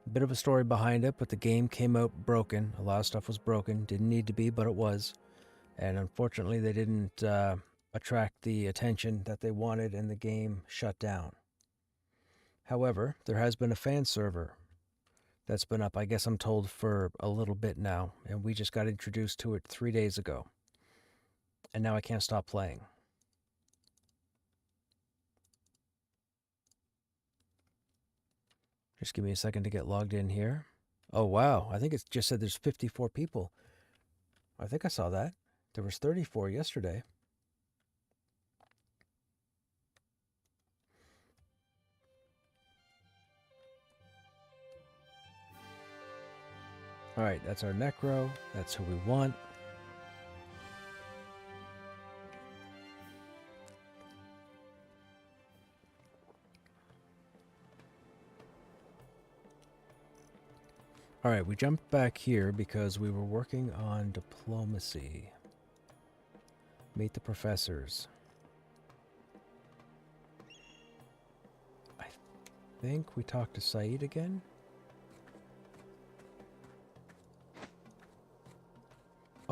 a bit of a story behind it, but the game came out broken. A lot of stuff was broken. Didn't need to be, but it was. And unfortunately, they didn't attract the attention that they wanted, and the game shut down. However, there has been a fan server that's been up, I guess I'm told, for a little bit now, and we just got introduced to it 3 days ago. And now I can't stop playing. Just give me a second to get logged in here. Oh, wow. I think it just said there's 54 people. I think I saw that. There was 34 yesterday. All right, that's our Necro. That's who we want. All right, we jumped back here because we were working on diplomacy. Meet the professors. I think we talked to Saeed again.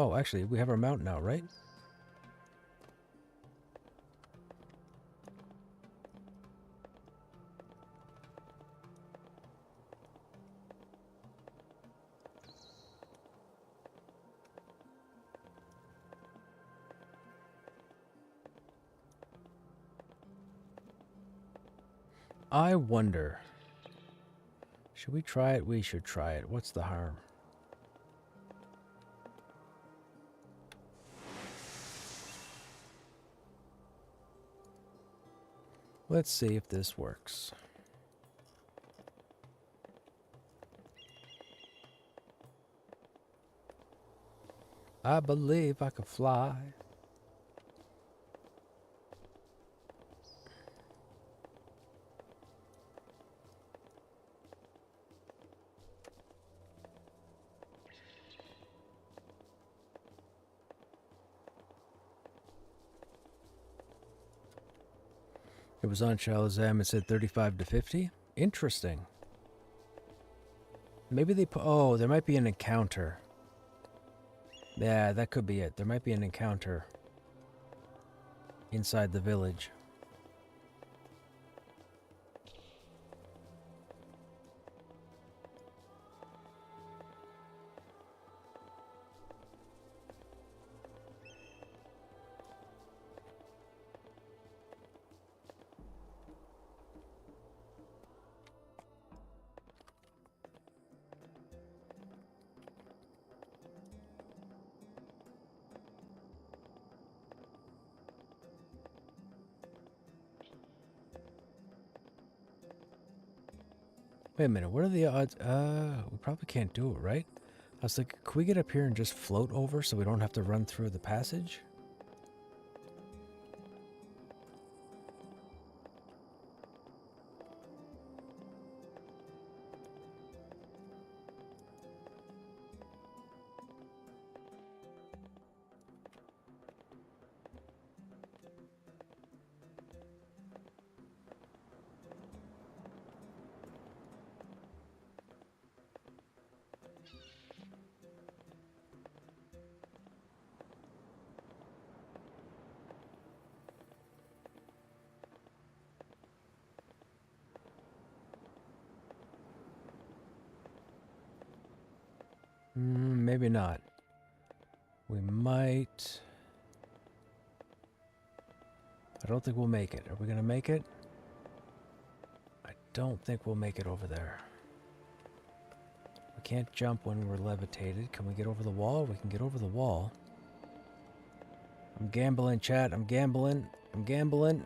Oh, actually, we have our mount now, right? I wonder. Should we try it? We should try it. What's the harm? Let's see if this works. I believe I can fly. It was on Shalazam. It said 35 to 50. Interesting. Maybe they put... Oh, there might be an encounter. Yeah, that could be it. There might be an encounter inside the village. Wait a minute, what are the odds? We probably can't do it, right? I was like, could we get up here and just float over so we don't have to run through the passage? Maybe not. We might... I don't think we'll make it. Are we gonna make it? I don't think we'll make it over there. We can't jump when we're levitated. Can we get over the wall? We can get over the wall. I'm gambling, chat. I'm gambling. I'm gambling.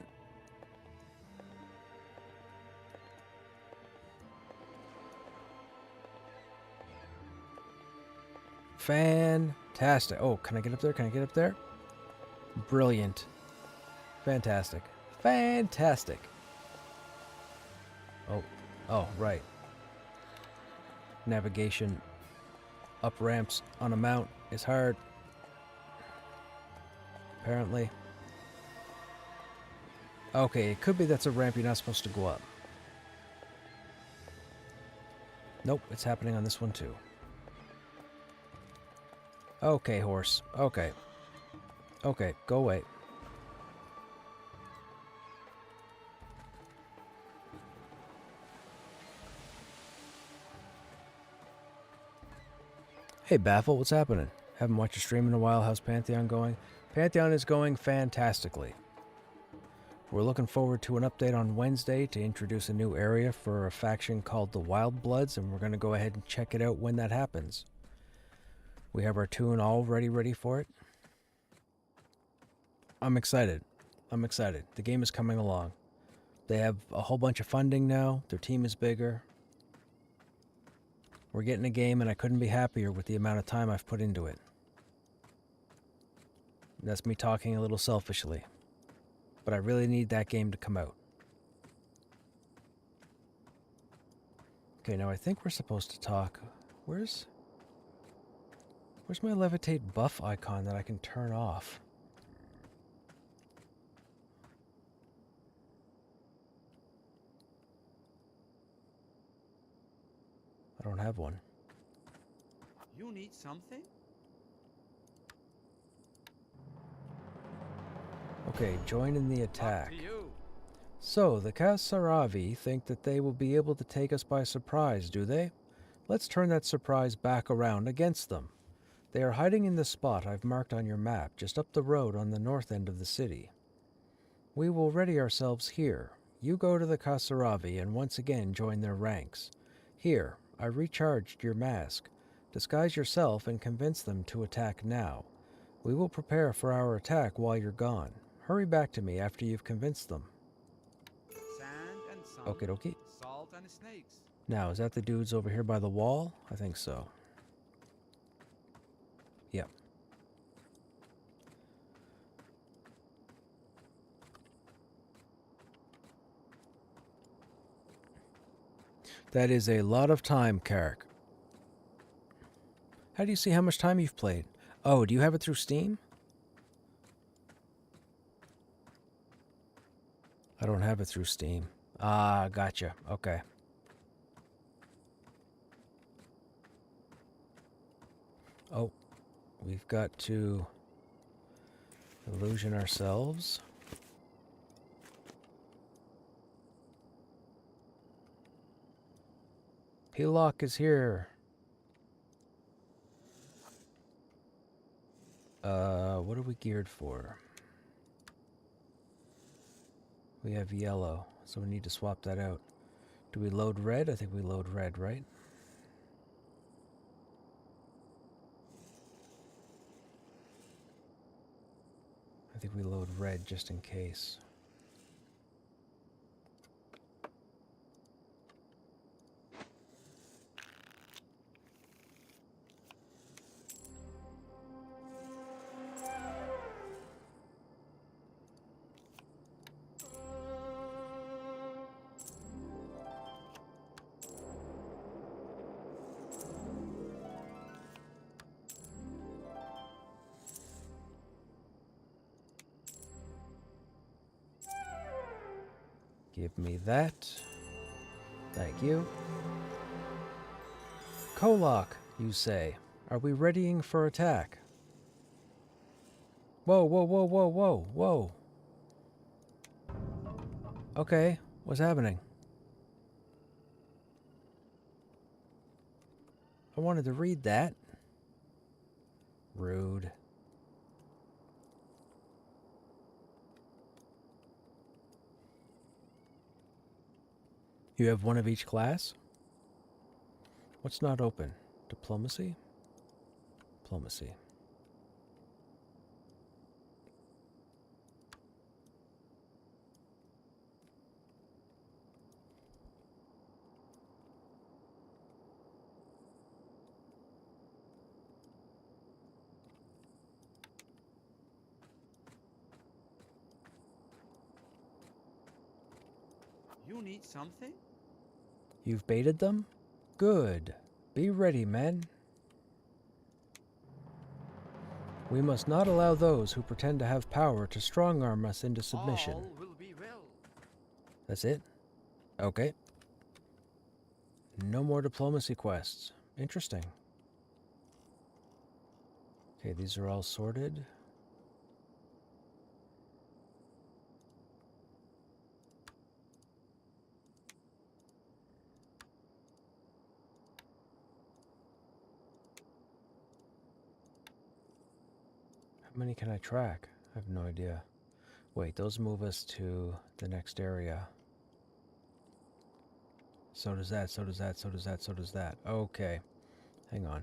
Fantastic. Oh, can I get up there? Can I get up there? Brilliant. Fantastic. Fantastic. Oh, right. Navigation up ramps on a mount is hard. Apparently. Okay, it could be that's a ramp you're not supposed to go up. Nope, it's happening on this one too. Okay, horse. Okay. Okay, go away. Hey, Baffle, what's happening? Haven't watched your stream in a while. How's Pantheon going? Pantheon is going fantastically. We're looking forward to an update on Wednesday to introduce a new area for a faction called the Wild Bloods, and we're going to go ahead and check it out when that happens. We have our tune all ready for it. I'm excited. I'm excited. The game is coming along. They have a whole bunch of funding now. Their team is bigger. We're getting a game, and I couldn't be happier with the amount of time I've put into it. That's me talking a little selfishly. But I really need that game to come out. Okay, now I think we're supposed to talk. Where's my levitate buff icon that I can turn off? I don't have one. You need something? Okay, join in the Up attack. to you. So, the Kasaravi think that they will be able to take us by surprise, do they? Let's turn that surprise back around against them. They are hiding in the spot I've marked on your map, just up the road on the north end of the city. We will ready ourselves here. You go to the Kasaravi and once again join their ranks. Here, I recharged your mask. Disguise yourself and convince them to attack now. We will prepare for our attack while you're gone. Hurry back to me after you've convinced them. Sand and sun. Okie dokie. Salt and snakes. Now, is that the dudes over here by the wall? I think so. Yep. That is a lot of time, Carrick. How do you see how much time you've played? Oh, do you have it through Steam? I don't have it through Steam. Ah, gotcha. Okay. Oh. we've got to illusion ourselves. P-Lock is here. What are we geared for? We have yellow, so we need to swap that out. Do we load red? I think we load red, right? I think we load red just in case. Give me that. Thank you. Kolok, you say. Are we readying for attack? Whoa, whoa, whoa, whoa, whoa, whoa. Okay, what's happening? I wanted to read that. Rude. You have one of each class? What's not open? Diplomacy? Diplomacy. You need something? You've baited them? Good. Be ready, men. We must not allow those who pretend to have power to strong-arm us into submission. All will be well. That's it? Okay. No more diplomacy quests. Interesting. Okay, these are all sorted. How many can I track? I have no idea. Wait, those move us to the next area. So does that, so does that, so does that, so does that. Okay. Hang on.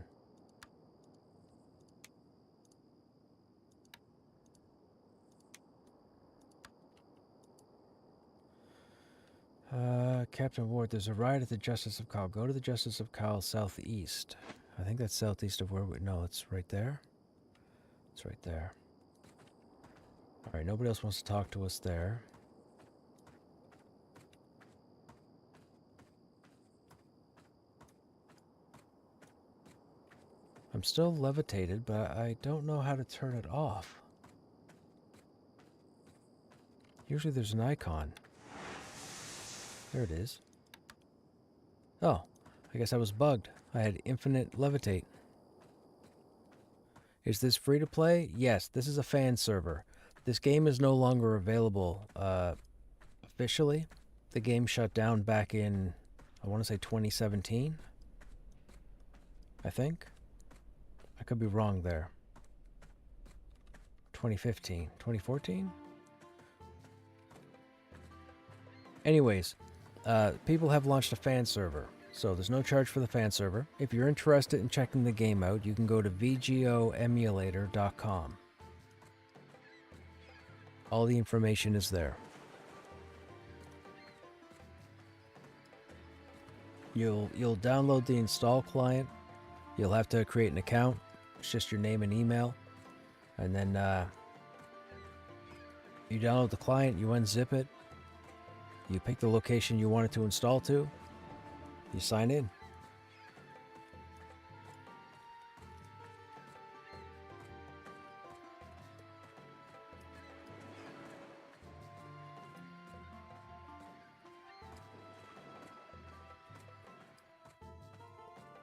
Captain Ward, there's a riot at the Justice of Kyle. Go to the Justice of Kyle southeast. I think that's southeast of where we... No, it's right there. It's right there. Alright, nobody else wants to talk to us there. I'm still levitated, but I don't know how to turn it off. Usually there's an icon. There it is. Oh, I guess I was bugged. I had infinite levitate. Is this free to play? Yes, this is a fan server. This game is no longer available officially. The game shut down back in, I want to say 2017. I think. I could be wrong there. 2015. 2014? Anyways, people have launched a fan server, so there's no charge for the fan server. If you're interested in checking the game out, you can go to vgoemulator.com. All the information is there. You'll download the install client. You'll have to create an account. It's just your name and email. And then you download the client, you unzip it. You pick the location you want it to install to. You sign in.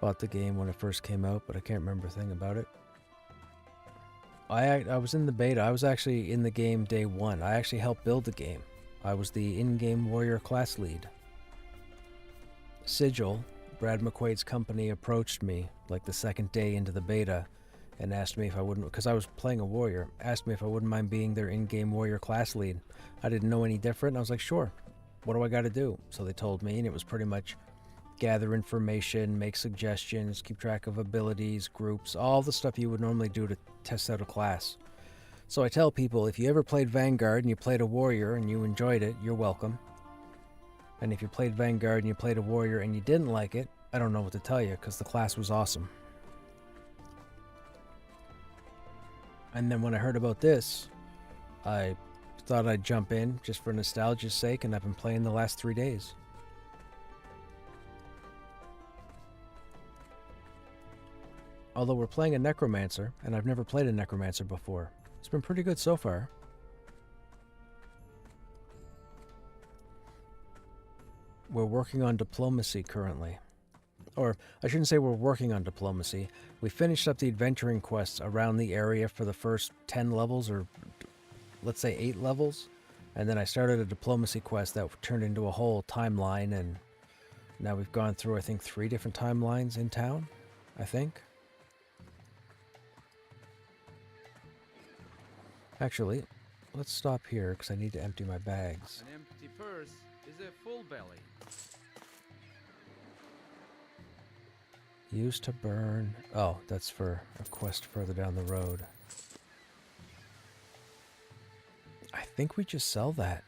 Bought the game when it first came out, but I can't remember a thing about it. I was in the beta. I was actually in the game day one. I actually helped build the game. I was the in-game warrior class lead. Sigil, Brad McQuaid's company, approached me like the second day into the beta and asked me if I wouldn't, because I was playing a warrior, asked me if I wouldn't mind being their in-game warrior class lead. I didn't know any different. I was like, sure. What do I got to do? So they told me, and it was pretty much gather information, make suggestions, keep track of abilities, groups, all the stuff you would normally do to test out a class. So I tell people, if you ever played Vanguard and you played a warrior and you enjoyed it, you're welcome. And if you played Vanguard and you played a warrior and you didn't like it, I don't know what to tell you, because the class was awesome. And then when I heard about this, I thought I'd jump in just for nostalgia's sake, and I've been playing the last 3 days. Although we're playing a Necromancer, and I've never played a Necromancer before. It's been pretty good so far. We're working on diplomacy currently. Or, I shouldn't say we're working on diplomacy. We finished up the adventuring quests around the area for the first 10 levels, or let's say 8 levels. And then I started a diplomacy quest that turned into a whole timeline, and now we've gone through, I think, 3 different timelines in town, I think. Actually, let's stop here because I need to empty my bags. An empty purse is a full belly. Used to burn. Oh, that's for a quest further down the road. I think we just sell that.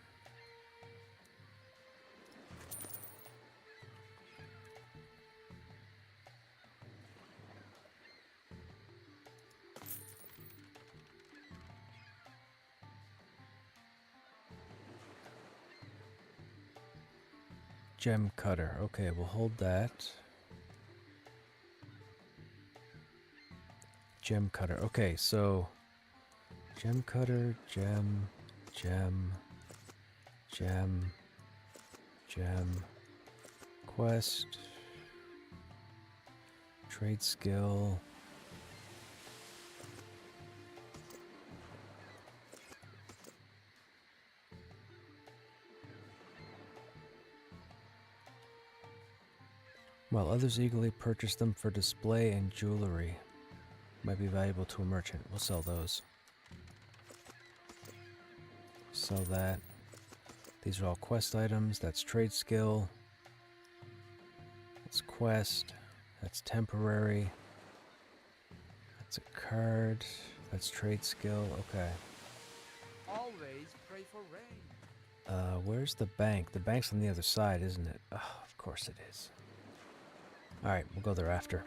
Gem cutter. Okay, we'll hold that. Gem cutter. Okay, so gem cutter, gem, quest, trade skill. While others eagerly purchase them for display and jewelry. Might be valuable to a merchant. We'll sell those. Sell that. These are all quest items. That's trade skill. That's quest. That's temporary. That's a card. That's trade skill. Okay. Always pray for rain. Where's the bank? The bank's on the other side, isn't it? Oh, of course it is. Alright, we'll go there after.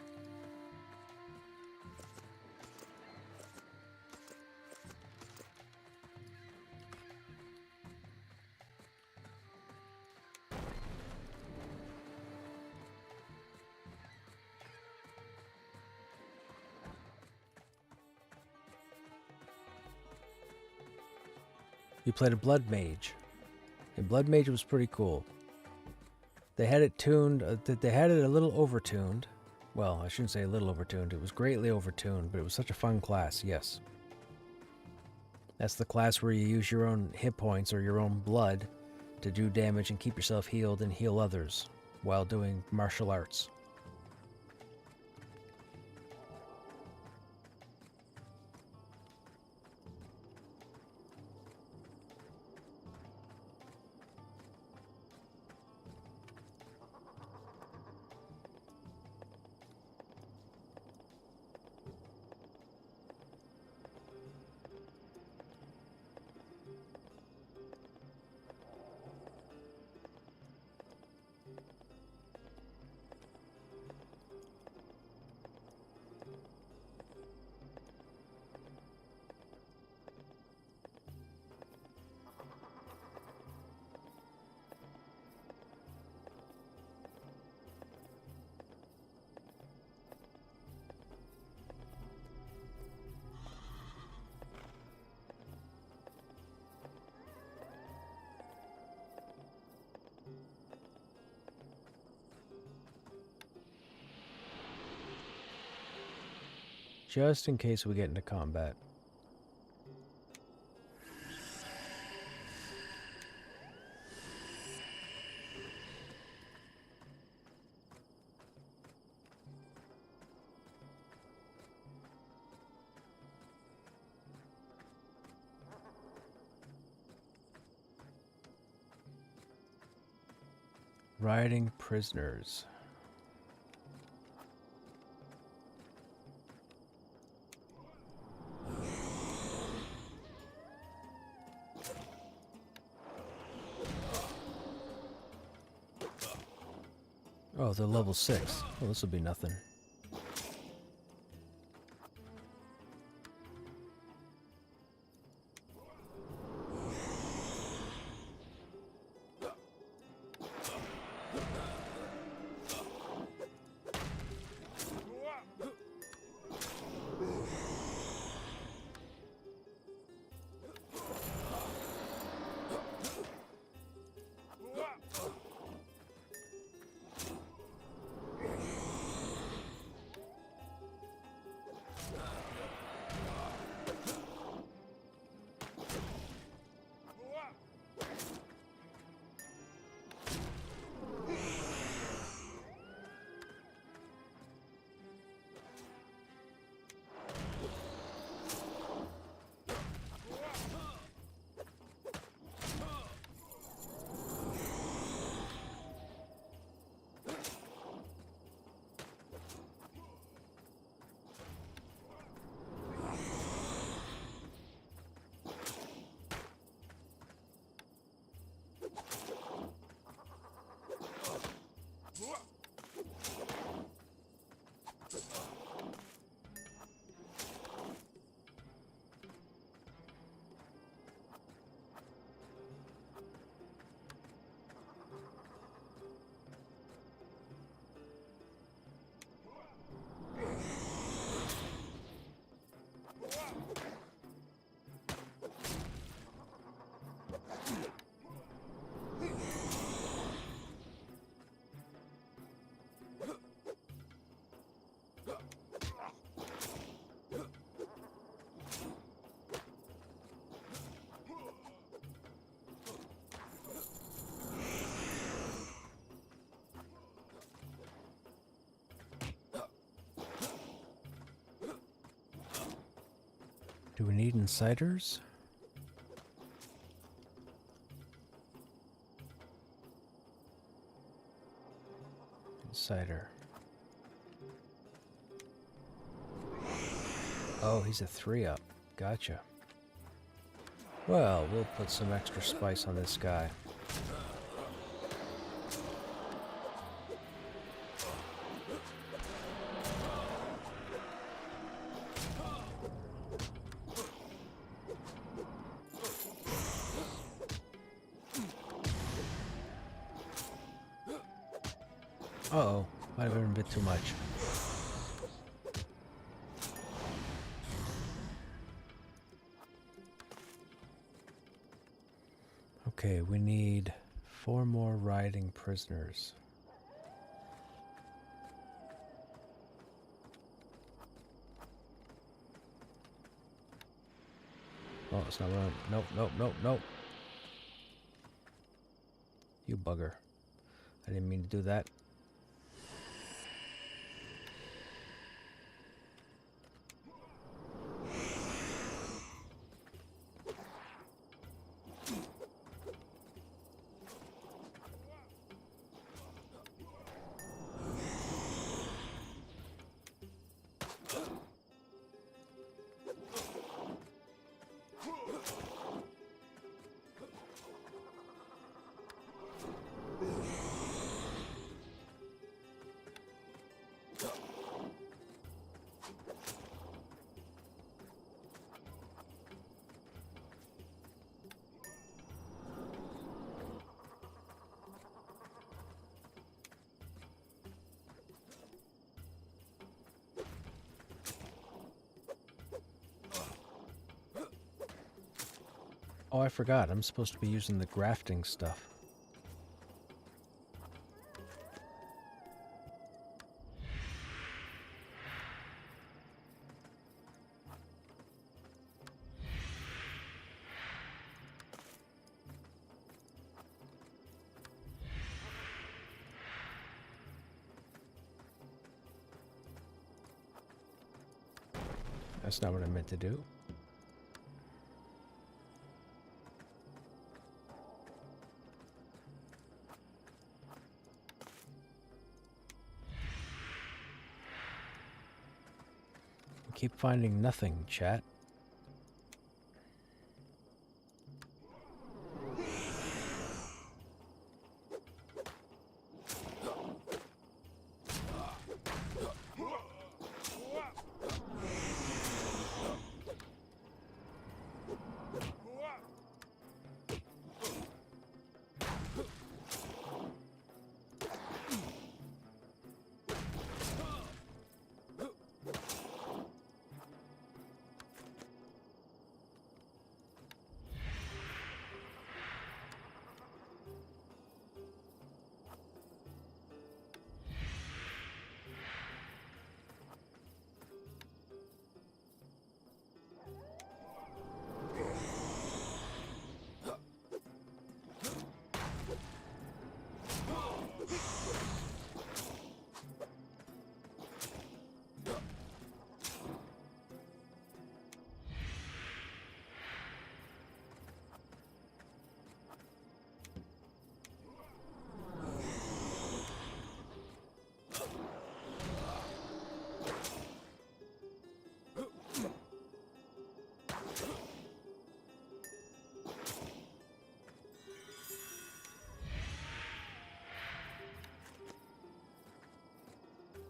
You played a Blood Mage. And Blood Mage was pretty cool. They had it tuned, they had it a little overtuned. Well, I shouldn't say a little overtuned. It was greatly overtuned, but it was such a fun class, yes. That's the class where you use your own hit points or your own blood to do damage and keep yourself healed and heal others while doing martial arts. Just in case we get into combat. Riding prisoners. Oh, they're level 6. Well, this will be nothing. Do we need insiders? Insider. Oh, he's a 3-up. Gotcha. Well, we'll put some extra spice on this guy. Uh-oh, might have been a bit too much. Okay, we need 4 more riding prisoners. Oh, it's not right. Nope, nope, nope, nope. You bugger. I didn't mean to do that. Oh, I forgot. I'm supposed to be using the grafting stuff. That's not what I meant to do. Keep finding nothing, chat.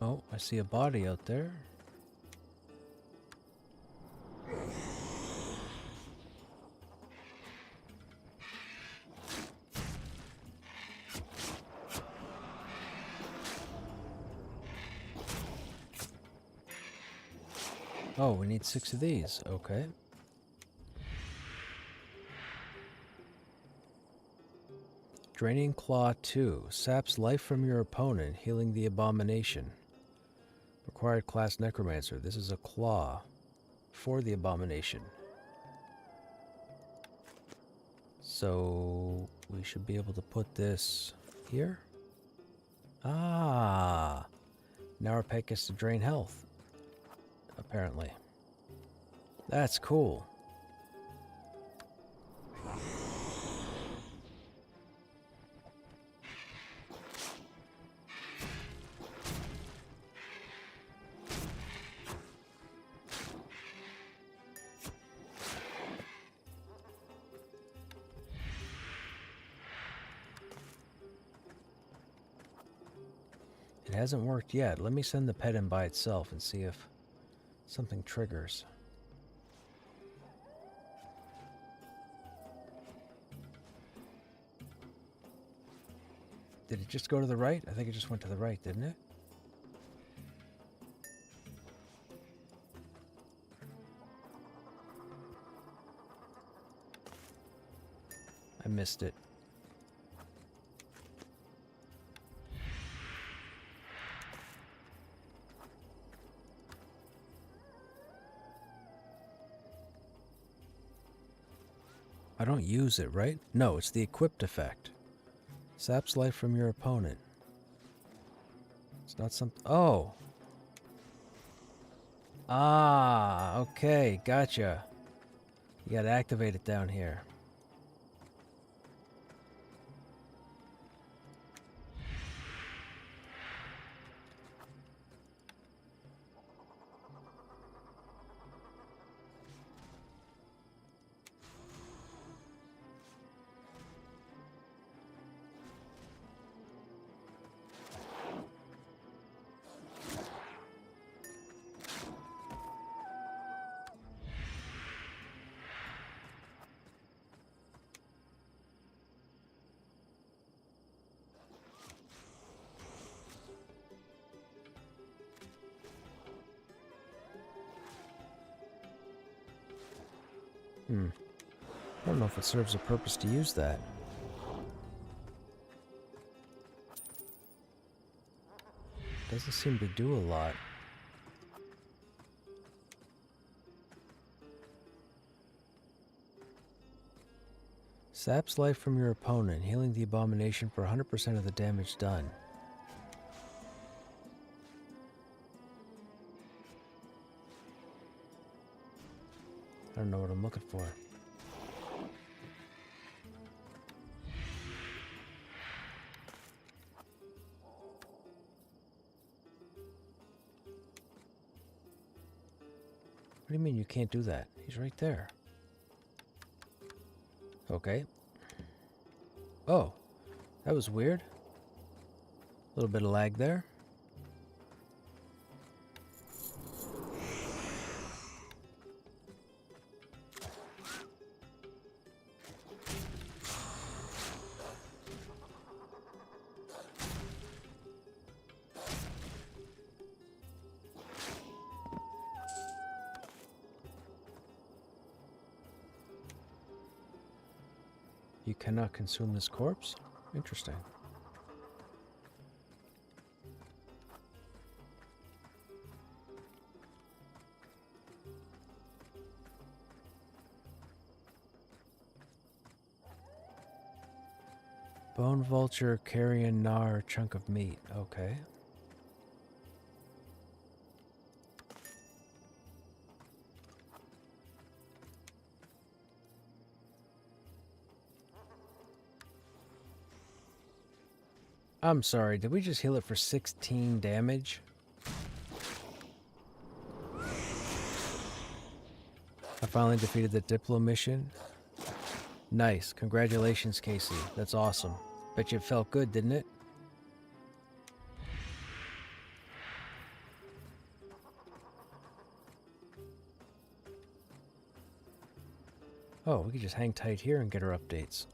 Oh, I see a body out there. Oh, we need 6 of these. Okay. Draining Claw 2. Saps life from your opponent, healing the abomination. Required class Necromancer. This is a claw for the abomination. So we should be able to put this here. Ah! Now our pet gets to drain health. Apparently. That's cool. It hasn't worked yet. Let me send the pet in by itself and see if something triggers. Did it just go to the right? I think it just went to the right, didn't it? I missed it. I don't use it, right? No, it's the equipped effect. Saps life from your opponent. It's not something... Oh! Ah, okay, gotcha. You gotta activate it down here. I don't know if it serves a purpose to use that. Doesn't seem to do a lot. Saps life from your opponent, healing the abomination for 100% of the damage done. I don't know what I'm looking for. do you mean you can't do that? He's right there. Okay. Oh, that was weird. A little bit of lag there. You cannot consume this corpse? Interesting. Bone vulture, carrion gnar, chunk of meat. Okay. I'm sorry, did we just heal it for 16 damage? I finally defeated the Diplo mission. Nice. Congratulations, Casey. That's awesome. Bet you it felt good, didn't it? Oh, we could just hang tight here and get our updates.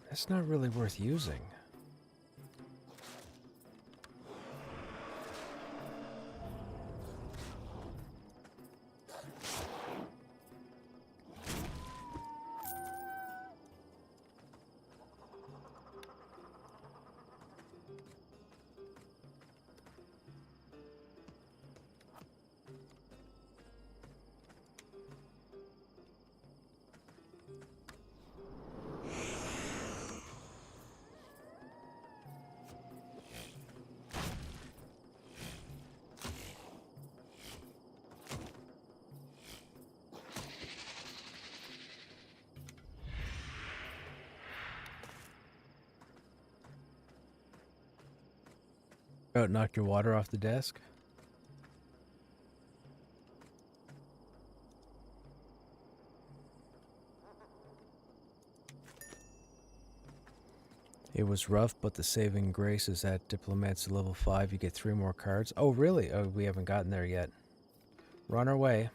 That's not really worth using. Oh, it knocked your water off the desk? It was rough, but the saving grace is at Diplomat's level 5. You get 3 more cards. Oh, really? Oh, we haven't gotten there yet. We're on our way.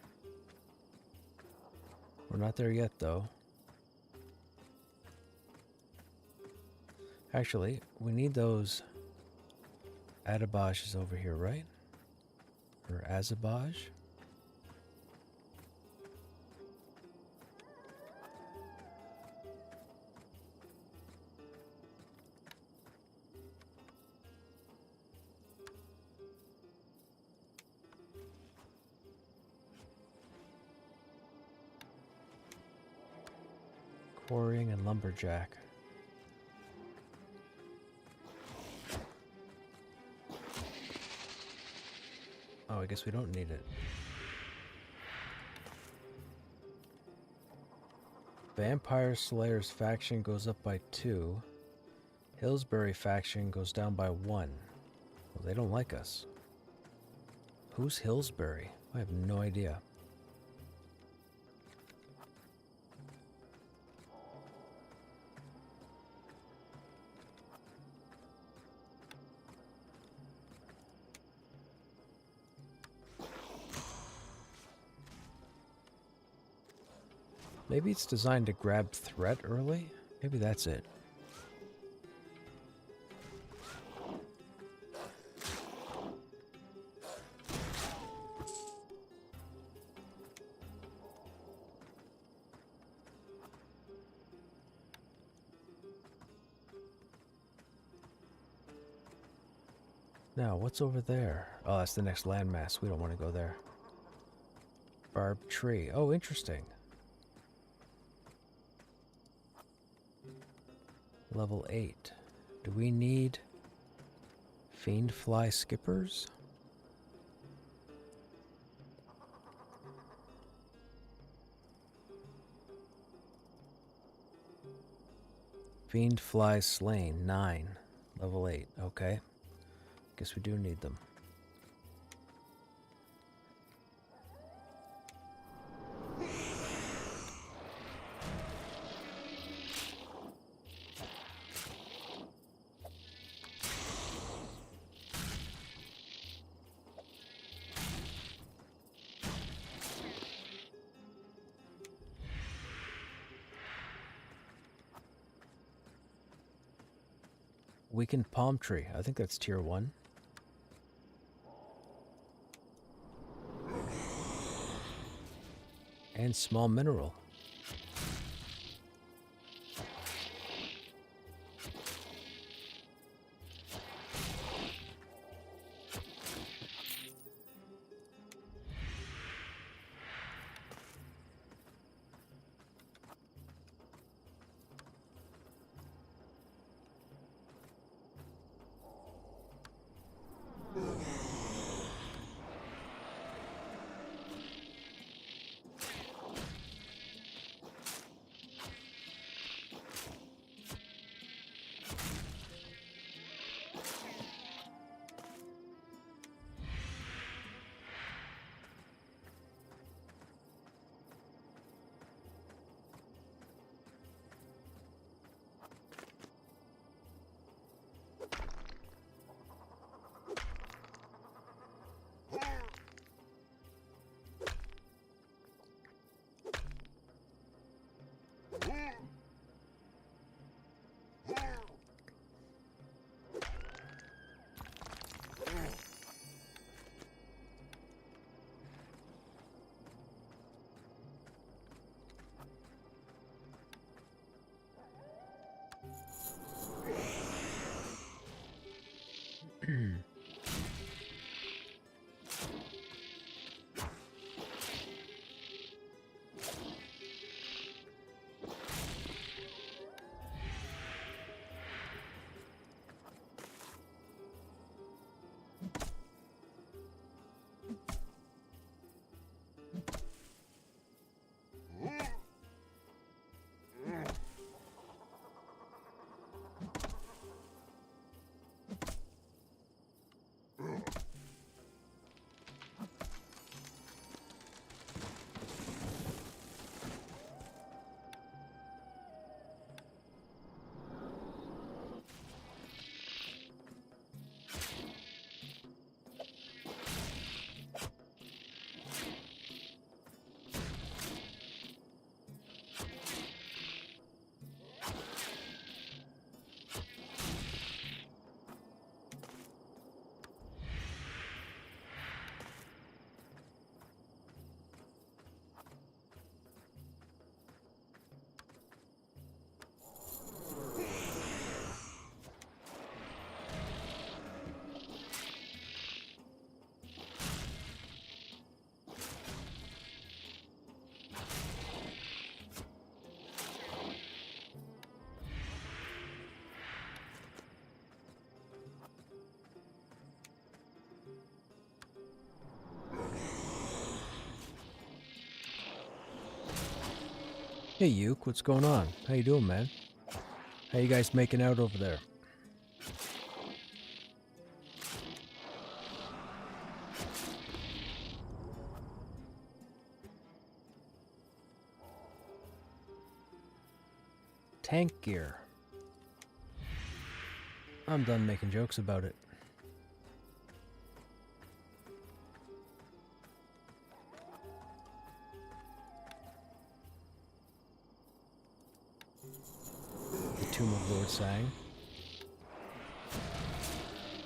We're not there yet, though. Actually, we need those Adabaj is over here, right? Or Azabaj? Quarrying and lumberjack. Oh, I guess we don't need it. Vampire Slayer's faction goes up by 2. Hillsbury faction goes down by 1. Well, they don't like us. Who's Hillsbury? I have no idea. Maybe it's designed to grab threat early? Maybe that's it. Now, what's over there? Oh, that's the next landmass. We don't want to go there. Barbed tree. Oh, interesting. Level 8. Do we need fiend fly skippers? Fiend flies slain, 9. Level 8, okay. Guess we do need them. Weakened palm tree. I think that's tier 1. And small mineral. Hey, Uke, what's going on? How you doing, man? How you guys making out over there? Tank gear. I'm done making jokes about it. Tomb of Lord Sang.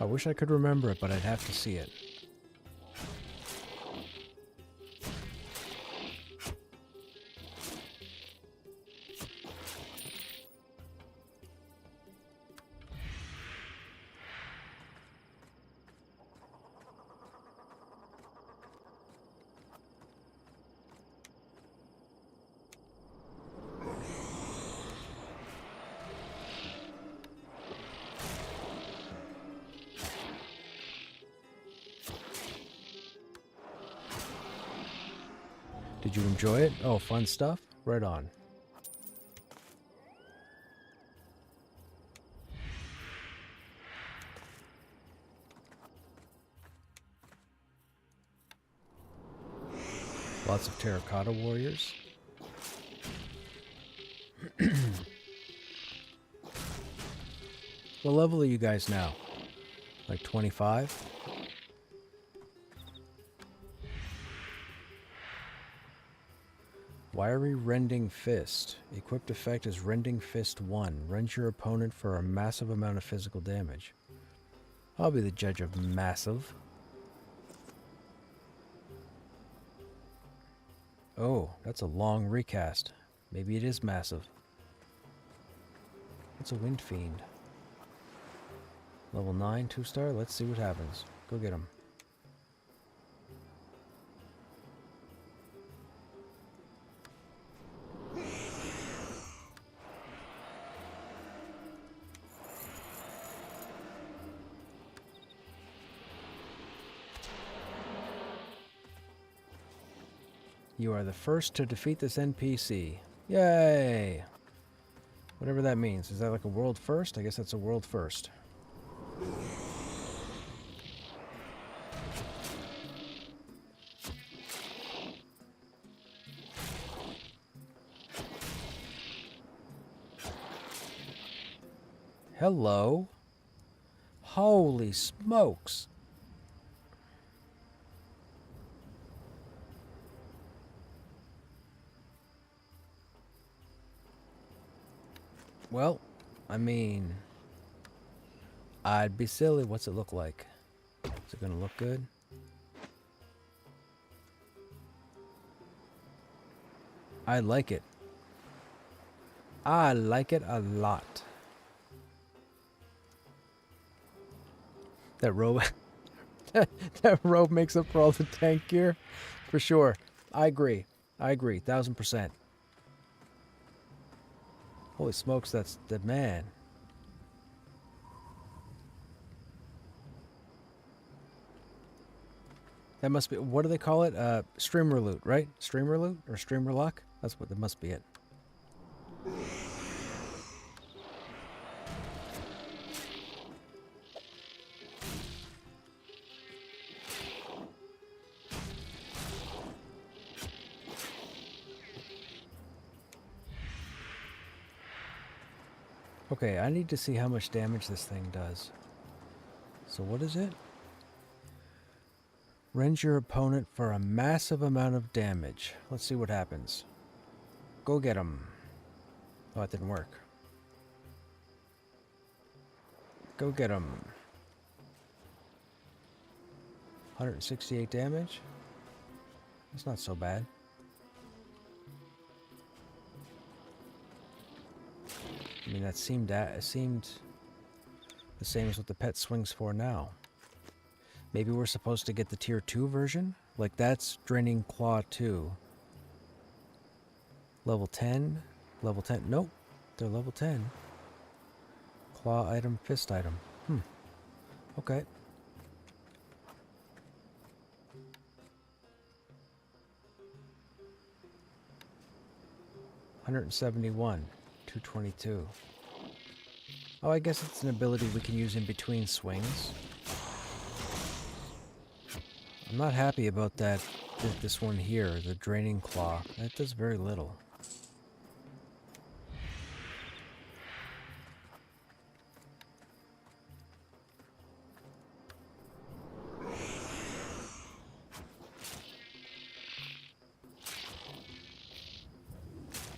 I wish I could remember it, but I'd have to see it. Did you enjoy it? Oh, fun stuff? Right on. Lots of terracotta warriors. What level are you guys now? Like 25? Wiry Rending Fist. Equipped effect is Rending Fist 1. Rends your opponent for a massive amount of physical damage. I'll be the judge of massive. Oh, that's a long recast. Maybe it is massive. It's a Wind Fiend. Level 9, 2-star. Let's see what happens. Go get him. You are the first to defeat this NPC. Yay! Whatever that means. Is that like a world first? I guess that's a world first. Hello? Holy smokes! Well, I mean, I'd be silly. What's it look like? Is it gonna look good? I like it. I like it a lot. That robe, that robe makes up for all the tank gear, for sure. I agree. I agree, 1000%. Holy smokes, that's the man. That must be, what do they call it? Streamer loot, right? Streamer loot or streamer lock? That's what, that must be it. Okay, I need to see how much damage this thing does. So what is it? Rends your opponent for a massive amount of damage. Let's see what happens. Go get him. Oh, it didn't work. Go get him. 168 damage? That's not so bad. I mean, it seemed the same as what the pet swings for now. Maybe we're supposed to get the tier 2 version? Like, that's Draining Claw 2. Level 10? Level 10? Nope. They're level 10. Claw item, fist item. Okay. $171. 222. Oh, I guess it's an ability we can use in between swings. I'm not happy about that. This one here, the Draining Claw. That does very little.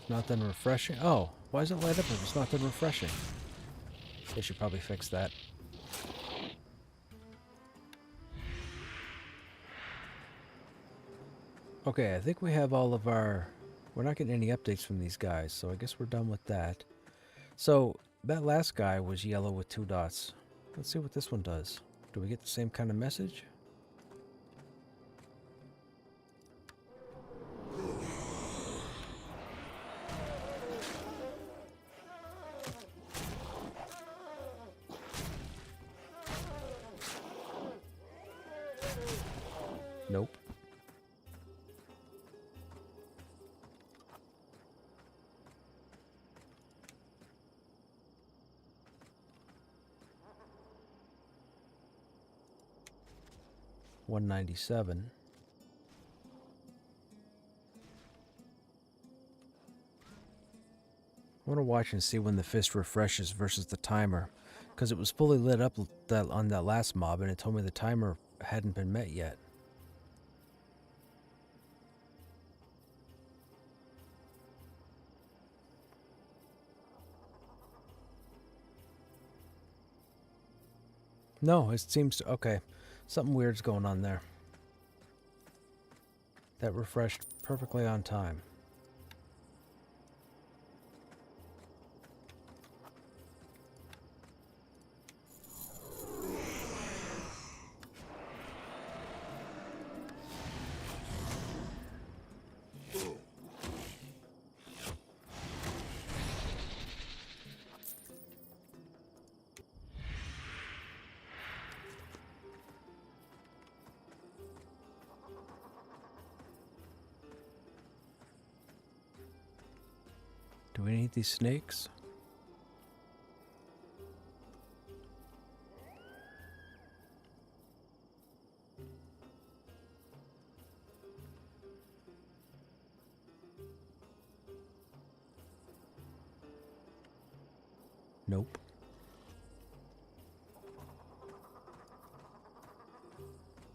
Not that refreshing. Oh, why does it light up if it's not that refreshing? They should probably fix that. Okay, I think we have all of our... We're not getting any updates from these guys, so I guess we're done with that. So, that last guy was yellow with 2 dots. Let's see what this one does. Do we get the same kind of message? Nope. $197. I want to watch and see when the fist refreshes versus the timer, because it was fully lit up on that last mob, and it told me the timer hadn't been met yet. No, it seems to, okay. Something weird's going on there. That refreshed perfectly on time. Do we need these snakes? Nope.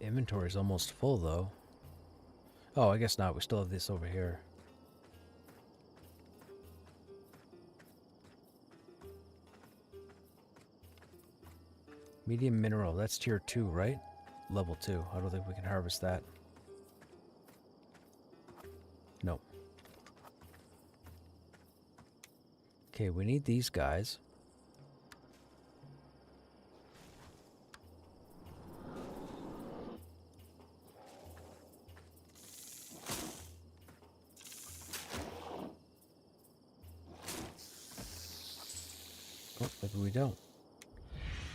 Inventory's almost full though. Oh, I guess not. We still have this over here. Medium mineral, that's tier 2, right? Level 2. I don't think we can harvest that. Nope. Okay, we need these guys. Oh, maybe we don't.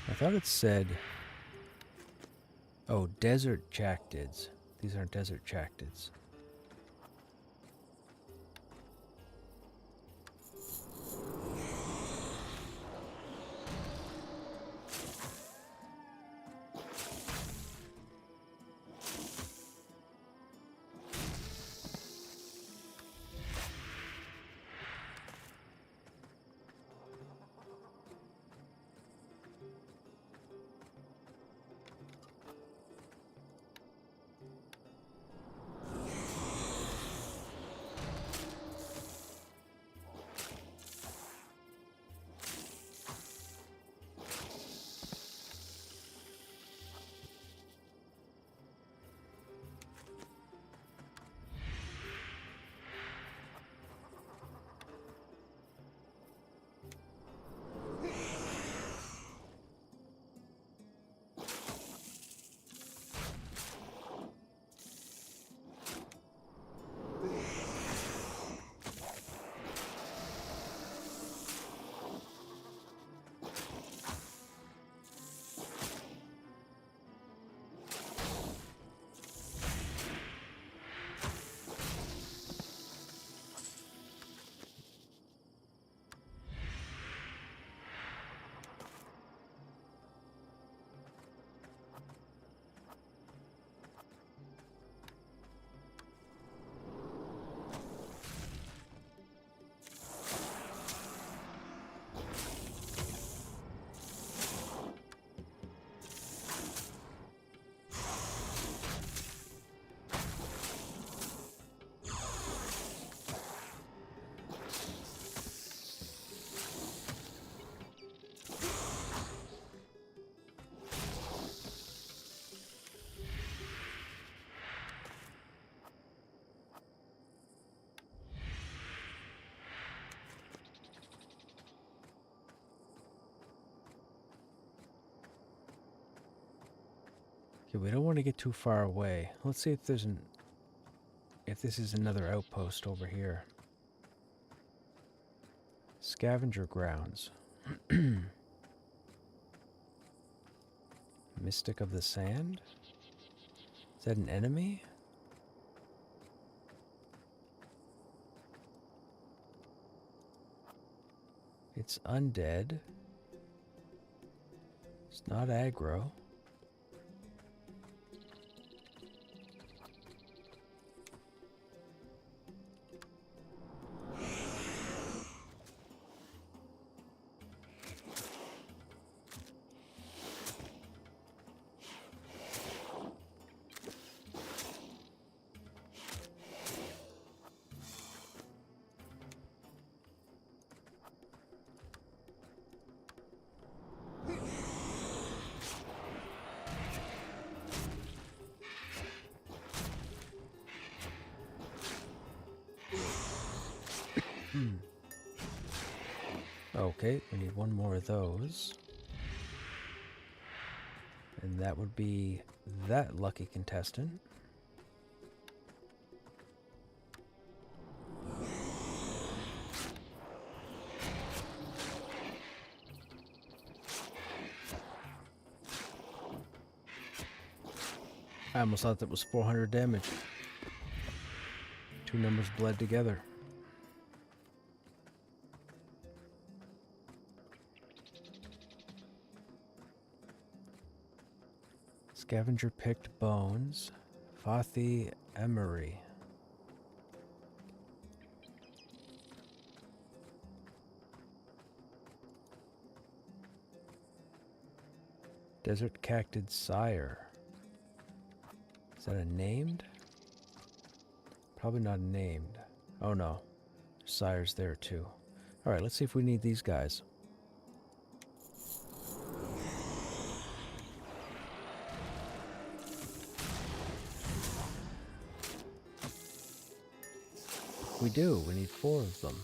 I thought it said... Oh, desert chactids. These aren't desert chactids. Okay, we don't want to get too far away. Let's see if there's if this is another outpost over here. Scavenger grounds. Mystic of the Sand? Is that an enemy? It's undead. It's not aggro. Okay, we need one more of those. And that would be that lucky contestant. I almost thought that was 400 damage. Two numbers bled together. Scavenger picked bones. Fathi Emery. Desert Cactid Sire. Is that a named? Probably not named. Oh no. Sire's there too. Alright, let's see if we need these guys. We do. We need 4 of them.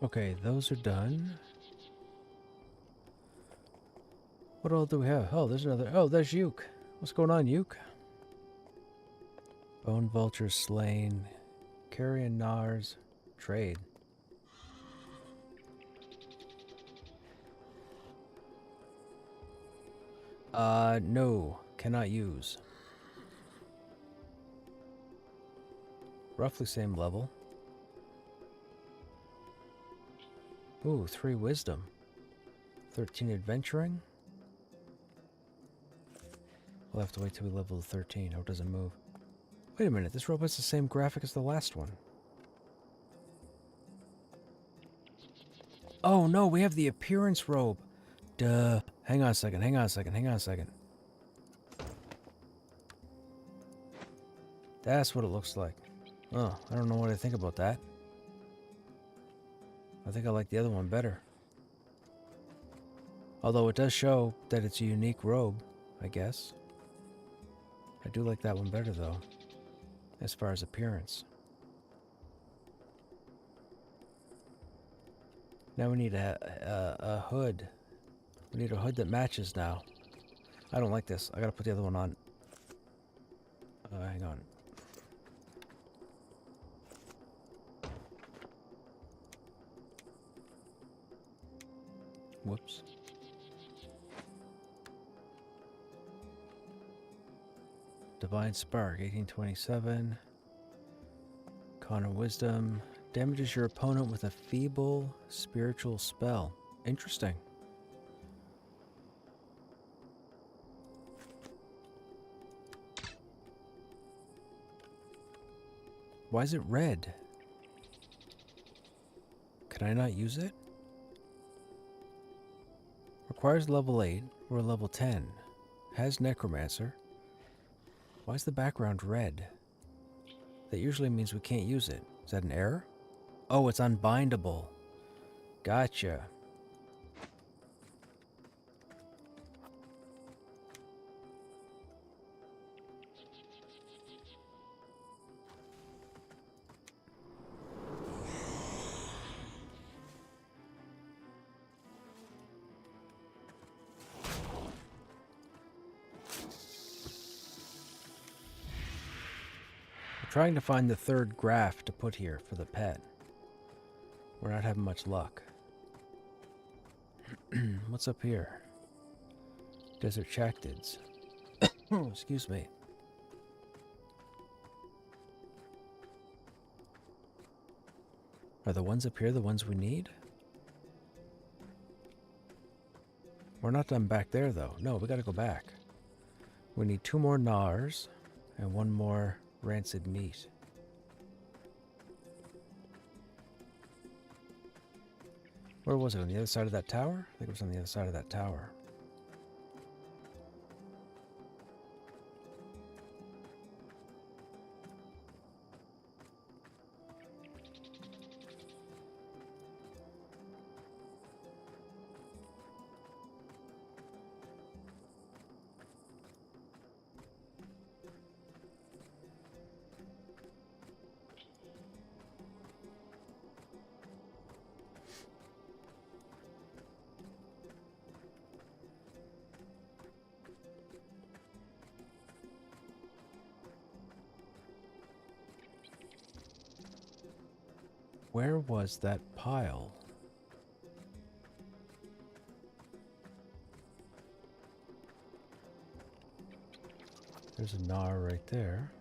Okay, those are done. What all do we have? Oh, there's another. Oh, there's Yuke. What's going on, Yuke? Bone vulture slain. Carrion Nars. Trade. No. Cannot use. Roughly same level. Ooh, 3 wisdom. 13 adventuring. We'll have to wait till we level 13. Oh, it doesn't move. Wait a minute, this robot's the same graphic as the last one. Oh no, we have the appearance robe. Duh. Hang on a second, hang on a second, hang on a second. That's what it looks like. Oh, I don't know what I think about that. I think I like the other one better. Although it does show that it's a unique robe, I guess. I do like that one better though, as far as appearance. Now we need a hood. We need a hood that matches now. I don't like this. I gotta put the other one on. Hang on. Whoops. Divine Spark, 1827. Con of Wisdom. Damages your opponent with a feeble spiritual spell. Interesting. Why is it red? Can I not use it? Requires level 8 or level 10. Has Necromancer. Why is the background red? That usually means we can't use it. Is that an error? Oh, it's unbindable. Gotcha. trying to find the third graph to put here for the pet. We're not having much luck. What's up here? Desert Chactids. Oh, excuse me. Are the ones up here the ones we need? We're not done back there, though. No, we gotta go back. We need 2 more gnars and 1 more rancid meat. Where was it? On the other side of that tower? I think it was on the other side of that tower. Where was that pile? There's a gnar right there.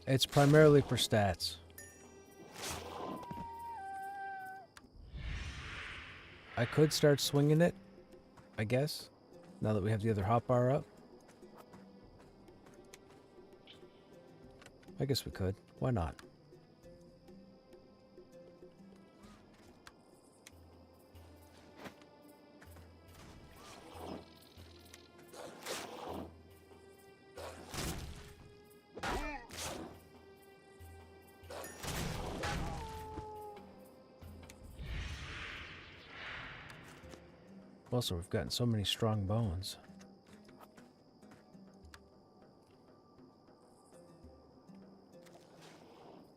It's primarily for stats. I could start swinging it, I guess, now that we have the other hotbar up. I guess we could. Why not? Also, we've gotten so many strong bones.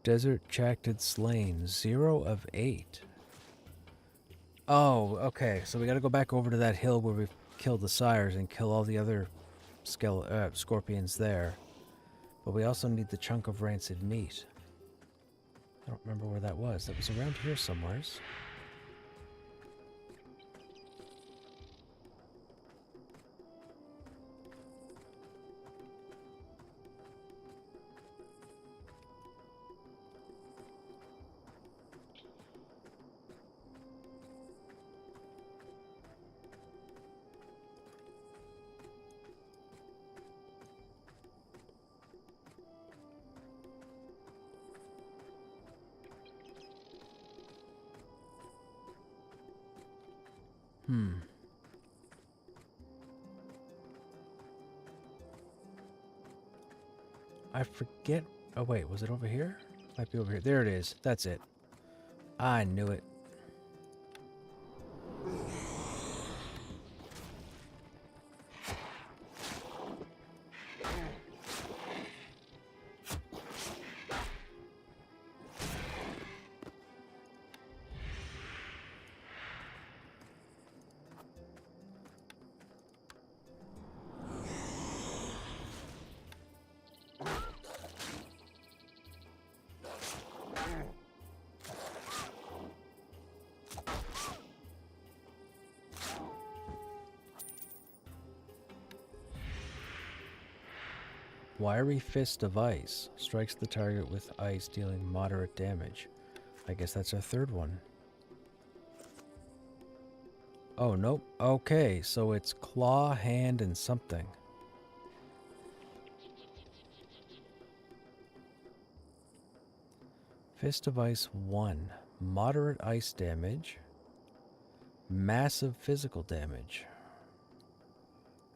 Desert Chactid slain, 0 of 8. Oh, okay. So we gotta go back over to that hill where we've killed the sires and kill all the other scorpions there. But we also need the chunk of rancid meat. I don't remember where that was. That was around here somewheres. I forget. Oh, wait. Was it over here? Might be over here. There it is. That's it. I knew it. Wiry Fist of Ice. Strikes the target with ice, dealing moderate damage. I guess that's our third one. Oh, nope. Okay, so it's claw, hand, and something. Fist of Ice 1. Moderate ice damage. Massive physical damage.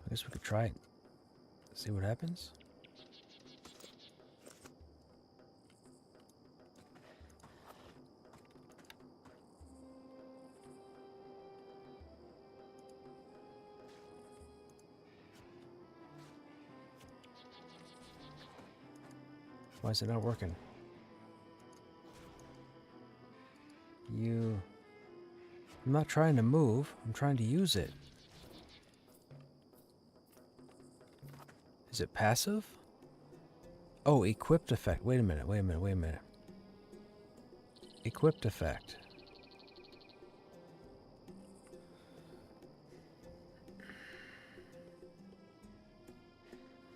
I guess we could try it. See what happens. Why is it not working? I'm not trying to move. I'm trying to use it. Is it passive? Oh, equipped effect. Wait a minute, wait a minute, wait a minute. Equipped effect.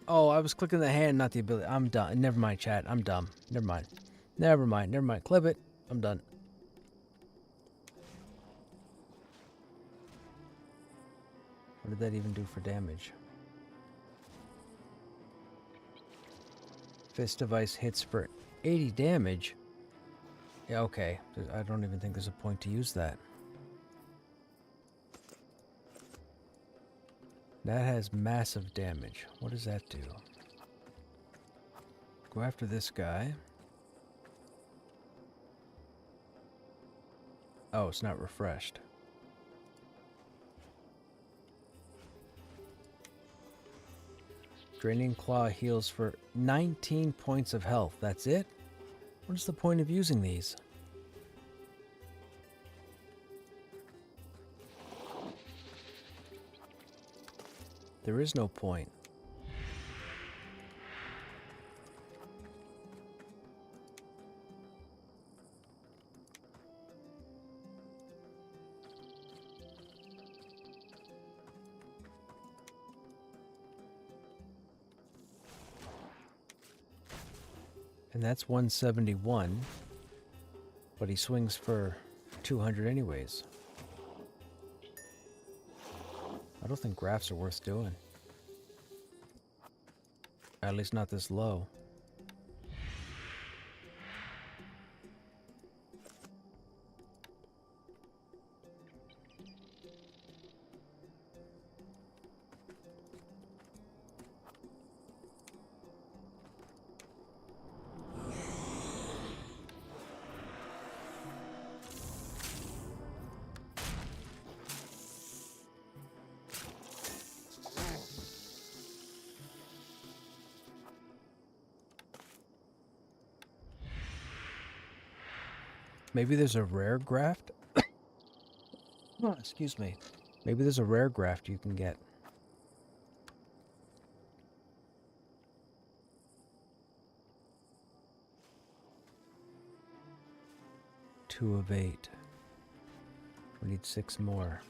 Oh, I was clicking the hand, not the ability. I'm done. Never mind, chat. I'm dumb. Never mind. Never mind. Never mind. Clip it. I'm done. What did that even do for damage? Fist device hits for 80 damage. Yeah, okay. I don't even think there's a point to use that. That has massive damage. What does that do? Go after this guy. Oh, it's not refreshed. Draining Claw heals for 19 points of health. That's it? What is the point of using these? There is no point. And that's 171. But he swings for 200 anyways. I don't think graphs are worth doing. At least not this low. Maybe there's a rare graft? Oh, excuse me. Maybe there's a rare graft you can get. 2 of 8. We need 6 more.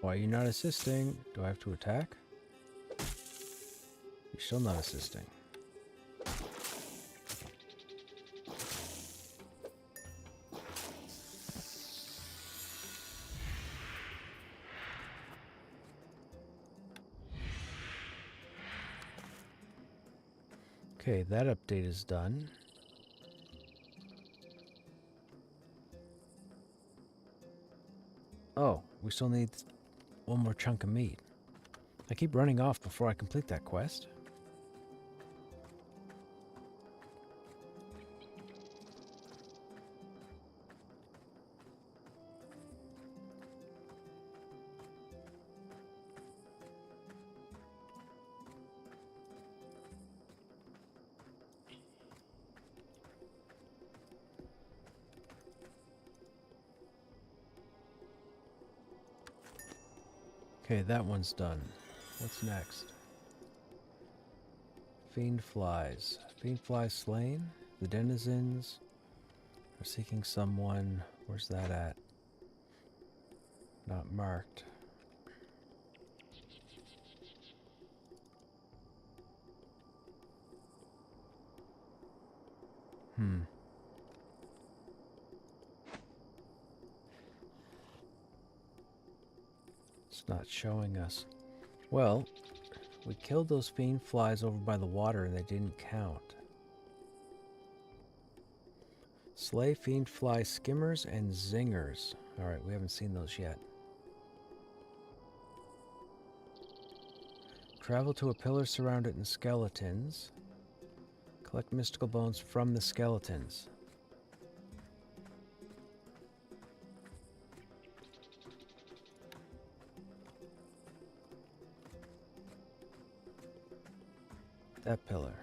Why are you not assisting? Do I have to attack? You're still not assisting. Okay, that update is done. Oh, we still need one more chunk of meat. I keep running off before I complete that quest. Okay, that one's done. What's next? Fiend flies. Fiend flies slain. The denizens are seeking someone. Where's that at? Not marked. It's not showing us. Well, we killed those fiend flies over by the water and they didn't count. Slay fiend fly skimmers and zingers. Alright, we haven't seen those yet. Travel to a pillar surrounded in skeletons. Collect mystical bones from the skeletons. That pillar.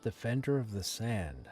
Defender of the Sand.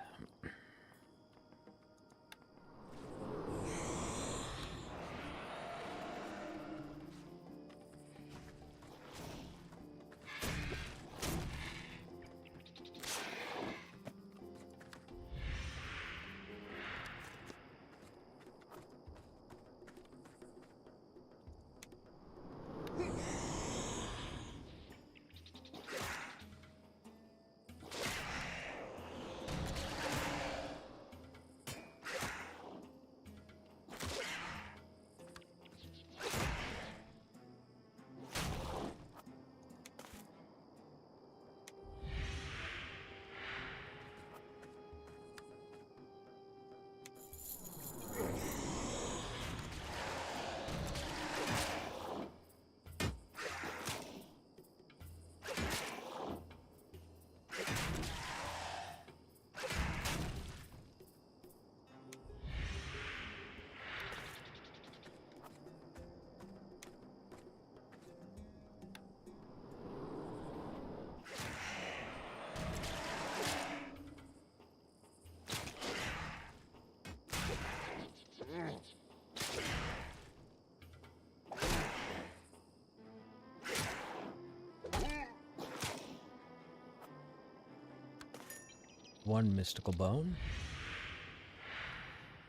One mystical bone.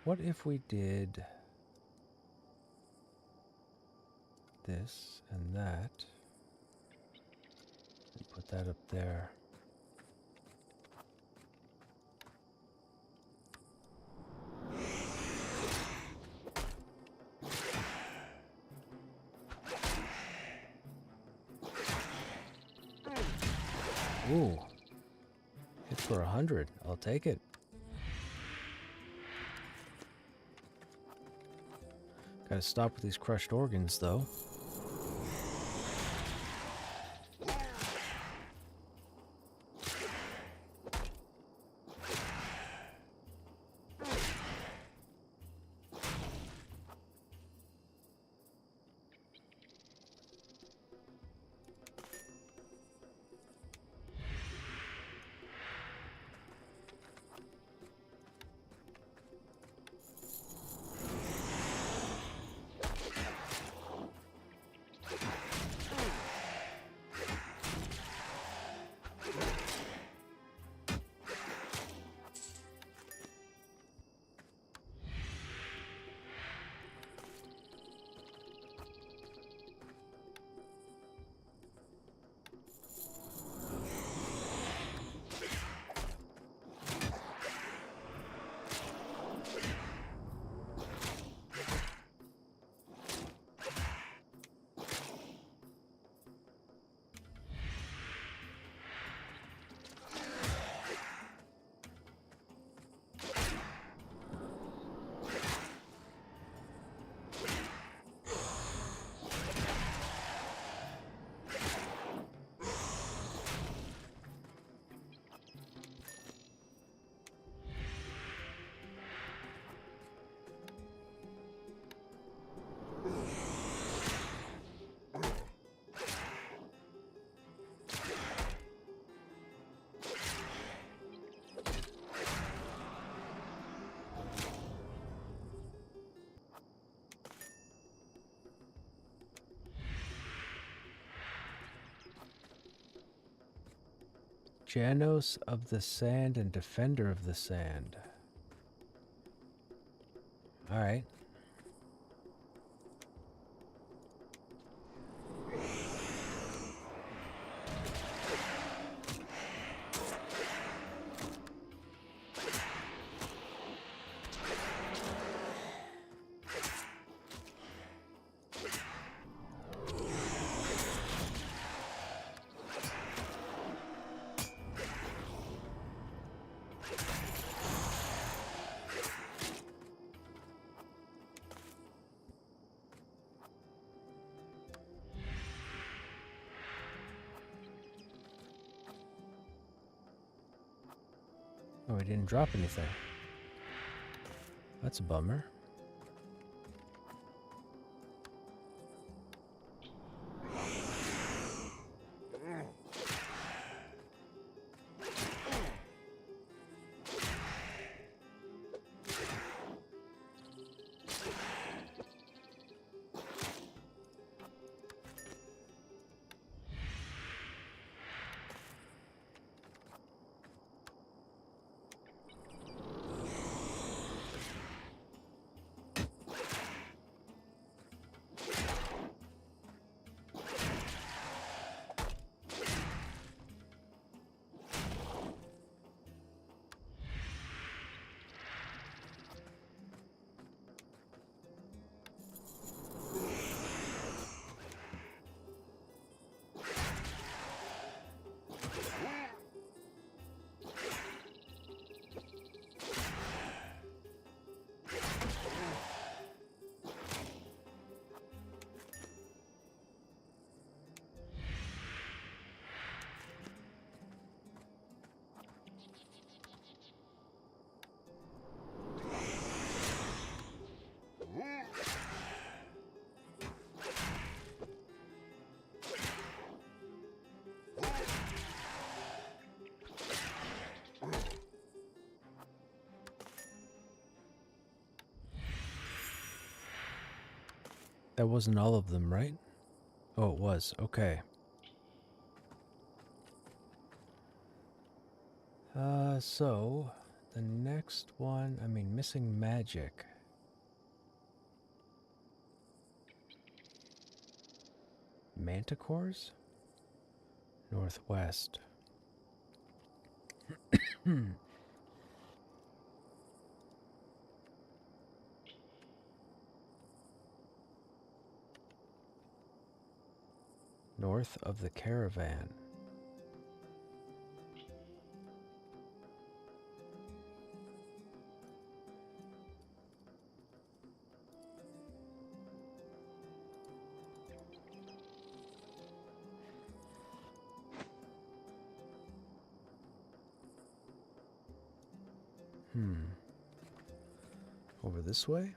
What if we did this and that and put that up there? Ooh. Hit for 100. I'll take it. Gotta stop with these crushed organs, though. Janos of the Sand and Defender of the Sand. Alright. Oh, we didn't drop anything. That's a bummer. That wasn't all of them, right? Oh, it was. Okay. So the next one, I mean, missing magic. Manticores? Northwest. North of the caravan. Over this way?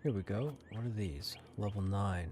Here we go. What are these? Level 9.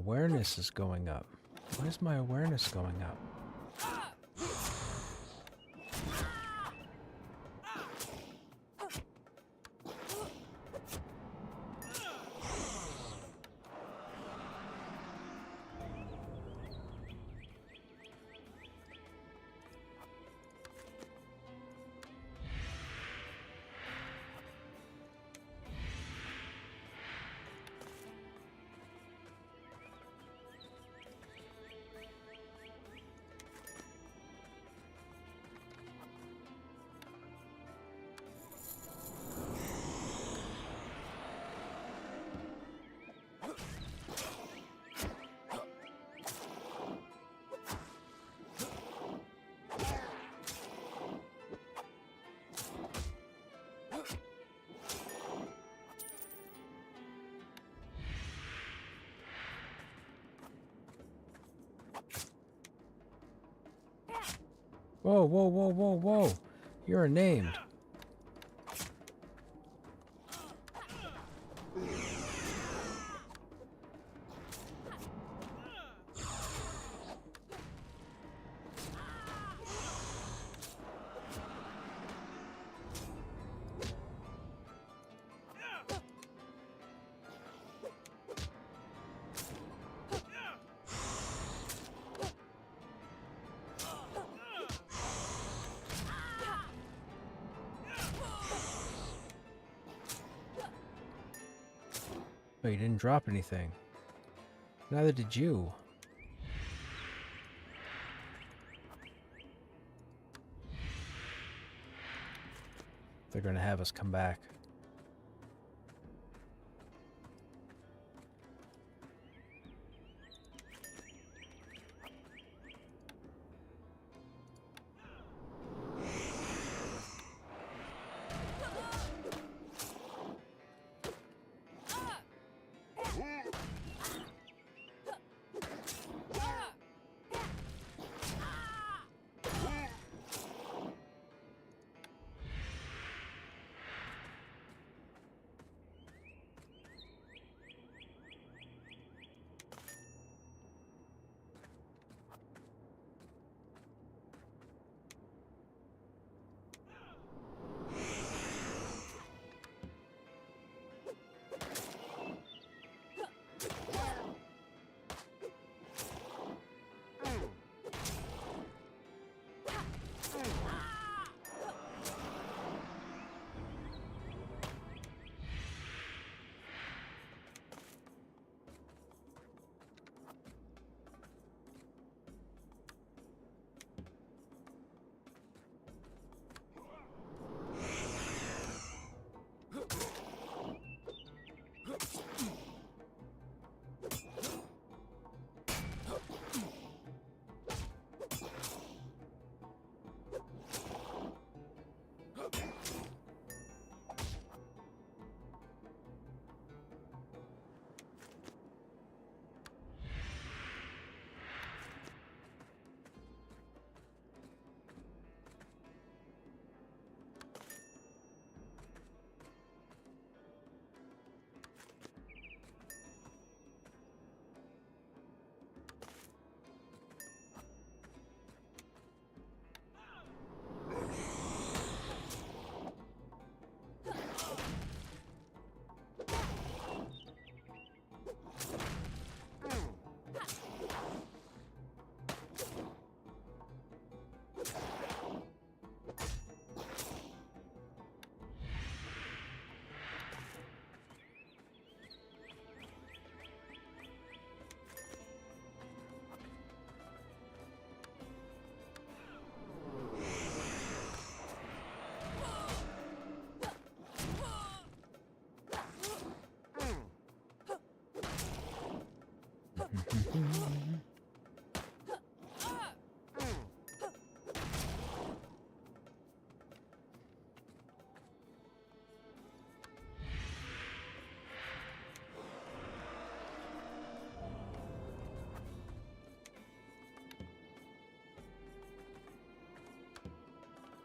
awareness is going up. Why is my awareness going up? Whoa, whoa, whoa, whoa, whoa. You're named. Oh, you didn't drop anything. Neither did you. They're gonna have us come back.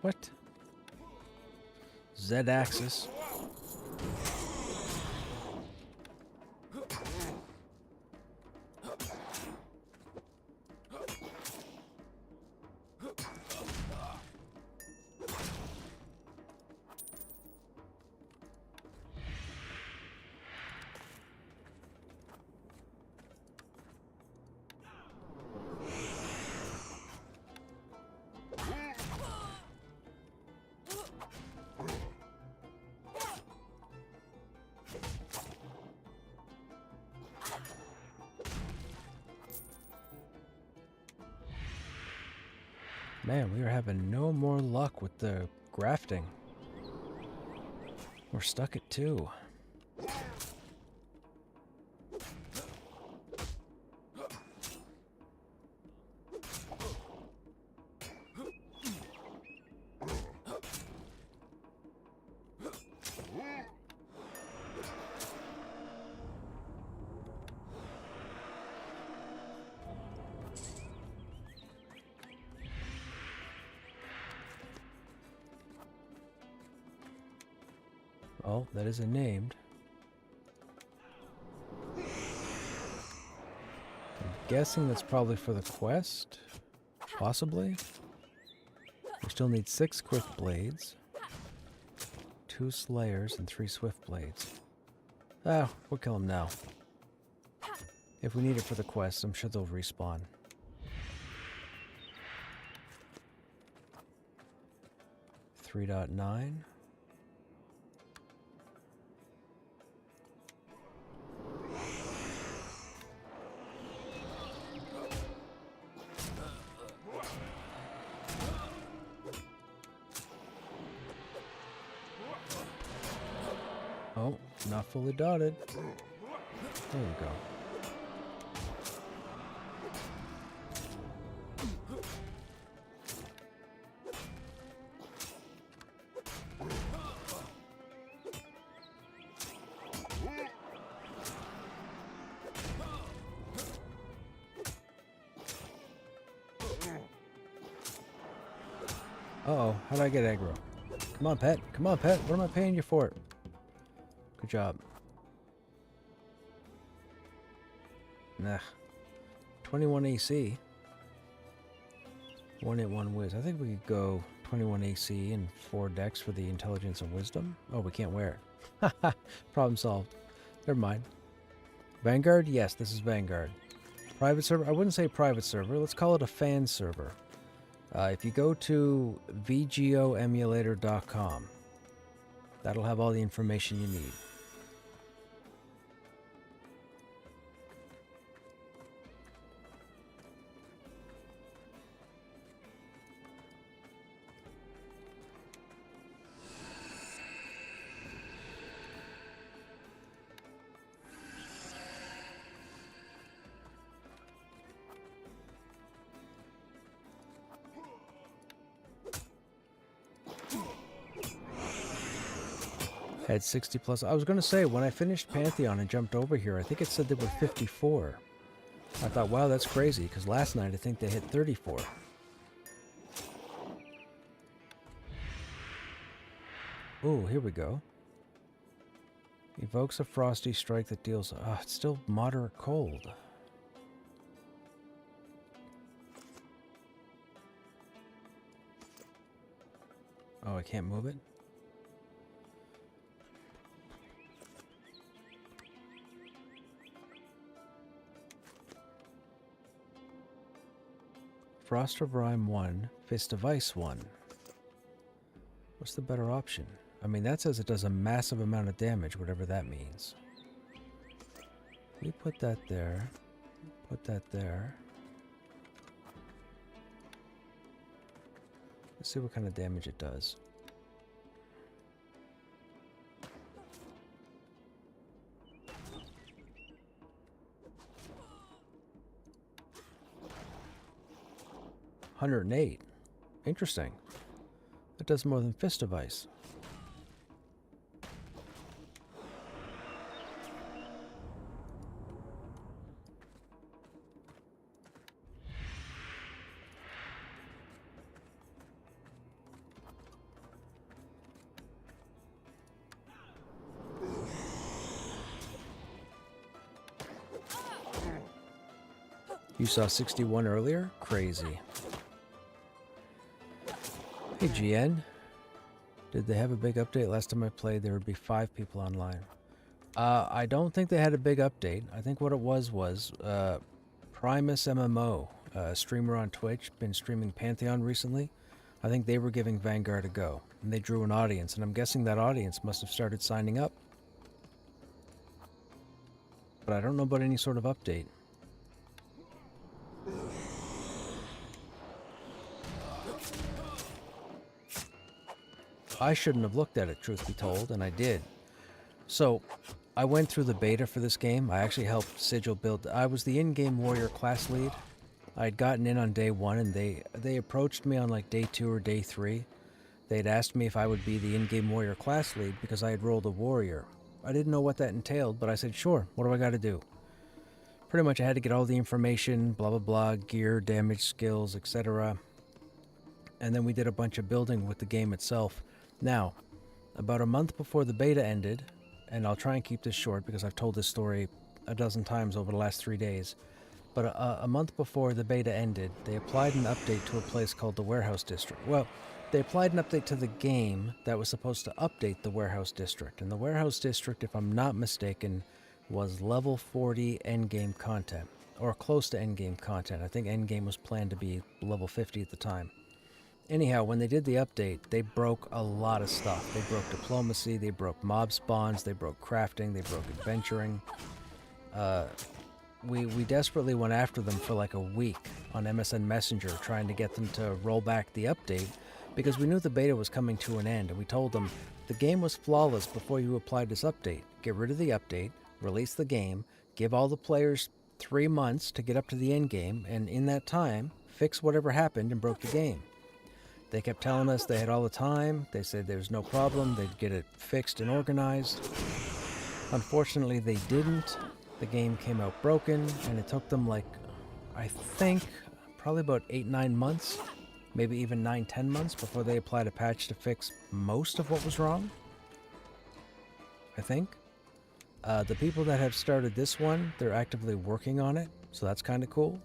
What? Z-axis. Man, we are having no more luck with the grafting. We're stuck at 2. Oh, that isn't named. I'm guessing that's probably for the quest. Possibly. We still need 6 quick blades, 2 slayers, and 3 swift blades. Ah, we'll kill them now. If we need it for the quest, I'm sure they'll respawn. .9. Oh, not fully dotted. There we go. Uh-oh, how did I get aggro? Come on, pet. Come on, pet. What am I paying you for? Good job. Nah. 21 AC. 181 whiz. I think we could go 21 AC and 4 dex for the intelligence and wisdom. Oh, we can't wear it. Haha. Problem solved. Never mind. Vanguard? Yes, this is Vanguard. Private server? I wouldn't say private server. Let's call it a fan server. If you go to vgoemulator.com, that'll have all the information you need. Had 60 plus. I was going to say, when I finished Pantheon and jumped over here, I think it said they were 54. I thought, wow, that's crazy, because last night I think they hit 34. Ooh, here we go. Evokes a frosty strike that deals... it's still moderate cold. Oh, I can't move it? Frost of Rime 1, Fist of Ice 1. What's the better option? I mean, that says it does a massive amount of damage, whatever that means. We put that there. Put that there. Let's see what kind of damage it does. $108. Interesting. That does more than Fist of Ice. You saw 61 earlier? Crazy. Hey GN, did they have a big update? Last time I played there would be 5 people online. I don't think they had a big update. I think what it was Primus MMO, a streamer on Twitch, been streaming Pantheon recently. I think they were giving Vanguard a go, and they drew an audience, and I'm guessing that audience must have started signing up. But I don't know about any sort of update. I shouldn't have looked at it, truth be told, and I did. So, I went through the beta for this game. I actually helped Sigil build. I was the in-game warrior class lead. I had gotten in on day 1, and they approached me on like day 2 or day 3. They'd asked me if I would be the in-game warrior class lead because I had rolled a warrior. I didn't know what that entailed, but I said, sure, what do I got to do? Pretty much I had to get all the information, blah blah blah, gear, damage, skills, etc. And then we did a bunch of building with the game itself. Now, about a month before the beta ended, and I'll try and keep this short because I've told this story a dozen times over the last 3 days, but a month before the beta ended, they applied an update to a place called the Warehouse District. Well, they applied an update to the game that was supposed to update the Warehouse District, and the Warehouse District, if I'm not mistaken, was level 40 endgame content, or close to endgame content. I think endgame was planned to be level 50 at the time. Anyhow, when they did the update, they broke a lot of stuff. They broke diplomacy, they broke mob spawns, they broke crafting, they broke adventuring. We desperately went after them for like a week on MSN Messenger, trying to get them to roll back the update, because we knew the beta was coming to an end, and we told them the game was flawless before you applied this update. Get rid of the update, release the game, give all the players 3 months to get up to the end game, and in that time, fix whatever happened and broke the game. They kept telling us they had all the time. They said there was no problem. They'd get it fixed and organized. Unfortunately, they didn't. The game came out broken, and it took them like, I think, probably about 8-9 months, maybe even 9-10 months before they applied a patch to fix most of what was wrong, I think. The people that have started this one, they're actively working on it, so that's kind of cool.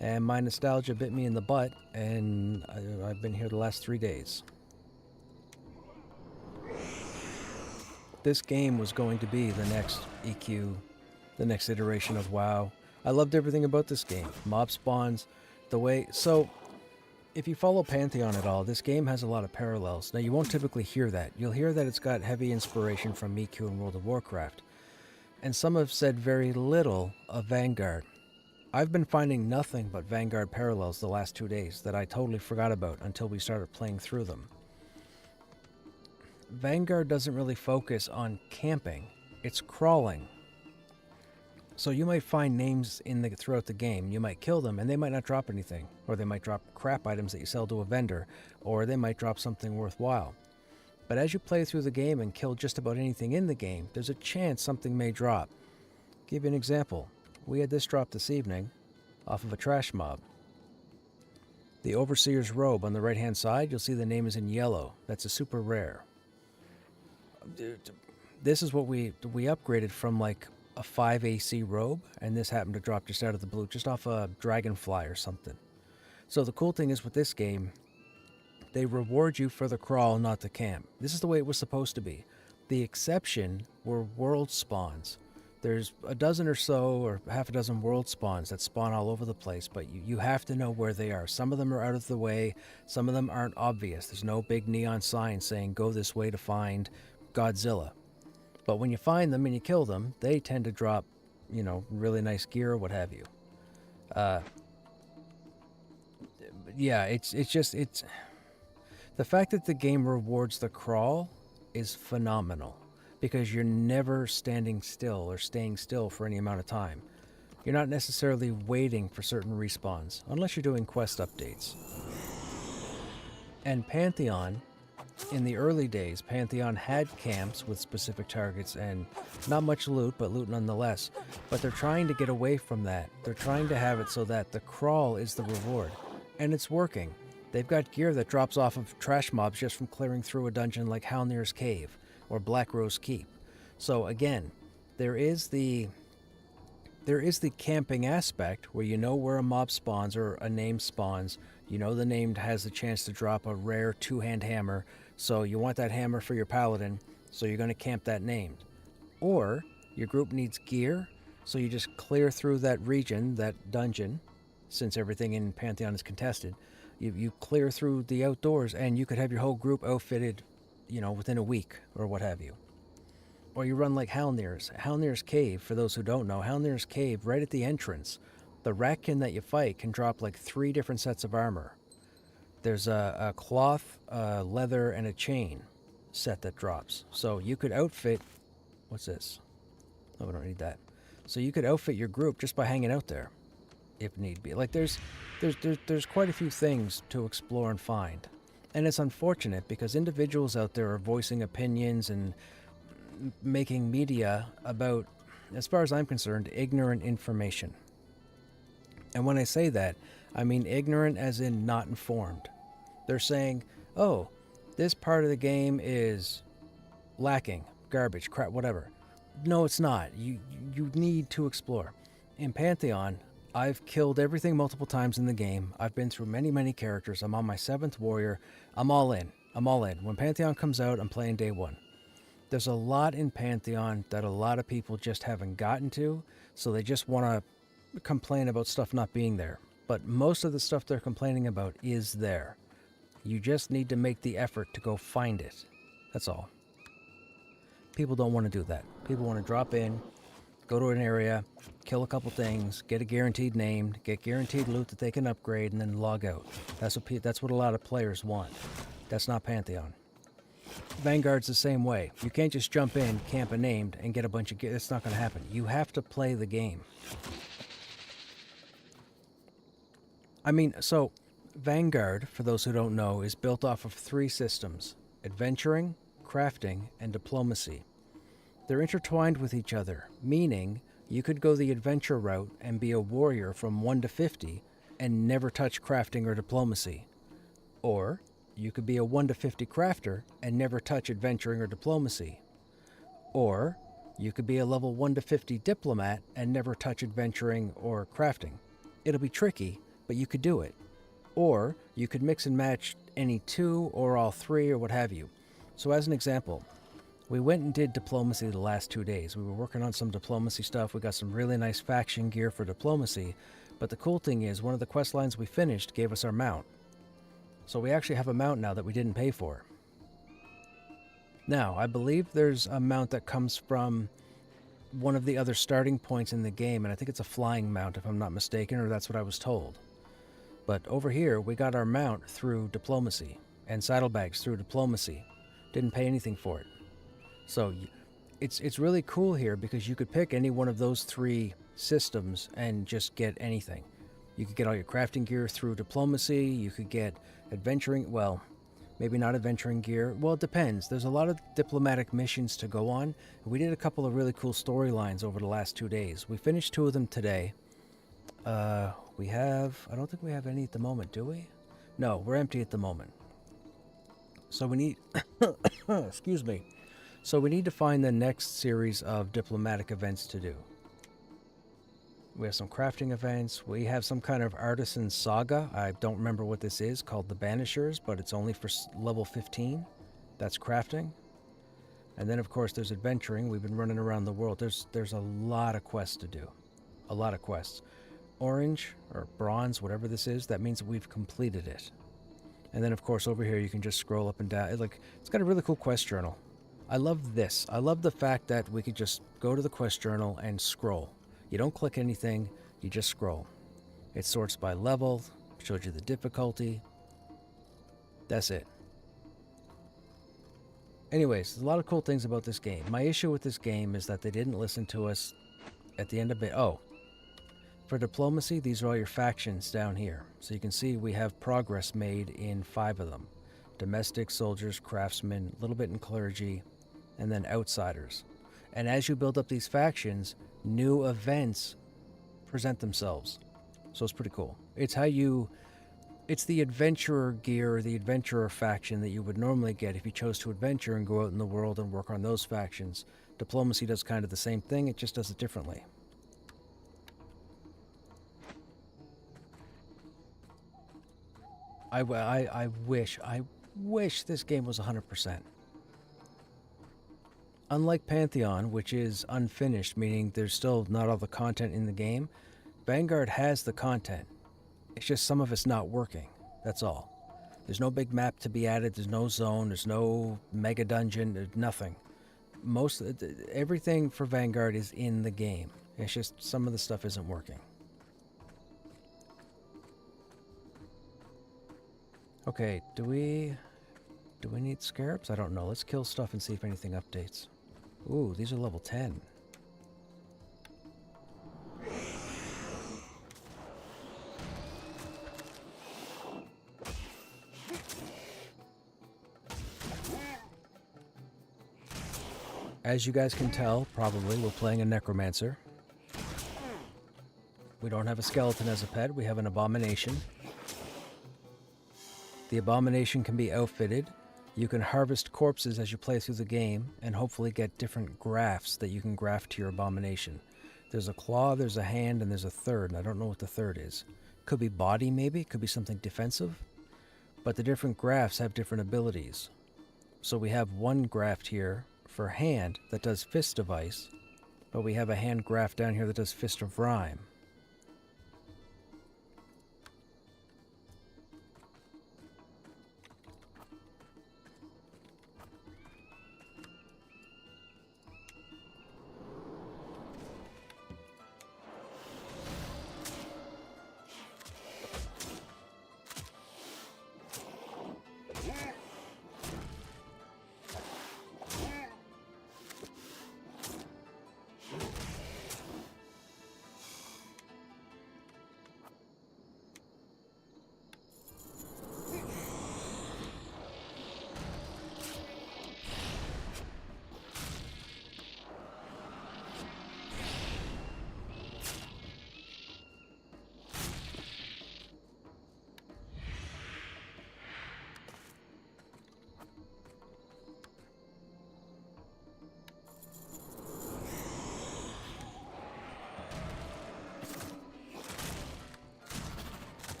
And my nostalgia bit me in the butt, and I've been here the last 3 days. This game was going to be the next EQ, the next iteration of WoW. I loved everything about this game. Mob spawns, the way... So, if you follow Pantheon at all, this game has a lot of parallels. Now, you won't typically hear that. You'll hear that it's got heavy inspiration from EQ and World of Warcraft. And some have said very little of Vanguard. I've been finding nothing but Vanguard parallels the last 2 days that I totally forgot about until we started playing through them. Vanguard doesn't really focus on camping. It's crawling. So you might find names throughout the game. You might kill them and they might not drop anything. Or they might drop crap items that you sell to a vendor. Or they might drop something worthwhile. But as you play through the game and kill just about anything in the game, there's a chance something may drop. Give you an example. We had this drop this evening off of a trash mob. The Overseer's Robe on the right hand side, you'll see the name is in yellow. That's a super rare. This is what we upgraded from like a 5 AC robe, and this happened to drop just out of the blue, just off a dragonfly or something. So the cool thing is with this game, they reward you for the crawl, not the camp. This is the way it was supposed to be. The exception were world spawns. There's a dozen or so, or half a dozen world spawns that spawn all over the place, but you have to know where they are. Some of them are out of the way, some of them aren't obvious. There's no big neon sign saying go this way to find Godzilla. But when you find them and you kill them, they tend to drop, you know, really nice gear or what have you. Yeah, it's the fact that the game rewards the crawl is phenomenal, because you're never standing still or staying still for any amount of time. You're not necessarily waiting for certain respawns, unless you're doing quest updates. And Pantheon, in the early days, Pantheon had camps with specific targets and not much loot, but loot nonetheless. But they're trying to get away from that. They're trying to have it so that the crawl is the reward. And it's working. They've got gear that drops off of trash mobs just from clearing through a dungeon like Halnir's Cave or Black Rose Keep. So again, there is the camping aspect where you know where a mob spawns or a name spawns. You know the name has the chance to drop a rare 2-hand hammer, so you want that hammer for your paladin, so you're going to camp that named. Or your group needs gear, so you just clear through that region, that dungeon, since everything in Pantheon is contested. You clear through the outdoors, and you could have your whole group outfitted, you know, within a week, or what have you. Or you run like Halnir's Cave, for those who don't know, Halnir's Cave, right at the entrance, the ratkin that you fight can drop like 3 different sets of armor. There's a cloth, leather, and a chain set that drops. So you could outfit... What's this? Oh, we don't need that. So you could outfit your group just by hanging out there, if need be. Like, there's quite a few things to explore and find. And it's unfortunate because individuals out there are voicing opinions and making media about, as far as I'm concerned, ignorant information. And when I say that, I mean ignorant as in not informed. They're saying, oh, this part of the game is lacking, garbage, crap, whatever. No, it's not. You need to explore. In Pantheon, I've killed everything multiple times in the game. I've been through many, many characters. I'm on my 7th warrior. I'm all in. When Pantheon comes out, I'm playing day 1. There's a lot in Pantheon that a lot of people just haven't gotten to, so they just want to complain about stuff not being there. But most of the stuff they're complaining about is there. You just need to make the effort to go find it. That's all. People don't want to do that. People want to drop in, go to an area, kill a couple things, get a guaranteed name, get guaranteed loot that they can upgrade, and then log out. That's what a lot of players want. That's not Pantheon. Vanguard's the same way. You can't just jump in, camp a named, and get a bunch of gear. That's not going to happen. You have to play the game. I mean, so Vanguard, for those who don't know, is built off of 3 systems: adventuring, crafting, and diplomacy. They're intertwined with each other, meaning you could go the adventure route and be a warrior from 1 to 50 and never touch crafting or diplomacy. Or you could be a 1 to 50 crafter and never touch adventuring or diplomacy. Or you could be a level 1 to 50 diplomat and never touch adventuring or crafting. It'll be tricky, but you could do it. Or you could mix and match any 2 or all 3 or what have you. So as an example, we went and did diplomacy the last 2 days. We were working on some diplomacy stuff. We got some really nice faction gear for diplomacy. But the cool thing is, one of the quest lines we finished gave us our mount. So we actually have a mount now that we didn't pay for. Now, I believe there's a mount that comes from one of the other starting points in the game, and I think it's a flying mount if I'm not mistaken, or that's what I was told. But over here, we got our mount through diplomacy, and saddlebags through diplomacy. Didn't pay anything for it. So it's really cool here because you could pick any one of those 3 systems and just get anything. You could get all your crafting gear through diplomacy. You could get adventuring, well, maybe not adventuring gear. Well, it depends. There's a lot of diplomatic missions to go on. We did a couple of really cool storylines over the last 2 days. We finished 2 of them today. I don't think we have any at the moment, do we? No, we're empty at the moment. So we need, excuse me. So we need to find the next series of diplomatic events to do. We have some crafting events. We have some kind of artisan saga. I don't remember what this is, called the Banishers, but it's only for level 15. That's crafting. And then, of course, there's adventuring. We've been running around the world. There's a lot of quests to do. A lot of quests. Orange, or bronze, whatever this is, that means that we've completed it. And then, of course, over here you can just scroll up and down. It's got a really cool quest journal. I love this. I love the fact that we could just go to the quest journal and scroll. You don't click anything, you just scroll. It sorts by level, shows you the difficulty. That's it. Anyways, there's a lot of cool things about this game. My issue with this game is that they didn't listen to us at the end of it. Oh, for diplomacy, these are all your factions down here. So you can see we have progress made in 5 of them. Domestic, soldiers, craftsmen, a little bit in clergy, and then outsiders. And as you build up these factions, new events present themselves. So it's pretty cool. It's the adventurer gear, the adventurer faction that you would normally get if you chose to adventure and go out in the world and work on those factions. Diplomacy does kind of the same thing, it just does it differently. I wish this game was 100%. Unlike Pantheon, which is unfinished, meaning there's still not all the content in the game, Vanguard has the content. It's just some of it's not working. That's all. There's no big map to be added, there's no zone, there's no mega dungeon, there's nothing. Everything for Vanguard is in the game. It's just some of the stuff isn't working. Okay, do we need scarabs? I don't know. Let's kill stuff and see if anything updates. Ooh, these are level 10. As you guys can tell, probably, we're playing a necromancer. We don't have a skeleton as a pet, we have an abomination. The abomination can be outfitted. You can harvest corpses as you play through the game, and hopefully get different grafts that you can graft to your abomination. There's a claw, there's a hand, and there's a third, and I don't know what the third is. Could be body, maybe, could be something defensive. But the different grafts have different abilities. So we have one graft here for hand that does Fist of Ice, but we have a hand graft down here that does Fist of Rime.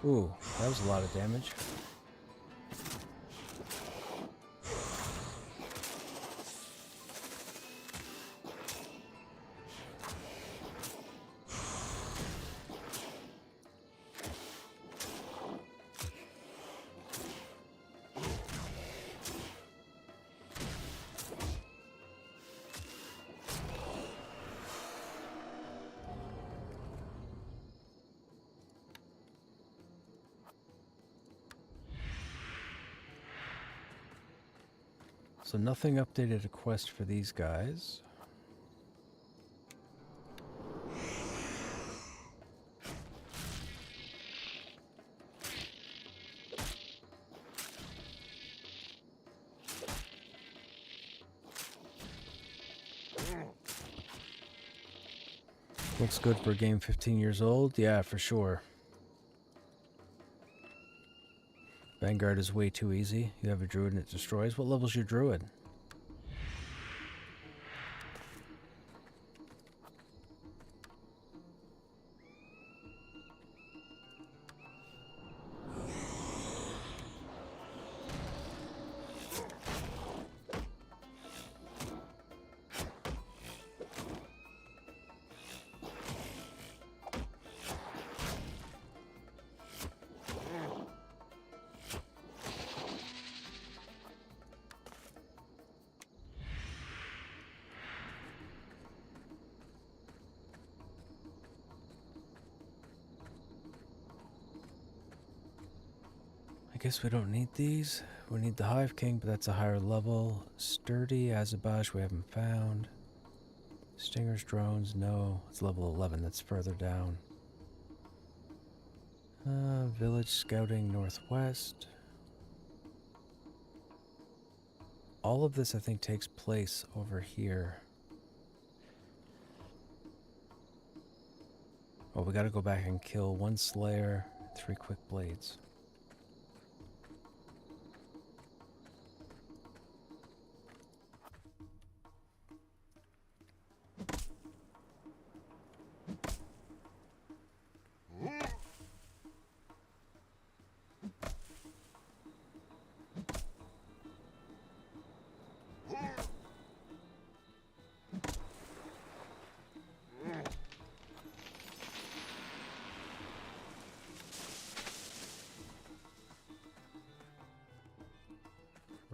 Ooh, that was a lot of damage. So nothing updated a quest for these guys. Looks good for a game 15 years old. Yeah, for sure. Vanguard is way too easy. You have a druid and it destroys. What level's your druid? I guess we don't need these. We need the Hive King, but that's a higher level. Sturdy, Azabash, we haven't found. Stingers, drones, no. It's level 11, that's further down. Village scouting northwest. All of this, I think, takes place over here. Oh, we gotta go back and kill 1 Slayer, 3 Quick Blades.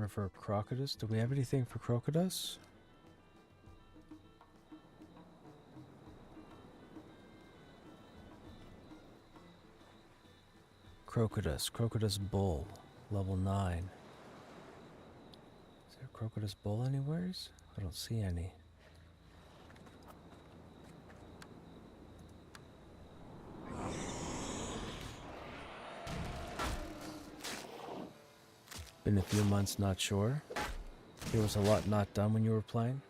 For Crocodus? Do we have anything for Crocodus? Crocodus Bull, level 9. Is there a Crocodus Bull anywheres? I don't see any. Been a few months, not sure. There was a lot not done when you were playing.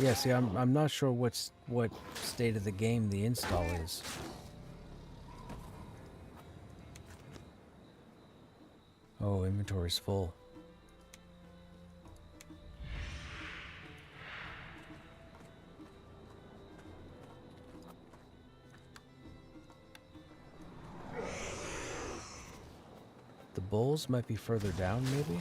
Yeah, see, I'm not sure what state of the game the install is. Oh, inventory's full. The bulls might be further down, maybe?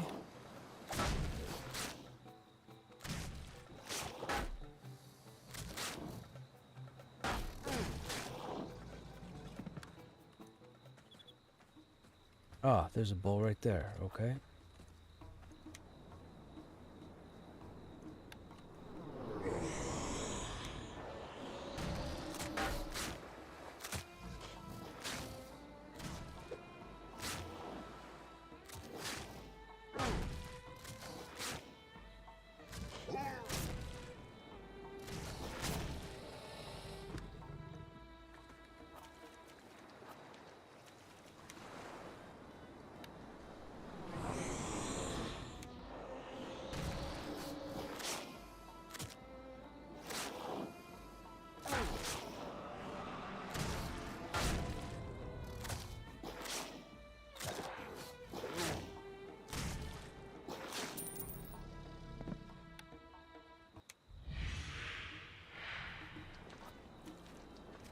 Ah, there's a bull right there, okay.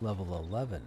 Level 11.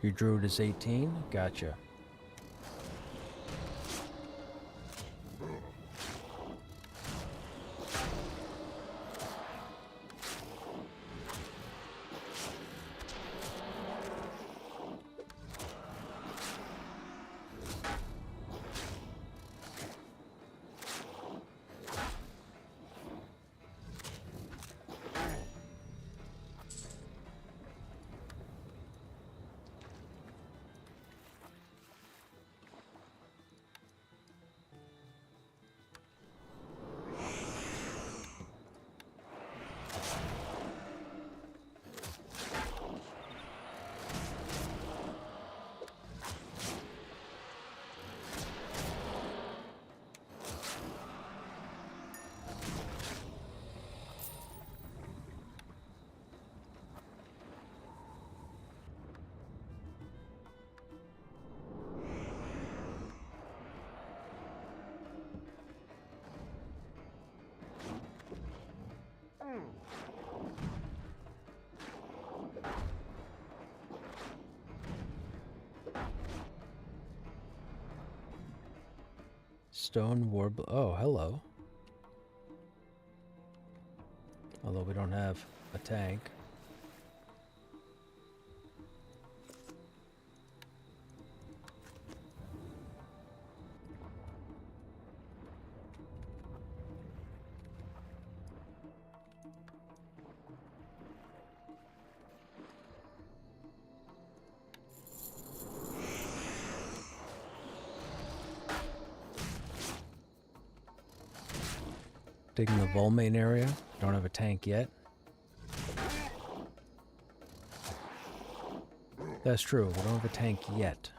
Your druid is 18? Gotcha. Stone warble. Oh, hello. Although we don't have a tank. Digging the Volmain area. Don't have a tank yet. That's true. We don't have a tank yet.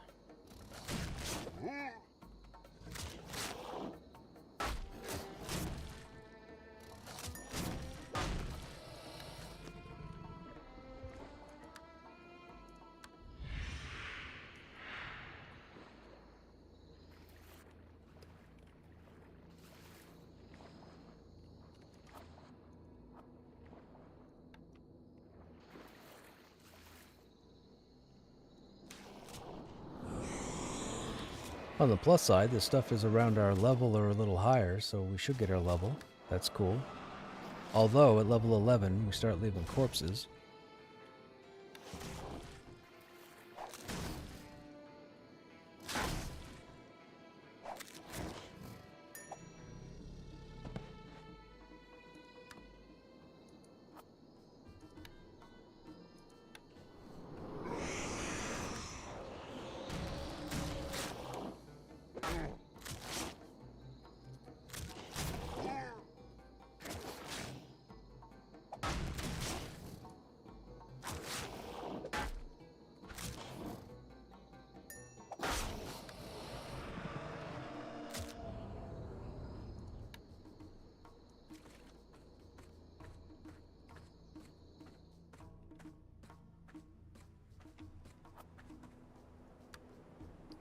On the plus side, this stuff is around our level or a little higher, so we should get our level. That's cool. Although, at level 11, we start leaving corpses.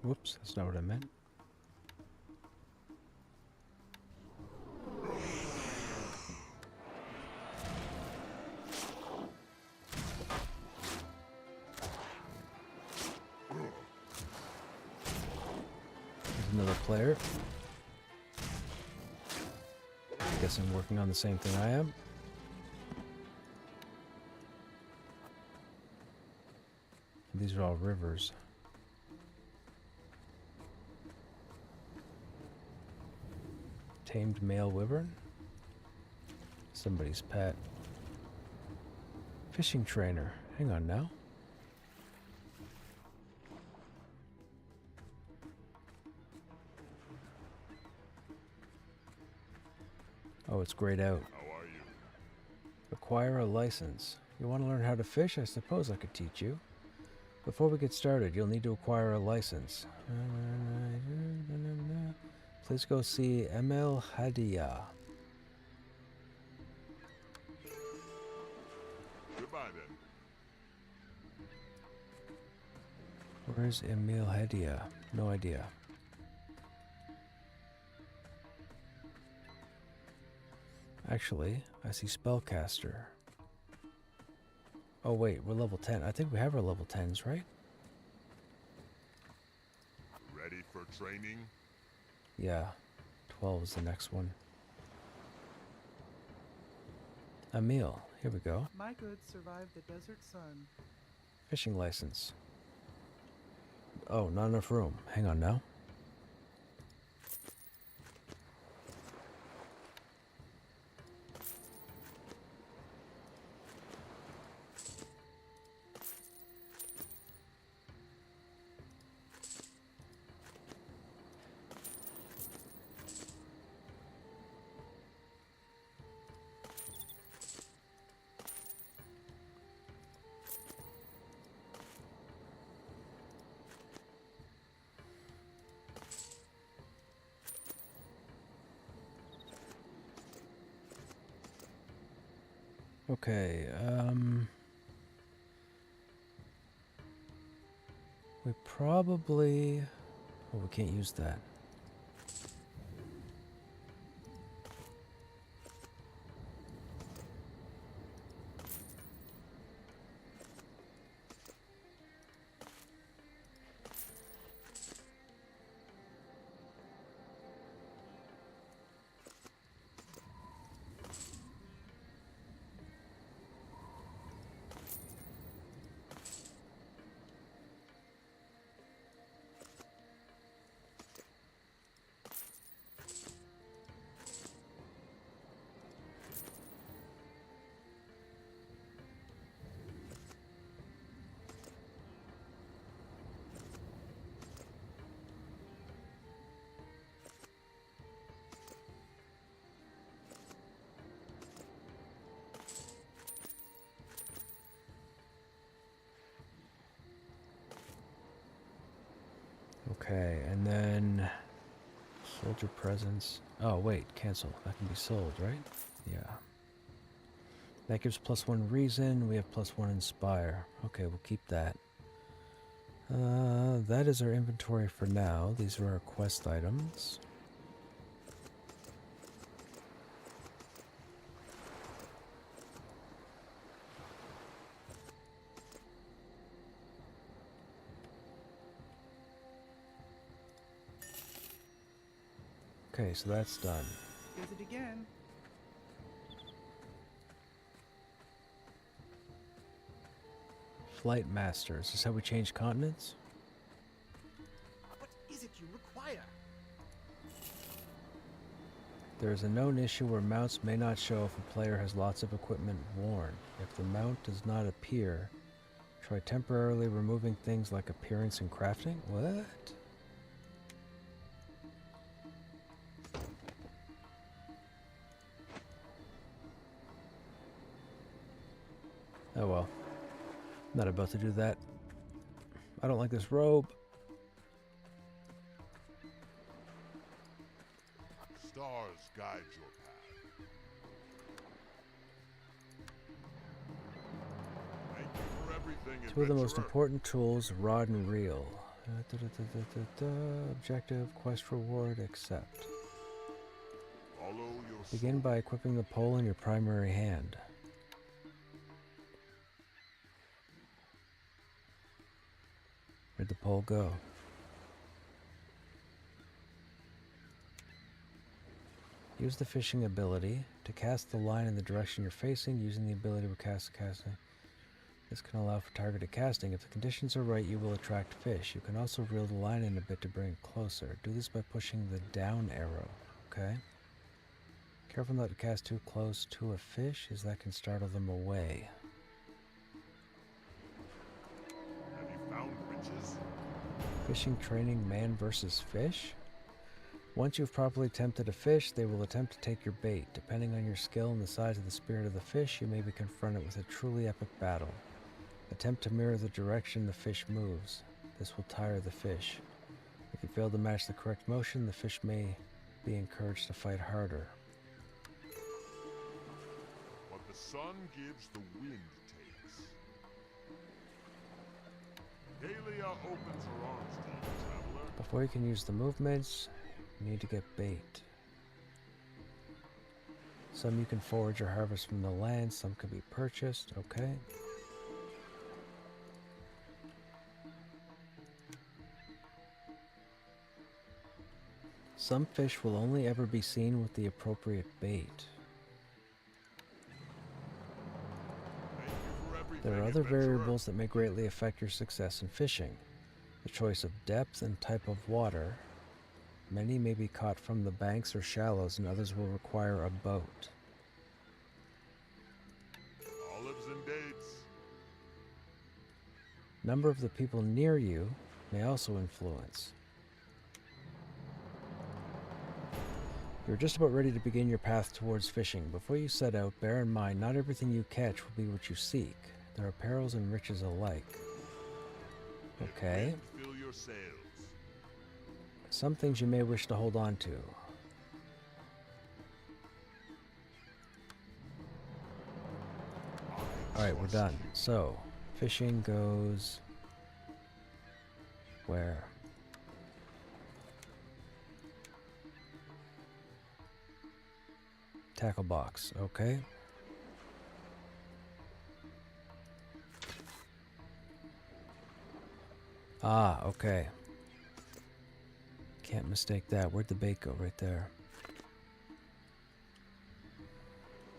Whoops, that's not what I meant. There's another player. Guessing working on the same thing I am. These are all rivers. Tamed male wyvern? Somebody's pet. Fishing trainer. Hang on now. Oh, it's grayed out. How are you? Acquire a license. You want to learn how to fish? I suppose I could teach you. Before we get started, you'll need to acquire a license. Please go see Emil Hadia. Goodbye then. Where's Emil Hadia? No idea. Actually, I see Spellcaster. Oh wait, we're level 10. I think we have our level 10s, right? Ready for training? Yeah, 12 is the next one. Emil, here we go. My goods survived the desert sun. Fishing license. Oh, not enough room. Hang on now. Okay, we probably... Oh, we can't use that. Okay, and then soldier presence. Oh wait, cancel. That can be sold, right? Yeah. That gives +1 reason. We have +1 inspire. Okay, we'll keep that. That is our inventory for now. These are our quest items. Okay, so that's done. Does it again. Flight Master. Is this how we change continents? What is it you require? There is a known issue where mounts may not show if a player has lots of equipment worn. If the mount does not appear, try temporarily removing things like appearance and crafting. What? Oh well. Not about to do that. I don't like this robe. Stars guide your path. Thank you for everything, Two of the most adventurer. important tools, rod and reel. Objective, quest reward, accept. Follow your Begin by equipping the pole in your primary hand. Where'd the pole go? Use the fishing ability to cast the line in the direction you're facing, using the ability to cast casting. This can allow for targeted casting. If the conditions are right, you will attract fish. You can also reel the line in a bit to bring it closer. Do this by pushing the down arrow, okay? Careful not to cast too close to a fish, as that can startle them away. Have you found riches? Fishing training man versus fish? Once you've properly tempted a fish, they will attempt to take your bait. Depending on your skill and the size of the spirit of the fish, you may be confronted with a truly epic battle. Attempt to mirror the direction the fish moves. This will tire the fish. If you fail to match the correct motion, the fish may be encouraged to fight harder. What the sun gives, the wind takes. Dalia opens her arms to you, traveler. Before you can use the movements, you need to get bait. Some you can forage or harvest from the land, some can be purchased, okay? Some fish will only ever be seen with the appropriate bait. Thank you for everything, There are other adventurer. variables that may greatly affect your success in fishing. The choice of depth and type of water. Many may be caught from the banks or shallows, and others will require a boat. Olives and dates. Number of the people near you may also influence. You're just about ready to begin your path towards fishing. Before you set out, bear in mind not everything you catch will be what you seek. There are perils and riches alike. Okay. Wind fill your sails. Some things you may wish to hold on to. Alright, we're done. So, fishing goes... where? Tackle box, okay. Ah, okay. Can't mistake that. Where'd the bait go? Right there.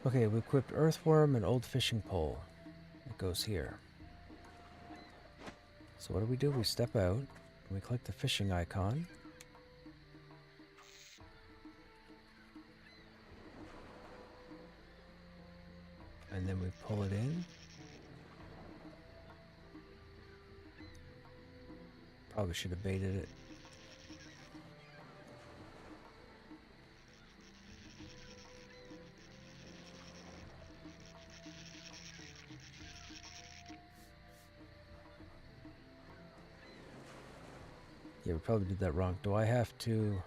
Okay, we equipped earthworm and old fishing pole. It goes here. So what do? We step out, and we click the fishing icon. And then we pull it in. Probably should have baited it. Yeah, we probably did that wrong. Do I have to...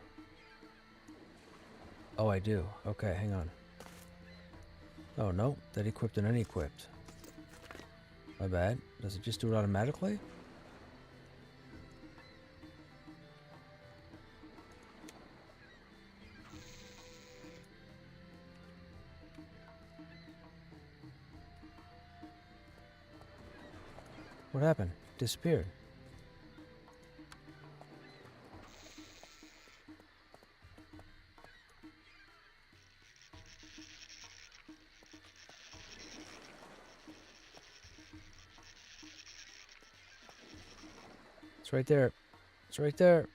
Oh, I do. Okay, hang on. Oh, no. That equipped and unequipped. My bad. Does it just do it automatically? What happened? Disappeared. It's right there. It's right there.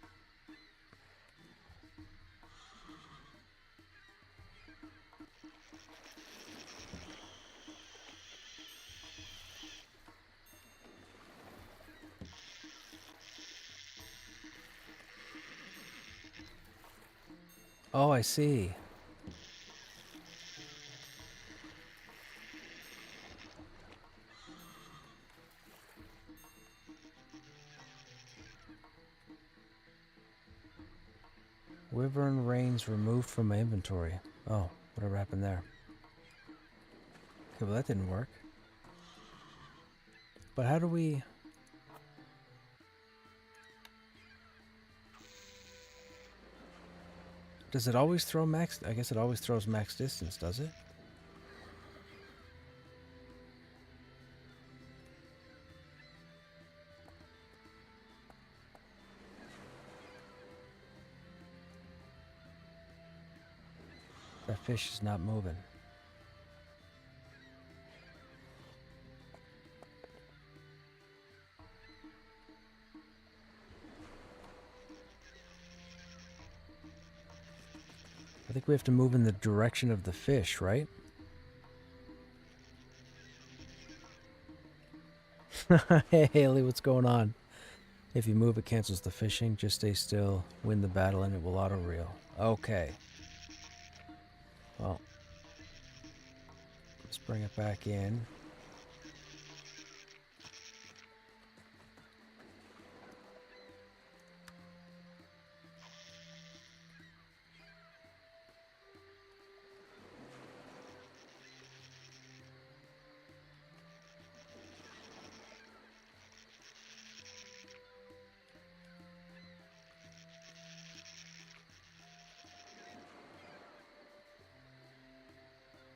Oh, I see. Wyvern reins removed from my inventory. Oh, whatever happened there. Okay, well that didn't work. But how do we... Does it always throw max... I guess it always throws max distance, does it? That fish is not moving. I think we have to move in the direction of the fish, right? Hey Haley, what's going on? If you move, it cancels the fishing. Just stay still, win the battle, and it will auto-reel. Okay. Well, let's bring it back in.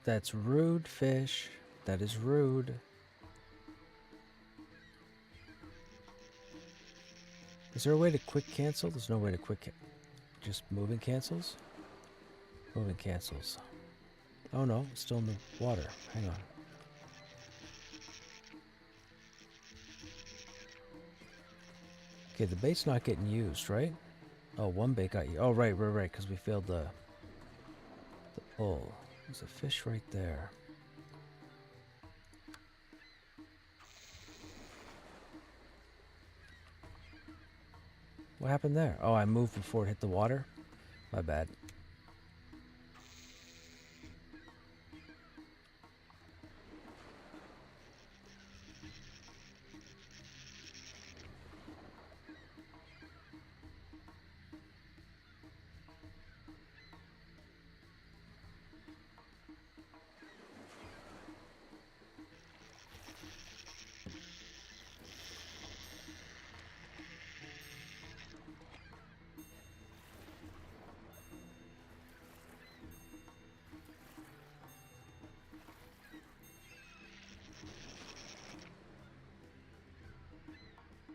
That's rude, fish. That is rude. Is there a way to quick cancel? There's no way to just moving cancels? Moving cancels. Oh no, it's still in the water. Hang on. Okay, the bait's not getting used, right? Oh, one bait got you. Oh, right, because we failed the pull. There's a fish right there. What happened there? Oh, I moved before it hit the water? My bad.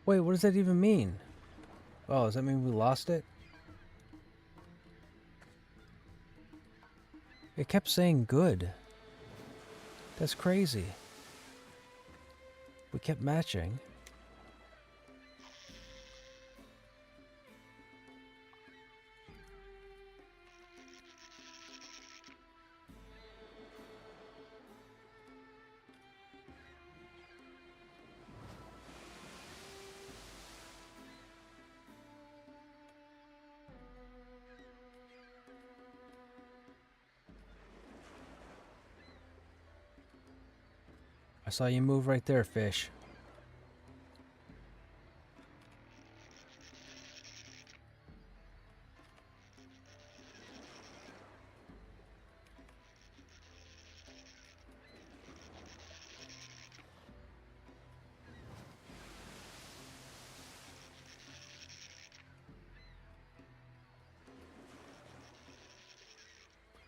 Wait, what does that even mean? Oh, does that mean we lost it? It kept saying good. That's crazy. We kept matching. I saw you move right there, fish.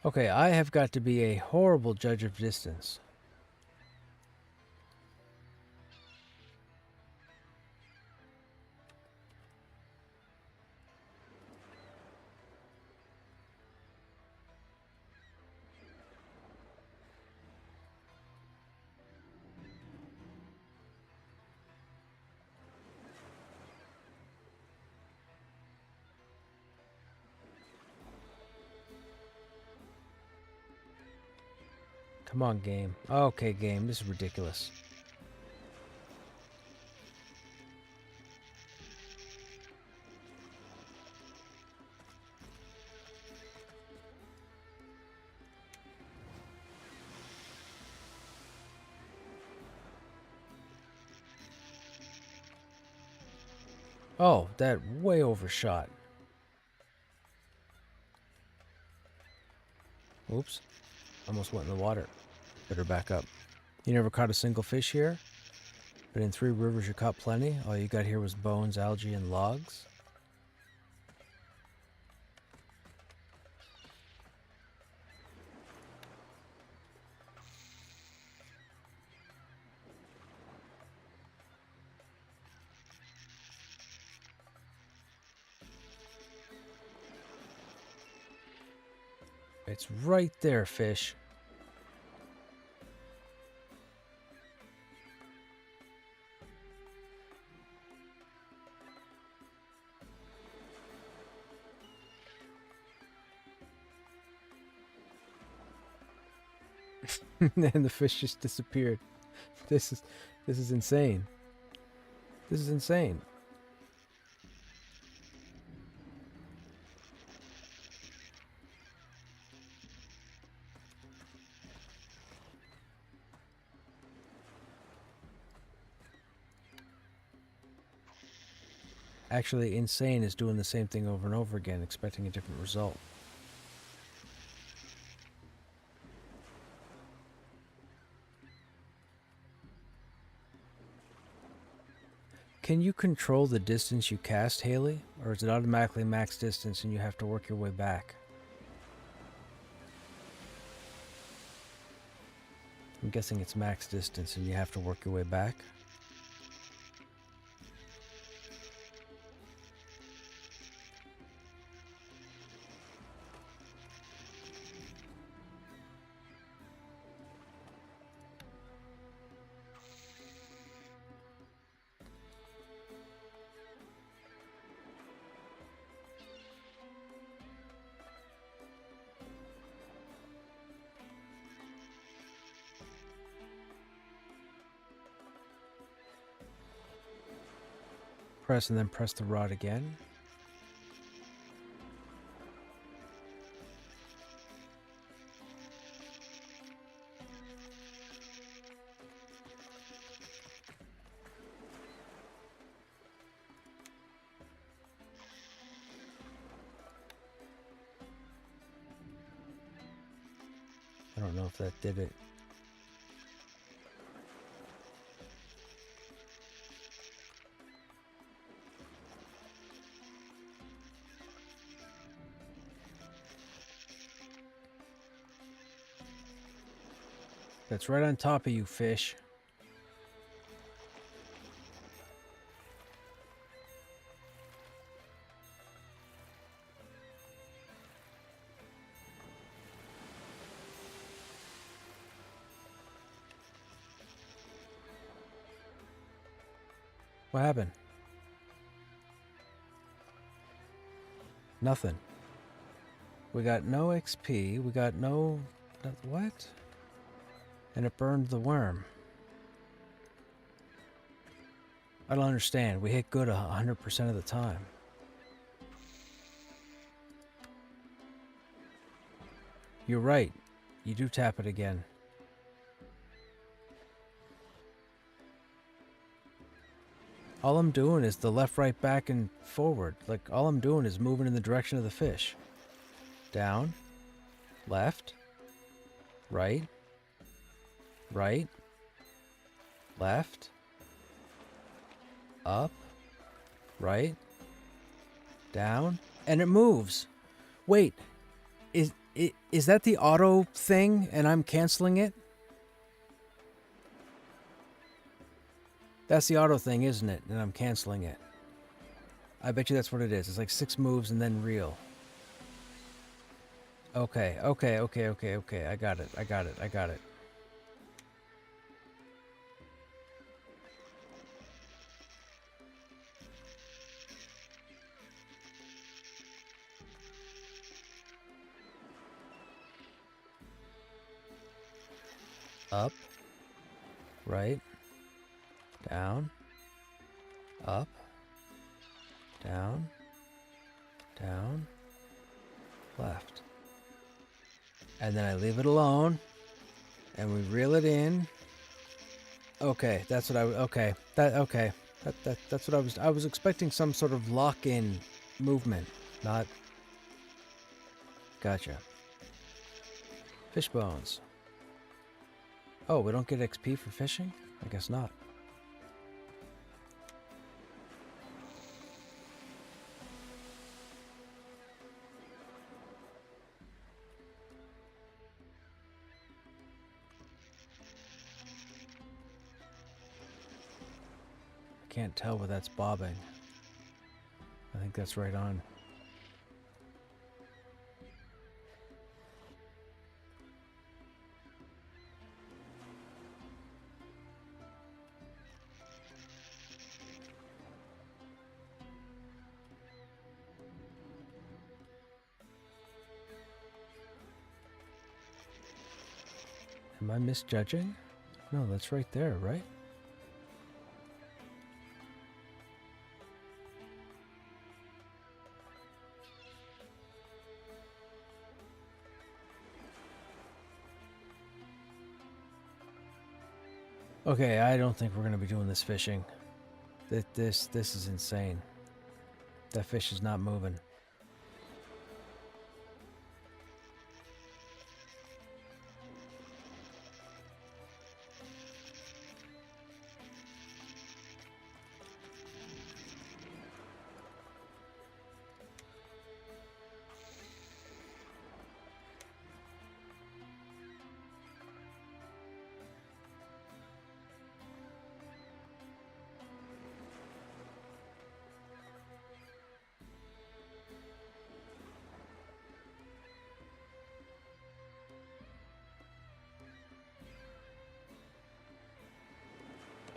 Okay, I have got to be a horrible judge of distance. Come on, game. Okay, game. This is ridiculous. Oh, that way overshot. Oops. Almost went in the water. Better back up. You never caught a single fish here? But in 3 rivers you caught plenty? All you got here was bones, algae, and logs? It's right there, fish. And the fish just disappeared. This is insane. This is insane. Actually, insane is doing the same thing over and over again, expecting a different result. Can you control the distance you cast, Haley? Or is it automatically max distance and you have to work your way back? I'm guessing it's max distance and you have to work your way back. Press and then press the rod again. I don't know if that did it. That's right on top of you, fish. What happened? Nothing. We got no XP. We got no... What? And it burned the worm. I don't understand. We hit good 100% of the time. You're right. You do tap it again. All I'm doing is the left, right, back, and forward. Like, all I'm doing is moving in the direction of the fish. Down. Left. Right. Right. Left. Up. Right. Down. And it moves. Wait. Is that the auto thing and I'm canceling it? That's the auto thing, isn't it? And I'm canceling it. I bet you that's what it is. It's like 6 moves and then reel. Okay. I got it. Up. Right. Down. Up. Down. Down. Left. And then I leave it alone. And we reel it in. Okay, that's what okay. That's what I was expecting some sort of lock-in movement, not. Gotcha. Fish bones. Oh, we don't get XP for fishing? I guess not. Can't tell where that's bobbing. I think that's right on. Am I misjudging? No, that's right there, right? Okay, I don't think we're gonna be doing this fishing. This is insane. That fish is not moving.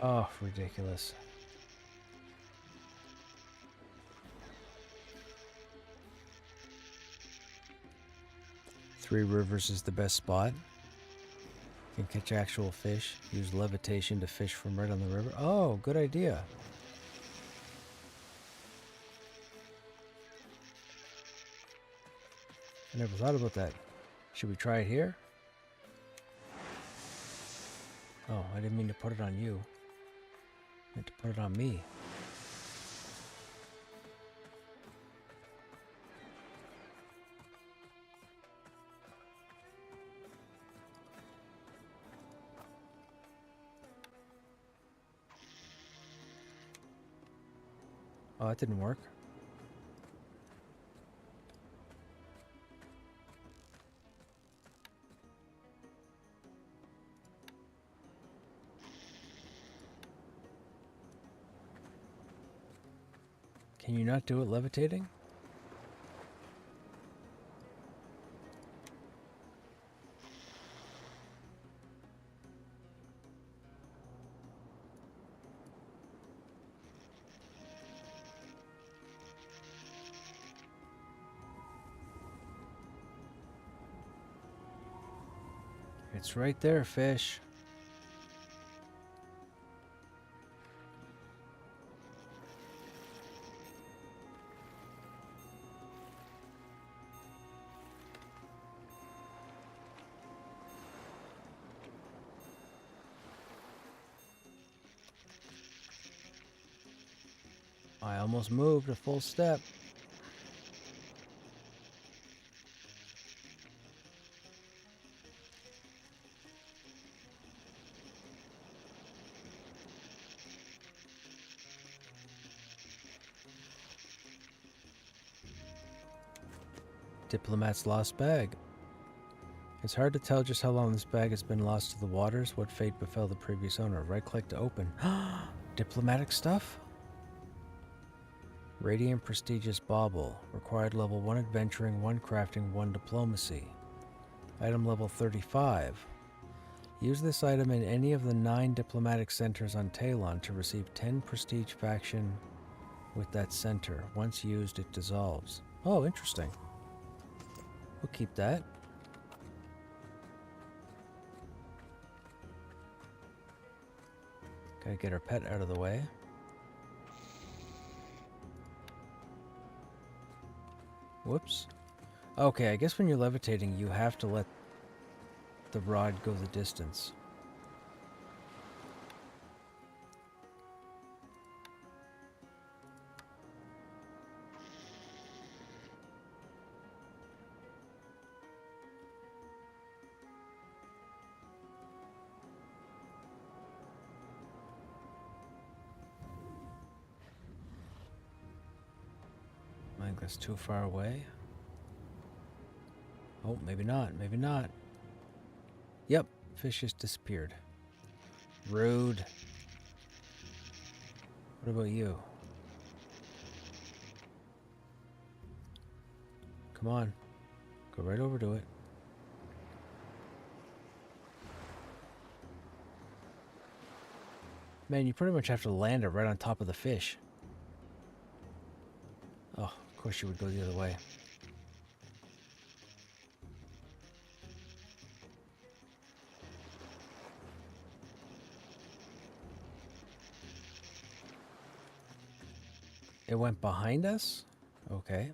Oh, ridiculous. Three Rivers is the best spot. You can catch actual fish. Use levitation to fish from right on the river. Oh, good idea. I never thought about that. Should we try it here? Oh, I didn't mean to put it on you. I meant to put it on me. Oh, that didn't work. Can you not do it levitating? It's right there, fish. I almost moved a full step. Diplomat's lost bag. It's hard to tell just how long this bag has been lost to the waters. What fate befell the previous owner? Right-click to open. Diplomatic stuff? Radiant prestigious bauble. Required level 1 adventuring, 1 crafting, 1 diplomacy. Item level 35. Use this item in any of the 9 diplomatic centers on Talon to receive 10 prestige faction with that center. Once used, it dissolves. Oh, interesting. We'll keep that. Gotta get our pet out of the way. Whoops. Okay, I guess when you're levitating, you have to let the rod go the distance. I think that's too far away. Oh, maybe not. Maybe not. Yep, fish just disappeared. Rude. What about you? Come on. Go right over to it. Man, you pretty much have to land it right on top of the fish. Oh, of course you would go the other way. It went behind us? Okay.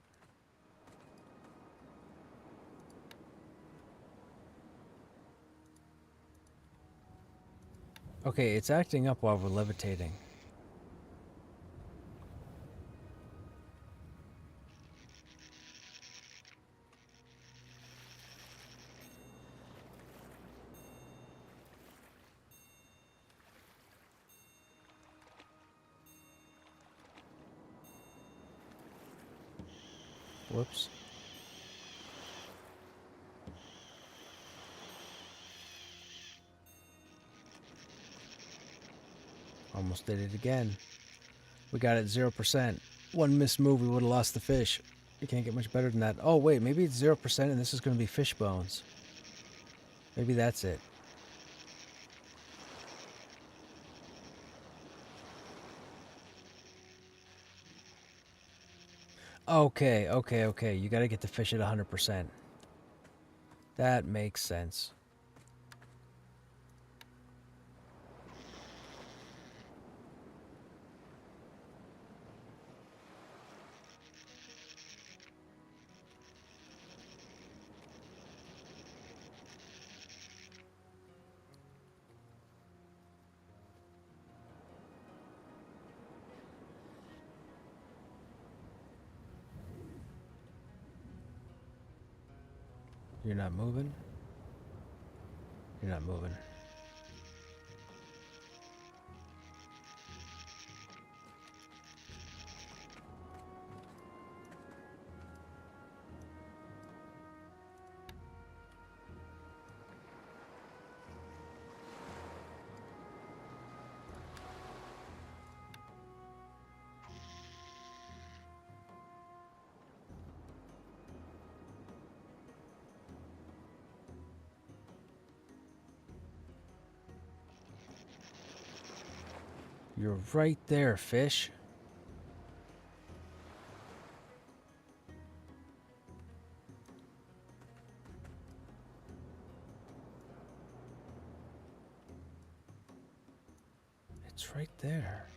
Okay, it's acting up while we're levitating. Whoops. Almost did it again. We got it 0%. One missed move, we would have lost the fish. You can't get much better than that. Oh, wait, maybe it's 0% and this is going to be fish bones. Maybe that's it. Okay, okay, okay. You got to get the fish at 100%. That makes sense. You're not moving? You're not moving. You're right there, fish. It's right there.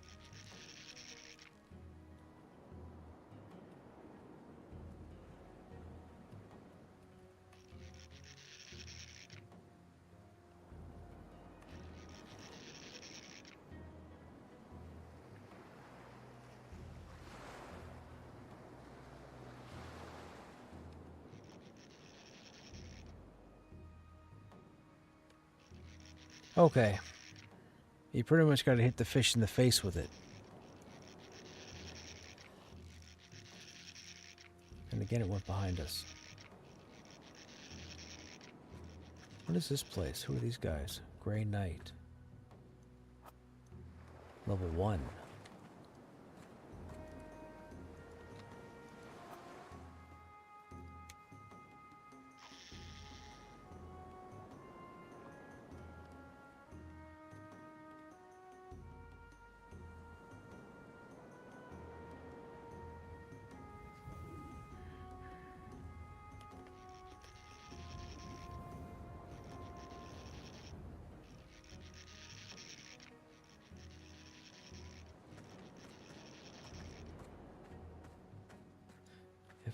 Okay. You pretty much got to hit the fish in the face with it. And again, it went behind us. What is this place? Who are these guys? Grey Knight. Level 1.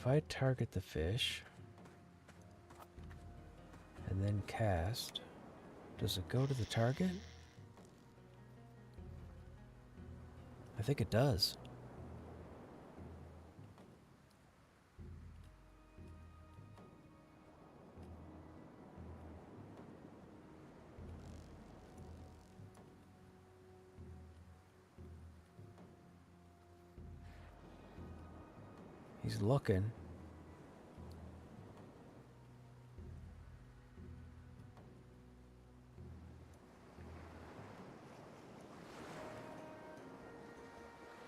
if I target the fish and then cast, does it go to the target? I think it does. He's looking.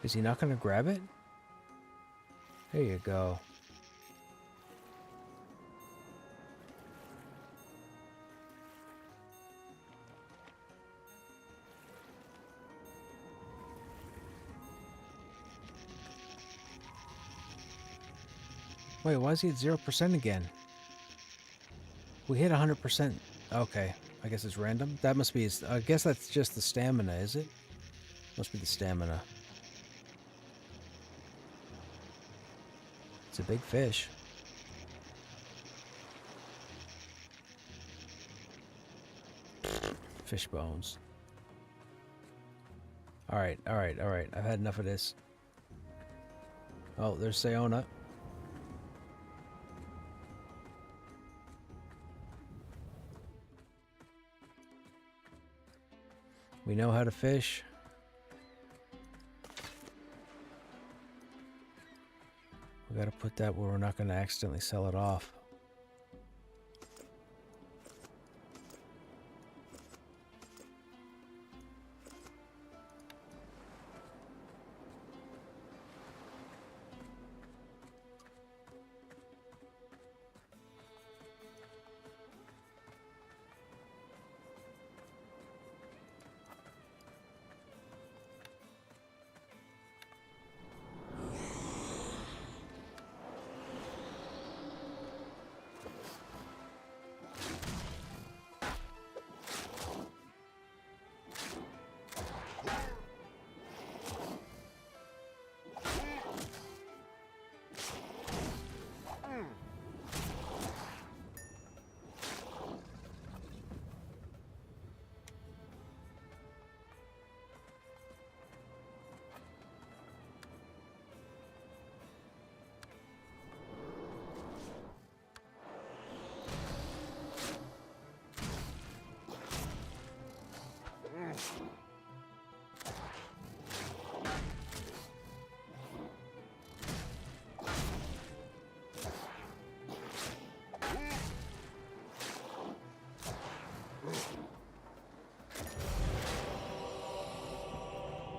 Is he not going to grab it? There you go. Wait, why is he at 0% again? We hit 100%. Okay, I guess it's random. That must be his... I guess that's just the stamina, is it? Must be the stamina. It's a big fish. Fish bones. Alright, alright, alright. I've had enough of this. Oh, there's Sayona. We know how to fish. We gotta put that where we're not gonna accidentally sell it off.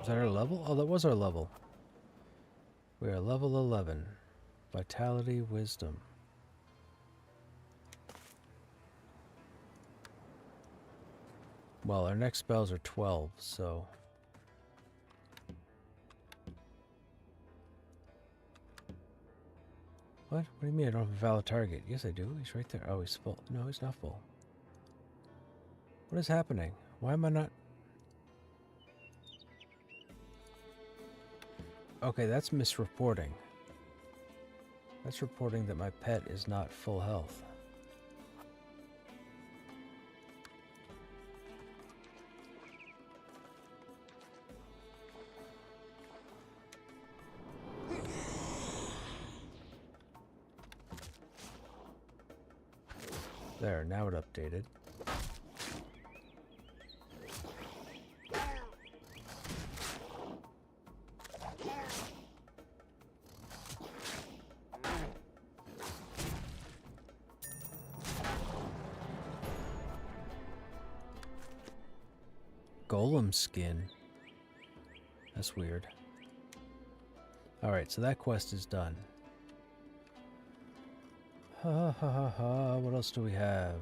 Was that our level? Oh, that was our level. We are level 11. Vitality, wisdom. Well, our next spells are 12, so... What? What do you mean I don't have a valid target? Yes, I do. He's right there. Oh, he's full. No, he's not full. What is happening? Why am I not... Okay, that's misreporting. That's reporting that my pet is not full health. There, now it updated. Golem skin. That's weird. Alright, so that quest is done. Ha ha ha ha. What else do we have?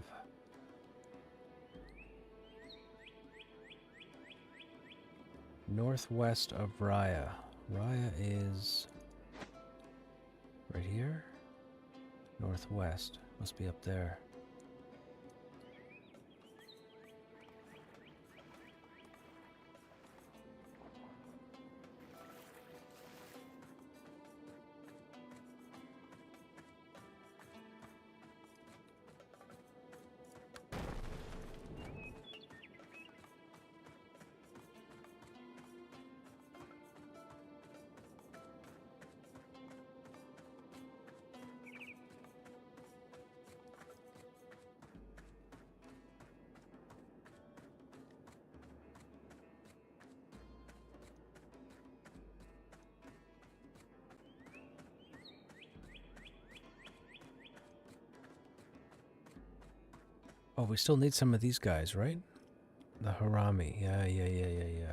Northwest of Raya. Raya is right here? Northwest. Must be up there. Oh, we still need some of these guys, right? The Harami. Yeah.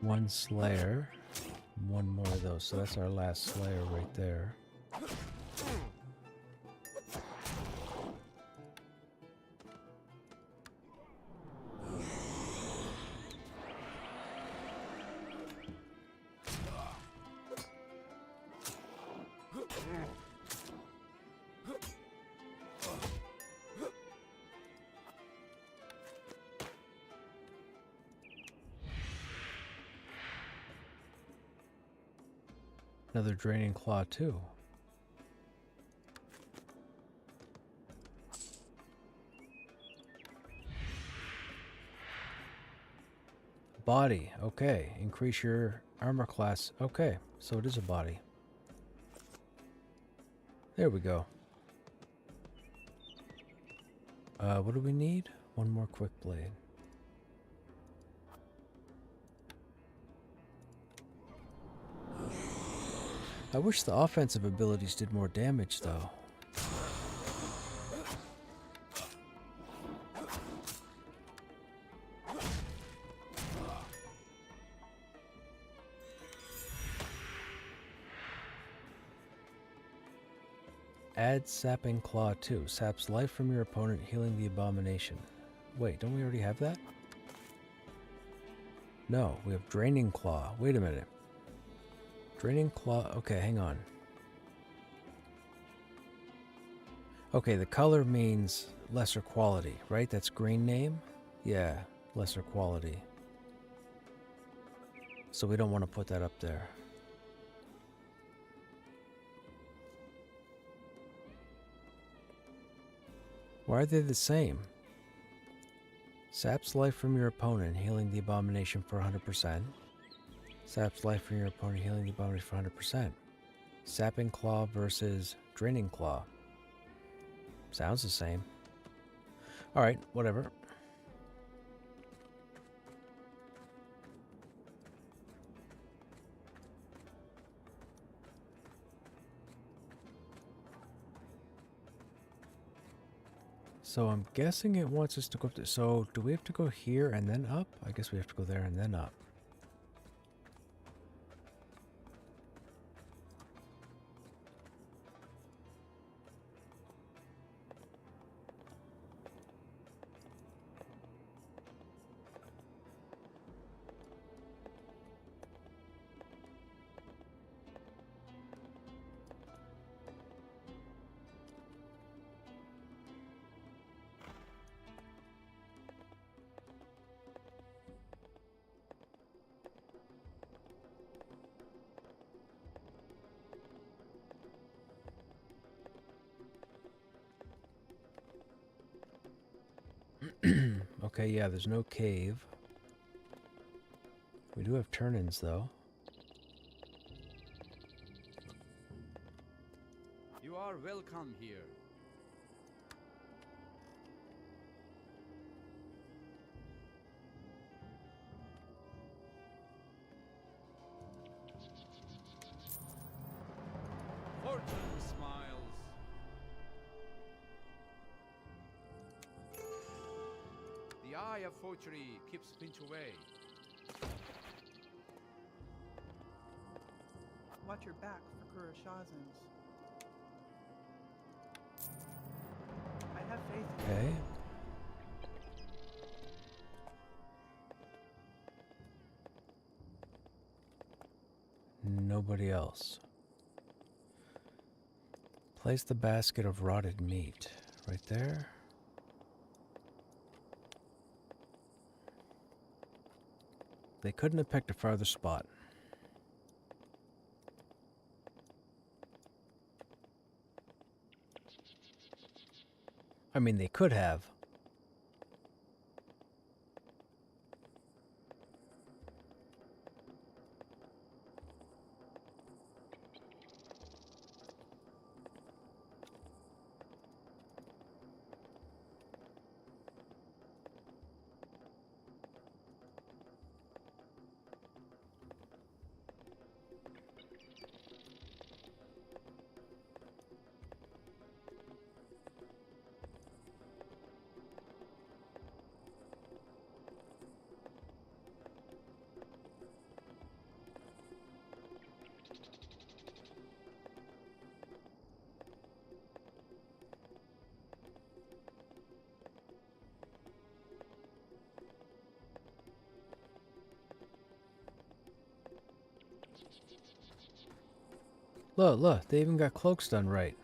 One Slayer. One more of those. So that's our last Slayer right there. Another Draining Claw too. Body, okay. Increase your armor class. Okay, so it is a body. There we go. What do we need? One more quick blade. I wish the offensive abilities did more damage, though. Add Sapping Claw 2. Saps life from your opponent, healing the abomination. Wait, don't we already have that? No, we have Draining Claw. Wait a minute. Draining Claw. Okay, hang on. Okay, the color means lesser quality, right? That's green name? Yeah, lesser quality. So we don't want to put that up there. Why are they the same? Saps life from your opponent, healing the abomination for 100%. Saps life from your opponent, healing the abomination for 100%. Sapping Claw versus Draining Claw. Sounds the same. Alright, whatever. So I'm guessing it wants us to go up to... So do we have to go here and then up? I guess we have to go there and then up. Okay, yeah, there's no cave. We do have turn-ins, though. You are welcome here. Fortune smiles. The eye of fortune keeps pinch away. Watch your back for Kurashazans. I have faith in you. Okay. nobody else. Place the basket of rotted meat right there. They couldn't have picked a farther spot. I mean, they could have. Look, they even got cloaks done right.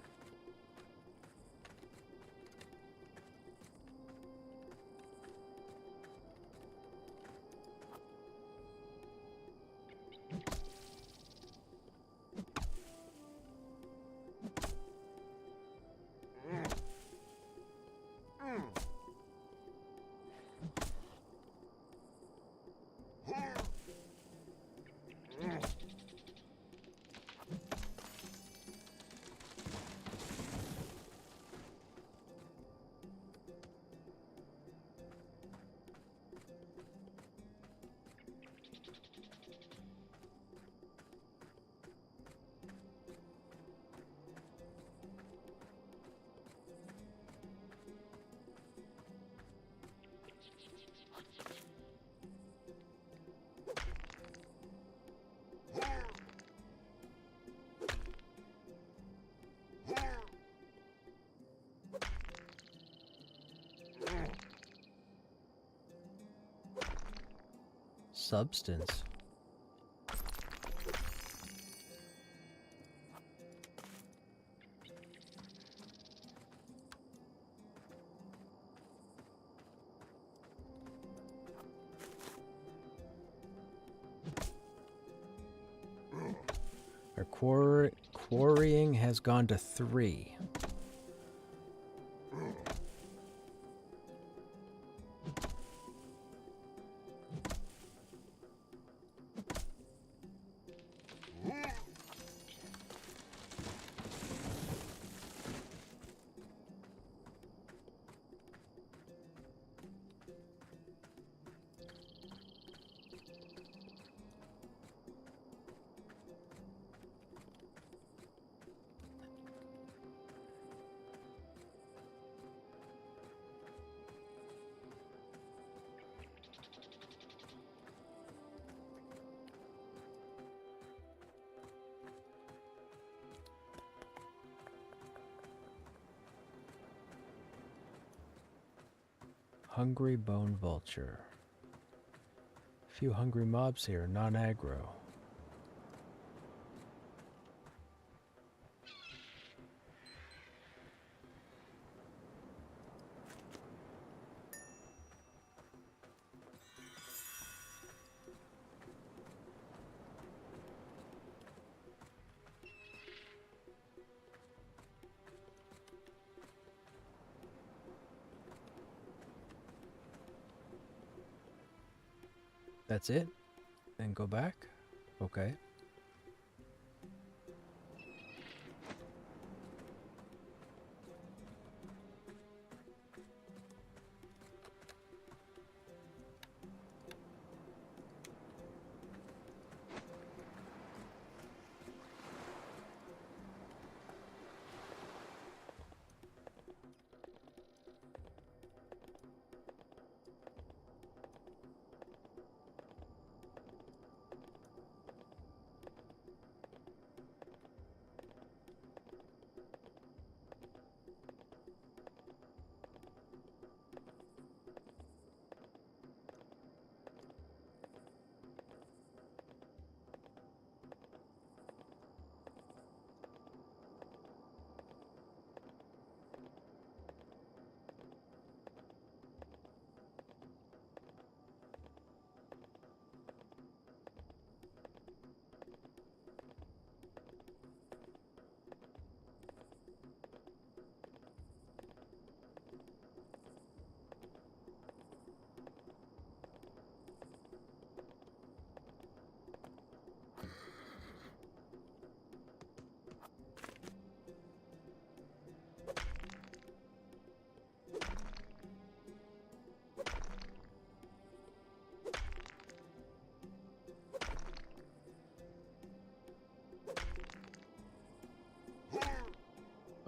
Substance. Our quarrying has gone to 3. Hungry bone vulture. Few hungry mobs here, non-aggro. That's it? And go back? Okay.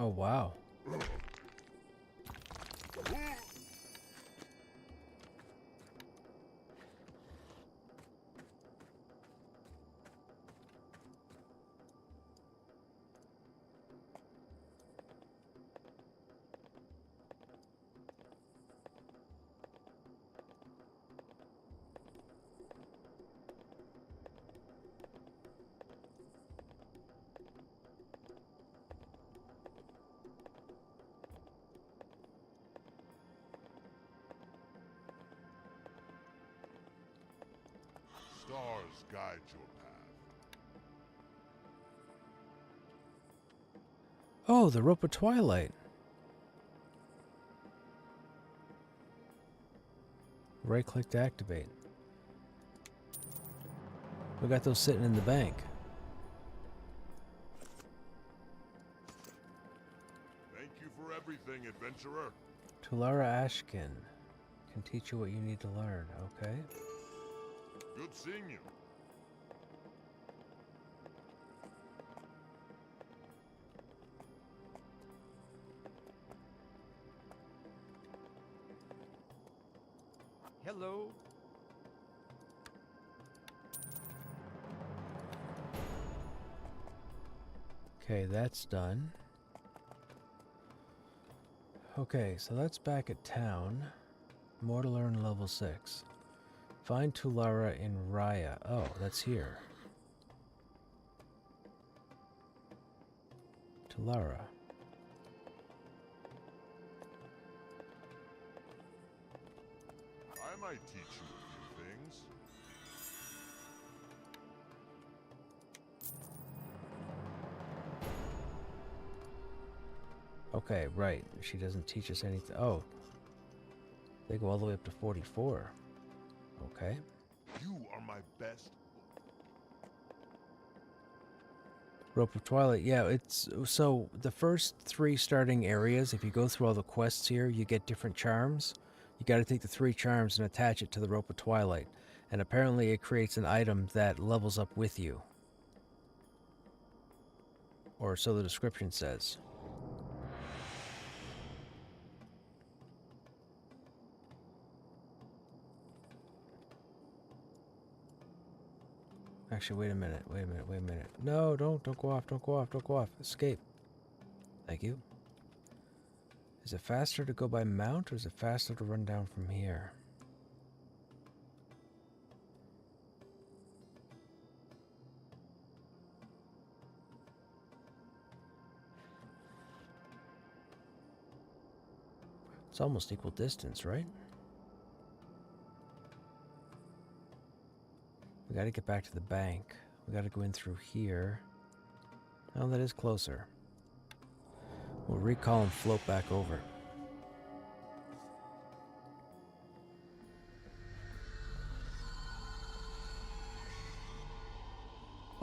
Oh, wow. Stars guide your path. Oh, the Rope of Twilight. Right click to activate. We got those sitting in the bank. Thank you for everything, adventurer. Tulara Ashkin can teach you what you need to learn, okay? Good seeing you. Hello. Okay, that's done. Okay, so that's back at town. More to learn level 6. Find Tulara in Raya. Oh, that's here. Tulara. I might teach you a few things. Okay, right. She doesn't teach us anything. Oh. They go all the way up to 44. Okay. You are my best. Rope of Twilight. Yeah, it's so the first 3 starting areas, if you go through all the quests here, you get different charms. You got to take the 3 charms and attach it to the Rope of Twilight. And apparently it creates an item that levels up with you. Or so the description says. Actually, wait a minute. No, don't go off, don't go off. Escape. Thank you. Is it faster to go by mount, or is it faster to run down from here? It's almost equal distance, right? We gotta get back to the bank. We gotta go in through here. Oh, that is closer. We'll recall and float back over.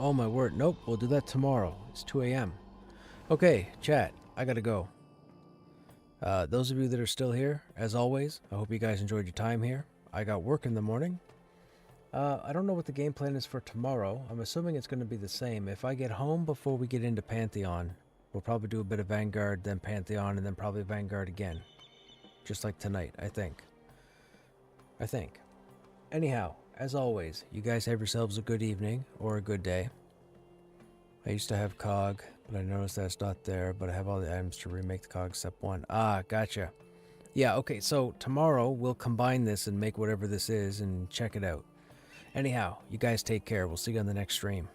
Oh my word, nope, we'll do that tomorrow. It's 2 a.m. Okay, chat, I gotta go. Those of you that are still here, as always, I hope you guys enjoyed your time here. I got work in the morning. I don't know what the game plan is for tomorrow. I'm assuming it's going to be the same. If I get home before we get into Pantheon, we'll probably do a bit of Vanguard, then Pantheon, and then probably Vanguard again. Just like tonight, I think. Anyhow, as always, you guys have yourselves a good evening or a good day. I used to have COG, but I noticed that's not there, but I have all the items to remake the COG step 1. Ah, gotcha. Yeah, okay, so tomorrow we'll combine this and make whatever this is and check it out. Anyhow, you guys take care. We'll see you on the next stream.